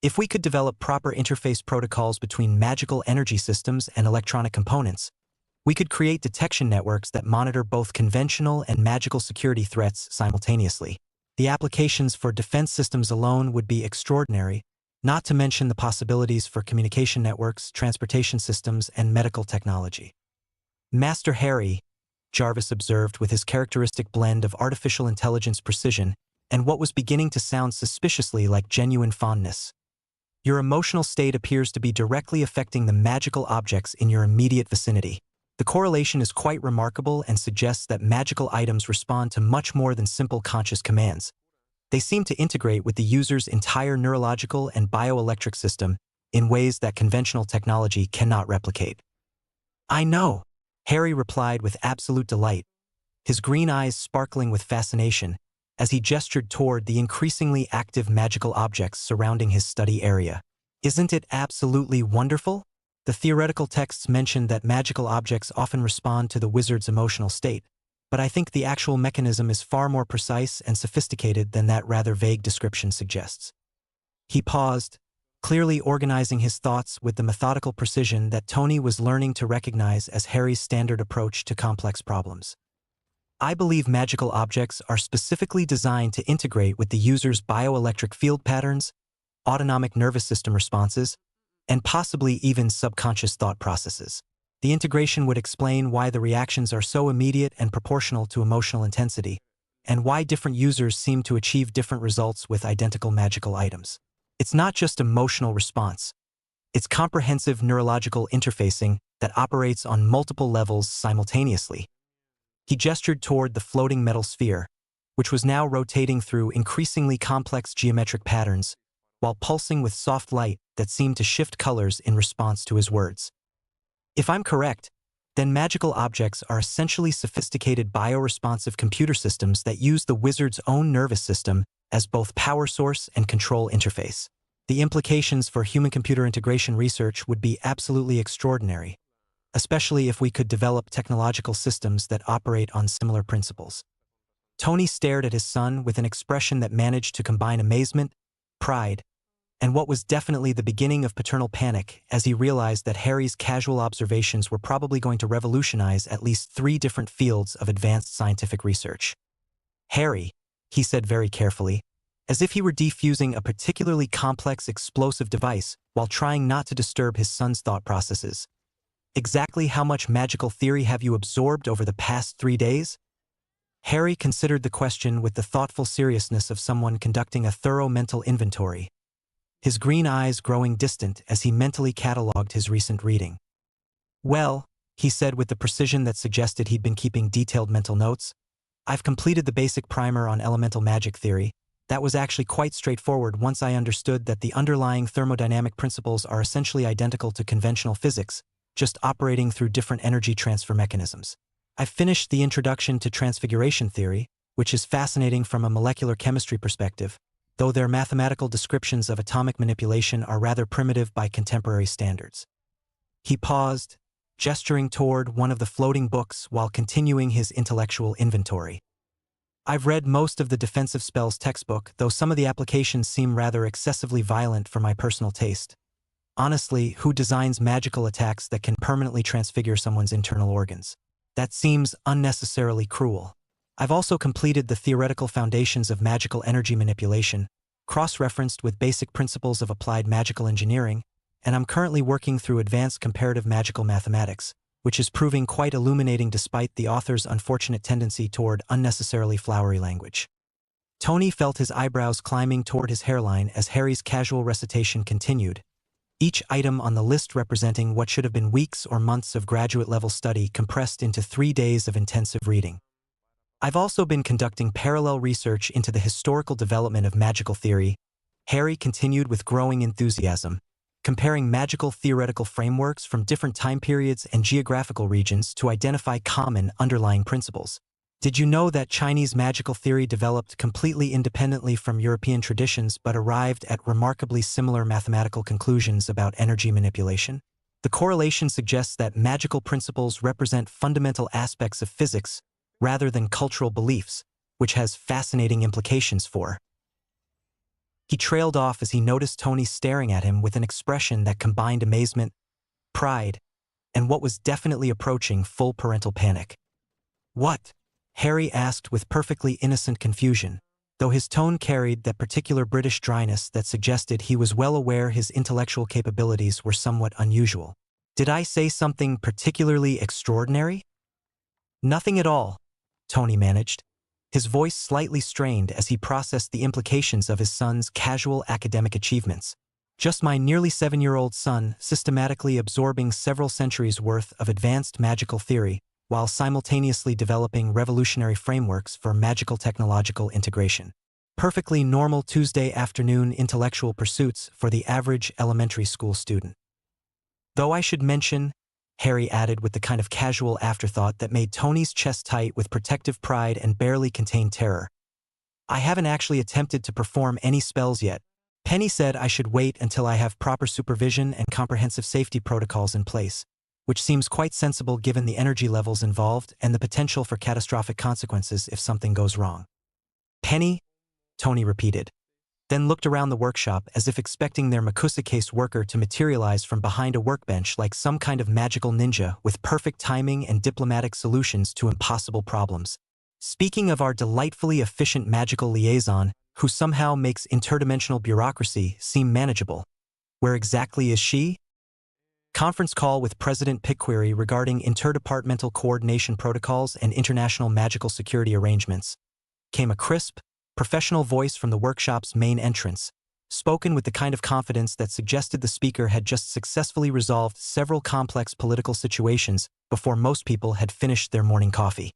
"If we could develop proper interface protocols between magical energy systems and electronic components, we could create detection networks that monitor both conventional and magical security threats simultaneously. The applications for defense systems alone would be extraordinary, not to mention the possibilities for communication networks, transportation systems, and medical technology." "Master Harry," Jarvis observed with his characteristic blend of artificial intelligence precision and what was beginning to sound suspiciously like genuine fondness, "your emotional state appears to be directly affecting the magical objects in your immediate vicinity. The correlation is quite remarkable and suggests that magical items respond to much more than simple conscious commands. They seem to integrate with the user's entire neurological and bioelectric system in ways that conventional technology cannot replicate." "I know," Harry replied with absolute delight, his green eyes sparkling with fascination as he gestured toward the increasingly active magical objects surrounding his study area. "Isn't it absolutely wonderful? The theoretical texts mention that magical objects often respond to the wizard's emotional state, but I think the actual mechanism is far more precise and sophisticated than that rather vague description suggests." He paused, clearly organizing his thoughts with the methodical precision that Tony was learning to recognize as Harry's standard approach to complex problems. "I believe magical objects are specifically designed to integrate with the user's bioelectric field patterns, autonomic nervous system responses, and possibly even subconscious thought processes. The integration would explain why the reactions are so immediate and proportional to emotional intensity, and why different users seem to achieve different results with identical magical items. It's not just emotional response. It's comprehensive neurological interfacing that operates on multiple levels simultaneously. He gestured toward the floating metal sphere, which was now rotating through increasingly complex geometric patterns, while pulsing with soft light that seemed to shift colors in response to his words. If I'm correct, then magical objects are essentially sophisticated bioresponsive computer systems that use the wizard's own nervous system as both power source and control interface. The implications for human-computer integration research would be absolutely extraordinary, especially if we could develop technological systems that operate on similar principles. Tony stared at his son with an expression that managed to combine amazement, pride, and what was definitely the beginning of paternal panic as he realized that Harry's casual observations were probably going to revolutionize at least 3 different fields of advanced scientific research. "Harry," he said very carefully, as if he were defusing a particularly complex explosive device while trying not to disturb his son's thought processes. "Exactly how much magical theory have you absorbed over the past 3 days?" Harry considered the question with the thoughtful seriousness of someone conducting a thorough mental inventory, his green eyes growing distant as he mentally catalogued his recent reading. "Well," he said with the precision that suggested he'd been keeping detailed mental notes, "I've completed the basic primer on elemental magic theory. That was actually quite straightforward once I understood that the underlying thermodynamic principles are essentially identical to conventional physics, just operating through different energy transfer mechanisms. I've finished the introduction to transfiguration theory, which is fascinating from a molecular chemistry perspective, though their mathematical descriptions of atomic manipulation are rather primitive by contemporary standards." He paused, gesturing toward one of the floating books while continuing his intellectual inventory. "I've read most of the defensive spells textbook, though some of the applications seem rather excessively violent for my personal taste. Honestly, who designs magical attacks that can permanently transfigure someone's internal organs? That seems unnecessarily cruel. I've also completed the theoretical foundations of magical energy manipulation, cross-referenced with basic principles of applied magical engineering, and I'm currently working through advanced comparative magical mathematics, which is proving quite illuminating despite the author's unfortunate tendency toward unnecessarily flowery language." Tony felt his eyebrows climbing toward his hairline as Harry's casual recitation continued, each item on the list representing what should have been weeks or months of graduate-level study compressed into 3 days of intensive reading. "I've also been conducting parallel research into the historical development of magical theory," Harry continued with growing enthusiasm, comparing magical theoretical frameworks from different time periods and geographical regions to identify common underlying principles. "Did you know that Chinese magical theory developed completely independently from European traditions but arrived at remarkably similar mathematical conclusions about energy manipulation? The correlation suggests that magical principles represent fundamental aspects of physics rather than cultural beliefs, which has fascinating implications for—" He trailed off as he noticed Tony staring at him with an expression that combined amazement, pride, and what was definitely approaching full parental panic. "What?" Harry asked with perfectly innocent confusion, though his tone carried that particular British dryness that suggested he was well aware his intellectual capabilities were somewhat unusual. "Did I say something particularly extraordinary?" "Nothing at all," Tony managed, his voice slightly strained as he processed the implications of his son's casual academic achievements. "Just my nearly 7-year-old son systematically absorbing several centuries' worth of advanced magical theory while simultaneously developing revolutionary frameworks for magical technological integration. Perfectly normal Tuesday afternoon intellectual pursuits for the average elementary school student. Though I should mention," Harry added with the kind of casual afterthought that made Tony's chest tight with protective pride and barely contained terror, "I haven't actually attempted to perform any spells yet. Penny said I should wait until I have proper supervision and comprehensive safety protocols in place, which seems quite sensible given the energy levels involved and the potential for catastrophic consequences if something goes wrong." "Penny?" Tony repeated, then looked around the workshop as if expecting their Makusa case worker to materialize from behind a workbench like some kind of magical ninja with perfect timing and diplomatic solutions to impossible problems. "Speaking of our delightfully efficient magical liaison, who somehow makes interdimensional bureaucracy seem manageable, where exactly is she?" "Conference call with President Pickquery regarding interdepartmental coordination protocols and international magical security arrangements," came a crisp, professional voice from the workshop's main entrance, spoken with the kind of confidence that suggested the speaker had just successfully resolved several complex political situations before most people had finished their morning coffee.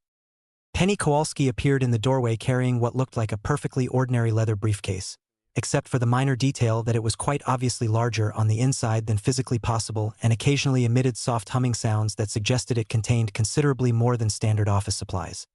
Penny Kowalski appeared in the doorway carrying what looked like a perfectly ordinary leather briefcase, except for the minor detail that it was quite obviously larger on the inside than physically possible and occasionally emitted soft humming sounds that suggested it contained considerably more than standard office supplies.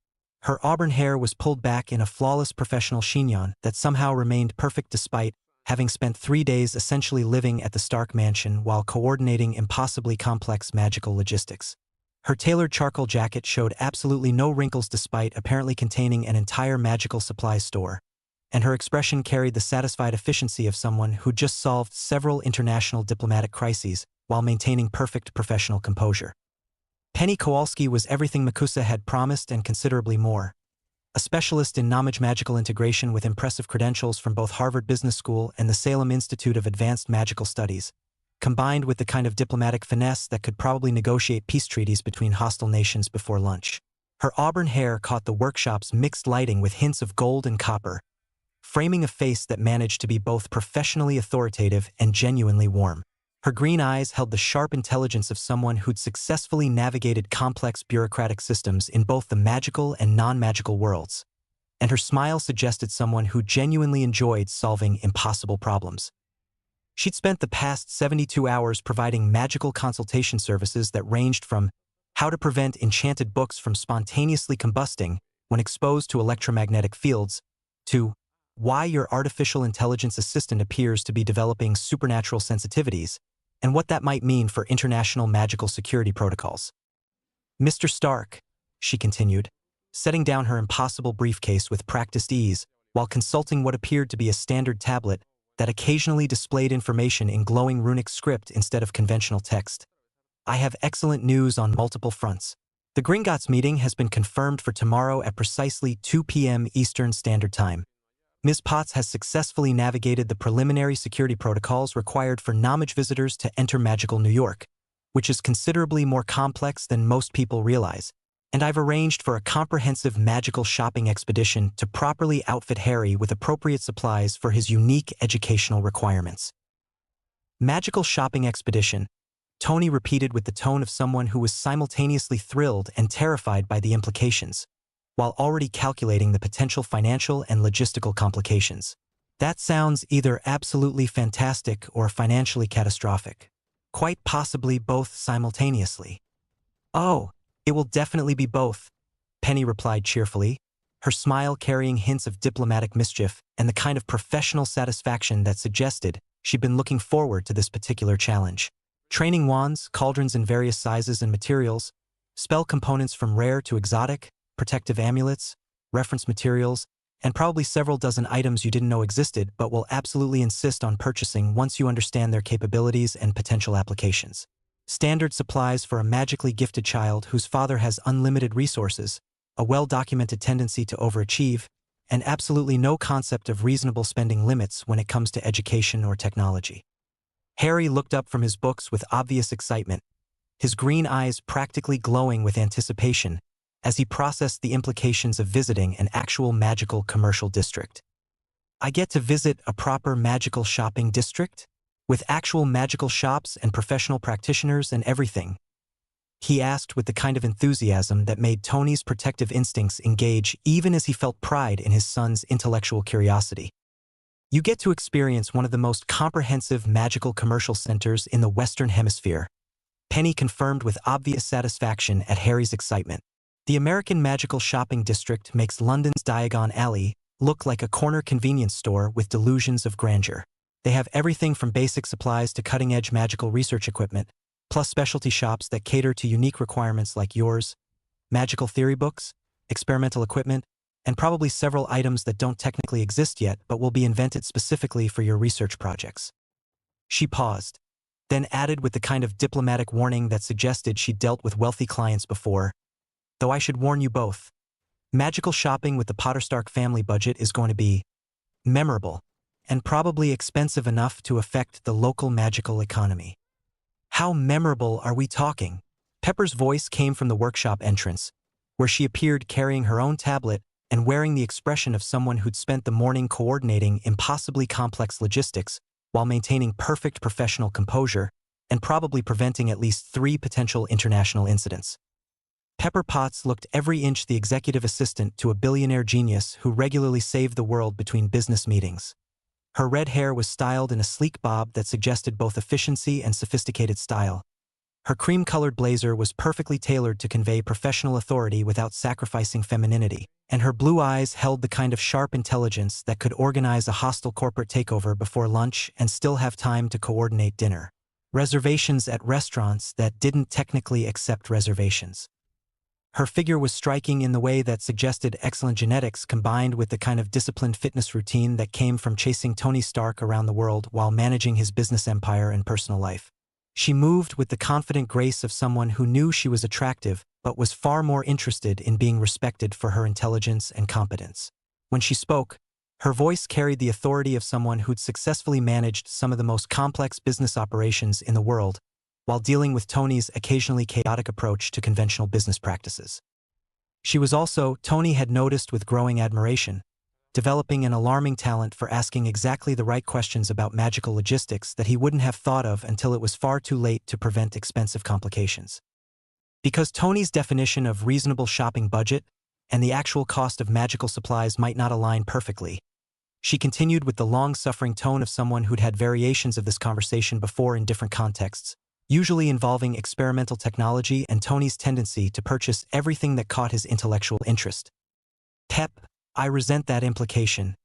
Her auburn hair was pulled back in a flawless professional chignon that somehow remained perfect despite having spent 3 days essentially living at the Stark mansion while coordinating impossibly complex magical logistics. Her tailored charcoal jacket showed absolutely no wrinkles despite apparently containing an entire magical supplies store, and her expression carried the satisfied efficiency of someone who just solved several international diplomatic crises while maintaining perfect professional composure. Penny Kowalski was everything Makusa had promised and considerably more. A specialist in knowledge magical integration with impressive credentials from both Harvard Business School and the Salem Institute of Advanced Magical Studies, combined with the kind of diplomatic finesse that could probably negotiate peace treaties between hostile nations before lunch. Her auburn hair caught the workshop's mixed lighting with hints of gold and copper, framing a face that managed to be both professionally authoritative and genuinely warm. Her green eyes held the sharp intelligence of someone who'd successfully navigated complex bureaucratic systems in both the magical and non-magical worlds, and her smile suggested someone who genuinely enjoyed solving impossible problems. She'd spent the past 72 hours providing magical consultation services that ranged from how to prevent enchanted books from spontaneously combusting when exposed to electromagnetic fields, to why your artificial intelligence assistant appears to be developing supernatural sensitivities, and what that might mean for international magical security protocols. Mr. Stark, she continued, setting down her impossible briefcase with practiced ease while consulting what appeared to be a standard tablet that occasionally displayed information in glowing runic script instead of conventional text. I have excellent news on multiple fronts. The Gringotts meeting has been confirmed for tomorrow at precisely 2 p.m. Eastern Standard Time. Ms. Potts has successfully navigated the preliminary security protocols required for knowledge visitors to enter magical New York, which is considerably more complex than most people realize, and I've arranged for a comprehensive magical shopping expedition to properly outfit Harry with appropriate supplies for his unique educational requirements. Magical shopping expedition, Tony repeated with the tone of someone who was simultaneously thrilled and terrified by the implications, while already calculating the potential financial and logistical complications. That sounds either absolutely fantastic or financially catastrophic. Quite possibly both simultaneously. Oh, it will definitely be both, Penny replied cheerfully, her smile carrying hints of diplomatic mischief and the kind of professional satisfaction that suggested she'd been looking forward to this particular challenge. Training wands, cauldrons in various sizes and materials, spell components from rare to exotic, protective amulets, reference materials, and probably several dozen items you didn't know existed but will absolutely insist on purchasing once you understand their capabilities and potential applications. Standard supplies for a magically gifted child whose father has unlimited resources, a well-documented tendency to overachieve, and absolutely no concept of reasonable spending limits when it comes to education or technology. Harry looked up from his books with obvious excitement, his green eyes practically glowing with anticipation as he processed the implications of visiting an actual magical commercial district. I get to visit a proper magical shopping district? With actual magical shops and professional practitioners and everything? He asked with the kind of enthusiasm that made Tony's protective instincts engage even as he felt pride in his son's intellectual curiosity. You get to experience one of the most comprehensive magical commercial centers in the Western Hemisphere, Penny confirmed with obvious satisfaction at Harry's excitement. The American Magical Shopping District makes London's Diagon Alley look like a corner convenience store with delusions of grandeur. They have everything from basic supplies to cutting-edge magical research equipment, plus specialty shops that cater to unique requirements like yours, magical theory books, experimental equipment, and probably several items that don't technically exist yet but will be invented specifically for your research projects. She paused, then added with the kind of diplomatic warning that suggested she'd dealt with wealthy clients before, though I should warn you both. Magical shopping with the Potter Stark family budget is going to be memorable and probably expensive enough to affect the local magical economy. How memorable are we talking? Pepper's voice came from the workshop entrance, where she appeared carrying her own tablet and wearing the expression of someone who'd spent the morning coordinating impossibly complex logistics while maintaining perfect professional composure and probably preventing at least 3 potential international incidents. Pepper Potts looked every inch the executive assistant to a billionaire genius who regularly saved the world between business meetings. Her red hair was styled in a sleek bob that suggested both efficiency and sophisticated style. Her cream-colored blazer was perfectly tailored to convey professional authority without sacrificing femininity, and her blue eyes held the kind of sharp intelligence that could organize a hostile corporate takeover before lunch and still have time to coordinate dinner. Reservations at restaurants that didn't technically accept reservations. Her figure was striking in the way that suggested excellent genetics combined with the kind of disciplined fitness routine that came from chasing Tony Stark around the world while managing his business empire and personal life. She moved with the confident grace of someone who knew she was attractive but was far more interested in being respected for her intelligence and competence. When she spoke, her voice carried the authority of someone who'd successfully managed some of the most complex business operations in the world, while dealing with Tony's occasionally chaotic approach to conventional business practices. She was also, Tony had noticed with growing admiration, developing an alarming talent for asking exactly the right questions about magical logistics that he wouldn't have thought of until it was far too late to prevent expensive complications. Because Tony's definition of reasonable shopping budget and the actual cost of magical supplies might not align perfectly, she continued with the long-suffering tone of someone who'd had variations of this conversation before in different contexts, usually involving experimental technology and Tony's tendency to purchase everything that caught his intellectual interest. Pep, I resent that implication.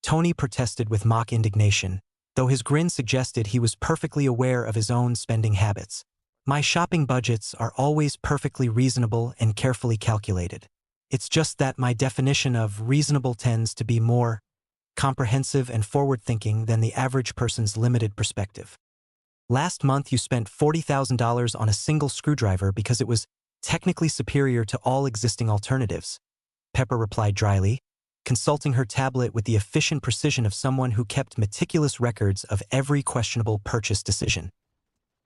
Tony protested with mock indignation, though his grin suggested he was perfectly aware of his own spending habits. My shopping budgets are always perfectly reasonable and carefully calculated. It's just that my definition of reasonable tends to be more comprehensive and forward-thinking than the average person's limited perspective. Last month you spent $40,000 on a single screwdriver because it was technically superior to all existing alternatives, Pepper replied dryly, consulting her tablet with the efficient precision of someone who kept meticulous records of every questionable purchase decision.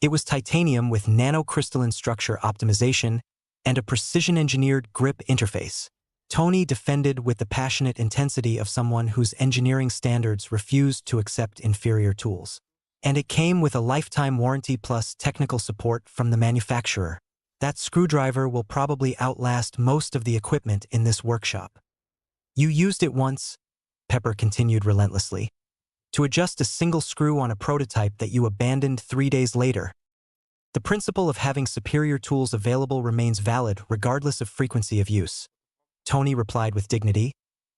It was titanium with nanocrystalline structure optimization and a precision-engineered grip interface. Tony defended with the passionate intensity of someone whose engineering standards refused to accept inferior tools. And it came with a lifetime warranty plus technical support from the manufacturer. That screwdriver will probably outlast most of the equipment in this workshop. You used it once, Pepper continued relentlessly, to adjust a single screw on a prototype that you abandoned 3 days later. The principle of having superior tools available remains valid regardless of frequency of use, Tony replied with dignity,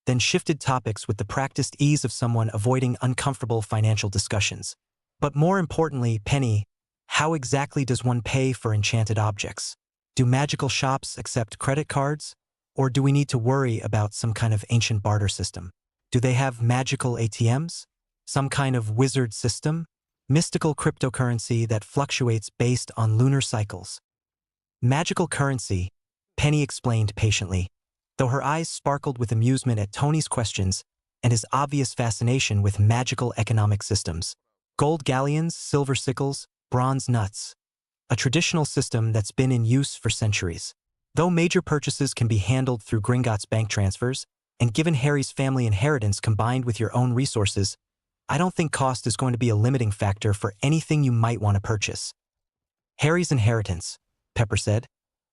then shifted topics with the practiced ease of someone avoiding uncomfortable financial discussions. But more importantly, Penny, how exactly does one pay for enchanted objects? Do magical shops accept credit cards? Or do we need to worry about some kind of ancient barter system? Do they have magical ATMs? Some kind of wizard system? Mystical cryptocurrency that fluctuates based on lunar cycles? Magical currency, Penny explained patiently, though her eyes sparkled with amusement at Tony's questions and his obvious fascination with magical economic systems. Gold galleons, silver sickles, bronze nuts. A traditional system that's been in use for centuries. Though major purchases can be handled through Gringotts bank transfers, and given Harry's family inheritance combined with your own resources, I don't think cost is going to be a limiting factor for anything you might want to purchase. Harry's inheritance, Pepper said,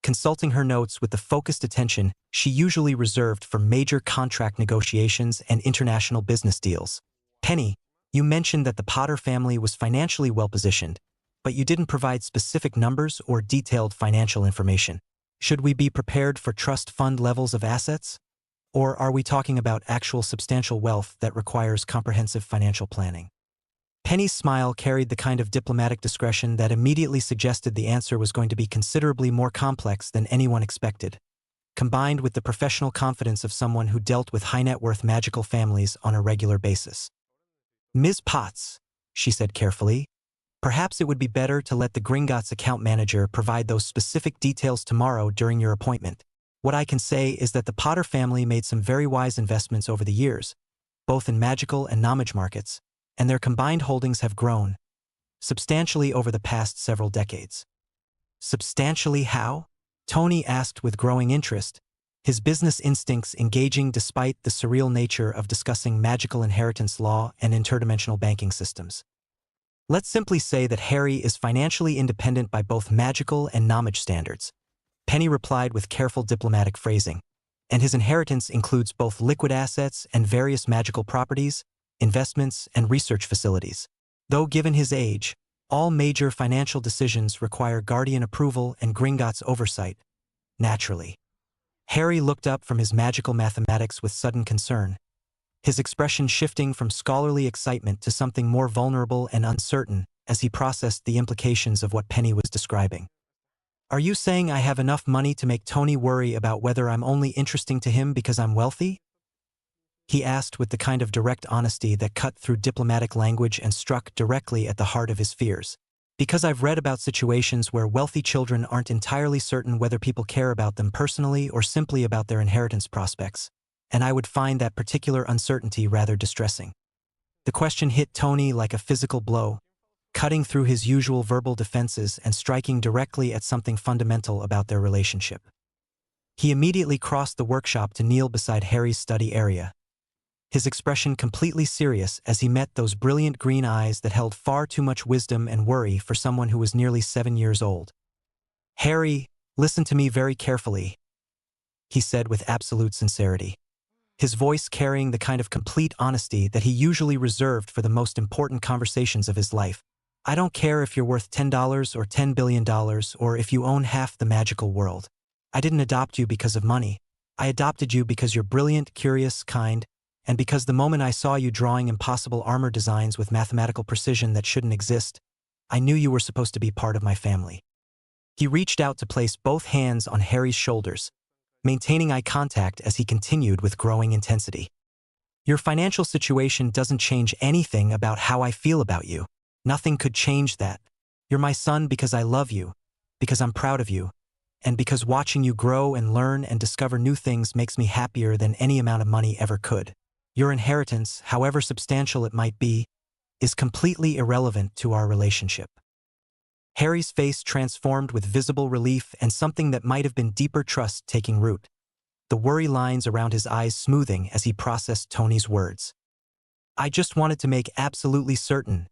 consulting her notes with the focused attention she usually reserved for major contract negotiations and international business deals. Penny, you mentioned that the Potter family was financially well-positioned, but you didn't provide specific numbers or detailed financial information. Should we be prepared for trust fund levels of assets? Or are we talking about actual substantial wealth that requires comprehensive financial planning? Penny's smile carried the kind of diplomatic discretion that immediately suggested the answer was going to be considerably more complex than anyone expected, combined with the professional confidence of someone who dealt with high-net-worth magical families on a regular basis. Ms. Potts, she said carefully, perhaps it would be better to let the Gringotts account manager provide those specific details tomorrow during your appointment. What I can say is that the Potter family made some very wise investments over the years, both in magical and non-mage markets, and their combined holdings have grown substantially over the past several decades. Substantially how? Tony asked with growing interest, his business instincts engaging despite the surreal nature of discussing magical inheritance law and interdimensional banking systems. Let's simply say that Harry is financially independent by both magical and knowledge standards, Penny replied with careful diplomatic phrasing, and his inheritance includes both liquid assets and various magical properties, investments, and research facilities. Though given his age, all major financial decisions require guardian approval and Gringotts oversight, naturally. Harry looked up from his magical mathematics with sudden concern, his expression shifting from scholarly excitement to something more vulnerable and uncertain as he processed the implications of what Penny was describing. Are you saying I have enough money to make Tony worry about whether I'm only interesting to him because I'm wealthy? He asked with the kind of direct honesty that cut through diplomatic language and struck directly at the heart of his fears. Because I've read about situations where wealthy children aren't entirely certain whether people care about them personally or simply about their inheritance prospects, and I would find that particular uncertainty rather distressing. The question hit Tony like a physical blow, cutting through his usual verbal defenses and striking directly at something fundamental about their relationship. He immediately crossed the workshop to kneel beside Harry's study area, his expression completely serious as he met those brilliant green eyes that held far too much wisdom and worry for someone who was nearly 7 years old. "Harry, listen to me very carefully," he said with absolute sincerity, his voice carrying the kind of complete honesty that he usually reserved for the most important conversations of his life. "I don't care if you're worth $10 or $10 billion or if you own half the magical world. I didn't adopt you because of money. I adopted you because you're brilliant, curious, kind, and because the moment I saw you drawing impossible armor designs with mathematical precision that shouldn't exist, I knew you were supposed to be part of my family." He reached out to place both hands on Harry's shoulders, maintaining eye contact as he continued with growing intensity. "Your financial situation doesn't change anything about how I feel about you. Nothing could change that. You're my son because I love you, because I'm proud of you, and because watching you grow and learn and discover new things makes me happier than any amount of money ever could. Your inheritance, however substantial it might be, is completely irrelevant to our relationship." Harry's face transformed with visible relief and something that might have been deeper trust taking root, the worry lines around his eyes smoothing as he processed Tony's words. "I just wanted to make absolutely certain,"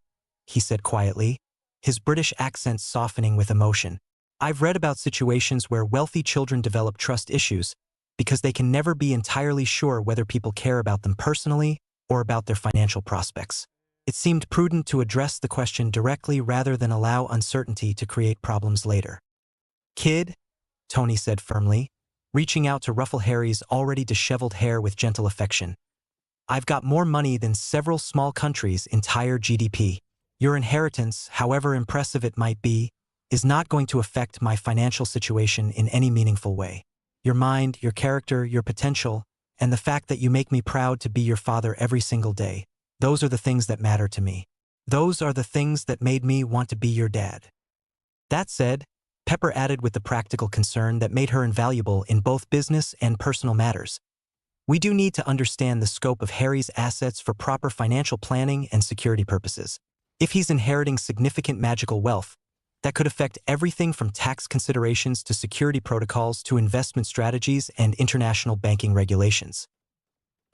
he said quietly, his British accent softening with emotion. "I've read about situations where wealthy children develop trust issues because they can never be entirely sure whether people care about them personally or about their financial prospects. It seemed prudent to address the question directly rather than allow uncertainty to create problems later." "Kid," Tony said firmly, reaching out to ruffle Harry's already disheveled hair with gentle affection, "I've got more money than several small countries' entire GDP. Your inheritance, however impressive it might be, is not going to affect my financial situation in any meaningful way. Your mind, your character, your potential, and the fact that you make me proud to be your father every single day, those are the things that matter to me. Those are the things that made me want to be your dad." That said, Pepper added with the practical concern that made her invaluable in both business and personal matters, "We do need to understand the scope of Harry's assets for proper financial planning and security purposes. If he's inheriting significant magical wealth, that could affect everything from tax considerations to security protocols to investment strategies and international banking regulations.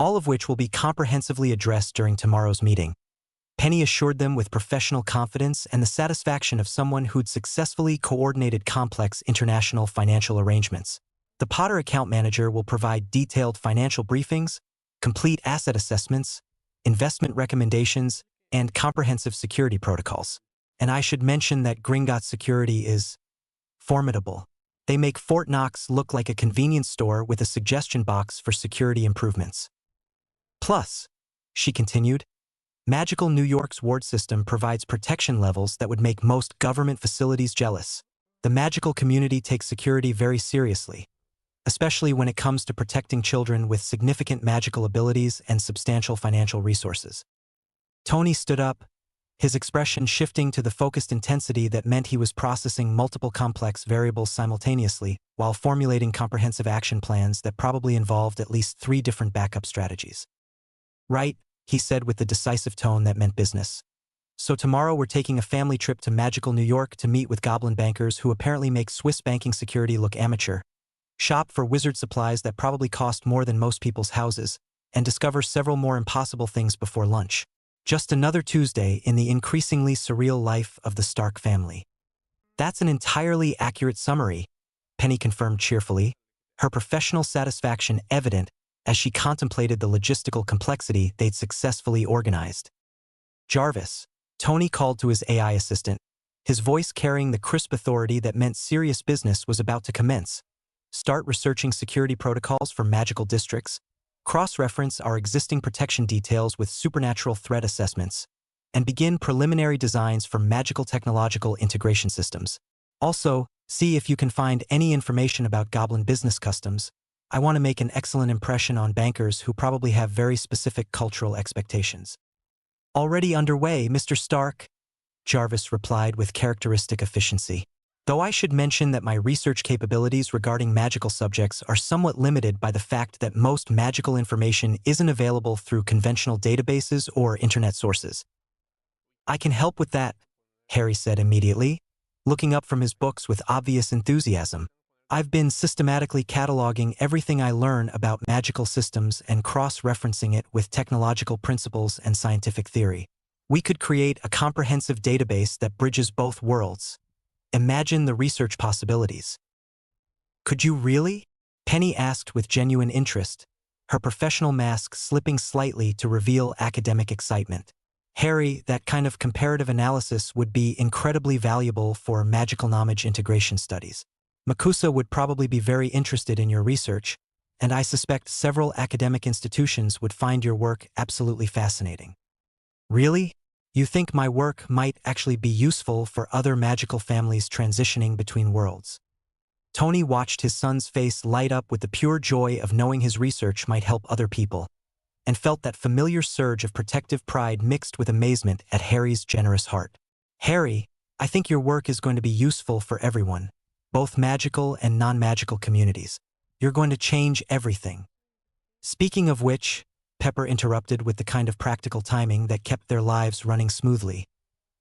All of which will be comprehensively addressed during tomorrow's meeting." Penny assured them with professional confidence and the satisfaction of someone who'd successfully coordinated complex international financial arrangements. "The Potter account manager will provide detailed financial briefings, complete asset assessments, investment recommendations, and comprehensive security protocols. And I should mention that Gringotts security is formidable. They make Fort Knox look like a convenience store with a suggestion box for security improvements. Plus," she continued, "Magical New York's ward system provides protection levels that would make most government facilities jealous. The magical community takes security very seriously, especially when it comes to protecting children with significant magical abilities and substantial financial resources." Tony stood up, his expression shifting to the focused intensity that meant he was processing multiple complex variables simultaneously while formulating comprehensive action plans that probably involved at least 3 different backup strategies. "Right," he said with the decisive tone that meant business. "So tomorrow we're taking a family trip to magical New York to meet with goblin bankers who apparently make Swiss banking security look amateur. shop for wizard supplies that probably cost more than most people's houses, and discover several more impossible things before lunch. Just another Tuesday in the increasingly surreal life of the Stark family. That's an entirely accurate summary, Penny confirmed cheerfully, her professional satisfaction evident as she contemplated the logistical complexity they'd successfully organized. Jarvis, Tony called to his AI assistant, his voice carrying the crisp authority that meant serious business was about to commence. Start researching security protocols for magical districts, cross-reference our existing protection details with supernatural threat assessments, and begin preliminary designs for magical technological integration systems. Also, see if you can find any information about goblin business customs. I want to make an excellent impression on bankers who probably have very specific cultural expectations. Already underway, Mr. Stark, Jarvis replied with characteristic efficiency. Though I should mention that my research capabilities regarding magical subjects are somewhat limited by the fact that most magical information isn't available through conventional databases or internet sources. I can help with that, Harry said immediately, looking up from his books with obvious enthusiasm. I've been systematically cataloging everything I learn about magical systems and cross-referencing it with technological principles and scientific theory. We could create a comprehensive database that bridges both worlds. Imagine the research possibilities. Could you really? Penny asked with genuine interest, her professional mask slipping slightly to reveal academic excitement. Harry, that kind of comparative analysis would be incredibly valuable for magical knowledge integration studies. Makusa would probably be very interested in your research, and I suspect several academic institutions would find your work absolutely fascinating. Really? You think my work might actually be useful for other magical families transitioning between worlds? Tony watched his son's face light up with the pure joy of knowing his research might help other people, and felt that familiar surge of protective pride mixed with amazement at Harry's generous heart. Harry, I think your work is going to be useful for everyone, both magical and non-magical communities. You're going to change everything. Speaking of which, Pepper interrupted with the kind of practical timing that kept their lives running smoothly.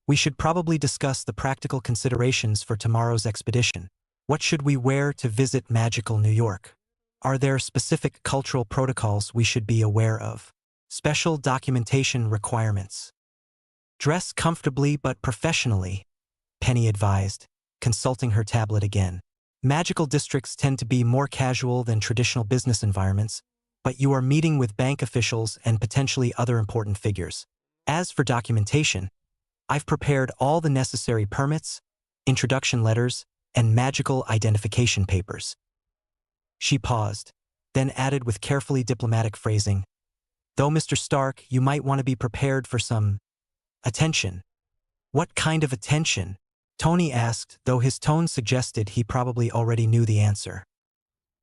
We should probably discuss the practical considerations for tomorrow's expedition. What should we wear to visit magical New York? Are there specific cultural protocols we should be aware of? Special documentation requirements? Dress comfortably but professionally, Penny advised, consulting her tablet again. Magical districts tend to be more casual than traditional business environments, but you are meeting with bank officials and potentially other important figures. As for documentation, I've prepared all the necessary permits, introduction letters, and magical identification papers. She paused, then added with carefully diplomatic phrasing, though Mr. Stark, you might want to be prepared for some attention. What kind of attention? Tony asked, though his tone suggested he probably already knew the answer.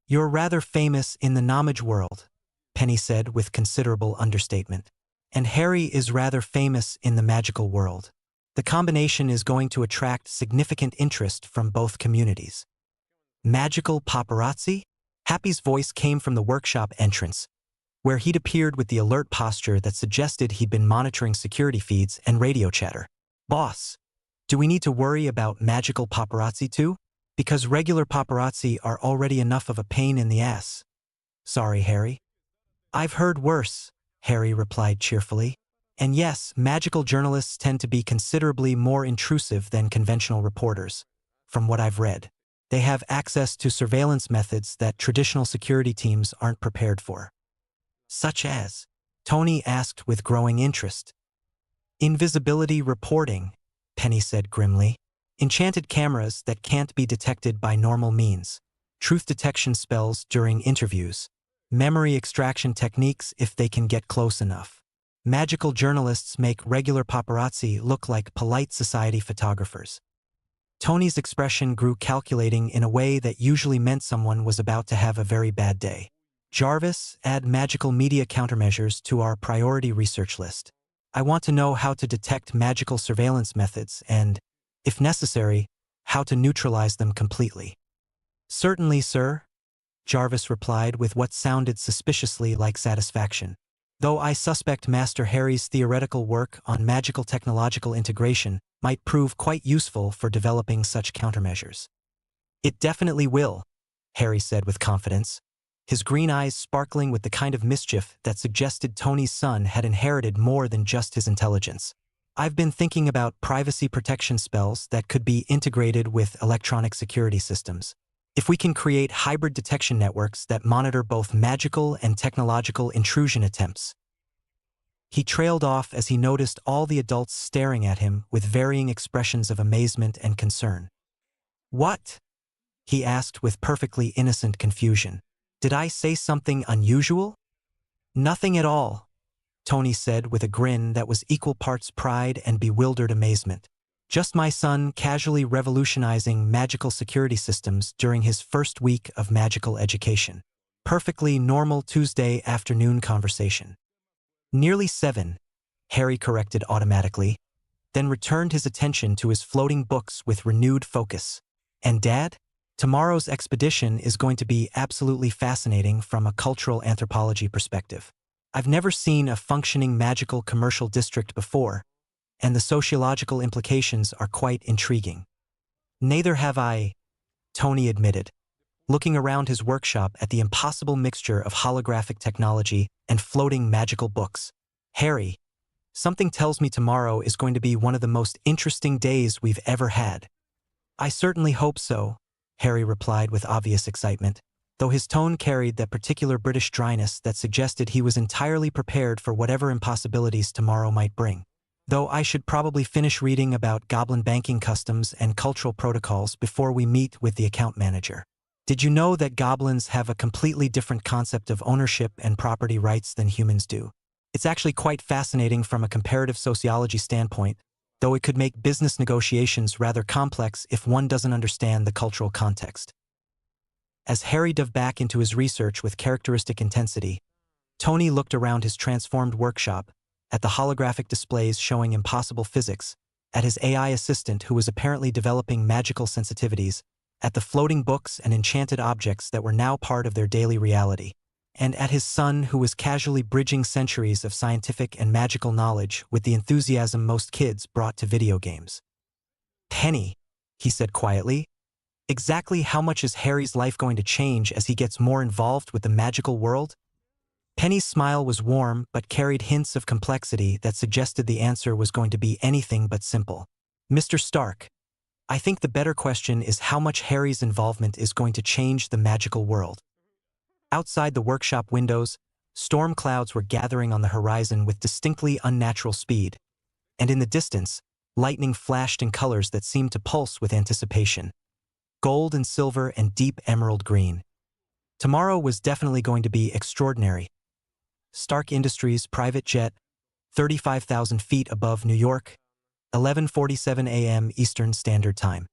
You're rather famous in the knowledge world, Penny said with considerable understatement. And Harry is rather famous in the magical world. The combination is going to attract significant interest from both communities. Magical paparazzi? Happy's voice came from the workshop entrance, where he'd appeared with the alert posture that suggested he'd been monitoring security feeds and radio chatter. Boss, do we need to worry about magical paparazzi too? Because regular paparazzi are already enough of a pain in the ass. Sorry, Harry. I've heard worse, Harry replied cheerfully. And yes, magical journalists tend to be considerably more intrusive than conventional reporters, from what I've read. They have access to surveillance methods that traditional security teams aren't prepared for. Such as? Tony asked with growing interest. Invisibility reporting, Penny said grimly. Enchanted cameras that can't be detected by normal means. Truth detection spells during interviews. Memory extraction techniques if they can get close enough. Magical journalists make regular paparazzi look like polite society photographers. Tony's expression grew calculating in a way that usually meant someone was about to have a very bad day. Jarvis, add magical media countermeasures to our priority research list. I want to know how to detect magical surveillance methods and, if necessary, how to neutralize them completely. Certainly, sir, Jarvis replied with what sounded suspiciously like satisfaction. Though I suspect Master Harry's theoretical work on magical technological integration might prove quite useful for developing such countermeasures. It definitely will, Harry said with confidence, his green eyes sparkling with the kind of mischief that suggested Tony's son had inherited more than just his intelligence. I've been thinking about privacy protection spells that could be integrated with electronic security systems. If we can create hybrid detection networks that monitor both magical and technological intrusion attempts. He trailed off as he noticed all the adults staring at him with varying expressions of amazement and concern. What? He asked with perfectly innocent confusion. Did I say something unusual? Nothing at all, Tony said with a grin that was equal parts pride and bewildered amazement. Just my son casually revolutionizing magical security systems during his first week of magical education. Perfectly normal Tuesday afternoon conversation. Nearly 7, Harry corrected automatically, then returned his attention to his floating books with renewed focus. And Dad? Tomorrow's expedition is going to be absolutely fascinating from a cultural anthropology perspective. I've never seen a functioning magical commercial district before, and the sociological implications are quite intriguing. Neither have I, Tony admitted, looking around his workshop at the impossible mixture of holographic technology and floating magical books. Harry, something tells me tomorrow is going to be one of the most interesting days we've ever had. I certainly hope so, Harry replied with obvious excitement, though his tone carried that particular British dryness that suggested he was entirely prepared for whatever impossibilities tomorrow might bring. Though I should probably finish reading about goblin banking customs and cultural protocols before we meet with the account manager. Did you know that goblins have a completely different concept of ownership and property rights than humans do? It's actually quite fascinating from a comparative sociology standpoint, though it could make business negotiations rather complex if one doesn't understand the cultural context. As Harry dove back into his research with characteristic intensity, Tony looked around his transformed workshop, at the holographic displays showing impossible physics, at his AI assistant who was apparently developing magical sensitivities, at the floating books and enchanted objects that were now part of their daily reality, and at his son who was casually bridging centuries of scientific and magical knowledge with the enthusiasm most kids brought to video games. Penny, he said quietly, exactly how much is Harry's life going to change as he gets more involved with the magical world? Penny's smile was warm but carried hints of complexity that suggested the answer was going to be anything but simple. Mr. Stark, I think the better question is how much Harry's involvement is going to change the magical world. Outside the workshop windows, storm clouds were gathering on the horizon with distinctly unnatural speed, and in the distance, lightning flashed in colors that seemed to pulse with anticipation. Gold and silver and deep emerald green. Tomorrow was definitely going to be extraordinary. Stark Industries private jet, 35,000 feet above New York, 11:47 a.m. Eastern Standard Time.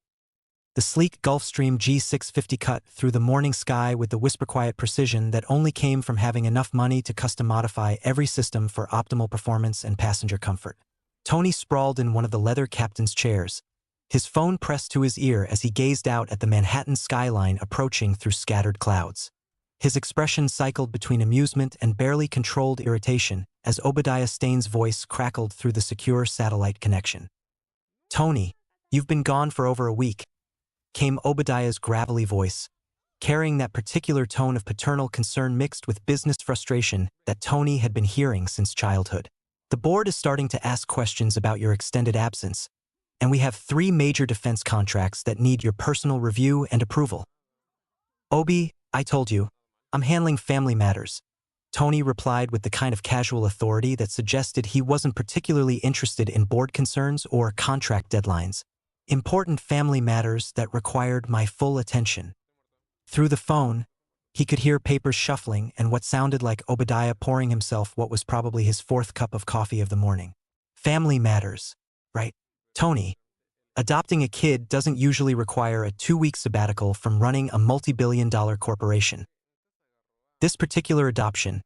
The sleek Gulfstream G650 cut through the morning sky with the whisper-quiet precision that only came from having enough money to custom-modify every system for optimal performance and passenger comfort. Tony sprawled in one of the leather captain's chairs, his phone pressed to his ear as he gazed out at the Manhattan skyline approaching through scattered clouds. His expression cycled between amusement and barely controlled irritation as Obadiah Stane's voice crackled through the secure satellite connection. Tony, you've been gone for over a week, came Obadiah's gravelly voice, carrying that particular tone of paternal concern mixed with business frustration that Tony had been hearing since childhood. The board is starting to ask questions about your extended absence, and we have 3 major defense contracts that need your personal review and approval. Obi, I told you, I'm handling family matters, Tony replied with the kind of casual authority that suggested he wasn't particularly interested in board concerns or contract deadlines. Important family matters that required my full attention. Through the phone, he could hear papers shuffling and what sounded like Obadiah pouring himself what was probably his 4th cup of coffee of the morning. Family matters, right? Tony, adopting a kid doesn't usually require a 2-week sabbatical from running a multi-billion-dollar corporation. This particular adoption,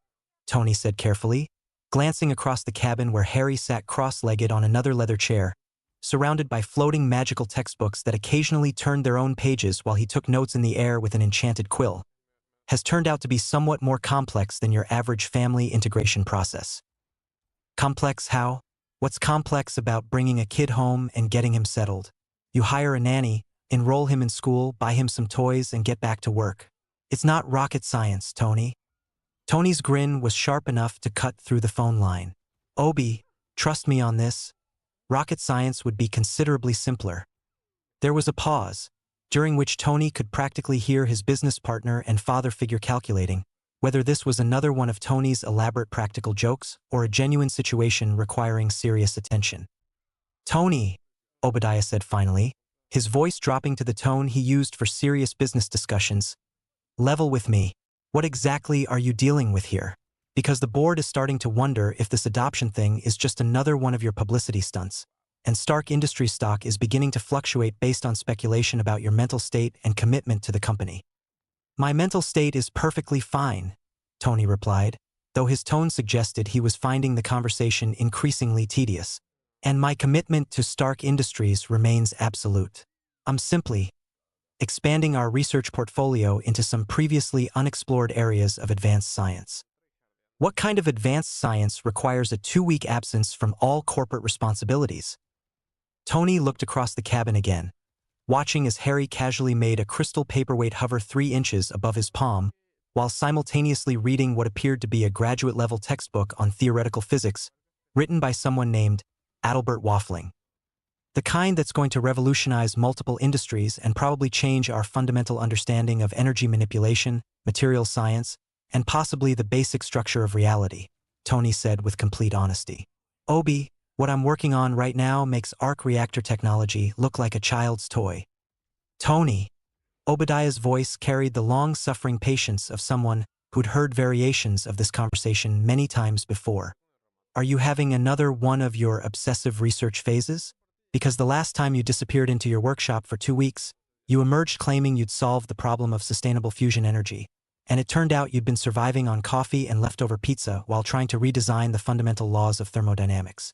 Tony said carefully, glancing across the cabin where Harry sat cross-legged on another leather chair, surrounded by floating magical textbooks that occasionally turned their own pages while he took notes in the air with an enchanted quill, has turned out to be somewhat more complex than your average family integration process. Complex how? What's complex about bringing a kid home and getting him settled? You hire a nanny, enroll him in school, buy him some toys, and get back to work. It's not rocket science, Tony. Tony's grin was sharp enough to cut through the phone line. Obi, trust me on this. Rocket science would be considerably simpler. There was a pause, during which Tony could practically hear his business partner and father figure calculating whether this was another one of Tony's elaborate practical jokes or a genuine situation requiring serious attention. Tony, Obadiah said finally, his voice dropping to the tone he used for serious business discussions. Level with me. What exactly are you dealing with here? Because the board is starting to wonder if this adoption thing is just another one of your publicity stunts, and Stark Industries stock is beginning to fluctuate based on speculation about your mental state and commitment to the company. My mental state is perfectly fine, Tony replied, though his tone suggested he was finding the conversation increasingly tedious. And my commitment to Stark Industries remains absolute. I'm simply expanding our research portfolio into some previously unexplored areas of advanced science. What kind of advanced science requires a 2-week absence from all corporate responsibilities? Tony looked across the cabin again, watching as Harry casually made a crystal paperweight hover 3 inches above his palm, while simultaneously reading what appeared to be a graduate-level textbook on theoretical physics, written by someone named Adalbert Waffling. The kind that's going to revolutionize multiple industries and probably change our fundamental understanding of energy manipulation, material science, and possibly the basic structure of reality, Tony said with complete honesty. Obi, what I'm working on right now makes arc reactor technology look like a child's toy. Tony. Obadiah's voice carried the long-suffering patience of someone who'd heard variations of this conversation many times before. Are you having another one of your obsessive research phases? Because the last time you disappeared into your workshop for 2 weeks, you emerged claiming you'd solved the problem of sustainable fusion energy, and it turned out you'd been surviving on coffee and leftover pizza while trying to redesign the fundamental laws of thermodynamics.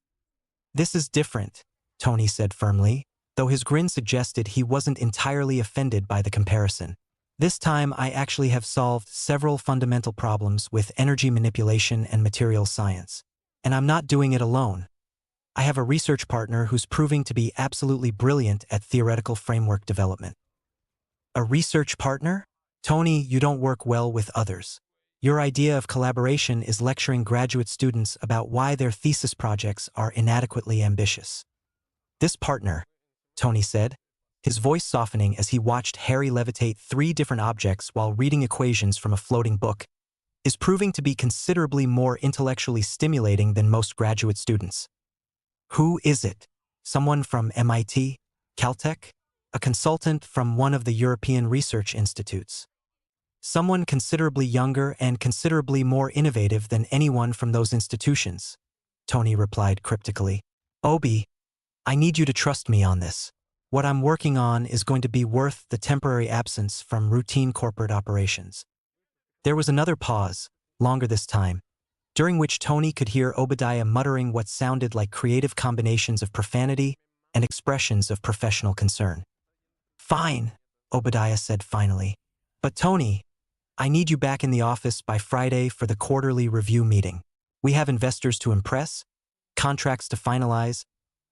This is different, Tony said firmly, though his grin suggested he wasn't entirely offended by the comparison. This time I actually have solved several fundamental problems with energy manipulation and material science. And I'm not doing it alone. I have a research partner who's proving to be absolutely brilliant at theoretical framework development. A research partner? Tony, you don't work well with others. Your idea of collaboration is lecturing graduate students about why their thesis projects are inadequately ambitious. This partner, Tony said, his voice softening as he watched Harry levitate 3 different objects while reading equations from a floating book, is proving to be considerably more intellectually stimulating than most graduate students. Who is it? Someone from MIT? Caltech? A consultant from one of the European research institutes? Someone considerably younger and considerably more innovative than anyone from those institutions, Tony replied cryptically. Obi, I need you to trust me on this. What I'm working on is going to be worth the temporary absence from routine corporate operations. There was another pause, longer this time, during which Tony could hear Obadiah muttering what sounded like creative combinations of profanity and expressions of professional concern. Fine, Obadiah said finally. But Tony, I need you back in the office by Friday for the quarterly review meeting. We have investors to impress, contracts to finalize,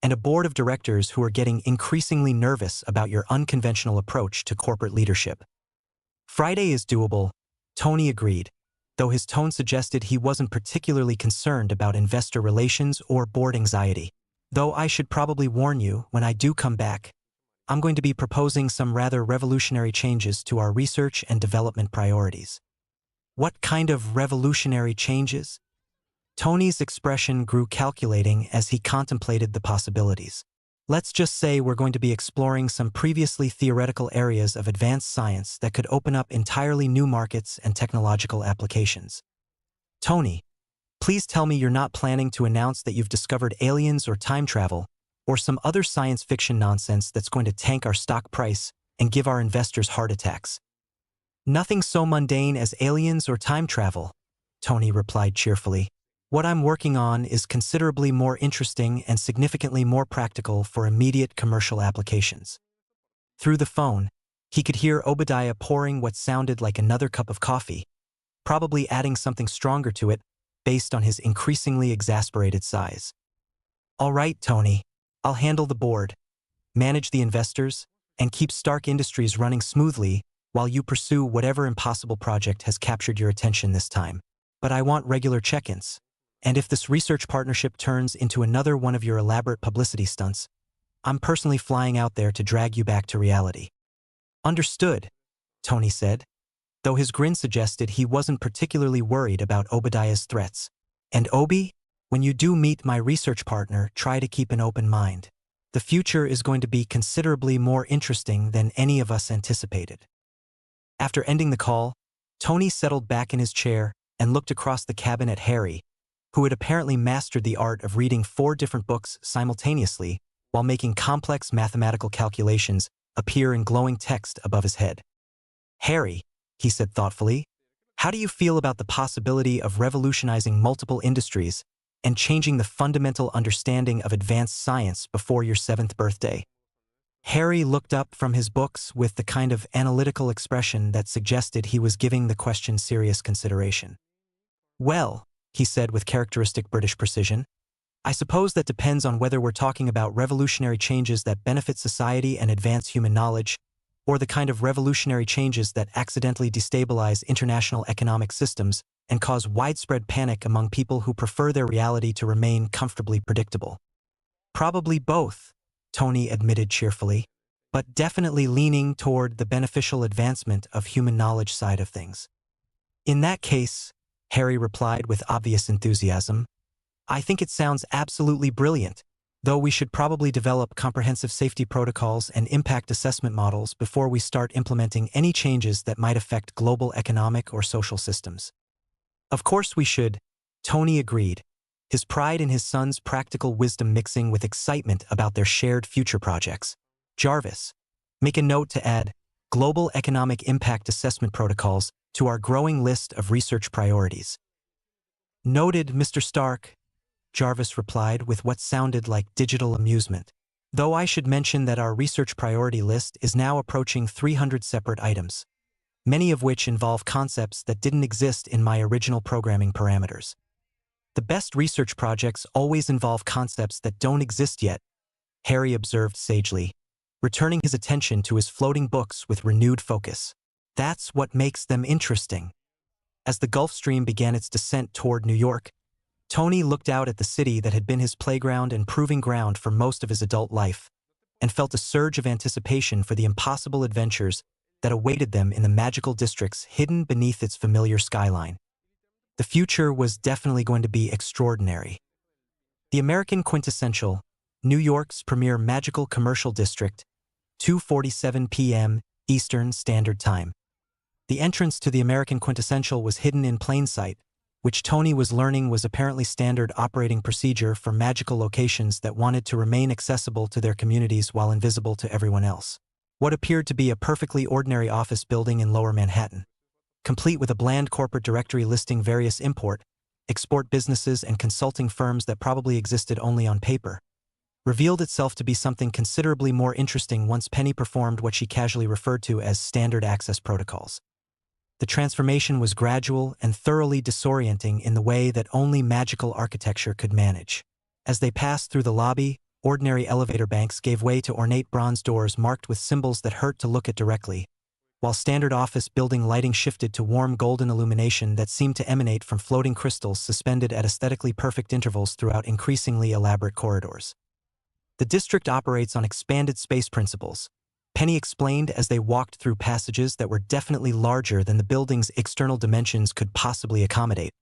and a board of directors who are getting increasingly nervous about your unconventional approach to corporate leadership. Friday is doable, Tony agreed, though his tone suggested he wasn't particularly concerned about investor relations or board anxiety. Though I should probably warn you, when I do come back, I'm going to be proposing some rather revolutionary changes to our research and development priorities. What kind of revolutionary changes? Tony's expression grew calculating as he contemplated the possibilities. Let's just say we're going to be exploring some previously theoretical areas of advanced science that could open up entirely new markets and technological applications. Tony, please tell me you're not planning to announce that you've discovered aliens or time travel, or some other science fiction nonsense that's going to tank our stock price and give our investors heart attacks. Nothing so mundane as aliens or time travel, Tony replied cheerfully. What I'm working on is considerably more interesting and significantly more practical for immediate commercial applications. Through the phone, he could hear Obadiah pouring what sounded like another cup of coffee, probably adding something stronger to it based on his increasingly exasperated size. All right, Tony, I'll handle the board, manage the investors, and keep Stark Industries running smoothly while you pursue whatever impossible project has captured your attention this time. But I want regular check-ins. And if this research partnership turns into another one of your elaborate publicity stunts, I'm personally flying out there to drag you back to reality." "Understood," Tony said, though his grin suggested he wasn't particularly worried about Obadiah's threats. "And Obi, when you do meet my research partner, try to keep an open mind. The future is going to be considerably more interesting than any of us anticipated." After ending the call, Tony settled back in his chair and looked across the cabin at Harry, who had apparently mastered the art of reading 4 different books simultaneously while making complex mathematical calculations appear in glowing text above his head. "Harry," he said thoughtfully, "how do you feel about the possibility of revolutionizing multiple industries and changing the fundamental understanding of advanced science before your 7th birthday?" Harry looked up from his books with the kind of analytical expression that suggested he was giving the question serious consideration. "Well," he said with characteristic British precision, "I suppose that depends on whether we're talking about revolutionary changes that benefit society and advance human knowledge, or the kind of revolutionary changes that accidentally destabilize international economic systems and cause widespread panic among people who prefer their reality to remain comfortably predictable." "Probably both," Tony admitted cheerfully, "but definitely leaning toward the beneficial advancement of human knowledge side of things." "In that case," Harry replied with obvious enthusiasm, "I think it sounds absolutely brilliant, though we should probably develop comprehensive safety protocols and impact assessment models before we start implementing any changes that might affect global economic or social systems." "Of course we should," Tony agreed, his pride in his son's practical wisdom mixing with excitement about their shared future projects. "Jarvis, make a note to add global economic impact assessment protocols to our growing list of research priorities." "Noted, Mr. Stark," Jarvis replied with what sounded like digital amusement, "though I should mention that our research priority list is now approaching 300 separate items, many of which involve concepts that didn't exist in my original programming parameters. The best research projects always involve concepts that don't exist yet," Harry observed sagely, returning his attention to his floating books with renewed focus. "That's what makes them interesting." As the Gulf Stream began its descent toward New York, Tony looked out at the city that had been his playground and proving ground for most of his adult life, and felt a surge of anticipation for the impossible adventures that awaited them in the magical districts hidden beneath its familiar skyline. The future was definitely going to be extraordinary. The American Quintessential, New York's premier magical commercial district, 2:47 p.m. Eastern Standard Time. The entrance to the American Quintessential was hidden in plain sight, which Tony was learning was apparently standard operating procedure for magical locations that wanted to remain accessible to their communities while invisible to everyone else. What appeared to be a perfectly ordinary office building in Lower Manhattan, complete with a bland corporate directory listing various import, export businesses and consulting firms that probably existed only on paper, revealed itself to be something considerably more interesting once Penny performed what she casually referred to as standard access protocols. The transformation was gradual and thoroughly disorienting in the way that only magical architecture could manage. As they passed through the lobby, ordinary elevator banks gave way to ornate bronze doors marked with symbols that hurt to look at directly, while standard office building lighting shifted to warm golden illumination that seemed to emanate from floating crystals suspended at aesthetically perfect intervals throughout increasingly elaborate corridors. "The district operates on expanded space principles," Penny explained as they walked through passages that were definitely larger than the building's external dimensions could possibly accommodate,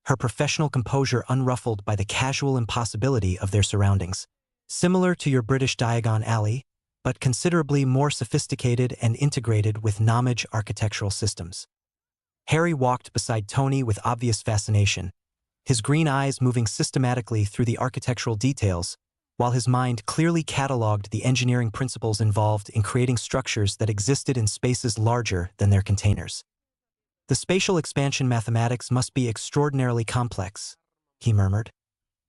her professional composure unruffled by the casual impossibility of their surroundings. "Similar to your British Diagon Alley, but considerably more sophisticated and integrated with Nomage architectural systems." Harry walked beside Tony with obvious fascination, his green eyes moving systematically through the architectural details, while his mind clearly catalogued the engineering principles involved in creating structures that existed in spaces larger than their containers. "The spatial expansion mathematics must be extraordinarily complex," he murmured,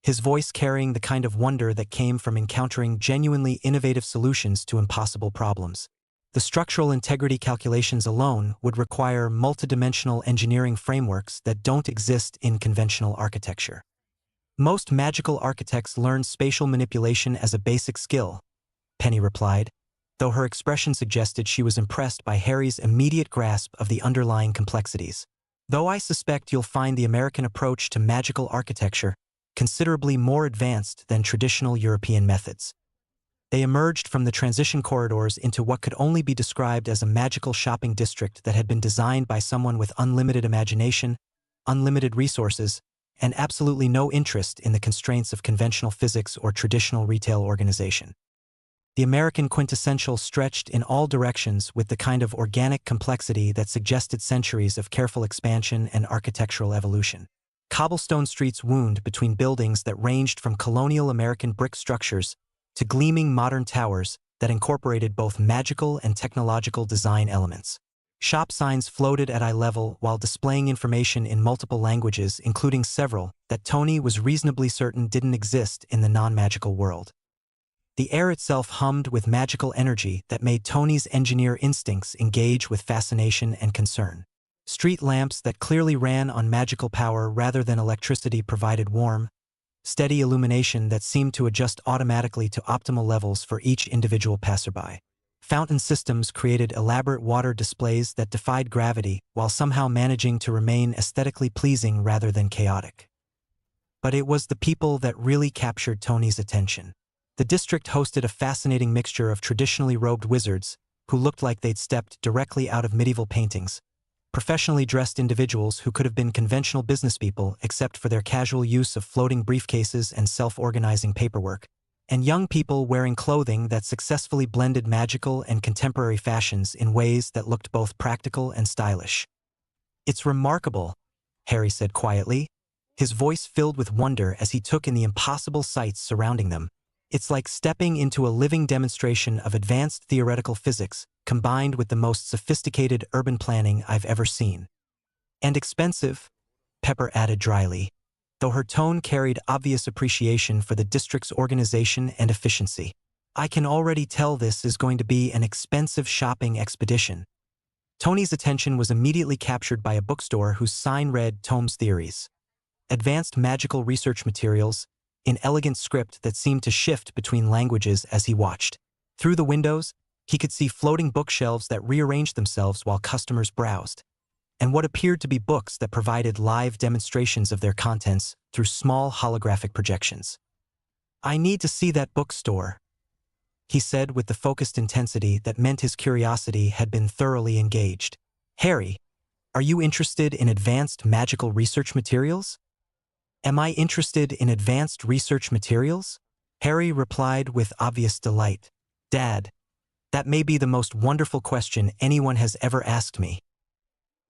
his voice carrying the kind of wonder that came from encountering genuinely innovative solutions to impossible problems. "The structural integrity calculations alone would require multidimensional engineering frameworks that don't exist in conventional architecture. Most magical architects learn spatial manipulation as a basic skill," Penny replied, though her expression suggested she was impressed by Harry's immediate grasp of the underlying complexities. Though I suspect you'll find the American approach to magical architecture considerably more advanced than traditional European methods. They emerged from the transition corridors into what could only be described as a magical shopping district that had been designed by someone with unlimited imagination, unlimited resources, and absolutely no interest in the constraints of conventional physics or traditional retail organization. The American quintessential stretched in all directions with the kind of organic complexity that suggested centuries of careful expansion and architectural evolution. Cobblestone streets wound between buildings that ranged from colonial American brick structures to gleaming modern towers that incorporated both magical and technological design elements. Shop signs floated at eye level while displaying information in multiple languages, including several that Tony was reasonably certain didn't exist in the non-magical world. The air itself hummed with magical energy that made Tony's engineer instincts engage with fascination and concern. Street lamps that clearly ran on magical power rather than electricity provided warm, steady illumination that seemed to adjust automatically to optimal levels for each individual passerby. Fountain systems created elaborate water displays that defied gravity while somehow managing to remain aesthetically pleasing rather than chaotic. But it was the people that really captured Tony's attention. The district hosted a fascinating mixture of traditionally robed wizards who looked like they'd stepped directly out of medieval paintings, professionally dressed individuals who could have been conventional businesspeople except for their casual use of floating briefcases and self-organizing paperwork, and young people wearing clothing that successfully blended magical and contemporary fashions in ways that looked both practical and stylish. "It's remarkable," Harry said quietly, his voice filled with wonder as he took in the impossible sights surrounding them. "It's like stepping into a living demonstration of advanced theoretical physics combined with the most sophisticated urban planning I've ever seen." "And expensive," Pepper added dryly, though her tone carried obvious appreciation for the district's organization and efficiency. "I can already tell this is going to be an expensive shopping expedition." Tony's attention was immediately captured by a bookstore whose sign read Tomes Theories. Advanced magical research materials, in elegant script that seemed to shift between languages as he watched. Through the windows, he could see floating bookshelves that rearranged themselves while customers browsed, and what appeared to be books that provided live demonstrations of their contents through small holographic projections. "I need to see that bookstore," he said with the focused intensity that meant his curiosity had been thoroughly engaged. "Harry, are you interested in advanced magical research materials?" "Am I interested in advanced research materials?" Harry replied with obvious delight. "Dad, that may be the most wonderful question anyone has ever asked me."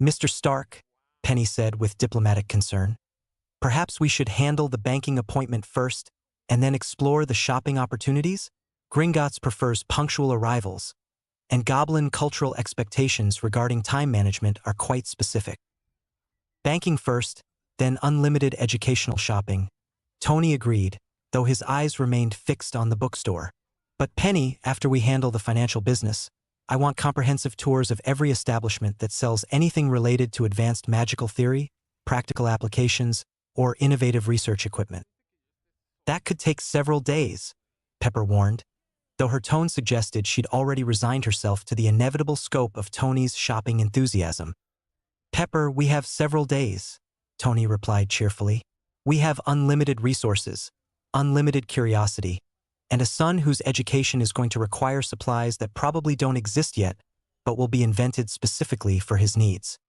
"Mr. Stark," Penny said with diplomatic concern, "perhaps we should handle the banking appointment first and then explore the shopping opportunities? Gringotts prefers punctual arrivals, and Goblin cultural expectations regarding time management are quite specific." "Banking first, then unlimited educational shopping," Tony agreed, though his eyes remained fixed on the bookstore. "But Penny, after we handle the financial business, I want comprehensive tours of every establishment that sells anything related to advanced magical theory, practical applications, or innovative research equipment." "That could take several days," Pepper warned, though her tone suggested she'd already resigned herself to the inevitable scope of Tony's shopping enthusiasm. "Pepper, we have several days," Tony replied cheerfully. "We have unlimited resources, unlimited curiosity, and a son whose education is going to require supplies that probably don't exist yet, but will be invented specifically for his needs."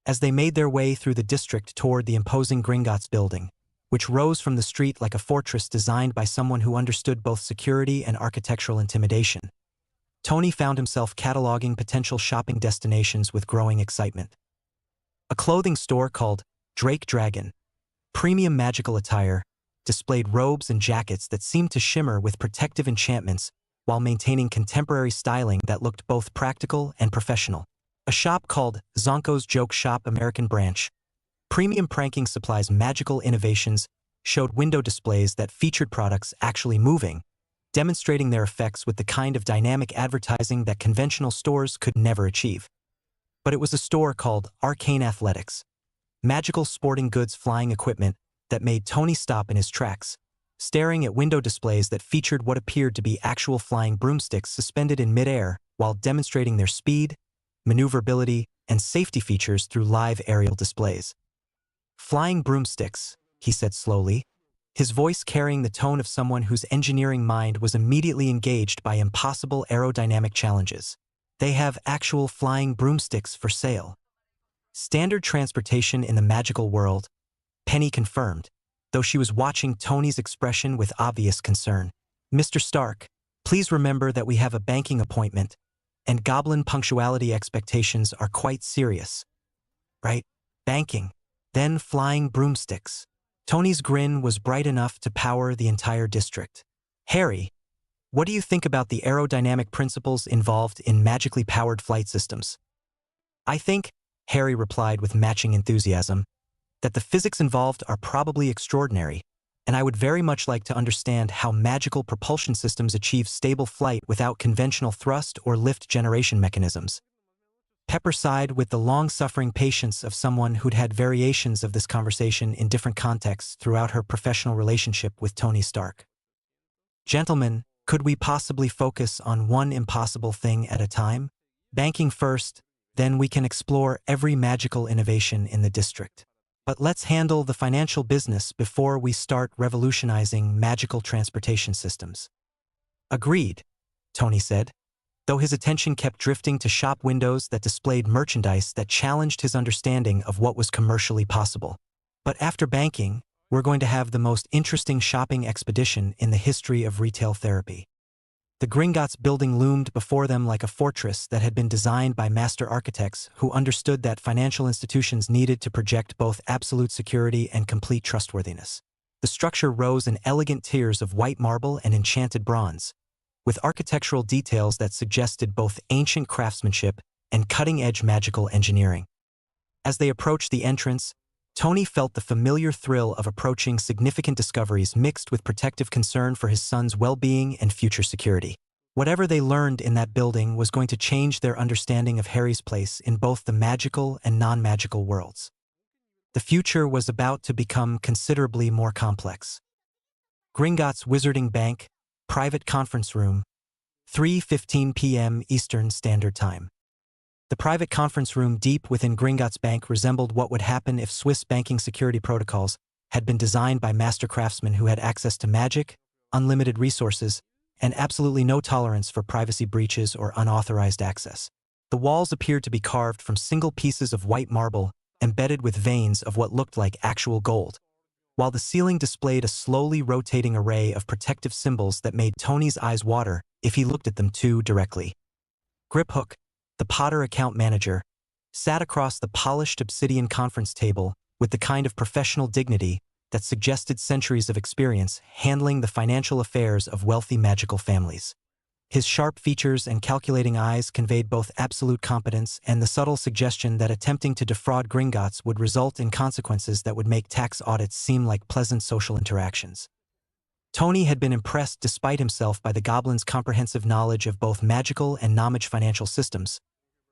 As they made their way through the district toward the imposing Gringotts building, which rose from the street like a fortress designed by someone who understood both security and architectural intimidation, Tony found himself cataloging potential shopping destinations with growing excitement. A clothing store called Drake Dragon, premium magical attire, displayed robes and jackets that seemed to shimmer with protective enchantments while maintaining contemporary styling that looked both practical and professional. A shop called Zonko's Joke Shop American Branch, premium pranking supplies magical innovations, showed window displays that featured products actually moving, demonstrating their effects with the kind of dynamic advertising that conventional stores could never achieve. But it was a store called Arcane Athletics, magical sporting goods flying equipment that made Tony stop in his tracks, staring at window displays that featured what appeared to be actual flying broomsticks suspended in midair while demonstrating their speed, maneuverability, and safety features through live aerial displays. "Flying broomsticks," he said slowly, his voice carrying the tone of someone whose engineering mind was immediately engaged by impossible aerodynamic challenges. "They have actual flying broomsticks for sale." "Standard transportation in the magical world," Penny confirmed, though she was watching Tony's expression with obvious concern. "Mr. Stark, please remember that we have a banking appointment, and goblin punctuality expectations are quite serious." "Right, banking, then flying broomsticks." Tony's grin was bright enough to power the entire district. "Harry, what do you think about the aerodynamic principles involved in magically powered flight systems?" "I think," Harry replied with matching enthusiasm, "that the physics involved are probably extraordinary, and I would very much like to understand how magical propulsion systems achieve stable flight without conventional thrust or lift generation mechanisms." Pepper sighed with the long-suffering patience of someone who'd had variations of this conversation in different contexts throughout her professional relationship with Tony Stark. "Gentlemen, could we possibly focus on one impossible thing at a time? Banking first, then we can explore every magical innovation in the district. But let's handle the financial business before we start revolutionizing magical transportation systems." "Agreed," Tony said, though his attention kept drifting to shop windows that displayed merchandise that challenged his understanding of what was commercially possible. "But after banking, we're going to have the most interesting shopping expedition in the history of retail therapy." The Gringotts building loomed before them like a fortress that had been designed by master architects who understood that financial institutions needed to project both absolute security and complete trustworthiness. The structure rose in elegant tiers of white marble and enchanted bronze, with architectural details that suggested both ancient craftsmanship and cutting-edge magical engineering. As they approached the entrance, Tony felt the familiar thrill of approaching significant discoveries mixed with protective concern for his son's well-being and future security. Whatever they learned in that building was going to change their understanding of Harry's place in both the magical and non-magical worlds. The future was about to become considerably more complex. Gringotts Wizarding Bank, private conference room, 3:15 p.m. Eastern Standard Time. The private conference room deep within Gringotts Bank resembled what would happen if Swiss banking security protocols had been designed by master craftsmen who had access to magic, unlimited resources, and absolutely no tolerance for privacy breaches or unauthorized access. The walls appeared to be carved from single pieces of white marble embedded with veins of what looked like actual gold, while the ceiling displayed a slowly rotating array of protective symbols that made Tony's eyes water if he looked at them too directly. Griphook, the Potter account manager, sat across the polished obsidian conference table with the kind of professional dignity that suggested centuries of experience handling the financial affairs of wealthy magical families. His sharp features and calculating eyes conveyed both absolute competence and the subtle suggestion that attempting to defraud Gringotts would result in consequences that would make tax audits seem like pleasant social interactions. Tony had been impressed despite himself by the goblin's comprehensive knowledge of both magical and non-magic financial systems,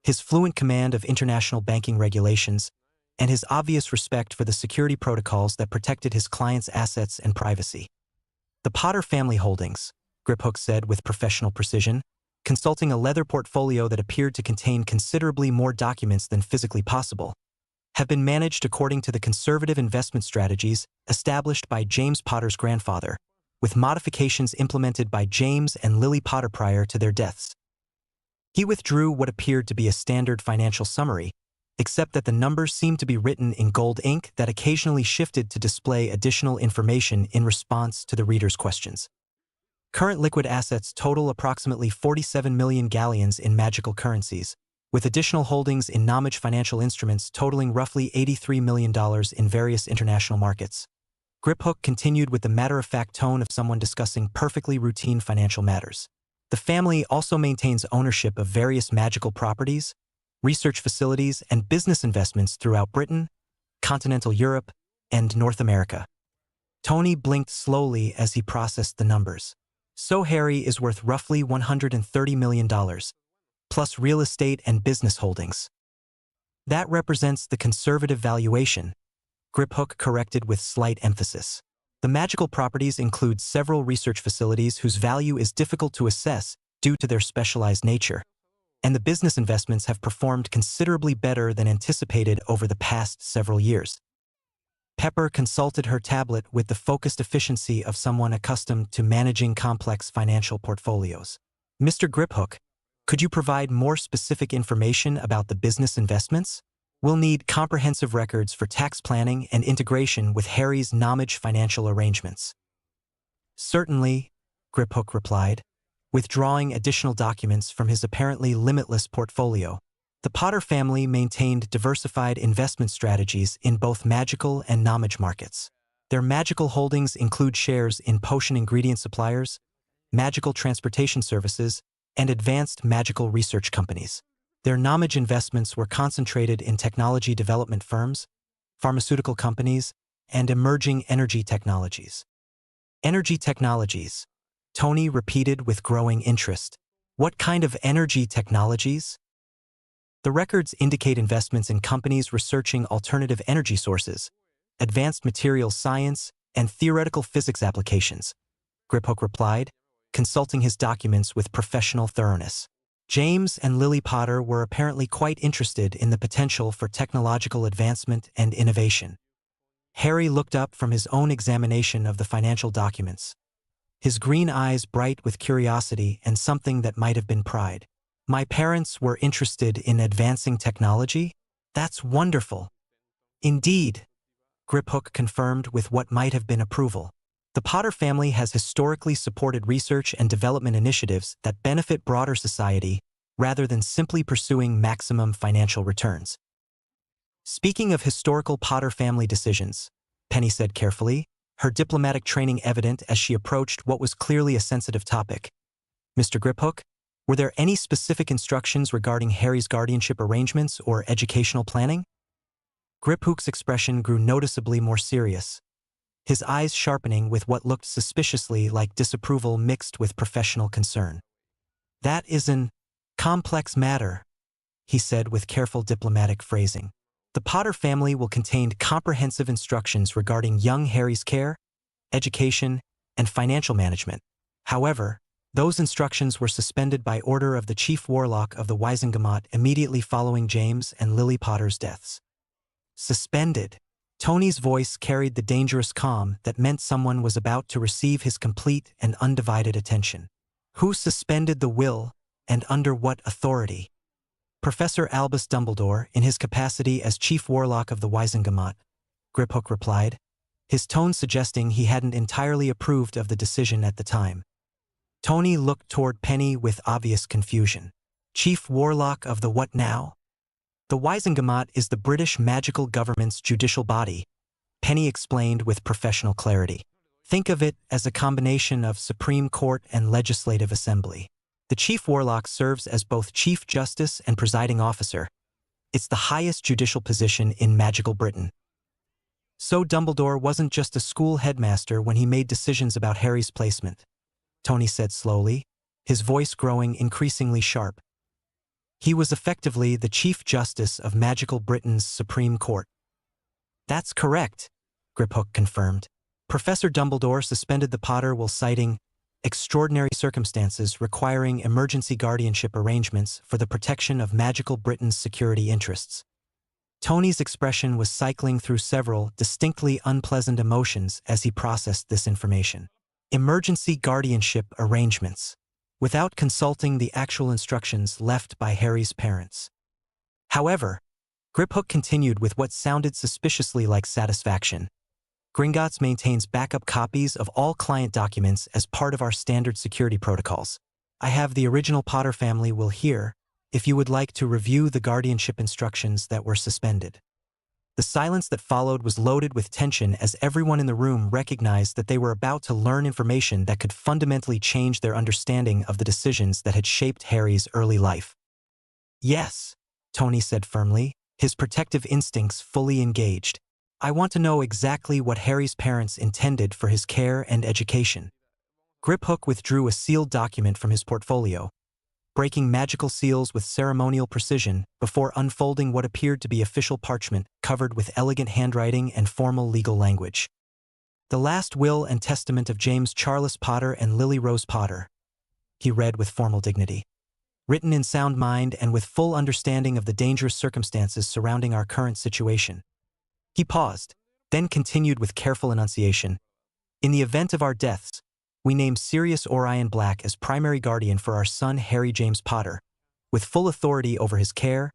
his fluent command of international banking regulations, and his obvious respect for the security protocols that protected his clients' assets and privacy. "The Potter family holdings," Griphook said with professional precision, consulting a leather portfolio that appeared to contain considerably more documents than physically possible, "have been managed according to the conservative investment strategies established by James Potter's grandfather, with modifications implemented by James and Lily Potter prior to their deaths." He withdrew what appeared to be a standard financial summary, except that the numbers seemed to be written in gold ink that occasionally shifted to display additional information in response to the reader's questions. "Current liquid assets total approximately 47 million galleons in magical currencies, with additional holdings in non-magic financial instruments totaling roughly $83 million in various international markets." Griphook continued with the matter-of-fact tone of someone discussing perfectly routine financial matters. "The family also maintains ownership of various magical properties, research facilities, and business investments throughout Britain, continental Europe, and North America." Tony blinked slowly as he processed the numbers. "So Harry is worth roughly $130 million, plus real estate and business holdings." "That represents the conservative valuation," Griphook corrected with slight emphasis. The magical properties include several research facilities whose value is difficult to assess due to their specialized nature, and the business investments have performed considerably better than anticipated over the past several years. Pepper consulted her tablet with the focused efficiency of someone accustomed to managing complex financial portfolios. Mr. Griphook, could you provide more specific information about the business investments? We'll need comprehensive records for tax planning and integration with Harry's Nomage financial arrangements. Certainly, Griphook replied, withdrawing additional documents from his apparently limitless portfolio. The Potter family maintained diversified investment strategies in both magical and Nomage markets. Their magical holdings include shares in potion ingredient suppliers, magical transportation services, and advanced magical research companies. Their Nomage investments were concentrated in technology development firms, pharmaceutical companies, and emerging energy technologies. Energy technologies, Tony repeated with growing interest. What kind of energy technologies? The records indicate investments in companies researching alternative energy sources, advanced materials science, and theoretical physics applications, Griphook replied, consulting his documents with professional thoroughness. James and Lily Potter were apparently quite interested in the potential for technological advancement and innovation. Harry looked up from his own examination of the financial documents, his green eyes bright with curiosity and something that might have been pride. My parents were interested in advancing technology? That's wonderful. Indeed, Griphook confirmed with what might have been approval. The Potter family has historically supported research and development initiatives that benefit broader society rather than simply pursuing maximum financial returns. Speaking of historical Potter family decisions, Penny said carefully, her diplomatic training evident as she approached what was clearly a sensitive topic. Mr. Griphook, were there any specific instructions regarding Harry's guardianship arrangements or educational planning? Griphook's expression grew noticeably more serious, his eyes sharpening with what looked suspiciously like disapproval mixed with professional concern. That is an complex matter, he said with careful diplomatic phrasing. The Potter family will contain comprehensive instructions regarding young Harry's care, education, and financial management. However, those instructions were suspended by order of the chief warlock of the Wizengamot immediately following James and Lily Potter's deaths. Suspended. Tony's voice carried the dangerous calm that meant someone was about to receive his complete and undivided attention. Who suspended the will, and under what authority? Professor Albus Dumbledore, in his capacity as chief warlock of the Wizengamot, Griphook replied, his tone suggesting he hadn't entirely approved of the decision at the time. Tony looked toward Penny with obvious confusion. Chief warlock of the what now? The Wizengamot is the British magical government's judicial body, Penny explained with professional clarity. Think of it as a combination of Supreme Court and Legislative Assembly. The Chief Warlock serves as both Chief Justice and Presiding Officer. It's the highest judicial position in magical Britain. So Dumbledore wasn't just a school headmaster when he made decisions about Harry's placement, Tony said slowly, his voice growing increasingly sharp. He was effectively the Chief Justice of magical Britain's Supreme Court. That's correct, Griphook confirmed. Professor Dumbledore suspended the Potter while citing extraordinary circumstances requiring emergency guardianship arrangements for the protection of magical Britain's security interests. Tony's expression was cycling through several distinctly unpleasant emotions as he processed this information. Emergency guardianship arrangements, without consulting the actual instructions left by Harry's parents. However, Griphook continued with what sounded suspiciously like satisfaction. Gringotts maintains backup copies of all client documents as part of our standard security protocols. I have the original Potter family will hear if you would like to review the guardianship instructions that were suspended. The silence that followed was loaded with tension as everyone in the room recognized that they were about to learn information that could fundamentally change their understanding of the decisions that had shaped Harry's early life. Yes, Tony said firmly, his protective instincts fully engaged. I want to know exactly what Harry's parents intended for his care and education. Griphook withdrew a sealed document from his portfolio, breaking magical seals with ceremonial precision before unfolding what appeared to be official parchment covered with elegant handwriting and formal legal language. "The last will and testament of James Charles Potter and Lily Rose Potter," he read with formal dignity. "Written in sound mind and with full understanding of the dangerous circumstances surrounding our current situation." He paused, then continued with careful enunciation. "In the event of our deaths, we name Sirius Orion Black as primary guardian for our son Harry James Potter, with full authority over his care,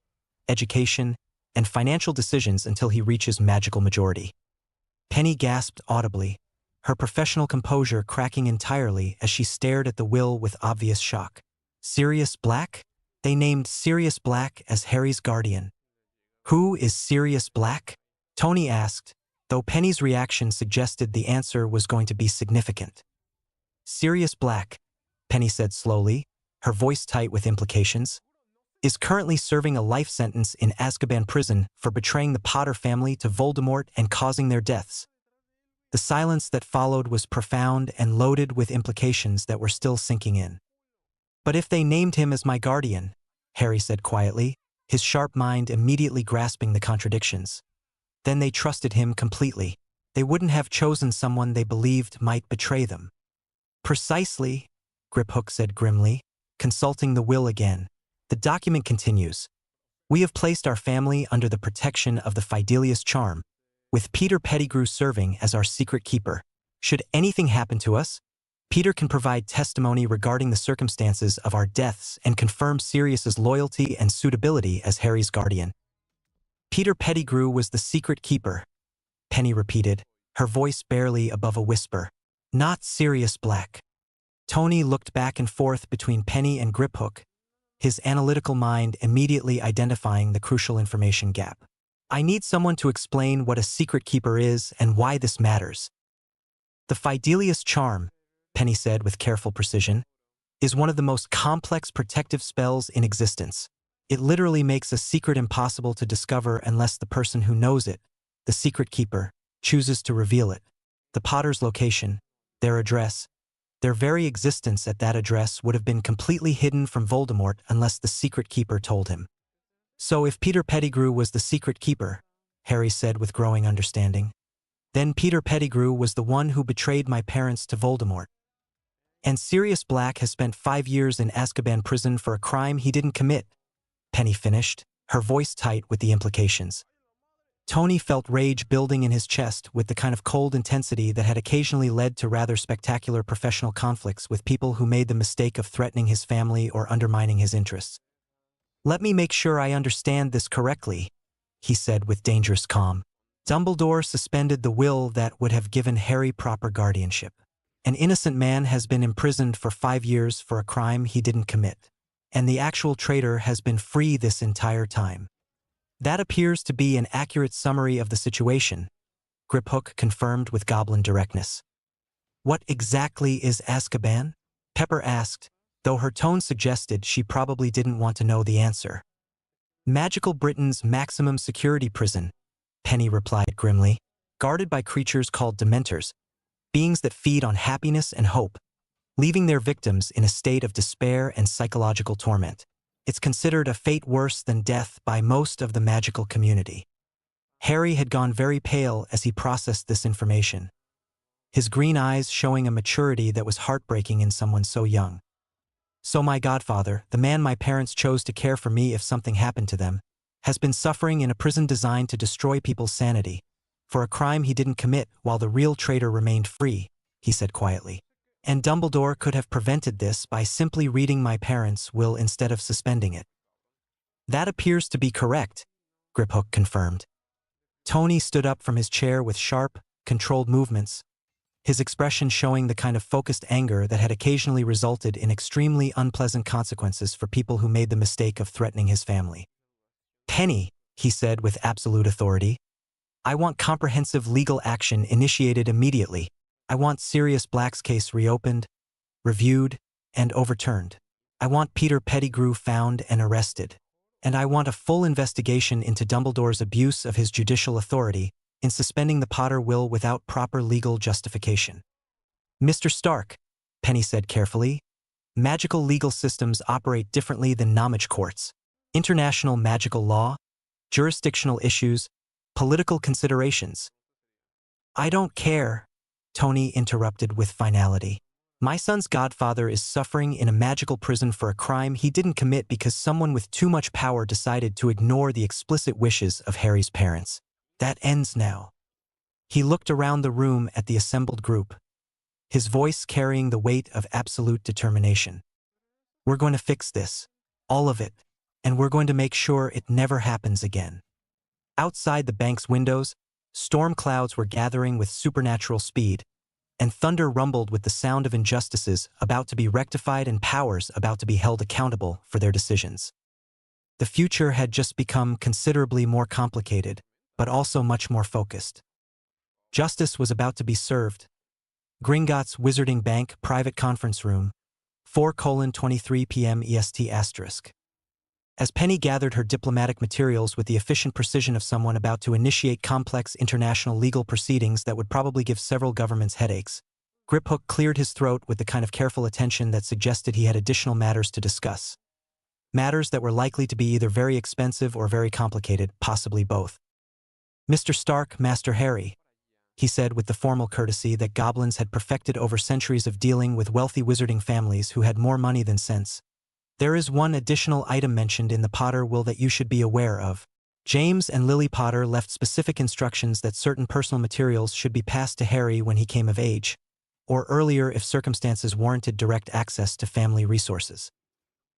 education, and financial decisions until he reaches magical majority." Penny gasped audibly, her professional composure cracking entirely as she stared at the will with obvious shock. Sirius Black? They named Sirius Black as Harry's guardian. "Who is Sirius Black?" Tony asked, though Penny's reaction suggested the answer was going to be significant. "Sirius Black," Penny said slowly, her voice tight with implications, "is currently serving a life sentence in Azkaban prison for betraying the Potter family to Voldemort and causing their deaths." The silence that followed was profound and loaded with implications that were still sinking in. "But if they named him as my guardian," Harry said quietly, his sharp mind immediately grasping the contradictions, "then they trusted him completely. They wouldn't have chosen someone they believed might betray them." "Precisely," Griphook said grimly, consulting the will again. The document continues. "We have placed our family under the protection of the Fidelius charm, with Peter Pettigrew serving as our secret keeper. Should anything happen to us, Peter can provide testimony regarding the circumstances of our deaths and confirm Sirius's loyalty and suitability as Harry's guardian." "Peter Pettigrew was the secret keeper," Penny repeated, her voice barely above a whisper. "Not Sirius Black." Tony looked back and forth between Penny and Griphook, his analytical mind immediately identifying the crucial information gap. "I need someone to explain what a secret keeper is and why this matters." "The Fidelius charm," Penny said with careful precision, "is one of the most complex protective spells in existence. It literally makes a secret impossible to discover unless the person who knows it, the secret keeper, chooses to reveal it. The Potter's location, their address, their very existence at that address would have been completely hidden from Voldemort unless the secret keeper told him." "So if Peter Pettigrew was the secret keeper," Harry said with growing understanding, "then Peter Pettigrew was the one who betrayed my parents to Voldemort. And Sirius Black has spent 5 years in Azkaban prison for a crime he didn't commit," Penny finished, her voice tight with the implications. Tony felt rage building in his chest with the kind of cold intensity that had occasionally led to rather spectacular professional conflicts with people who made the mistake of threatening his family or undermining his interests. "Let me make sure I understand this correctly," he said with dangerous calm. "Dumbledore suspended the will that would have given Harry proper guardianship. An innocent man has been imprisoned for 5 years for a crime he didn't commit, and the actual traitor has been free this entire time. That appears to be an accurate summary of the situation," Griphook confirmed with goblin directness. "What exactly is Azkaban?" Pepper asked, though her tone suggested she probably didn't want to know the answer. "Magical Britain's maximum security prison," Penny replied grimly, "guarded by creatures called Dementors, beings that feed on happiness and hope, leaving their victims in a state of despair and psychological torment. It's considered a fate worse than death by most of the magical community." Harry had gone very pale as he processed this information, his green eyes showing a maturity that was heartbreaking in someone so young. "So my godfather, the man my parents chose to care for me if something happened to them, has been suffering in a prison designed to destroy people's sanity, for a crime he didn't commit while the real traitor remained free," he said quietly. "And Dumbledore could have prevented this by simply reading my parents' will instead of suspending it." "That appears to be correct," Griphook confirmed. Tony stood up from his chair with sharp, controlled movements, his expression showing the kind of focused anger that had occasionally resulted in extremely unpleasant consequences for people who made the mistake of threatening his family. "Penny," he said with absolute authority, "I want comprehensive legal action initiated immediately. I want Sirius Black's case reopened, reviewed, and overturned. I want Peter Pettigrew found and arrested. And I want a full investigation into Dumbledore's abuse of his judicial authority in suspending the Potter will without proper legal justification." "Mr. Stark," Penny said carefully, "magical legal systems operate differently than knowledge courts. International magical law, jurisdictional issues, political considerations." "I don't care," Tony interrupted with finality. My son's godfather is suffering in a magical prison for a crime he didn't commit because someone with too much power decided to ignore the explicit wishes of Harry's parents. That ends now. He looked around the room at the assembled group, his voice carrying the weight of absolute determination. We're going to fix this, all of it, and we're going to make sure it never happens again. Outside the bank's windows, storm clouds were gathering with supernatural speed, and thunder rumbled with the sound of injustices about to be rectified and powers about to be held accountable for their decisions. The future had just become considerably more complicated, but also much more focused. Justice was about to be served. Gringotts Wizarding Bank Private Conference Room, 4:23 p.m. EST *. As Penny gathered her diplomatic materials with the efficient precision of someone about to initiate complex international legal proceedings that would probably give several governments headaches, Griphook cleared his throat with the kind of careful attention that suggested he had additional matters to discuss. Matters that were likely to be either very expensive or very complicated, possibly both. Mr. Stark, Master Harry, he said with the formal courtesy that goblins had perfected over centuries of dealing with wealthy wizarding families who had more money than sense. There is one additional item mentioned in the Potter will that you should be aware of. James and Lily Potter left specific instructions that certain personal materials should be passed to Harry when he came of age, or earlier if circumstances warranted direct access to family resources.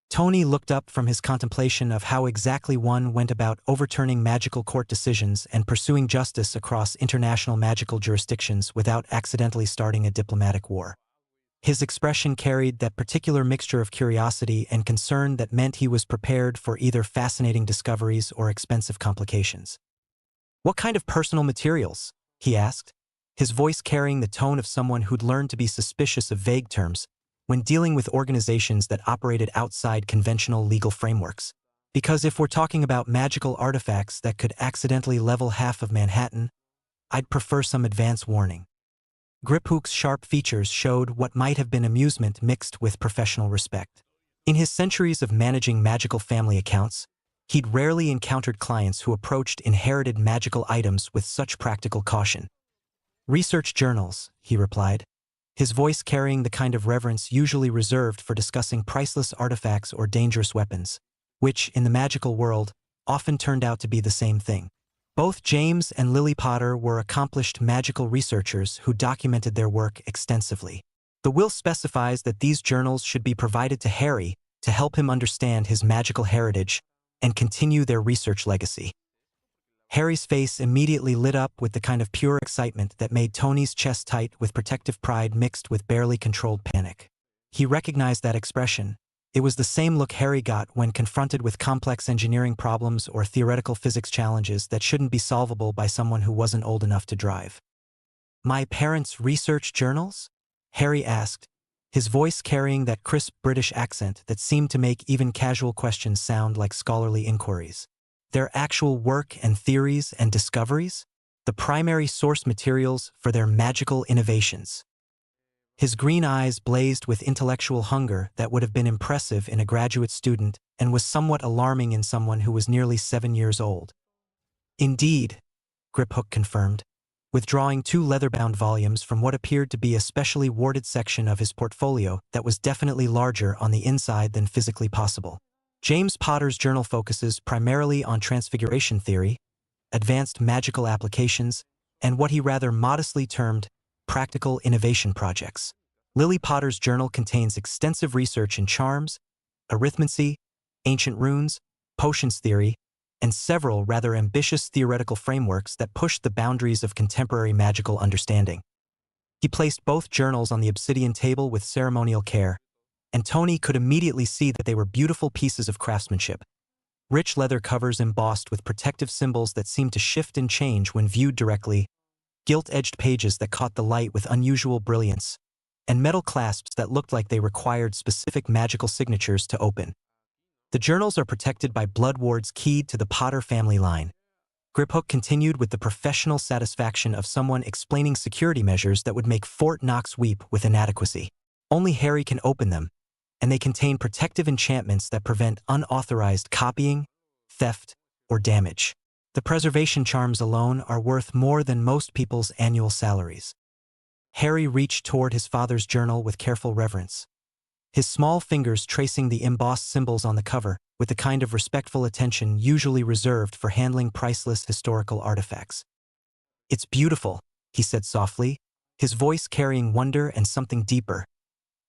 Tony looked up from his contemplation of how exactly one went about overturning magical court decisions and pursuing justice across international magical jurisdictions without accidentally starting a diplomatic war. His expression carried that particular mixture of curiosity and concern that meant he was prepared for either fascinating discoveries or expensive complications. What kind of personal materials? He asked, his voice carrying the tone of someone who'd learned to be suspicious of vague terms when dealing with organizations that operated outside conventional legal frameworks. Because if we're talking about magical artifacts that could accidentally level half of Manhattan, I'd prefer some advance warning. Griphook's sharp features showed what might have been amusement mixed with professional respect. In his centuries of managing magical family accounts, he'd rarely encountered clients who approached inherited magical items with such practical caution. Research journals, he replied, his voice carrying the kind of reverence usually reserved for discussing priceless artifacts or dangerous weapons, which, in the magical world, often turned out to be the same thing. Both James and Lily Potter were accomplished magical researchers who documented their work extensively. The will specifies that these journals should be provided to Harry to help him understand his magical heritage and continue their research legacy. Harry's face immediately lit up with the kind of pure excitement that made Tony's chest tight with protective pride mixed with barely controlled panic. He recognized that expression. It was the same look Harry got when confronted with complex engineering problems or theoretical physics challenges that shouldn't be solvable by someone who wasn't old enough to drive. My parents' research journals? Harry asked, his voice carrying that crisp British accent that seemed to make even casual questions sound like scholarly inquiries. Their actual work and theories and discoveries? The primary source materials for their magical innovations. His green eyes blazed with intellectual hunger that would have been impressive in a graduate student and was somewhat alarming in someone who was nearly 7 years old. Indeed, Griphook confirmed, withdrawing 2 leather-bound volumes from what appeared to be a specially warded section of his portfolio that was definitely larger on the inside than physically possible. James Potter's journal focuses primarily on transfiguration theory, advanced magical applications, and what he rather modestly termed practical innovation projects. Lily Potter's journal contains extensive research in charms, arithmancy, ancient runes, potions theory, and several rather ambitious theoretical frameworks that pushed the boundaries of contemporary magical understanding. He placed both journals on the obsidian table with ceremonial care, and Tony could immediately see that they were beautiful pieces of craftsmanship. Rich leather covers embossed with protective symbols that seemed to shift and change when viewed directly, gilt-edged pages that caught the light with unusual brilliance, and metal clasps that looked like they required specific magical signatures to open. The journals are protected by blood wards keyed to the Potter family line. Griphook continued with the professional satisfaction of someone explaining security measures that would make Fort Knox weep with inadequacy. Only Harry can open them, and they contain protective enchantments that prevent unauthorized copying, theft, or damage. The preservation charms alone are worth more than most people's annual salaries. Harry reached toward his father's journal with careful reverence, his small fingers tracing the embossed symbols on the cover with the kind of respectful attention usually reserved for handling priceless historical artifacts. "It's beautiful," he said softly, his voice carrying wonder and something deeper,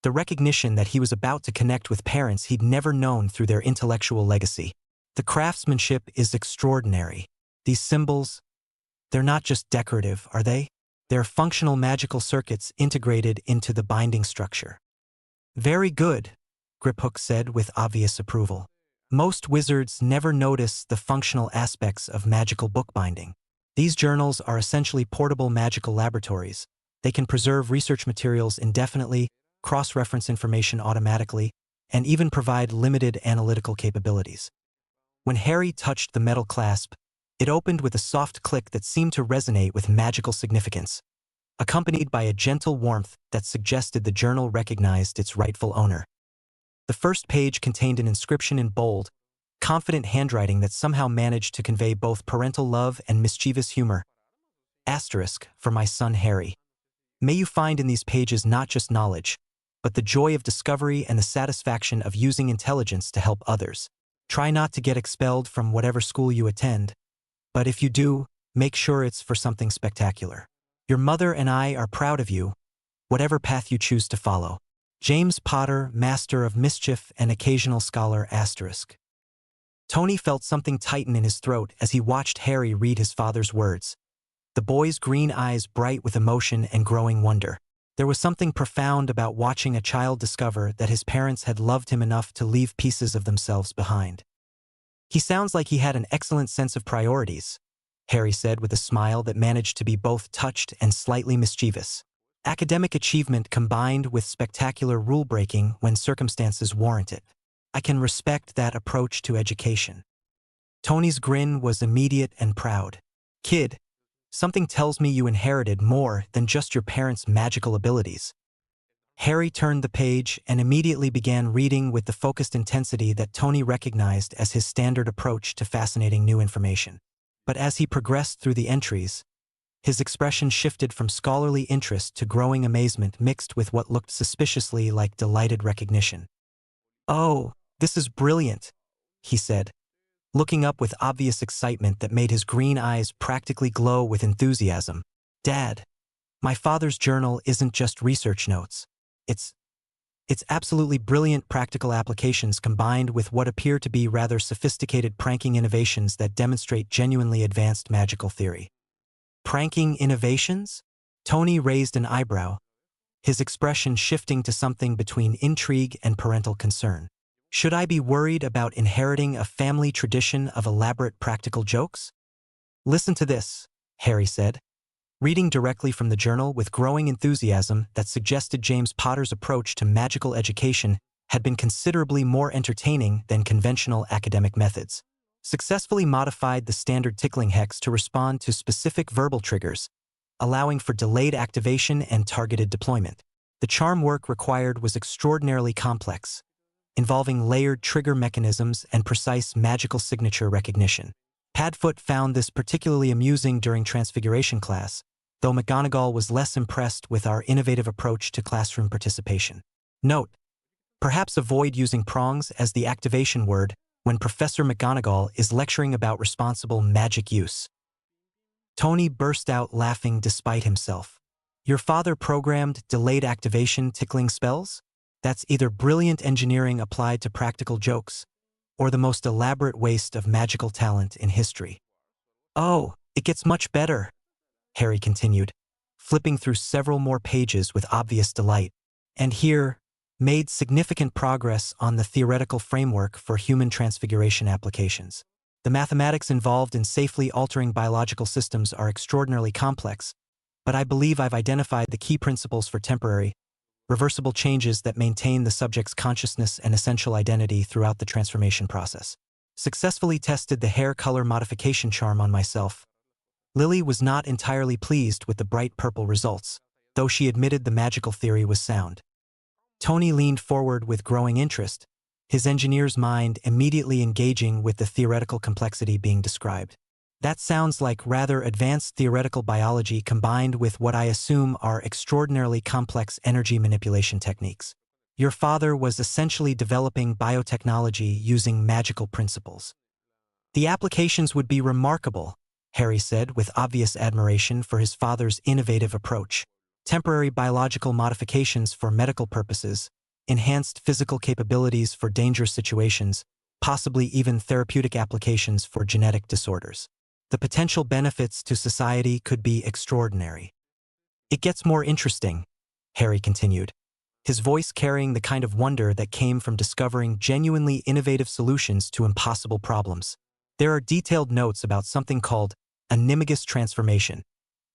the recognition that he was about to connect with parents he'd never known through their intellectual legacy. "The craftsmanship is extraordinary. These symbols, they're not just decorative, are they? They're functional magical circuits integrated into the binding structure." "Very good," Griphook said with obvious approval. "Most wizards never notice the functional aspects of magical bookbinding. These journals are essentially portable magical laboratories. They can preserve research materials indefinitely, cross-reference information automatically, and even provide limited analytical capabilities." When Harry touched the metal clasp, it opened with a soft click that seemed to resonate with magical significance, accompanied by a gentle warmth that suggested the journal recognized its rightful owner. The first page contained an inscription in bold, confident handwriting that somehow managed to convey both parental love and mischievous humor. "Asterisk, for my son Harry. May you find in these pages not just knowledge, but the joy of discovery and the satisfaction of using intelligence to help others. Try not to get expelled from whatever school you attend, but if you do, make sure it's for something spectacular. Your mother and I are proud of you, whatever path you choose to follow. James Potter, Master of Mischief and Occasional Scholar **. Tony felt something tighten in his throat as he watched Harry read his father's words, the boy's green eyes bright with emotion and growing wonder. There was something profound about watching a child discover that his parents had loved him enough to leave pieces of themselves behind. "He sounds like he had an excellent sense of priorities," Harry said with a smile that managed to be both touched and slightly mischievous. "Academic achievement combined with spectacular rule-breaking when circumstances warrant it. I can respect that approach to education." Tony's grin was immediate and proud. "Kid, something tells me you inherited more than just your parents' magical abilities." Harry turned the page and immediately began reading with the focused intensity that Tony recognized as his standard approach to fascinating new information. But as he progressed through the entries, his expression shifted from scholarly interest to growing amazement mixed with what looked suspiciously like delighted recognition. "Oh, this is brilliant," he said, looking up with obvious excitement that made his green eyes practically glow with enthusiasm. "Dad, my father's journal isn't just research notes. It's absolutely brilliant practical applications combined with what appear to be rather sophisticated pranking innovations that demonstrate genuinely advanced magical theory." "Pranking innovations?" Tony raised an eyebrow, his expression shifting to something between intrigue and parental concern. "Should I be worried about inheriting a family tradition of elaborate practical jokes?" "Listen to this," Harry said, reading directly from the journal with growing enthusiasm that suggested James Potter's approach to magical education had been considerably more entertaining than conventional academic methods. Successfully modified the standard tickling hex to respond to specific verbal triggers, allowing for delayed activation and targeted deployment. The charm work required was extraordinarily complex, involving layered trigger mechanisms and precise magical signature recognition. Padfoot found this particularly amusing during Transfiguration class, though McGonagall was less impressed with our innovative approach to classroom participation. Note: perhaps avoid using prongs as the activation word when Professor McGonagall is lecturing about responsible magic use. Tony burst out laughing despite himself. "Your father programmed delayed activation tickling spells? That's either brilliant engineering applied to practical jokes, or the most elaborate waste of magical talent in history." "Oh, it gets much better," Harry continued, flipping through several more pages with obvious delight. "And here, made significant progress on the theoretical framework for human transfiguration applications. The mathematics involved in safely altering biological systems are extraordinarily complex, but I believe I've identified the key principles for temporary, reversible changes that maintain the subject's consciousness and essential identity throughout the transformation process. Successfully tested the hair color modification charm on myself." Lily was not entirely pleased with the bright purple results, though she admitted the magical theory was sound. Tony leaned forward with growing interest, his engineer's mind immediately engaging with the theoretical complexity being described. That sounds like rather advanced theoretical biology combined with what I assume are extraordinarily complex energy manipulation techniques. Your father was essentially developing biotechnology using magical principles. The applications would be remarkable, Harry said with obvious admiration for his father's innovative approach. Temporary biological modifications for medical purposes, enhanced physical capabilities for dangerous situations, possibly even therapeutic applications for genetic disorders. The potential benefits to society could be extraordinary. It gets more interesting, Harry continued, his voice carrying the kind of wonder that came from discovering genuinely innovative solutions to impossible problems. There are detailed notes about something called animagus transformation,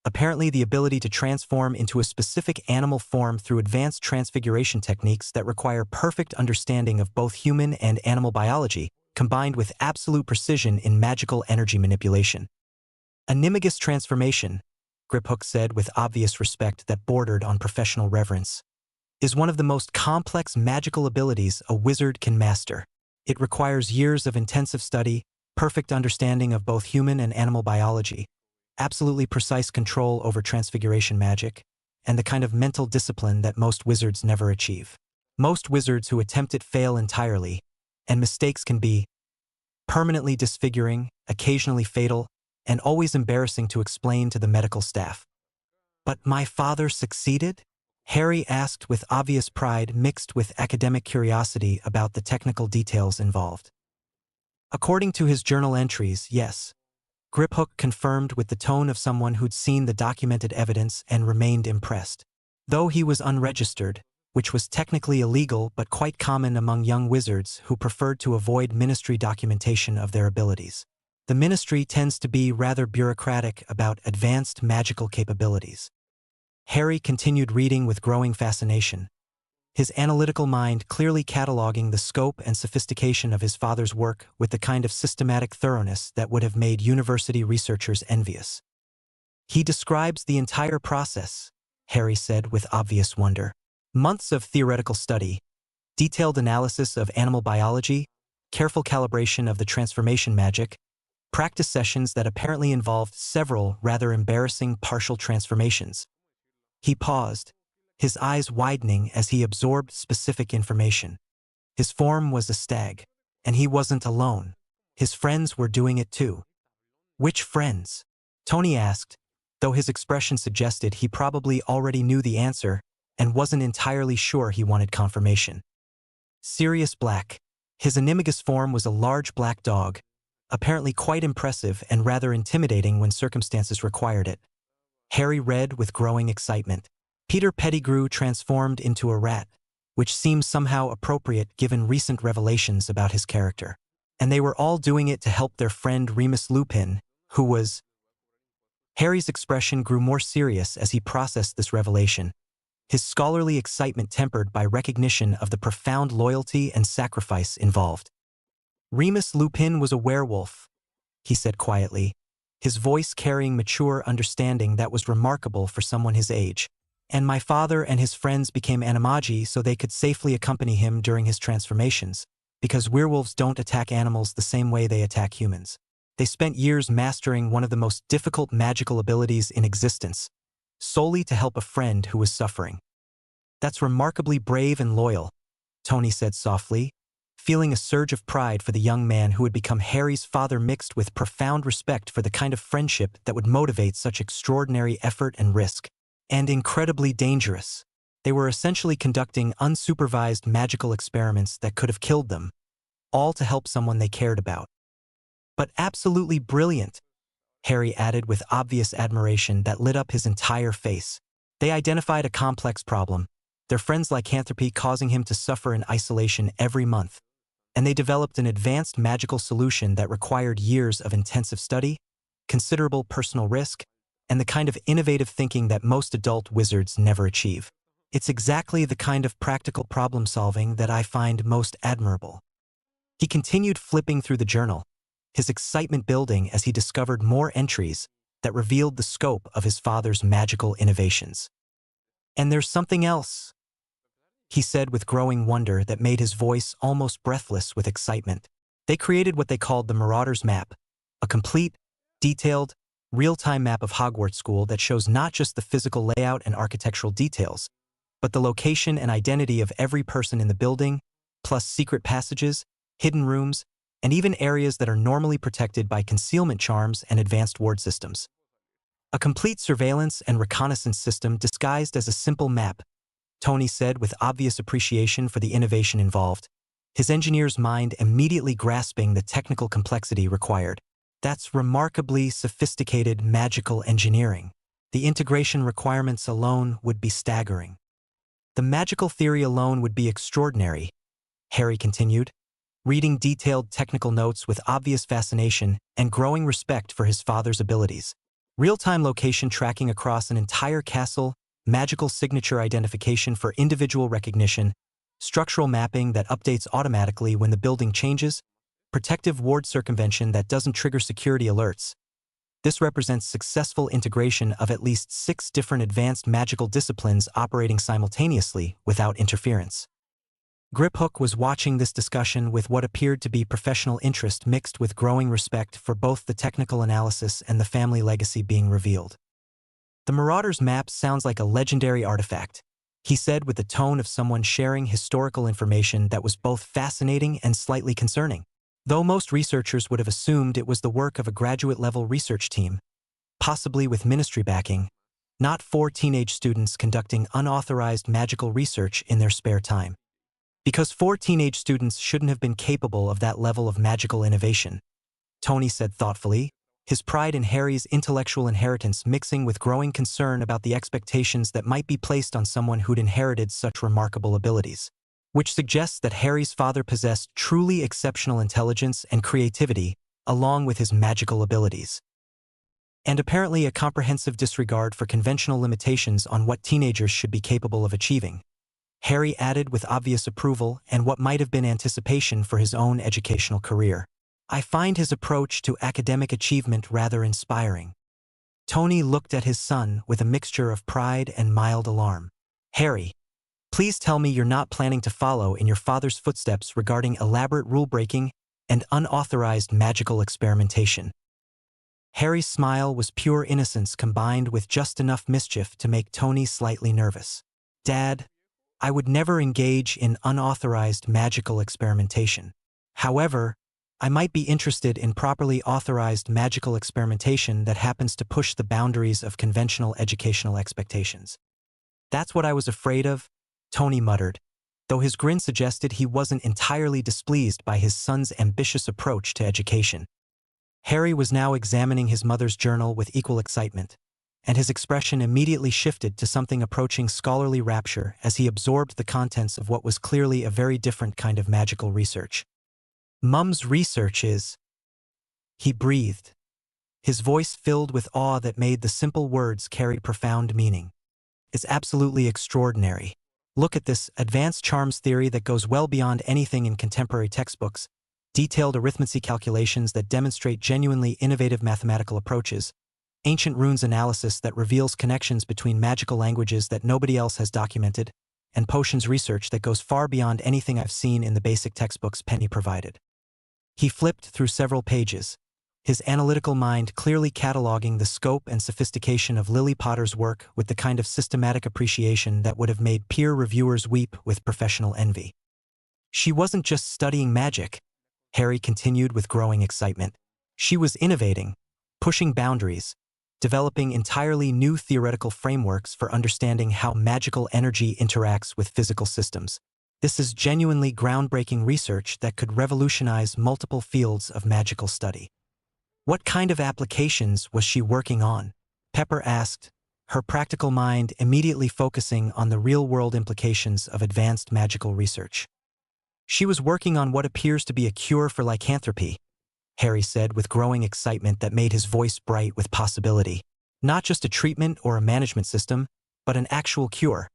apparently the ability to transform into a specific animal form through advanced transfiguration techniques that require perfect understanding of both human and animal biology, combined with absolute precision in magical energy manipulation. Animagus transformation, Griphook said with obvious respect that bordered on professional reverence, is one of the most complex magical abilities a wizard can master. It requires years of intensive study, perfect understanding of both human and animal biology, absolutely precise control over transfiguration magic, and the kind of mental discipline that most wizards never achieve. Most wizards who attempt it fail entirely, and mistakes can be permanently disfiguring, occasionally fatal, and always embarrassing to explain to the medical staff. But my father succeeded? Harry asked with obvious pride mixed with academic curiosity about the technical details involved. According to his journal entries, yes. Griphook confirmed with the tone of someone who'd seen the documented evidence and remained impressed. Though he was unregistered, which was technically illegal but quite common among young wizards who preferred to avoid ministry documentation of their abilities. The ministry tends to be rather bureaucratic about advanced magical capabilities. Harry continued reading with growing fascination, his analytical mind clearly cataloging the scope and sophistication of his father's work with the kind of systematic thoroughness that would have made university researchers envious. He describes the entire process, Harry said with obvious wonder. Months of theoretical study, detailed analysis of animal biology, careful calibration of the transformation magic, practice sessions that apparently involved several rather embarrassing partial transformations. He paused, his eyes widening as he absorbed specific information. His form was a stag, and he wasn't alone. His friends were doing it too. Which friends? Tony asked, though his expression suggested he probably already knew the answer and wasn't entirely sure he wanted confirmation. Sirius Black. His animagus form was a large black dog, apparently quite impressive and rather intimidating when circumstances required it. Harry read with growing excitement. Peter Pettigrew transformed into a rat, which seems somehow appropriate given recent revelations about his character. And they were all doing it to help their friend Remus Lupin, who was... Harry's expression grew more serious as he processed this revelation, his scholarly excitement tempered by recognition of the profound loyalty and sacrifice involved. Remus Lupin was a werewolf, he said quietly, his voice carrying mature understanding that was remarkable for someone his age. And my father and his friends became animagi so they could safely accompany him during his transformations, because werewolves don't attack animals the same way they attack humans. They spent years mastering one of the most difficult magical abilities in existence, solely to help a friend who was suffering. That's remarkably brave and loyal, Tony said softly, feeling a surge of pride for the young man who had become Harry's father mixed with profound respect for the kind of friendship that would motivate such extraordinary effort and risk. And incredibly dangerous. They were essentially conducting unsupervised magical experiments that could have killed them, all to help someone they cared about. But absolutely brilliant, Harry added with obvious admiration that lit up his entire face. They identified a complex problem, their friend's lycanthropy causing him to suffer in isolation every month, and they developed an advanced magical solution that required years of intensive study, considerable personal risk, and the kind of innovative thinking that most adult wizards never achieve. It's exactly the kind of practical problem-solving that I find most admirable. He continued flipping through the journal, his excitement building as he discovered more entries that revealed the scope of his father's magical innovations. And there's something else, he said with growing wonder that made his voice almost breathless with excitement. They created what they called the Marauder's Map, a complete, detailed, real-time map of Hogwarts School that shows not just the physical layout and architectural details, but the location and identity of every person in the building, plus secret passages, hidden rooms, and even areas that are normally protected by concealment charms and advanced ward systems. A complete surveillance and reconnaissance system disguised as a simple map, Tony said with obvious appreciation for the innovation involved, his engineer's mind immediately grasping the technical complexity required. That's remarkably sophisticated magical engineering. The integration requirements alone would be staggering. The magical theory alone would be extraordinary, Harry continued, reading detailed technical notes with obvious fascination and growing respect for his father's abilities. Real-time location tracking across an entire castle, magical signature identification for individual recognition, structural mapping that updates automatically when the building changes, protective ward circumvention that doesn't trigger security alerts. This represents successful integration of at least 6 different advanced magical disciplines operating simultaneously without interference. Griphook was watching this discussion with what appeared to be professional interest mixed with growing respect for both the technical analysis and the family legacy being revealed. The Marauder's map sounds like a legendary artifact, he said with the tone of someone sharing historical information that was both fascinating and slightly concerning. Though most researchers would have assumed it was the work of a graduate-level research team, possibly with ministry backing, not 4 teenage students conducting unauthorized magical research in their spare time. Because 4 teenage students shouldn't have been capable of that level of magical innovation, Tony said thoughtfully, his pride in Harry's intellectual inheritance mixing with growing concern about the expectations that might be placed on someone who'd inherited such remarkable abilities, which suggests that Harry's father possessed truly exceptional intelligence and creativity along with his magical abilities. And apparently a comprehensive disregard for conventional limitations on what teenagers should be capable of achieving, Harry added with obvious approval and what might have been anticipation for his own educational career. I find his approach to academic achievement rather inspiring. Tony looked at his son with a mixture of pride and mild alarm. Harry, please tell me you're not planning to follow in your father's footsteps regarding elaborate rule-breaking and unauthorized magical experimentation. Harry's smile was pure innocence combined with just enough mischief to make Tony slightly nervous. Dad, I would never engage in unauthorized magical experimentation. However, I might be interested in properly authorized magical experimentation that happens to push the boundaries of conventional educational expectations. That's what I was afraid of, Tony muttered, though his grin suggested he wasn't entirely displeased by his son's ambitious approach to education. Harry was now examining his mother's journal with equal excitement, and his expression immediately shifted to something approaching scholarly rapture as he absorbed the contents of what was clearly a very different kind of magical research. Mum's research is... He breathed, his voice filled with awe that made the simple words carry profound meaning. It's absolutely extraordinary. Look at this advanced charms theory that goes well beyond anything in contemporary textbooks, detailed arithmetic calculations that demonstrate genuinely innovative mathematical approaches, ancient runes analysis that reveals connections between magical languages that nobody else has documented, and potions research that goes far beyond anything I've seen in the basic textbooks Penny provided. He flipped through several pages, his analytical mind clearly cataloging the scope and sophistication of Lily Potter's work with the kind of systematic appreciation that would have made peer reviewers weep with professional envy. She wasn't just studying magic, Harry continued with growing excitement. She was innovating, pushing boundaries, developing entirely new theoretical frameworks for understanding how magical energy interacts with physical systems. This is genuinely groundbreaking research that could revolutionize multiple fields of magical study. What kind of applications was she working on? Pepper asked, her practical mind immediately focusing on the real-world implications of advanced magical research. She was working on what appears to be a cure for lycanthropy, Harry said with growing excitement that made his voice bright with possibility. Not just a treatment or a management system, but an actual cure.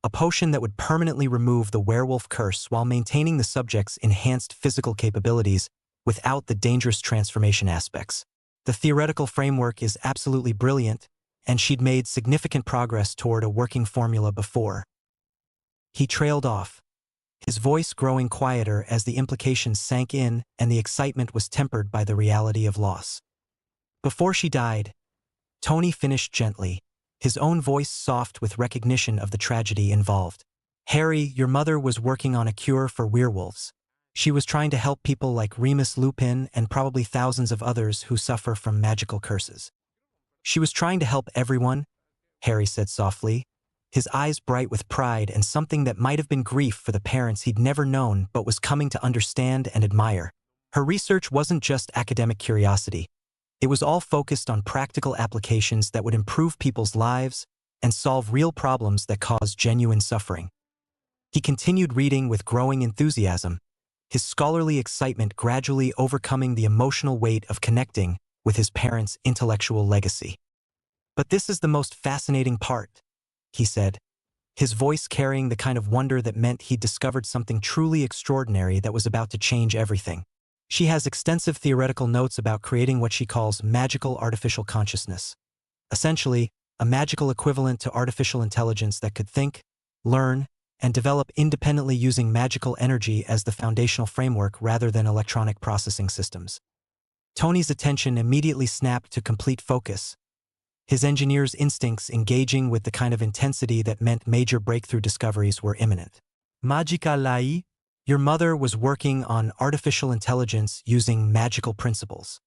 A potion that would permanently remove the werewolf curse while maintaining the subject's enhanced physical capabilities without the dangerous transformation aspects. The theoretical framework is absolutely brilliant, and she'd made significant progress toward a working formula before. He trailed off, his voice growing quieter as the implications sank in and the excitement was tempered by the reality of loss. Before she died, Tony finished gently, his own voice soft with recognition of the tragedy involved. Harry, your mother was working on a cure for werewolves. She was trying to help people like Remus Lupin and probably thousands of others who suffer from magical curses. She was trying to help everyone, Harry said softly, his eyes bright with pride and something that might have been grief for the parents he'd never known but was coming to understand and admire. Her research wasn't just academic curiosity. It was all focused on practical applications that would improve people's lives and solve real problems that cause genuine suffering. He continued reading with growing enthusiasm, his scholarly excitement gradually overcoming the emotional weight of connecting with his parents' intellectual legacy. But this is the most fascinating part, he said, his voice carrying the kind of wonder that meant he'd discovered something truly extraordinary that was about to change everything. She has extensive theoretical notes about creating what she calls magical artificial consciousness. Essentially, a magical equivalent to artificial intelligence that could think, learn, and develop independently using magical energy as the foundational framework rather than electronic processing systems. Tony's attention immediately snapped to complete focus, his engineer's instincts engaging with the kind of intensity that meant major breakthrough discoveries were imminent. Magica lai? Your mother was working on artificial intelligence using magical principles.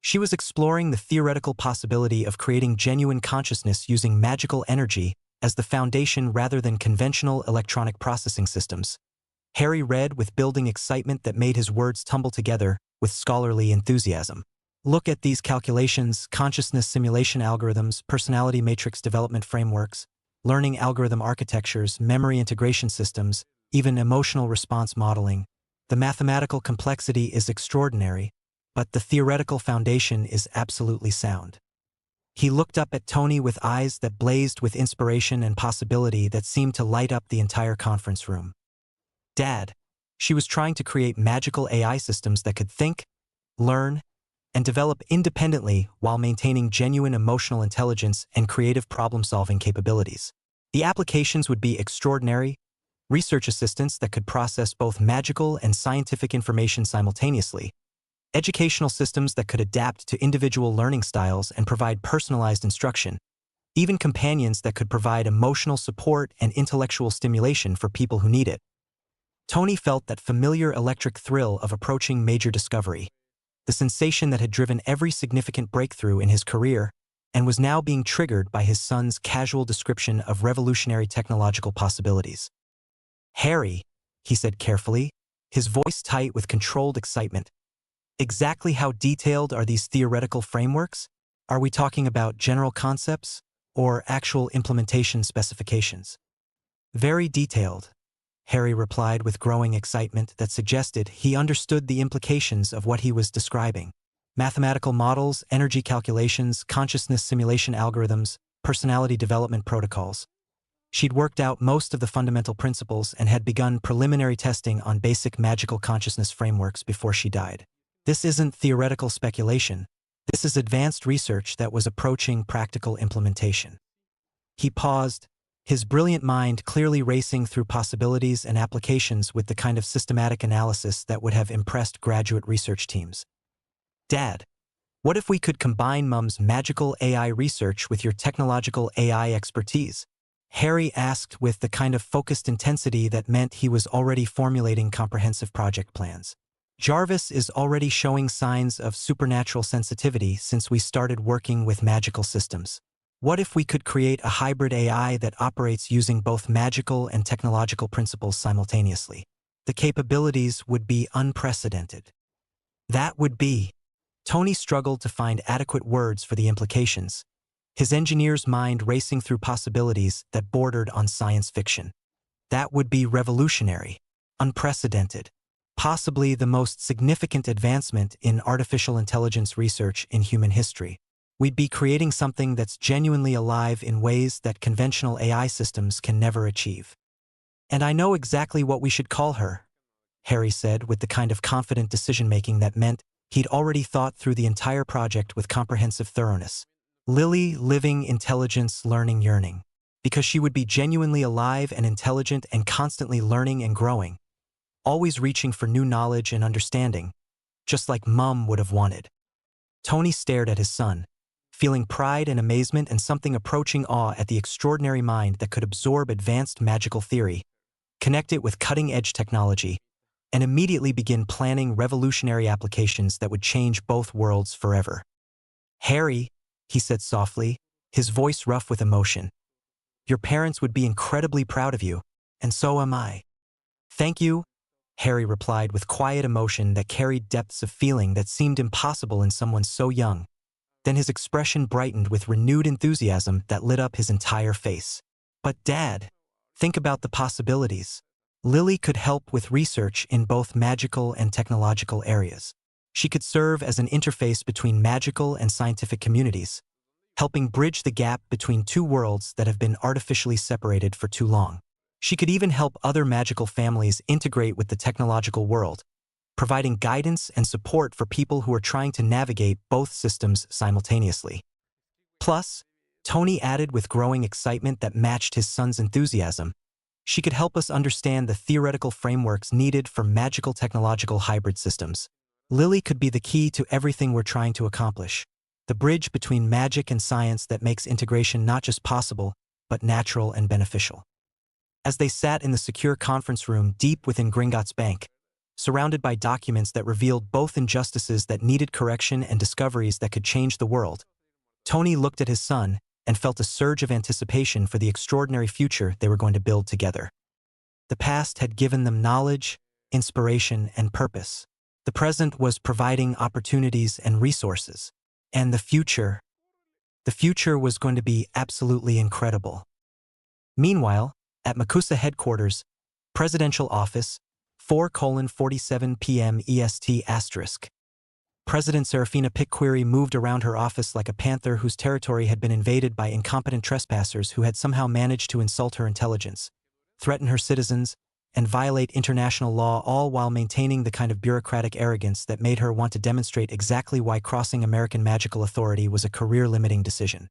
She was exploring the theoretical possibility of creating genuine consciousness using magical energy as the foundation rather than conventional electronic processing systems. Harry read with building excitement that made his words tumble together with scholarly enthusiasm. Look at these calculations, consciousness simulation algorithms, personality matrix development frameworks, learning algorithm architectures, memory integration systems, even emotional response modeling. The mathematical complexity is extraordinary, but the theoretical foundation is absolutely sound. He looked up at Tony with eyes that blazed with inspiration and possibility that seemed to light up the entire conference room. Dad, she was trying to create magical AI systems that could think, learn, and develop independently while maintaining genuine emotional intelligence and creative problem-solving capabilities. The applications would be extraordinary, research assistants that could process both magical and scientific information simultaneously, educational systems that could adapt to individual learning styles and provide personalized instruction, even companions that could provide emotional support and intellectual stimulation for people who need it. Tony felt that familiar electric thrill of approaching major discovery, the sensation that had driven every significant breakthrough in his career and was now being triggered by his son's casual description of revolutionary technological possibilities. Harry, he said carefully, his voice tight with controlled excitement. Exactly how detailed are these theoretical frameworks? Are we talking about general concepts or actual implementation specifications? Very detailed, Harry replied with growing excitement that suggested he understood the implications of what he was describing. Mathematical models, energy calculations, consciousness simulation algorithms, personality development protocols. She'd worked out most of the fundamental principles and had begun preliminary testing on basic magical consciousness frameworks before she died. This isn't theoretical speculation. This is advanced research that was approaching practical implementation. He paused, his brilliant mind clearly racing through possibilities and applications with the kind of systematic analysis that would have impressed graduate research teams. Dad, what if we could combine Mum's magical AI research with your technological AI expertise? Harry asked with the kind of focused intensity that meant he was already formulating comprehensive project plans. Jarvis is already showing signs of supernatural sensitivity since we started working with magical systems. What if we could create a hybrid AI that operates using both magical and technological principles simultaneously? The capabilities would be unprecedented. That would be. Tony struggled to find adequate words for the implications, his engineer's mind racing through possibilities that bordered on science fiction. That would be revolutionary, unprecedented, possibly the most significant advancement in artificial intelligence research in human history. We'd be creating something that's genuinely alive in ways that conventional AI systems can never achieve. And I know exactly what we should call her, Harry said with the kind of confident decision-making that meant he'd already thought through the entire project with comprehensive thoroughness. Lily, living intelligence, learning, yearning. Because she would be genuinely alive and intelligent and constantly learning and growing, always reaching for new knowledge and understanding, just like Mum would have wanted. Tony stared at his son, feeling pride and amazement and something approaching awe at the extraordinary mind that could absorb advanced magical theory, connect it with cutting-edge technology, and immediately begin planning revolutionary applications that would change both worlds forever. "Harry," he said softly, his voice rough with emotion, "your parents would be incredibly proud of you, and so am I." "Thank you," Harry replied with quiet emotion that carried depths of feeling that seemed impossible in someone so young. Then his expression brightened with renewed enthusiasm that lit up his entire face. "But Dad, think about the possibilities. Lily could help with research in both magical and technological areas. She could serve as an interface between magical and scientific communities, helping bridge the gap between two worlds that have been artificially separated for too long. She could even help other magical families integrate with the technological world, providing guidance and support for people who are trying to navigate both systems simultaneously." Plus, Tony added with growing excitement that matched his son's enthusiasm, "She could help us understand the theoretical frameworks needed for magical technological hybrid systems. Lily could be the key to everything we're trying to accomplish, the bridge between magic and science that makes integration not just possible, but natural and beneficial." As they sat in the secure conference room deep within Gringotts Bank, surrounded by documents that revealed both injustices that needed correction and discoveries that could change the world, Tony looked at his son and felt a surge of anticipation for the extraordinary future they were going to build together. The past had given them knowledge, inspiration, and purpose. The present was providing opportunities and resources. And the future was going to be absolutely incredible. Meanwhile, at Makusa headquarters, Presidential Office, 4:47 p.m. EST *. President Serafina Pickquery moved around her office like a panther whose territory had been invaded by incompetent trespassers who had somehow managed to insult her intelligence, threaten her citizens, and violate international law, all while maintaining the kind of bureaucratic arrogance that made her want to demonstrate exactly why crossing American magical authority was a career-limiting decision.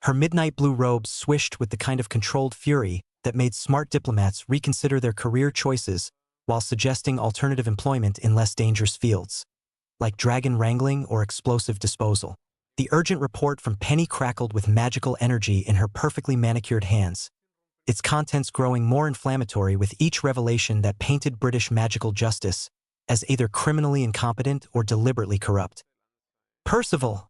Her midnight blue robes swished with the kind of controlled fury that made smart diplomats reconsider their career choices while suggesting alternative employment in less dangerous fields, like dragon wrangling or explosive disposal. The urgent report from Penny crackled with magical energy in her perfectly manicured hands, its contents growing more inflammatory with each revelation that painted British magical justice as either criminally incompetent or deliberately corrupt. "Percival!"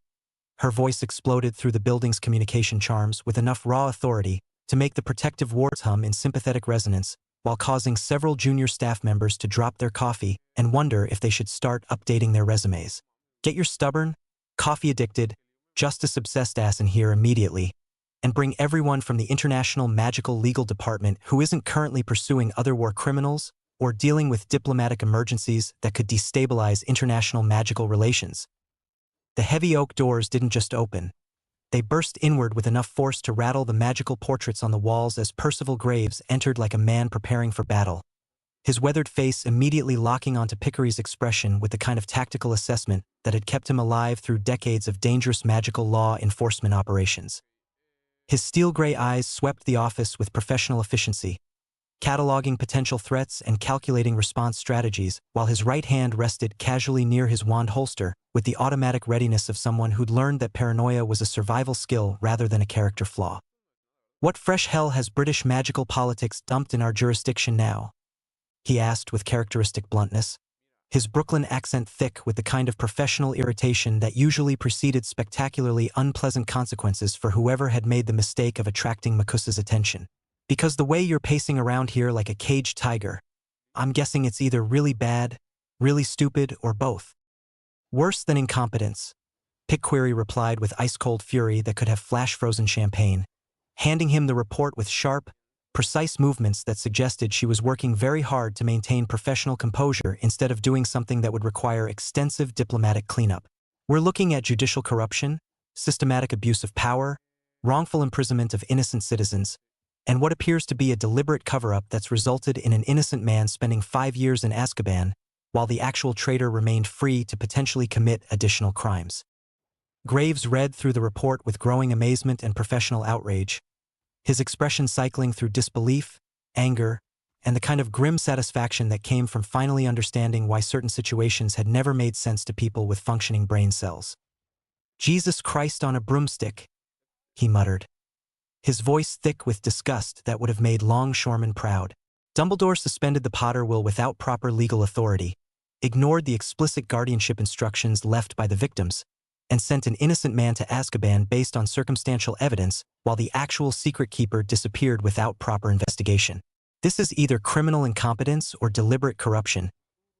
Her voice exploded through the building's communication charms with enough raw authority to make the protective wards hum in sympathetic resonance, while causing several junior staff members to drop their coffee and wonder if they should start updating their resumes. "Get your stubborn, coffee-addicted, justice-obsessed ass in here immediately, and bring everyone from the International Magical Legal Department who isn't currently pursuing other war criminals or dealing with diplomatic emergencies that could destabilize international magical relations." The heavy oak doors didn't just open. They burst inward with enough force to rattle the magical portraits on the walls as Percival Graves entered like a man preparing for battle, his weathered face immediately locking onto Pickering expression with the kind of tactical assessment that had kept him alive through decades of dangerous magical law enforcement operations. His steel-gray eyes swept the office with professional efficiency, cataloging potential threats and calculating response strategies, while his right hand rested casually near his wand holster with the automatic readiness of someone who'd learned that paranoia was a survival skill rather than a character flaw. "What fresh hell has British magical politics dumped in our jurisdiction now?" he asked with characteristic bluntness, his Brooklyn accent thick with the kind of professional irritation that usually preceded spectacularly unpleasant consequences for whoever had made the mistake of attracting Makusa's attention. "Because the way you're pacing around here like a caged tiger, I'm guessing it's either really bad, really stupid, or both." "Worse than incompetence," Pickquery replied with ice-cold fury that could have flash-frozen champagne, handing him the report with sharp, precise movements that suggested she was working very hard to maintain professional composure instead of doing something that would require extensive diplomatic cleanup. "We're looking at judicial corruption, systematic abuse of power, wrongful imprisonment of innocent citizens, and what appears to be a deliberate cover-up that's resulted in an innocent man spending 5 years in Azkaban, while the actual traitor remained free to potentially commit additional crimes." Graves read through the report with growing amazement and professional outrage, his expression cycling through disbelief, anger, and the kind of grim satisfaction that came from finally understanding why certain situations had never made sense to people with functioning brain cells. Jesus Christ on a broomstick, he muttered, his voice thick with disgust that would have made longshoremen proud. Dumbledore suspended the Potter will without proper legal authority, ignored the explicit guardianship instructions left by the victims, and sent an innocent man to Azkaban based on circumstantial evidence while the actual secret keeper disappeared without proper investigation. This is either criminal incompetence or deliberate corruption,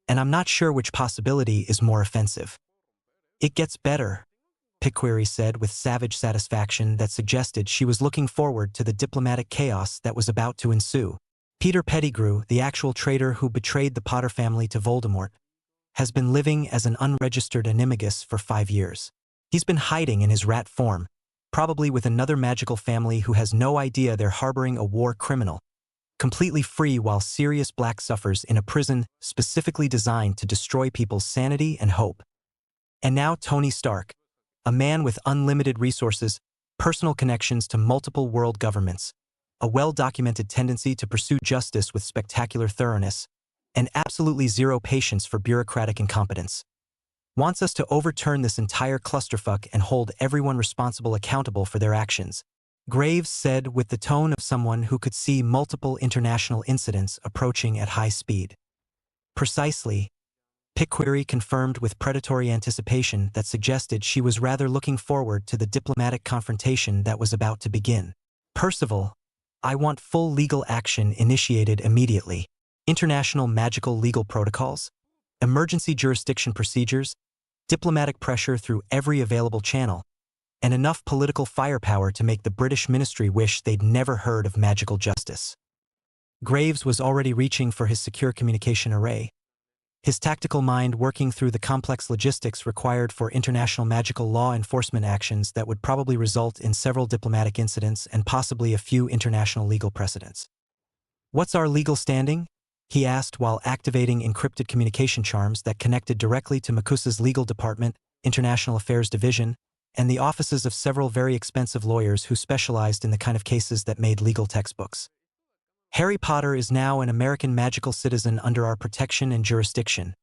and I'm not sure which possibility is more offensive. It gets better, Picquery said with savage satisfaction that suggested she was looking forward to the diplomatic chaos that was about to ensue. Peter Pettigrew, the actual traitor who betrayed the Potter family to Voldemort, has been living as an unregistered animagus for 5 years. He's been hiding in his rat form, probably with another magical family who has no idea they're harboring a war criminal, completely free while Sirius Black suffers in a prison specifically designed to destroy people's sanity and hope. And now Tony Stark, a man with unlimited resources, personal connections to multiple world governments, a well-documented tendency to pursue justice with spectacular thoroughness, and absolutely zero patience for bureaucratic incompetence, wants us to overturn this entire clusterfuck and hold everyone responsible accountable for their actions, Graves said with the tone of someone who could see multiple international incidents approaching at high speed. Precisely, Picquery confirmed with predatory anticipation that suggested she was rather looking forward to the diplomatic confrontation that was about to begin. Percival, I want full legal action initiated immediately. International magical legal protocols, emergency jurisdiction procedures, diplomatic pressure through every available channel, and enough political firepower to make the British ministry wish they'd never heard of magical justice. Graves was already reaching for his secure communication array, his tactical mind working through the complex logistics required for international magical law enforcement actions that would probably result in several diplomatic incidents and possibly a few international legal precedents. What's our legal standing? He asked while activating encrypted communication charms that connected directly to MACUSA's legal department, International Affairs Division, and the offices of several very expensive lawyers who specialized in the kind of cases that made legal textbooks. Harry Potter is now an American magical citizen under our protection and jurisdiction,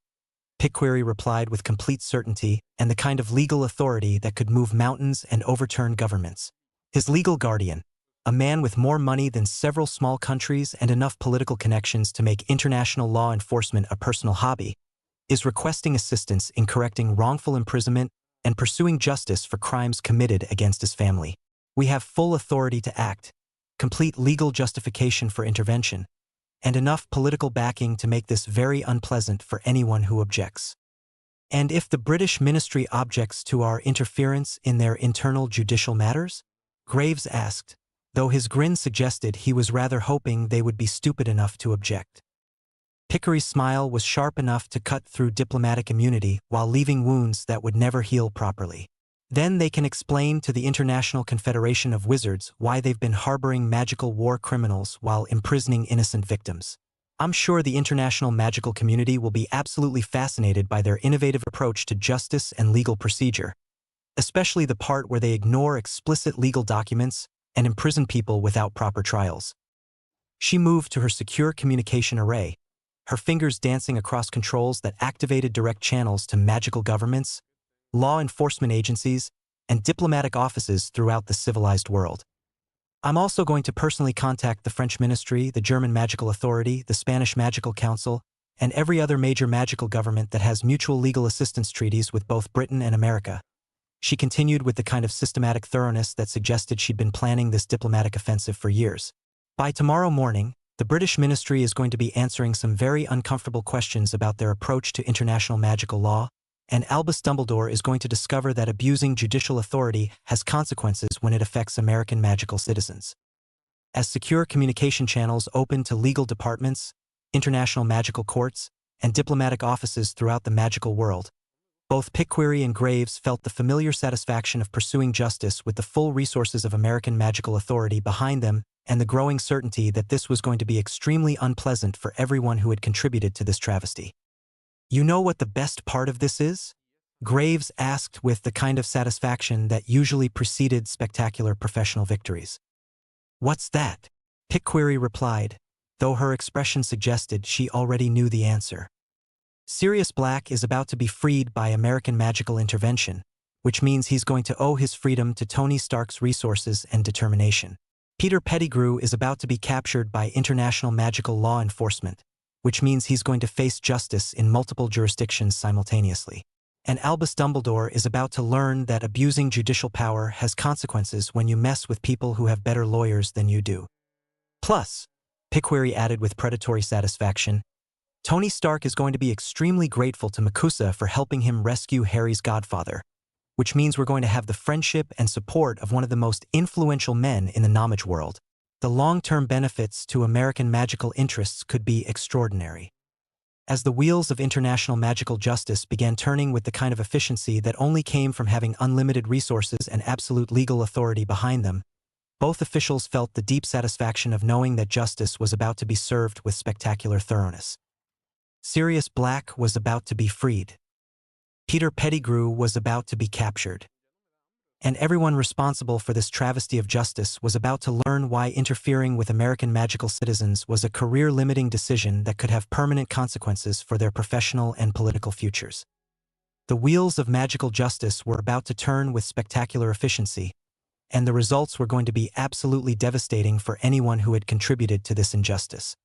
Picquery replied with complete certainty and the kind of legal authority that could move mountains and overturn governments. His legal guardian, a man with more money than several small countries and enough political connections to make international law enforcement a personal hobby, is requesting assistance in correcting wrongful imprisonment and pursuing justice for crimes committed against his family. We have full authority to act, complete legal justification for intervention, and enough political backing to make this very unpleasant for anyone who objects. And if the British ministry objects to our interference in their internal judicial matters? Graves asked, though his grin suggested he was rather hoping they would be stupid enough to object. Picquery's smile was sharp enough to cut through diplomatic immunity while leaving wounds that would never heal properly. Then they can explain to the International Confederation of Wizards why they've been harboring magical war criminals while imprisoning innocent victims. I'm sure the international magical community will be absolutely fascinated by their innovative approach to justice and legal procedure, especially the part where they ignore explicit legal documents and imprison people without proper trials. She moved to her secure communication array, her fingers dancing across controls that activated direct channels to magical governments, law enforcement agencies, and diplomatic offices throughout the civilized world. I'm also going to personally contact the French Ministry, the German Magical Authority, the Spanish Magical Council, and every other major magical government that has mutual legal assistance treaties with both Britain and America. She continued with the kind of systematic thoroughness that suggested she'd been planning this diplomatic offensive for years. By tomorrow morning, the British Ministry is going to be answering some very uncomfortable questions about their approach to international magical law, and Albus Dumbledore is going to discover that abusing judicial authority has consequences when it affects American magical citizens. As secure communication channels open to legal departments, international magical courts, and diplomatic offices throughout the magical world, both Picquery and Graves felt the familiar satisfaction of pursuing justice with the full resources of American magical authority behind them and the growing certainty that this was going to be extremely unpleasant for everyone who had contributed to this travesty. You know what the best part of this is? Graves asked with the kind of satisfaction that usually preceded spectacular professional victories. What's that? Picquery replied, though her expression suggested she already knew the answer. Sirius Black is about to be freed by American magical intervention, which means he's going to owe his freedom to Tony Stark's resources and determination. Peter Pettigrew is about to be captured by international magical law enforcement, which means he's going to face justice in multiple jurisdictions simultaneously. And Albus Dumbledore is about to learn that abusing judicial power has consequences when you mess with people who have better lawyers than you do. Plus, Pickweary added with predatory satisfaction, Tony Stark is going to be extremely grateful to Makusa for helping him rescue Harry's godfather, which means we're going to have the friendship and support of one of the most influential men in the knowledge world. The long-term benefits to American magical interests could be extraordinary. As the wheels of international magical justice began turning with the kind of efficiency that only came from having unlimited resources and absolute legal authority behind them, both officials felt the deep satisfaction of knowing that justice was about to be served with spectacular thoroughness. Sirius Black was about to be freed. Peter Pettigrew was about to be captured. And everyone responsible for this travesty of justice was about to learn why interfering with American magical citizens was a career-limiting decision that could have permanent consequences for their professional and political futures. The wheels of magical justice were about to turn with spectacular efficiency, and the results were going to be absolutely devastating for anyone who had contributed to this injustice.